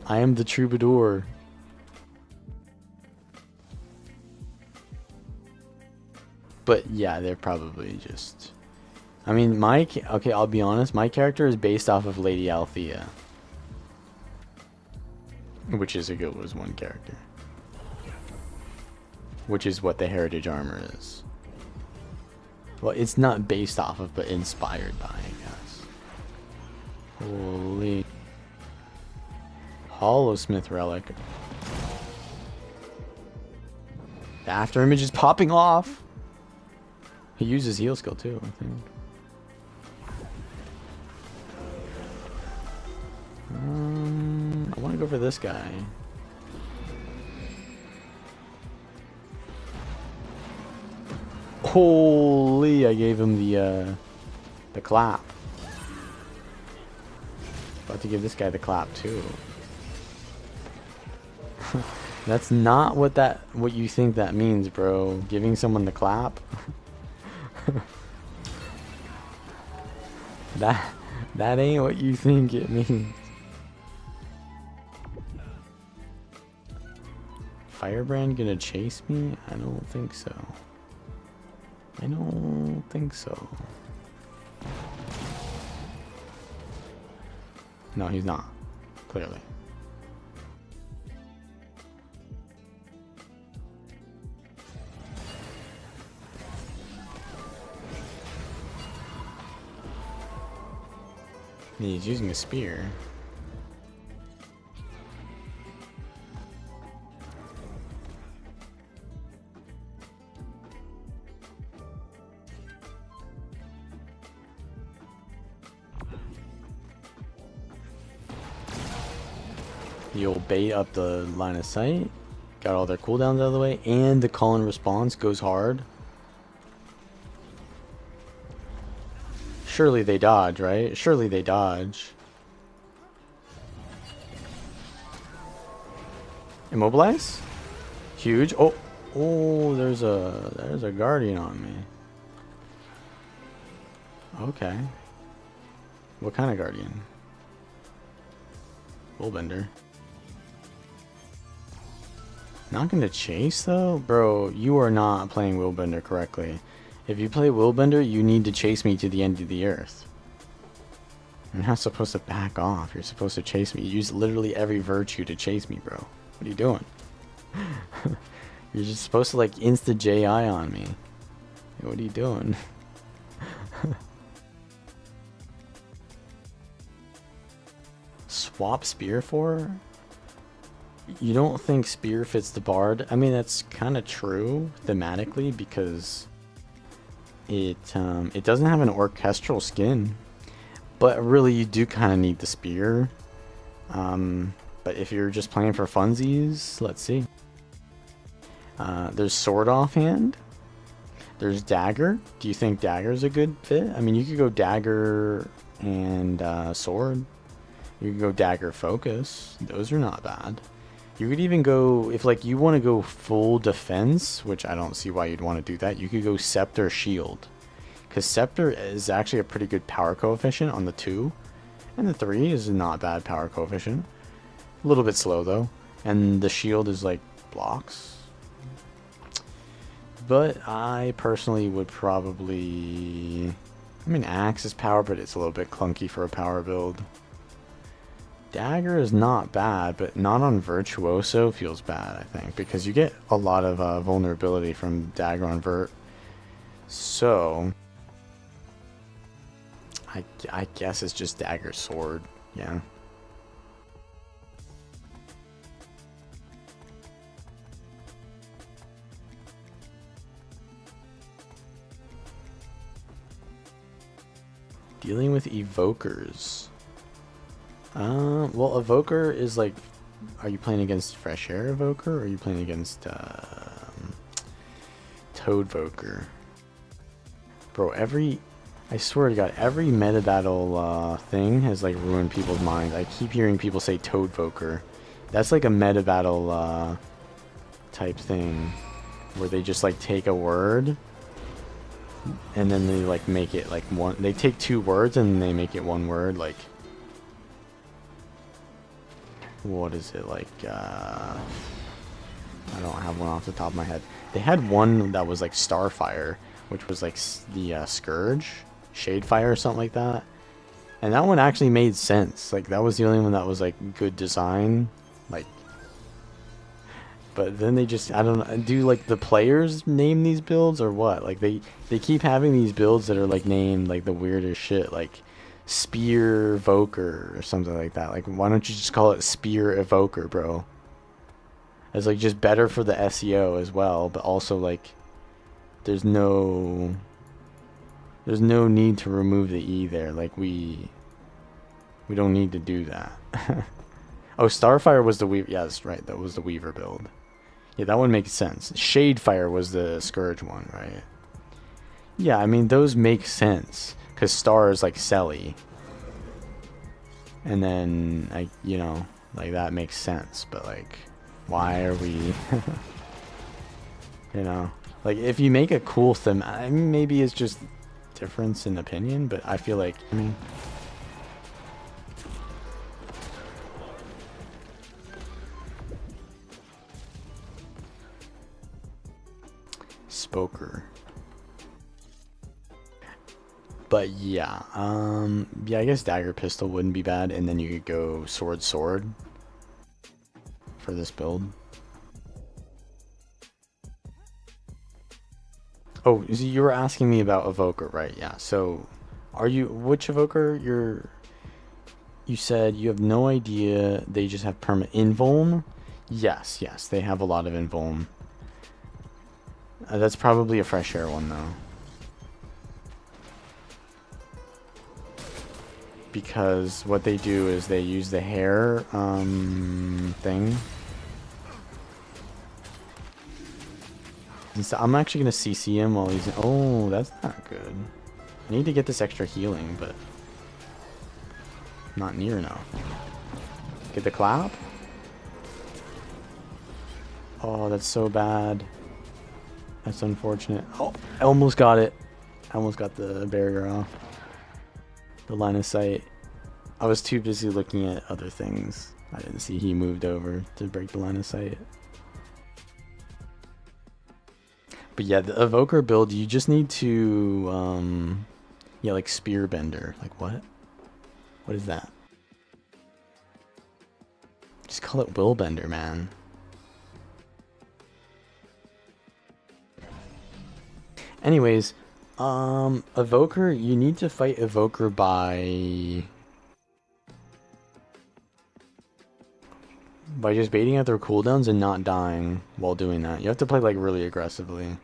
I am the Troubadour. But yeah, they're probably just... I mean, okay, I'll be honest. My character is based off of Lady Althea. Which is a Guild Wars 1 character. Which is what the heritage armor is. Well, it's not based off of, but inspired by, I guess. Holy... Hollowsmith relic. The after image is popping off. He uses heal skill too, I think. I want to go for this guy. Holy, I gave him the clap. About to give this guy the clap too. That's not what you think that means, bro. Giving someone the clap. that ain't what you think it means. Firebrand gonna chase me? I don't think so. I don't think so. No, he's not. Clearly. He's using a spear. You'll bait up the line of sight. Got all their cooldowns out of the way, and the call and response goes hard. Surely they dodge, right? Surely they dodge. Immobilize? Huge. Oh, oh, there's a guardian on me. Okay. What kind of guardian? Bullbender. Not gonna chase though? Bro, you are not playing Willbender correctly. If you play Willbender, you need to chase me to the end of the earth. You're not supposed to back off. You're supposed to chase me. You use literally every virtue to chase me, bro. What are you doing? You're just supposed to like insta JI on me. Hey, what are you doing? Swap spear for? You don't think spear fits the bard? I mean, that's kind of true thematically because it doesn't have an orchestral skin, but really you do kind of need the spear. But if you're just playing for funsies, let's see. There's sword offhand. There's dagger. Do you think dagger's a good fit? I mean, you could go dagger and sword. You could go dagger focus. Those are not bad. You could even go, if like you want to go full defense, which I don't see why you'd want to do that, you could go scepter shield. Because scepter is actually a pretty good power coefficient on the 2. And the 3 is not bad power coefficient. A little bit slow though. And the shield is like blocks. But I personally would probably... I mean, axe is power, but it's a little bit clunky for a power build. Dagger is not bad, but not on Virtuoso feels bad, I think, because you get a lot of vulnerability from dagger on Vert. So, I guess it's just dagger sword, yeah. Dealing with evokers. Well, Evoker is like, are you playing against Fresh Air Evoker, or are you playing against Toadvoker? Bro, I swear to God, every meta battle thing has like ruined people's minds. I keep hearing people say Toadvoker. That's like a meta battle type thing, where they just like take a word, and then they like make it like one. They take 2 words and they make it 1 word, like. What is it like? I don't have one off the top of my head. They had one that was like Starfire, which was like the Scourge, Shadefire or something like that. And that one actually made sense. Like that was the only one that was like good design. Like, but then they just, I don't know. Do like the players name these builds or what? Like they keep having these builds that are like named like the weirdest shit. Like Spear Evoker or something like that. Like, why don't you just call it Spear Evoker, bro? It's like just better for the SEO as well, but also like there's no need to remove the E there. Like we don't need to do that. Oh, Starfire was the Weaver. Yeah, that's right. That was the Weaver build. Yeah, that one makes sense. Shadefire was the Scourge one, right? Yeah, I mean, those make sense. Because Star is like Selly. And then, like, you know, like that makes sense. But, like, why are we... you know? Like, if you make a cool theme... I mean, maybe it's just difference in opinion, but I feel like... I mean... Spoker. But yeah, yeah, I guess dagger pistol wouldn't be bad, and then you could go sword sword for this build. Oh, so you were asking me about evoker, right? Yeah. So, are you which evoker? You said you have no idea. They just have perma invuln. Yes, yes, they have a lot of invuln. That's probably a fresh air one though. Because what they do is they use the hair thing. And so I'm actually gonna CC him while he's. Oh, that's not good. I need to get this extra healing, but not near enough. Get the clap. Oh, that's so bad. That's unfortunate. Oh, I almost got it. I almost got the barrier off. The line of sight. I was too busy looking at other things. I didn't see he moved over to break the line of sight. But yeah, the evoker build, you just need to, yeah, like spear bender. Like what? What is that? Just call it will bender, man. Anyways, evoker, you need to fight evoker by just baiting out their cooldowns and not dying while doing that. You have to play like really aggressively. And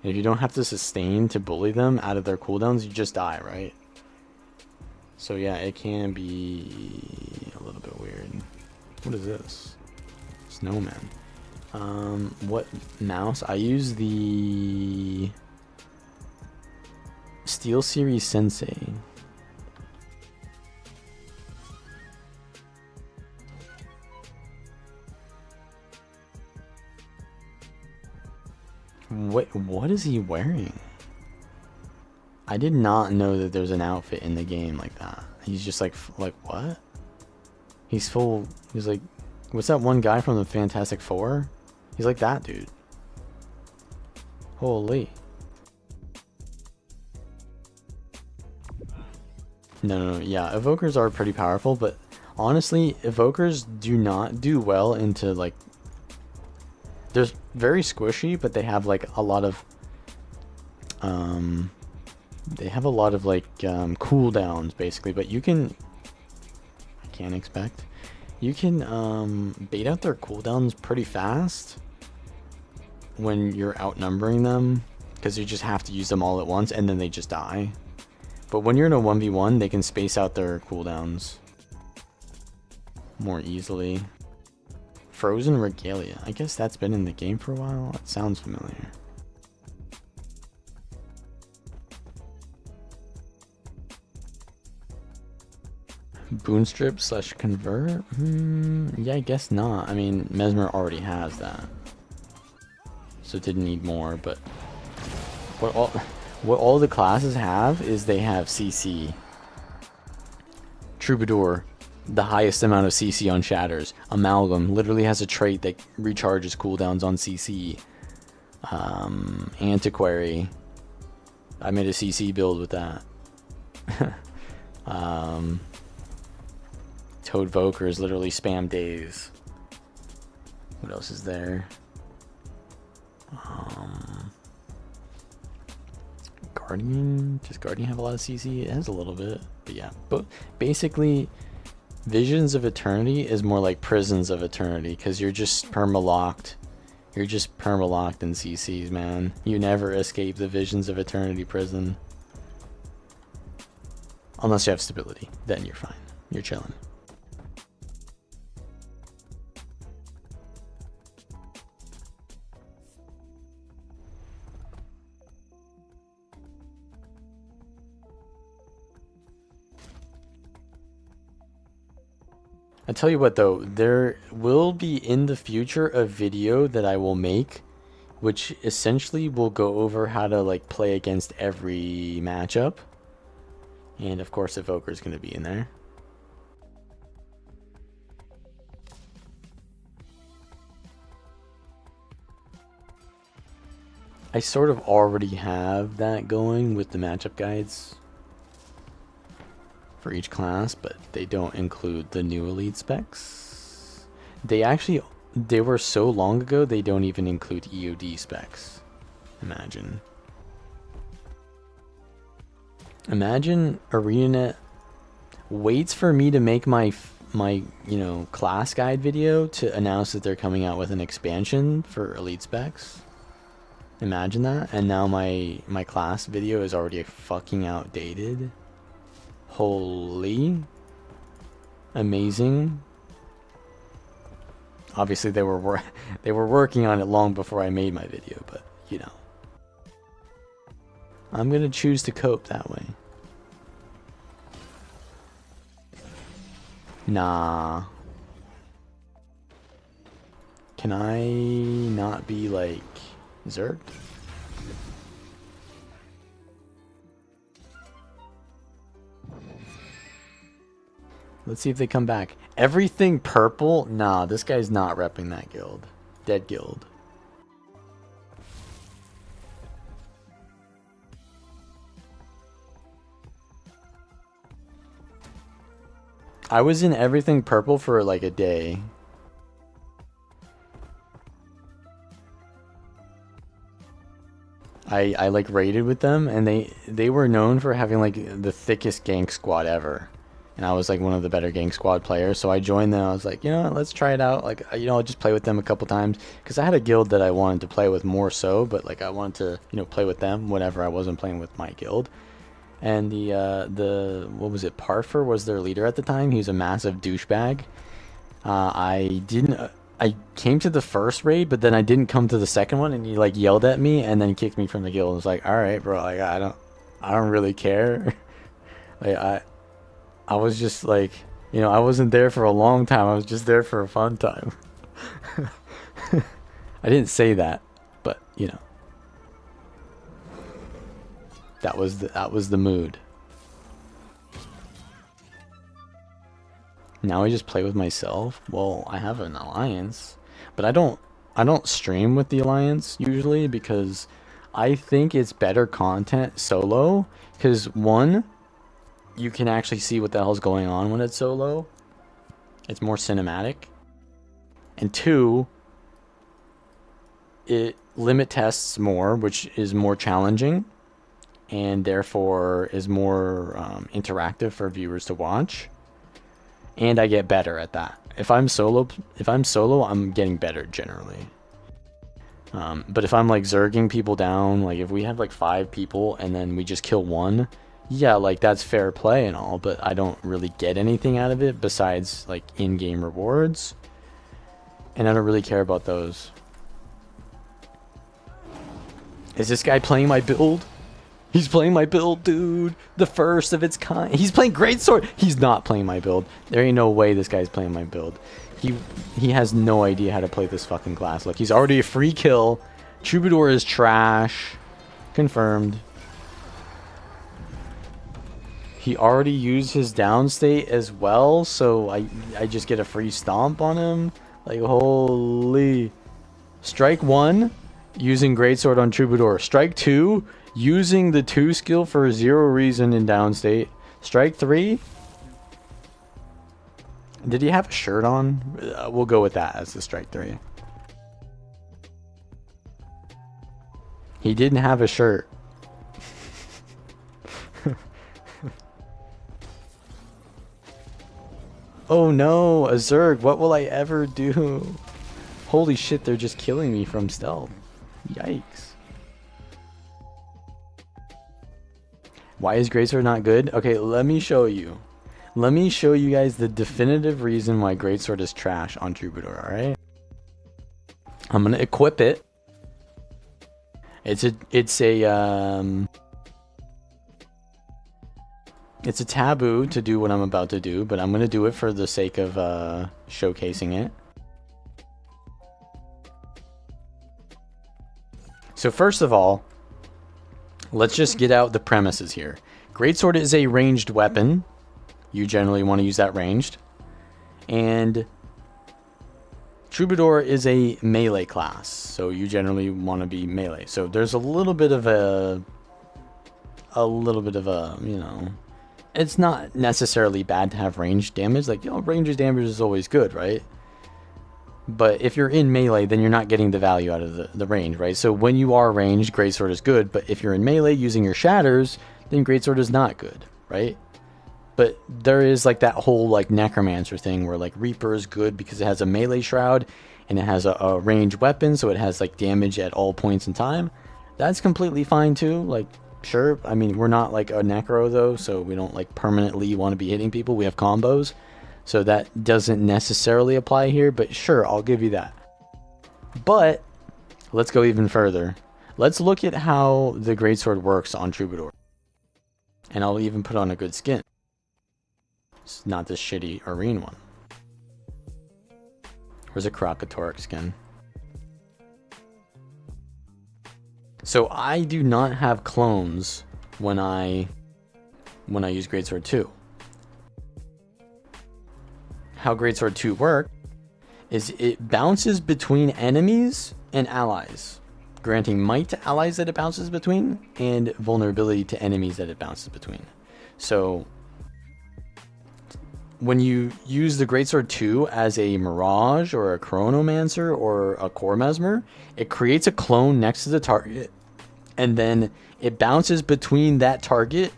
if you don't have to sustain to bully them out of their cooldowns, you just die, right? So yeah, it can be a little bit weird. What is this? Snowman. What mouse? I use the Steel Series Sensei. What is he wearing? I did not know that there's an outfit in the game like that. He's just like what? He's full. He's like, what's that one guy from the Fantastic Four? He's like that dude. Holy. No, yeah, evokers are pretty powerful, but honestly, evokers do not do well into like. They're very squishy, but they have like a lot of like cooldowns basically. But you can, I can't expect, you can bait out their cooldowns pretty fast when you're outnumbering them, because you just have to use them all at once and then they just die. But when you're in a 1v1, they can space out their cooldowns more easily. Frozen Regalia. I guess that's been in the game for a while. It sounds familiar. Boonstrip / convert? Yeah, I guess not. I mean, Mesmer already has that. So it didn't need more, but what all the classes have is they have CC. Troubadour, the highest amount of CC on shatters. Amalgam literally has a trait that recharges cooldowns on CC. Antiquary, I made a CC build with that. Toad Vokers literally spam days. What else is there? Guardian, does Guardian have a lot of CC? It has a little bit, but yeah. But basically, Visions of Eternity is more like Prisons of Eternity, because you're just perma-locked. You're just perma-locked in CCs, man. You never escape the Visions of Eternity prison. Unless you have stability, then you're fine. You're chilling. I tell you what though, there will be in the future a video that I will make which essentially will go over how to like play against every matchup. And of course Evoker's going to be in there. I sort of already have that going with the matchup guides for each class, but they don't include the new elite specs. They were so long ago they don't even include EOD specs. Imagine ArenaNet waits for me to make my class guide video to announce that they're coming out with an expansion for elite specs. Imagine that, and now my class video is already fucking outdated. Holy amazing. Obviously they were working on it long before I made my video, but you know. I'm gonna choose to cope that way. Nah. Can I not be like Zerg? Let's see if they come back. Everything purple? Nah, this guy's not repping that guild. Dead guild. I was in everything purple for like a day. I like raided with them, and they were known for having like the thickest gank squad ever. And I was like one of the better gank squad players, so I joined them. I was like, you know what, let's try it out. Like, you know, I'll just play with them a couple times, because I had a guild that I wanted to play with more so, but like I wanted to, you know, play with them whenever I wasn't playing with my guild. And the what was it, Parfer was their leader at the time. He was a massive douchebag. I came to the first raid, but then I didn't come to the second one, and he like yelled at me and then kicked me from the guild. And was like, all right, bro, like I don't really care. Like I was just like, you know, I wasn't there for a long time. I was just there for a fun time. I didn't say that, but you know, that was the mood. Now I just play with myself. Well, I have an alliance, but I don't stream with the alliance usually, because I think it's better content solo, because one, you can actually see what the hell's going on when it's solo. It's more cinematic. And two, it limit tests more, which is more challenging, and therefore is more interactive for viewers to watch. And I get better at that. If I'm solo, I'm getting better generally. But if I'm like zerging people down, like if we have like 5 people and then we just kill one, yeah, like that's fair play and all, but I don't really get anything out of it besides like in-game rewards. And I don't really care about those. Is this guy playing my build? He's playing my build, dude. The first of its kind. He's playing Greatsword. He's not playing my build. There ain't no way this guy's playing my build. He has no idea how to play this fucking class. Look, he's already a free kill. Troubadour is trash. Confirmed. He already used his downstate as well, so I just get a free stomp on him. Like, holy. Strike 1, using Greatsword on Troubadour. Strike 2, using the 2 skill for 0 reason in downstate. Strike 3. Did he have a shirt on? We'll go with that as the strike 3. He didn't have a shirt. Oh no, a Zerg. What will I ever do? Holy shit, they're just killing me from stealth. Yikes. Why is Greatsword not good? Okay, let me show you. Let me show you guys the definitive reason why Greatsword is trash on Troubadour, alright? I'm gonna equip it. It's a It's a taboo to do what I'm about to do, but I'm going to do it for the sake of showcasing it. So first of all, let's just get out the premises here. Greatsword is a ranged weapon. You generally want to use that ranged. And Troubadour is a melee class, so you generally want to be melee. So there's a little bit of a, you know, it's not necessarily bad to have ranged damage. Like, you know, ranged damage is always good, right? But if you're in melee, then you're not getting the value out of the range, right? So when you are ranged, Greatsword is good. But if you're in melee using your shatters, then Greatsword is not good, right? But there is like that whole like necromancer thing where like Reaper is good because it has a melee shroud and it has a ranged weapon, so it has like damage at all points in time. That's completely fine too. Like, sure. I mean, we're not like a necro though, so we don't like permanently want to be hitting people. We have combos. So that doesn't necessarily apply here, but sure, I'll give you that. But let's go even further. Let's look at how the Greatsword works on Troubadour. And I'll even put on a good skin. It's not this shitty Arene one. Where's a Krakatorik skin? So I do not have clones when I use Greatsword 2. How Greatsword 2 works is it bounces between enemies and allies, granting might to allies that it bounces between and vulnerability to enemies that it bounces between. So when you use the Greatsword 2 as a Mirage or a Chronomancer or a Core Mesmer, it creates a clone next to the target, and then it bounces between that target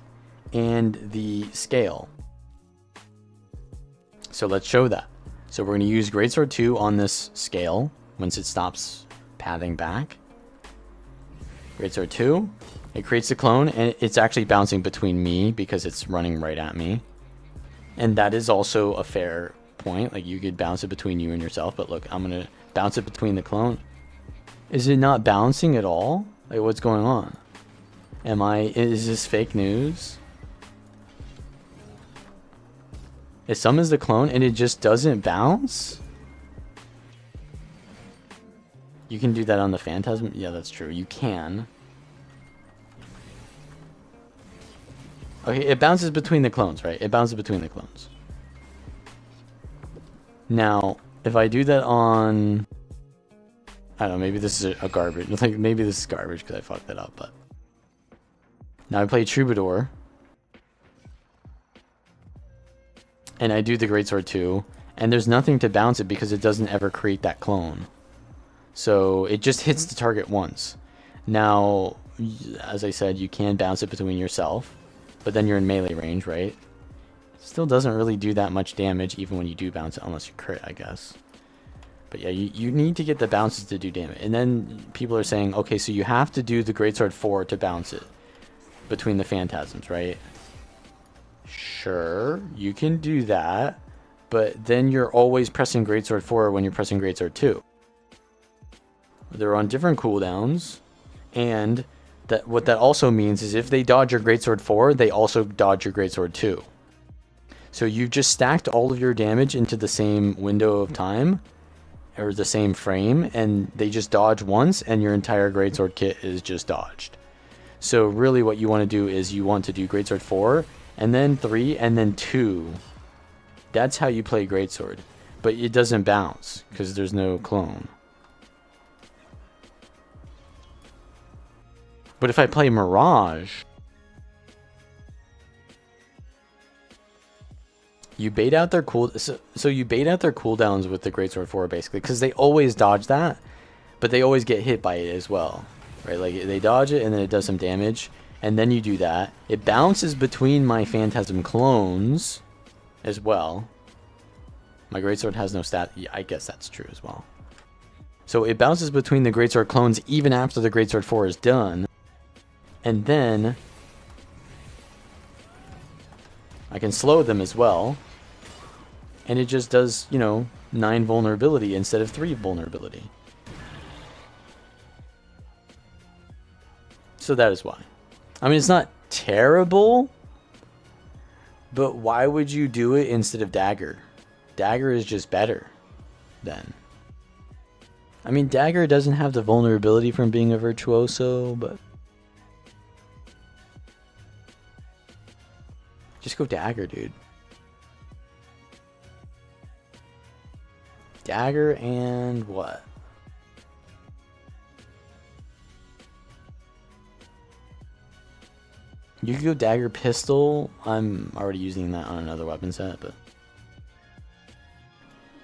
and the scale. So let's show that. So we're going to use Greatsword 2 on this scale once it stops padding back. Greatsword 2, it creates a clone, and it's actually bouncing between me because it's running right at me. And that is also a fair point. Like, you could bounce it between you and yourself, but look, I'm going to bounce it between the clone. Is it not bouncing at all? Like, what's going on? Is this fake news? It summons the clone and it just doesn't bounce? You can do that on the Phantasm? Yeah, that's true. You can. Okay, it bounces between the clones, right? It bounces between the clones. Now, if I do that on... I don't know, maybe this is a garbage. Like, maybe this is garbage because I fucked that up, but... Now I play Troubadour. And I do the Greatsword 2, and there's nothing to bounce it because it doesn't ever create that clone. So it just hits the target once. Now, as I said, you can bounce it between yourself, but then you're in melee range, right? Still doesn't really do that much damage even when you do bounce it, unless you crit, I guess. But yeah, you need to get the bounces to do damage. And then people are saying, okay, so you have to do the Greatsword 4 to bounce it between the Phantasms, right? Sure, you can do that, but then you're always pressing Greatsword 4 when you're pressing Greatsword 2. They're on different cooldowns, and what that also means is if they dodge your Greatsword 4, they also dodge your Greatsword 2. So you've just stacked all of your damage into the same window of time, or the same frame, and they just dodge once, and your entire Greatsword kit is just dodged. So really what you want to do is you want to do Greatsword 4, and then 3, and then 2. That's how you play Greatsword. But it doesn't bounce, because there's no clone. But if I play Mirage, you bait out their so you bait out their cooldowns with the Greatsword 4, basically, because they always dodge that, but they always get hit by it as well. Right? Like, they dodge it, and then it does some damage. And then you do that. It bounces between my Phantasm clones as well. My Greatsword has no stat. Yeah, I guess that's true as well. So it bounces between the Greatsword clones even after the Greatsword 4 is done. And then I can slow them as well. And it just does, you know, 9 vulnerability instead of 3 vulnerability. So that is why. I mean, it's not terrible, But why would you do it instead of dagger? Dagger is just better then. I mean, dagger doesn't have the vulnerability from being a virtuoso, but just go dagger, dude. Dagger and what? You could go dagger pistol. I'm already using that on another weapon set, but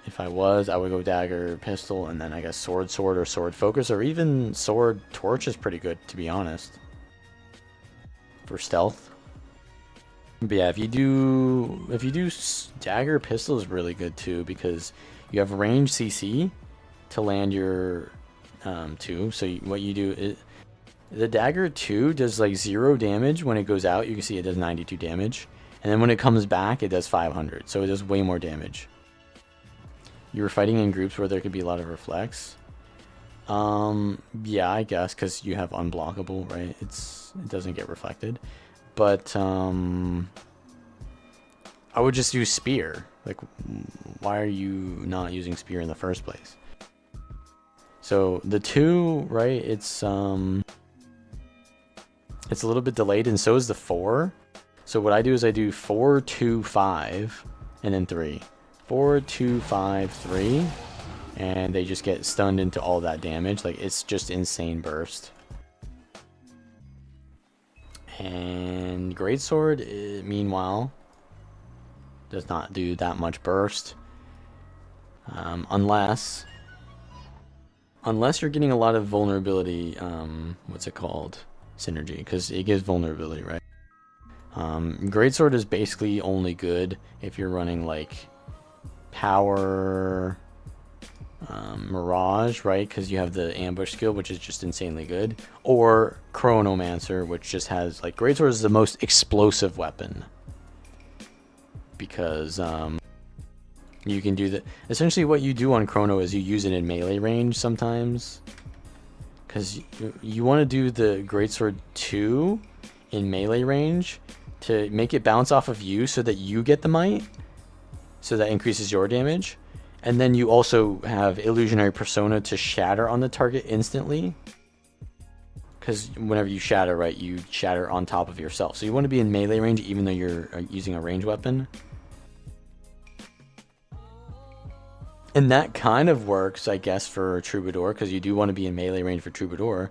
if I was, I would go dagger pistol and then I guess sword or sword focus, or even sword torch is pretty good, to be honest, for stealth. But yeah, if you do dagger pistol is really good too, because you have range CC to land your 2. So what you do is the dagger 2 does like 0 damage when it goes out. You can see it does 92 damage, and then when it comes back, it does 500. So it does way more damage. You were fighting in groups where there could be a lot of reflex. Yeah, I guess because you have unblockable, right? It doesn't get reflected. But I would just use spear. Like, why are you not using spear in the first place? So the 2, right? It's a little bit delayed, and so is the 4. So what I do is I do 4, 2, 5, and then 3. 4, 2, 5, 3, and they just get stunned into all that damage. Like, it's just insane burst. And greatsword, meanwhile, does not do that much burst, unless you're getting a lot of vulnerability. What's it called? Synergy, because it gives vulnerability, right? Greatsword is basically only good if you're running like power, mirage, right? Because you have the ambush skill, which is just insanely good, or chronomancer, which just has like greatsword is the most explosive weapon, because you can do that. Essentially what you do on chrono is you use it in melee range sometimes, because you want to do the greatsword 2 in melee range to make it bounce off of you so that you get the might, so that increases your damage. And then you also have illusionary persona to shatter on the target instantly, because whenever you shatter, right, you shatter on top of yourself. So you want to be in melee range even though you're using a range weapon. And that kind of works, I guess, for Troubadour, because you do want to be in melee range for Troubadour.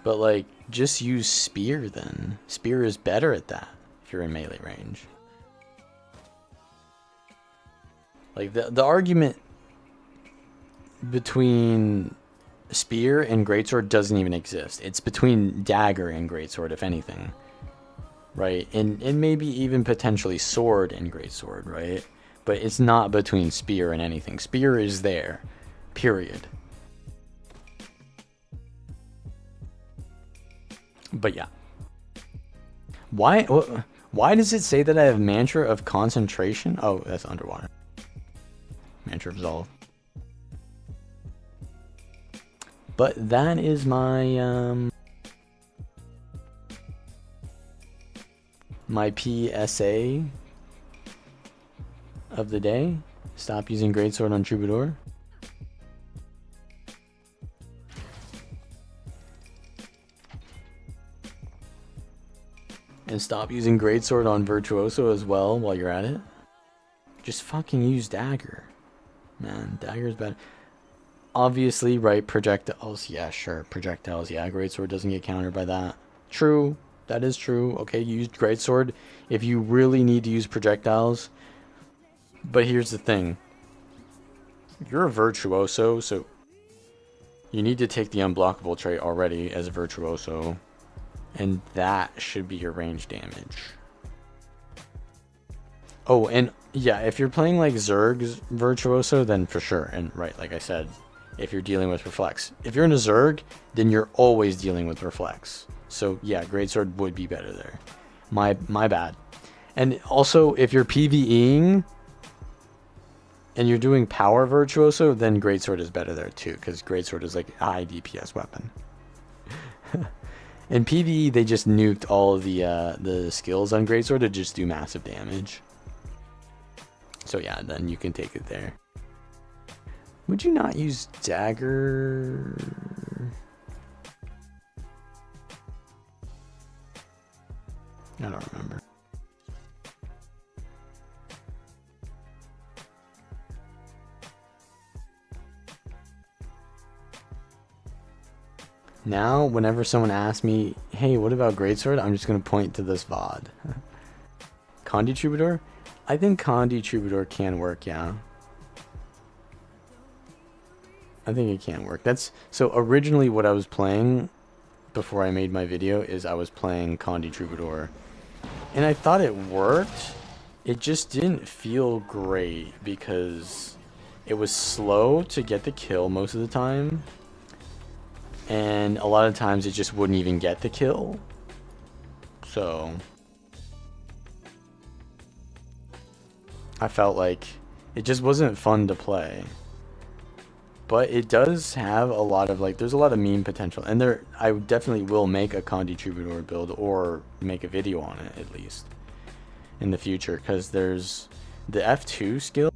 But like, just use spear then. Spear is better at that if you're in melee range. Like, the argument between spear and greatsword doesn't even exist. It's between dagger and greatsword, if anything, right? And maybe even potentially sword and greatsword, right? But it's not between spear and anything. Spear is there, period. But yeah, why does it say that I have mantra of concentration? Oh, that's underwater. Mantra of resolve. But that is my my PSA of the day. Stop using greatsword on Troubadour. And stop using greatsword on Virtuoso as well while you're at it. Just fucking use dagger. Man, dagger's bad. Obviously, right, projectiles. Yeah, sure, projectiles. Yeah, greatsword doesn't get countered by that. True, that is true. Okay, use greatsword if you really need to use projectiles. But here's the thing. You're a virtuoso, so you need to take the unblockable trait already as a virtuoso. And that should be your range damage. Oh, and yeah, if you're playing like Zerg's Virtuoso, then for sure. And right, like I said, if you're dealing with Reflex. If you're in a Zerg, then you're always dealing with Reflex. So yeah, Greatsword would be better there. My bad. And also, if you're PvEing and you're doing Power Virtuoso, then Greatsword is better there too, because Greatsword is like a high DPS weapon. In PvE, they just nuked all of the skills on Greatsword to just do massive damage. So yeah, then you can take it there. Would you not use dagger? I don't remember. Now, whenever someone asks me, hey, what about Greatsword? I'm just going to point to this VOD. Condi Troubadour? I think Condi Troubadour can work, yeah. I think it can work. So originally what I was playing before I made my video is I was playing Condi Troubadour. And I thought it worked. It just didn't feel great because it was slow to get the kill most of the time. And a lot of times it just wouldn't even get the kill. So I felt like it just wasn't fun to play. But it does have a lot of, like, there's a lot of meme potential. And I definitely will make a Condi Troubadour build or make a video on it at least in the future. Because there's the F2 skill,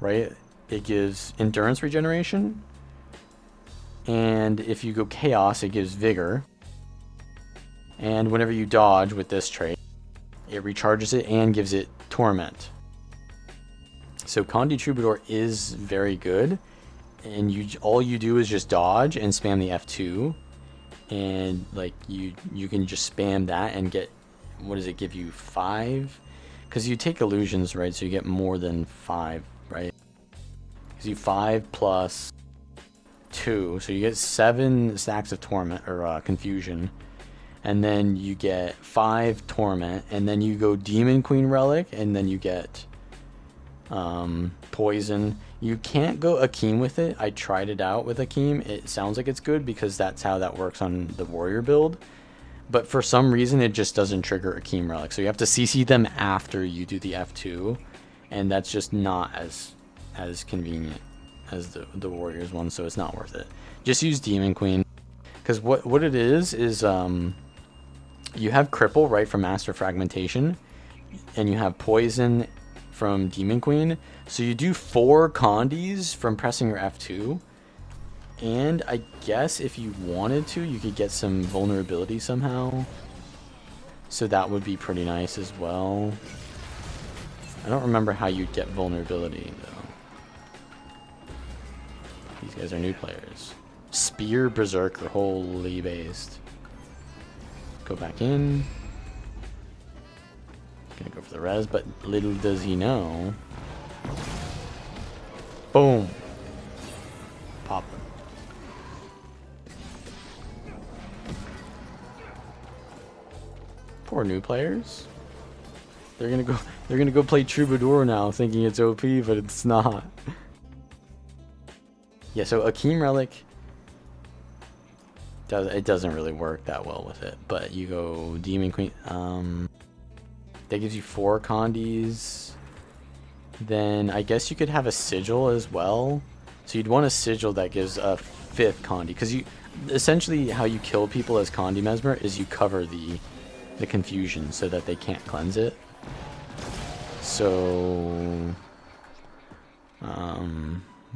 right? It gives endurance regeneration. And if you go Chaos, it gives Vigor. And whenever you dodge with this trait, it recharges it and gives it Torment. So Condi Troubadour is very good. And all you do is just dodge and spam the F2. And like you can just spam that and get, what does it give you, 5? Because you take illusions, right? So you get more than 5, right? Gives you 5 plus 2, so you get 7 stacks of torment or confusion, and then you get 5 torment, and then you go Demon Queen relic, and then you get poison. You can't go Akeem with it. I tried it out with Akeem. It sounds like it's good because that's how that works on the warrior build, but for some reason it just doesn't trigger Akeem relic, so you have to CC them after you do the F2, and that's just not as convenient as the warriors one, so it's not worth it. Just use Demon Queen, because what it is you have cripple, right, from Master Fragmentation, and you have poison from Demon Queen, so you do 4 condis from pressing your F2, and I guess if you wanted to, you could get some vulnerability somehow, so that would be pretty nice as well. I don't remember how you'd get vulnerability though. These guys are new players. Spear Berserker, holy based. Go back in. Gonna go for the res, but little does he know. Boom. Pop him. Poor new players. They're gonna go play Troubadour now, thinking it's OP, but it's not. Yeah, so Akeem relic doesn't really work that well with it, but you go Demon Queen. That gives you 4 condis. Then I guess you could have a sigil as well. So you'd want a sigil that gives a 5th condi, because you essentially how you kill people as condi mesmer is you cover the confusion so that they can't cleanse it. So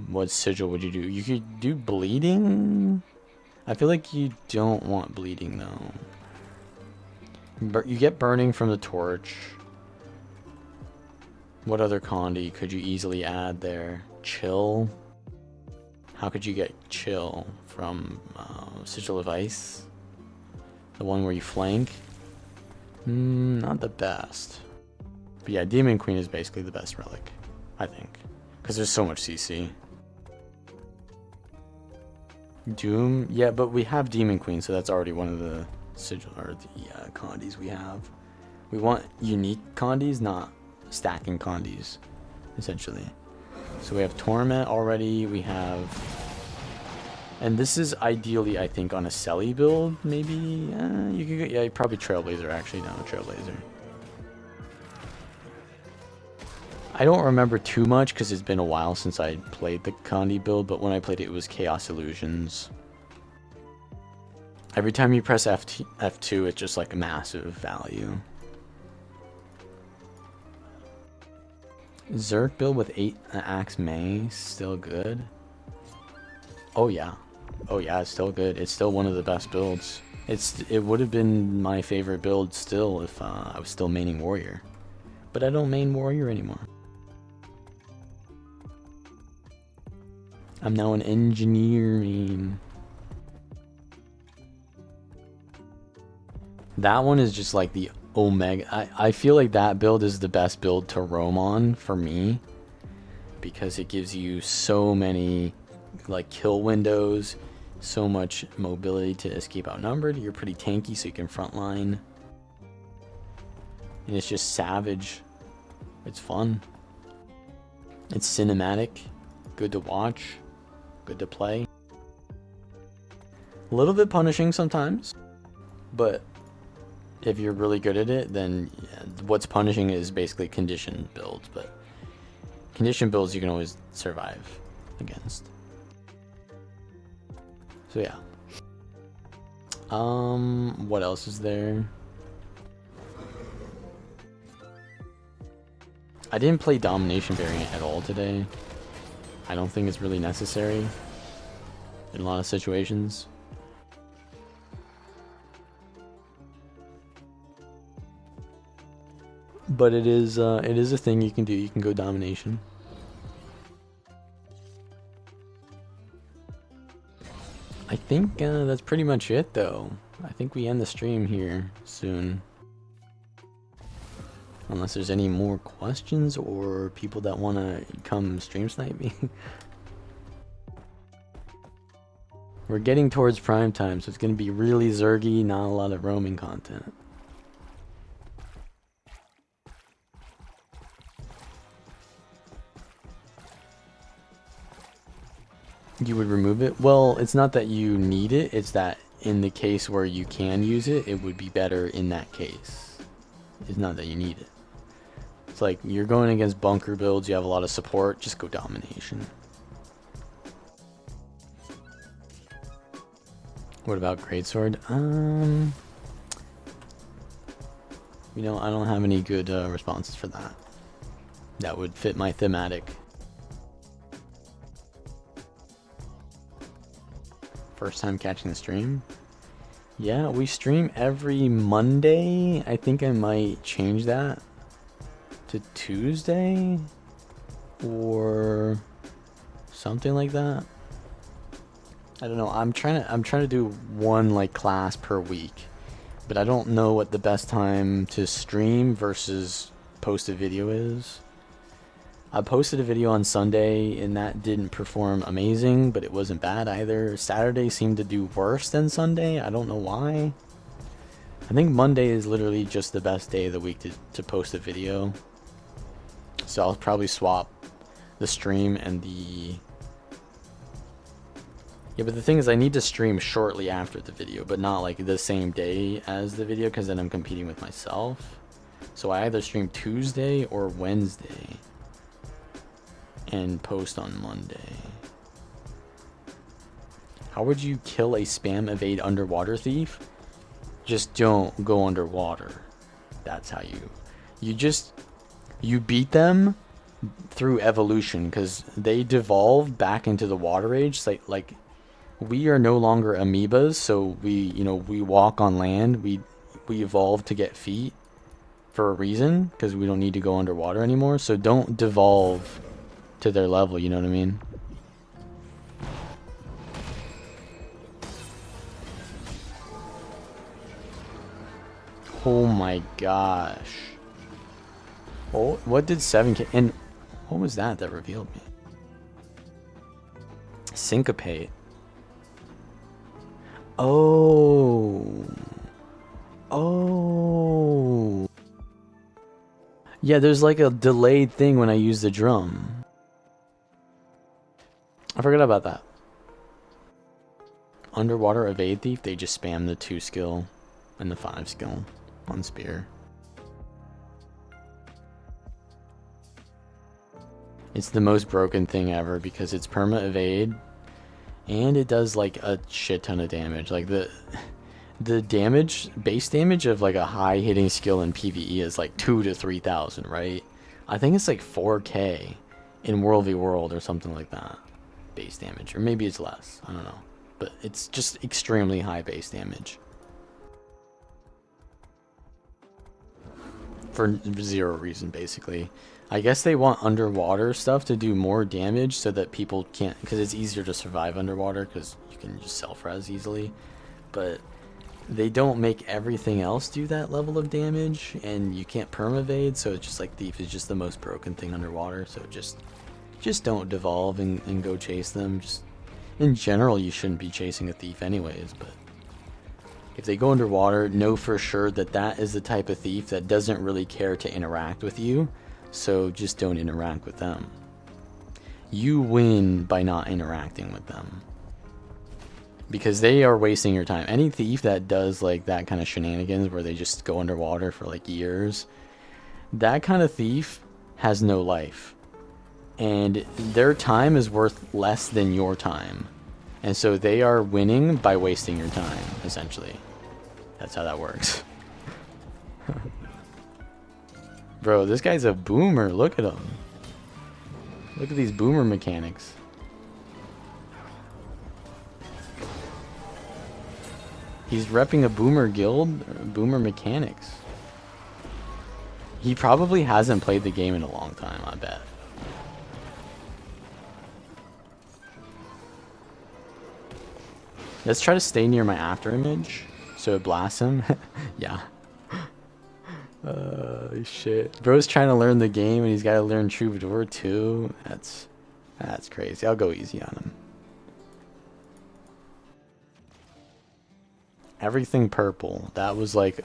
what sigil would you do? You could do bleeding. I feel like you don't want bleeding though. You get burning from the torch. What other condi could you easily add there? Chill. How could you get chill from Sigil of Ice? The one where you flank? Not the best. But yeah, Demon Queen is basically the best relic, I think. Because there's so much CC. Doom? Yeah, but we have Demon Queen, so that's already one of the sigil or the condis we have. We want unique condis, not stacking condis, essentially. So we have Torment already, we have... And this is ideally, I think, on a Selly build, maybe? You could get, yeah, probably Trailblazer, actually. No, Trailblazer. I don't remember too much, because it's been a while since I played the Condi build, but when I played it, it was Chaos Illusions. Every time you press F2, it's just like a massive value. Zerk build with 8 Axe May, still good. Oh yeah. Oh yeah, it's still good. It's still one of the best builds. It would have been my favorite build still if I was still maining Warrior. But I don't main Warrior anymore. I'm now an engineer main. That one is just like the Omega. I feel like that build is the best build to roam on for me. Because it gives you so many like kill windows, so much mobility to escape outnumbered. You're pretty tanky so you can frontline. And it's just savage. It's fun. It's cinematic. Good to watch. Good to play. A little bit punishing sometimes. But if you're really good at it, then yeah, what's punishing is basically condition builds. But condition builds you can always survive against. So yeah. What else is there? I didn't play Domination variant at all today. I don't think it's really necessary in a lot of situations. But it is a thing you can do. You can go Domination. I think that's pretty much it though. I think we end the stream here soon. Unless there's any more questions or people that want to come stream snipe me. We're getting towards prime time, so it's going to be really zergy, not a lot of roaming content. You would remove it? Well, it's not that you need it, it's that in the case where you can use it, it would be better in that case. It's not that you need it. It's like, you're going against bunker builds, you have a lot of support, just go Domination. What about Greatsword? You know, I don't have any good responses for that. That would fit my thematic. First time catching the stream? Yeah, we stream every Monday. I think I might change that to Tuesday or something like that. I don't know. I'm trying to do one like class per week, but I don't know what the best time to stream versus post a video is. I posted a video on Sunday and that didn't perform amazing, but it wasn't bad either. Saturday seemed to do worse than Sunday. I don't know why. I think Monday is literally just the best day of the week to post a video. So I'll probably swap the stream and the... Yeah, but the thing is I need to stream shortly after the video, but not like the same day as the video because then I'm competing with myself. So I either stream Tuesday or Wednesday and post on Monday. How would you kill a spam evade underwater thief? Just don't go underwater. That's how you beat them through evolution, because they devolve back into the water age. Like we are no longer amoebas, so we walk on land. We evolve to get feet for a reason, because we don't need to go underwater anymore. So don't devolve to their level, you know what I mean? Oh my gosh. Oh, what did 7K... And what was that revealed me? Syncopate. Oh. Oh. Yeah, there's like a delayed thing when I use the drum. I forgot about that. Underwater evade thief, they just spam the 2 skill and the 5 skill on spear. It's the most broken thing ever because it's perma evade and it does like a shit ton of damage. Like The damage, base damage of like a high hitting skill in PvE is like 2 to 3,000, right? I think it's like 4k in World v World or something like that. Base damage, or maybe it's less. I don't know, but it's just extremely high base damage for zero reason, basically. I guess they want underwater stuff to do more damage so that people can't, because it's easier to survive underwater because you can just self-res easily, but they don't make everything else do that level of damage, and you can't permavade, so it's just like Thief is just the most broken thing underwater. So just don't devolve and go chase them. Just in general, you shouldn't be chasing a Thief anyways, but if they go underwater, know for sure that that is the type of Thief that doesn't really care to interact with you, so just don't interact with them. You win by not interacting with them, because they are wasting your time. Any Thief that does like that kind of shenanigans where they just go underwater for like years, that kind of Thief has no life, and their time is worth less than your time, and so they are winning by wasting your time, essentially. That's how that works. Bro, this guy's a boomer. Look at him. Look at these boomer mechanics. He's repping a boomer guild, boomer mechanics. He probably hasn't played the game in a long time, I bet. Let's try to stay near my after image so it blasts him. Yeah. Shit. Bro's trying to learn the game and he's got to learn Troubadour too. That's crazy. I'll go easy on him. Everything purple. That was like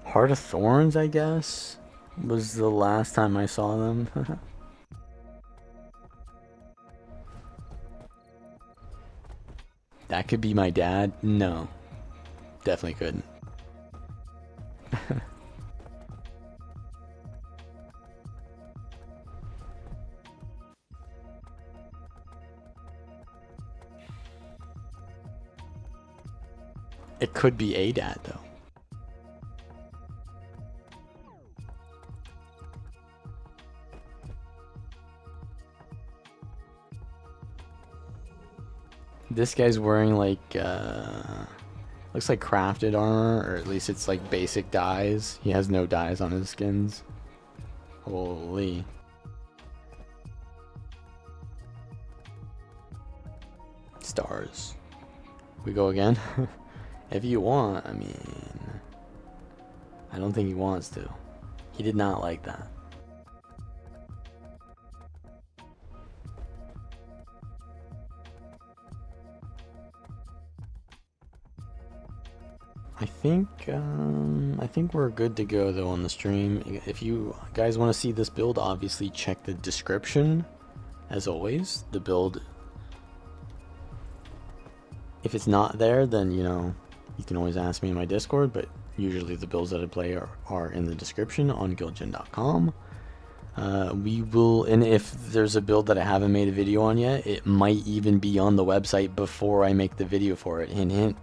Heart of Thorns, I guess, was the last time I saw them. That could be my dad? No. Definitely couldn't. It could be a dad, though. This guy's wearing like, looks like crafted armor, or at least it's like basic dyes. He has no dyes on his skins. Holy. Stars. We go again? If you want, I mean, I don't think he wants to. He did not like that. I think we're good to go though on the stream. If you guys want to see this build, obviously check the description. As always, the build. If it's not there, then you know you can always ask me in my Discord. But usually the builds that I play are in the description on guildgen.com. We will, and if there's a build that I haven't made a video on yet, it might even be on the website before I make the video for it. Hint, hint.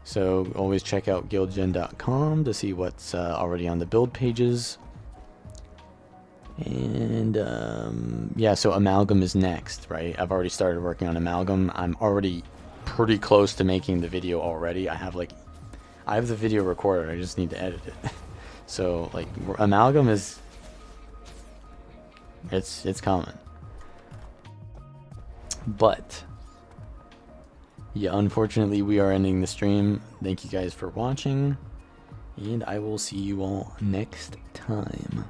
So always check out guildgen.com to see what's already on the build pages. And yeah, so Amalgam is next, right? I've already started working on Amalgam. I'm already pretty close to making the video already. I have the video recorded, I just need to edit it. So like Amalgam is, it's coming. But yeah, unfortunately we are ending the stream. Thank you guys for watching, and I will see you all next time.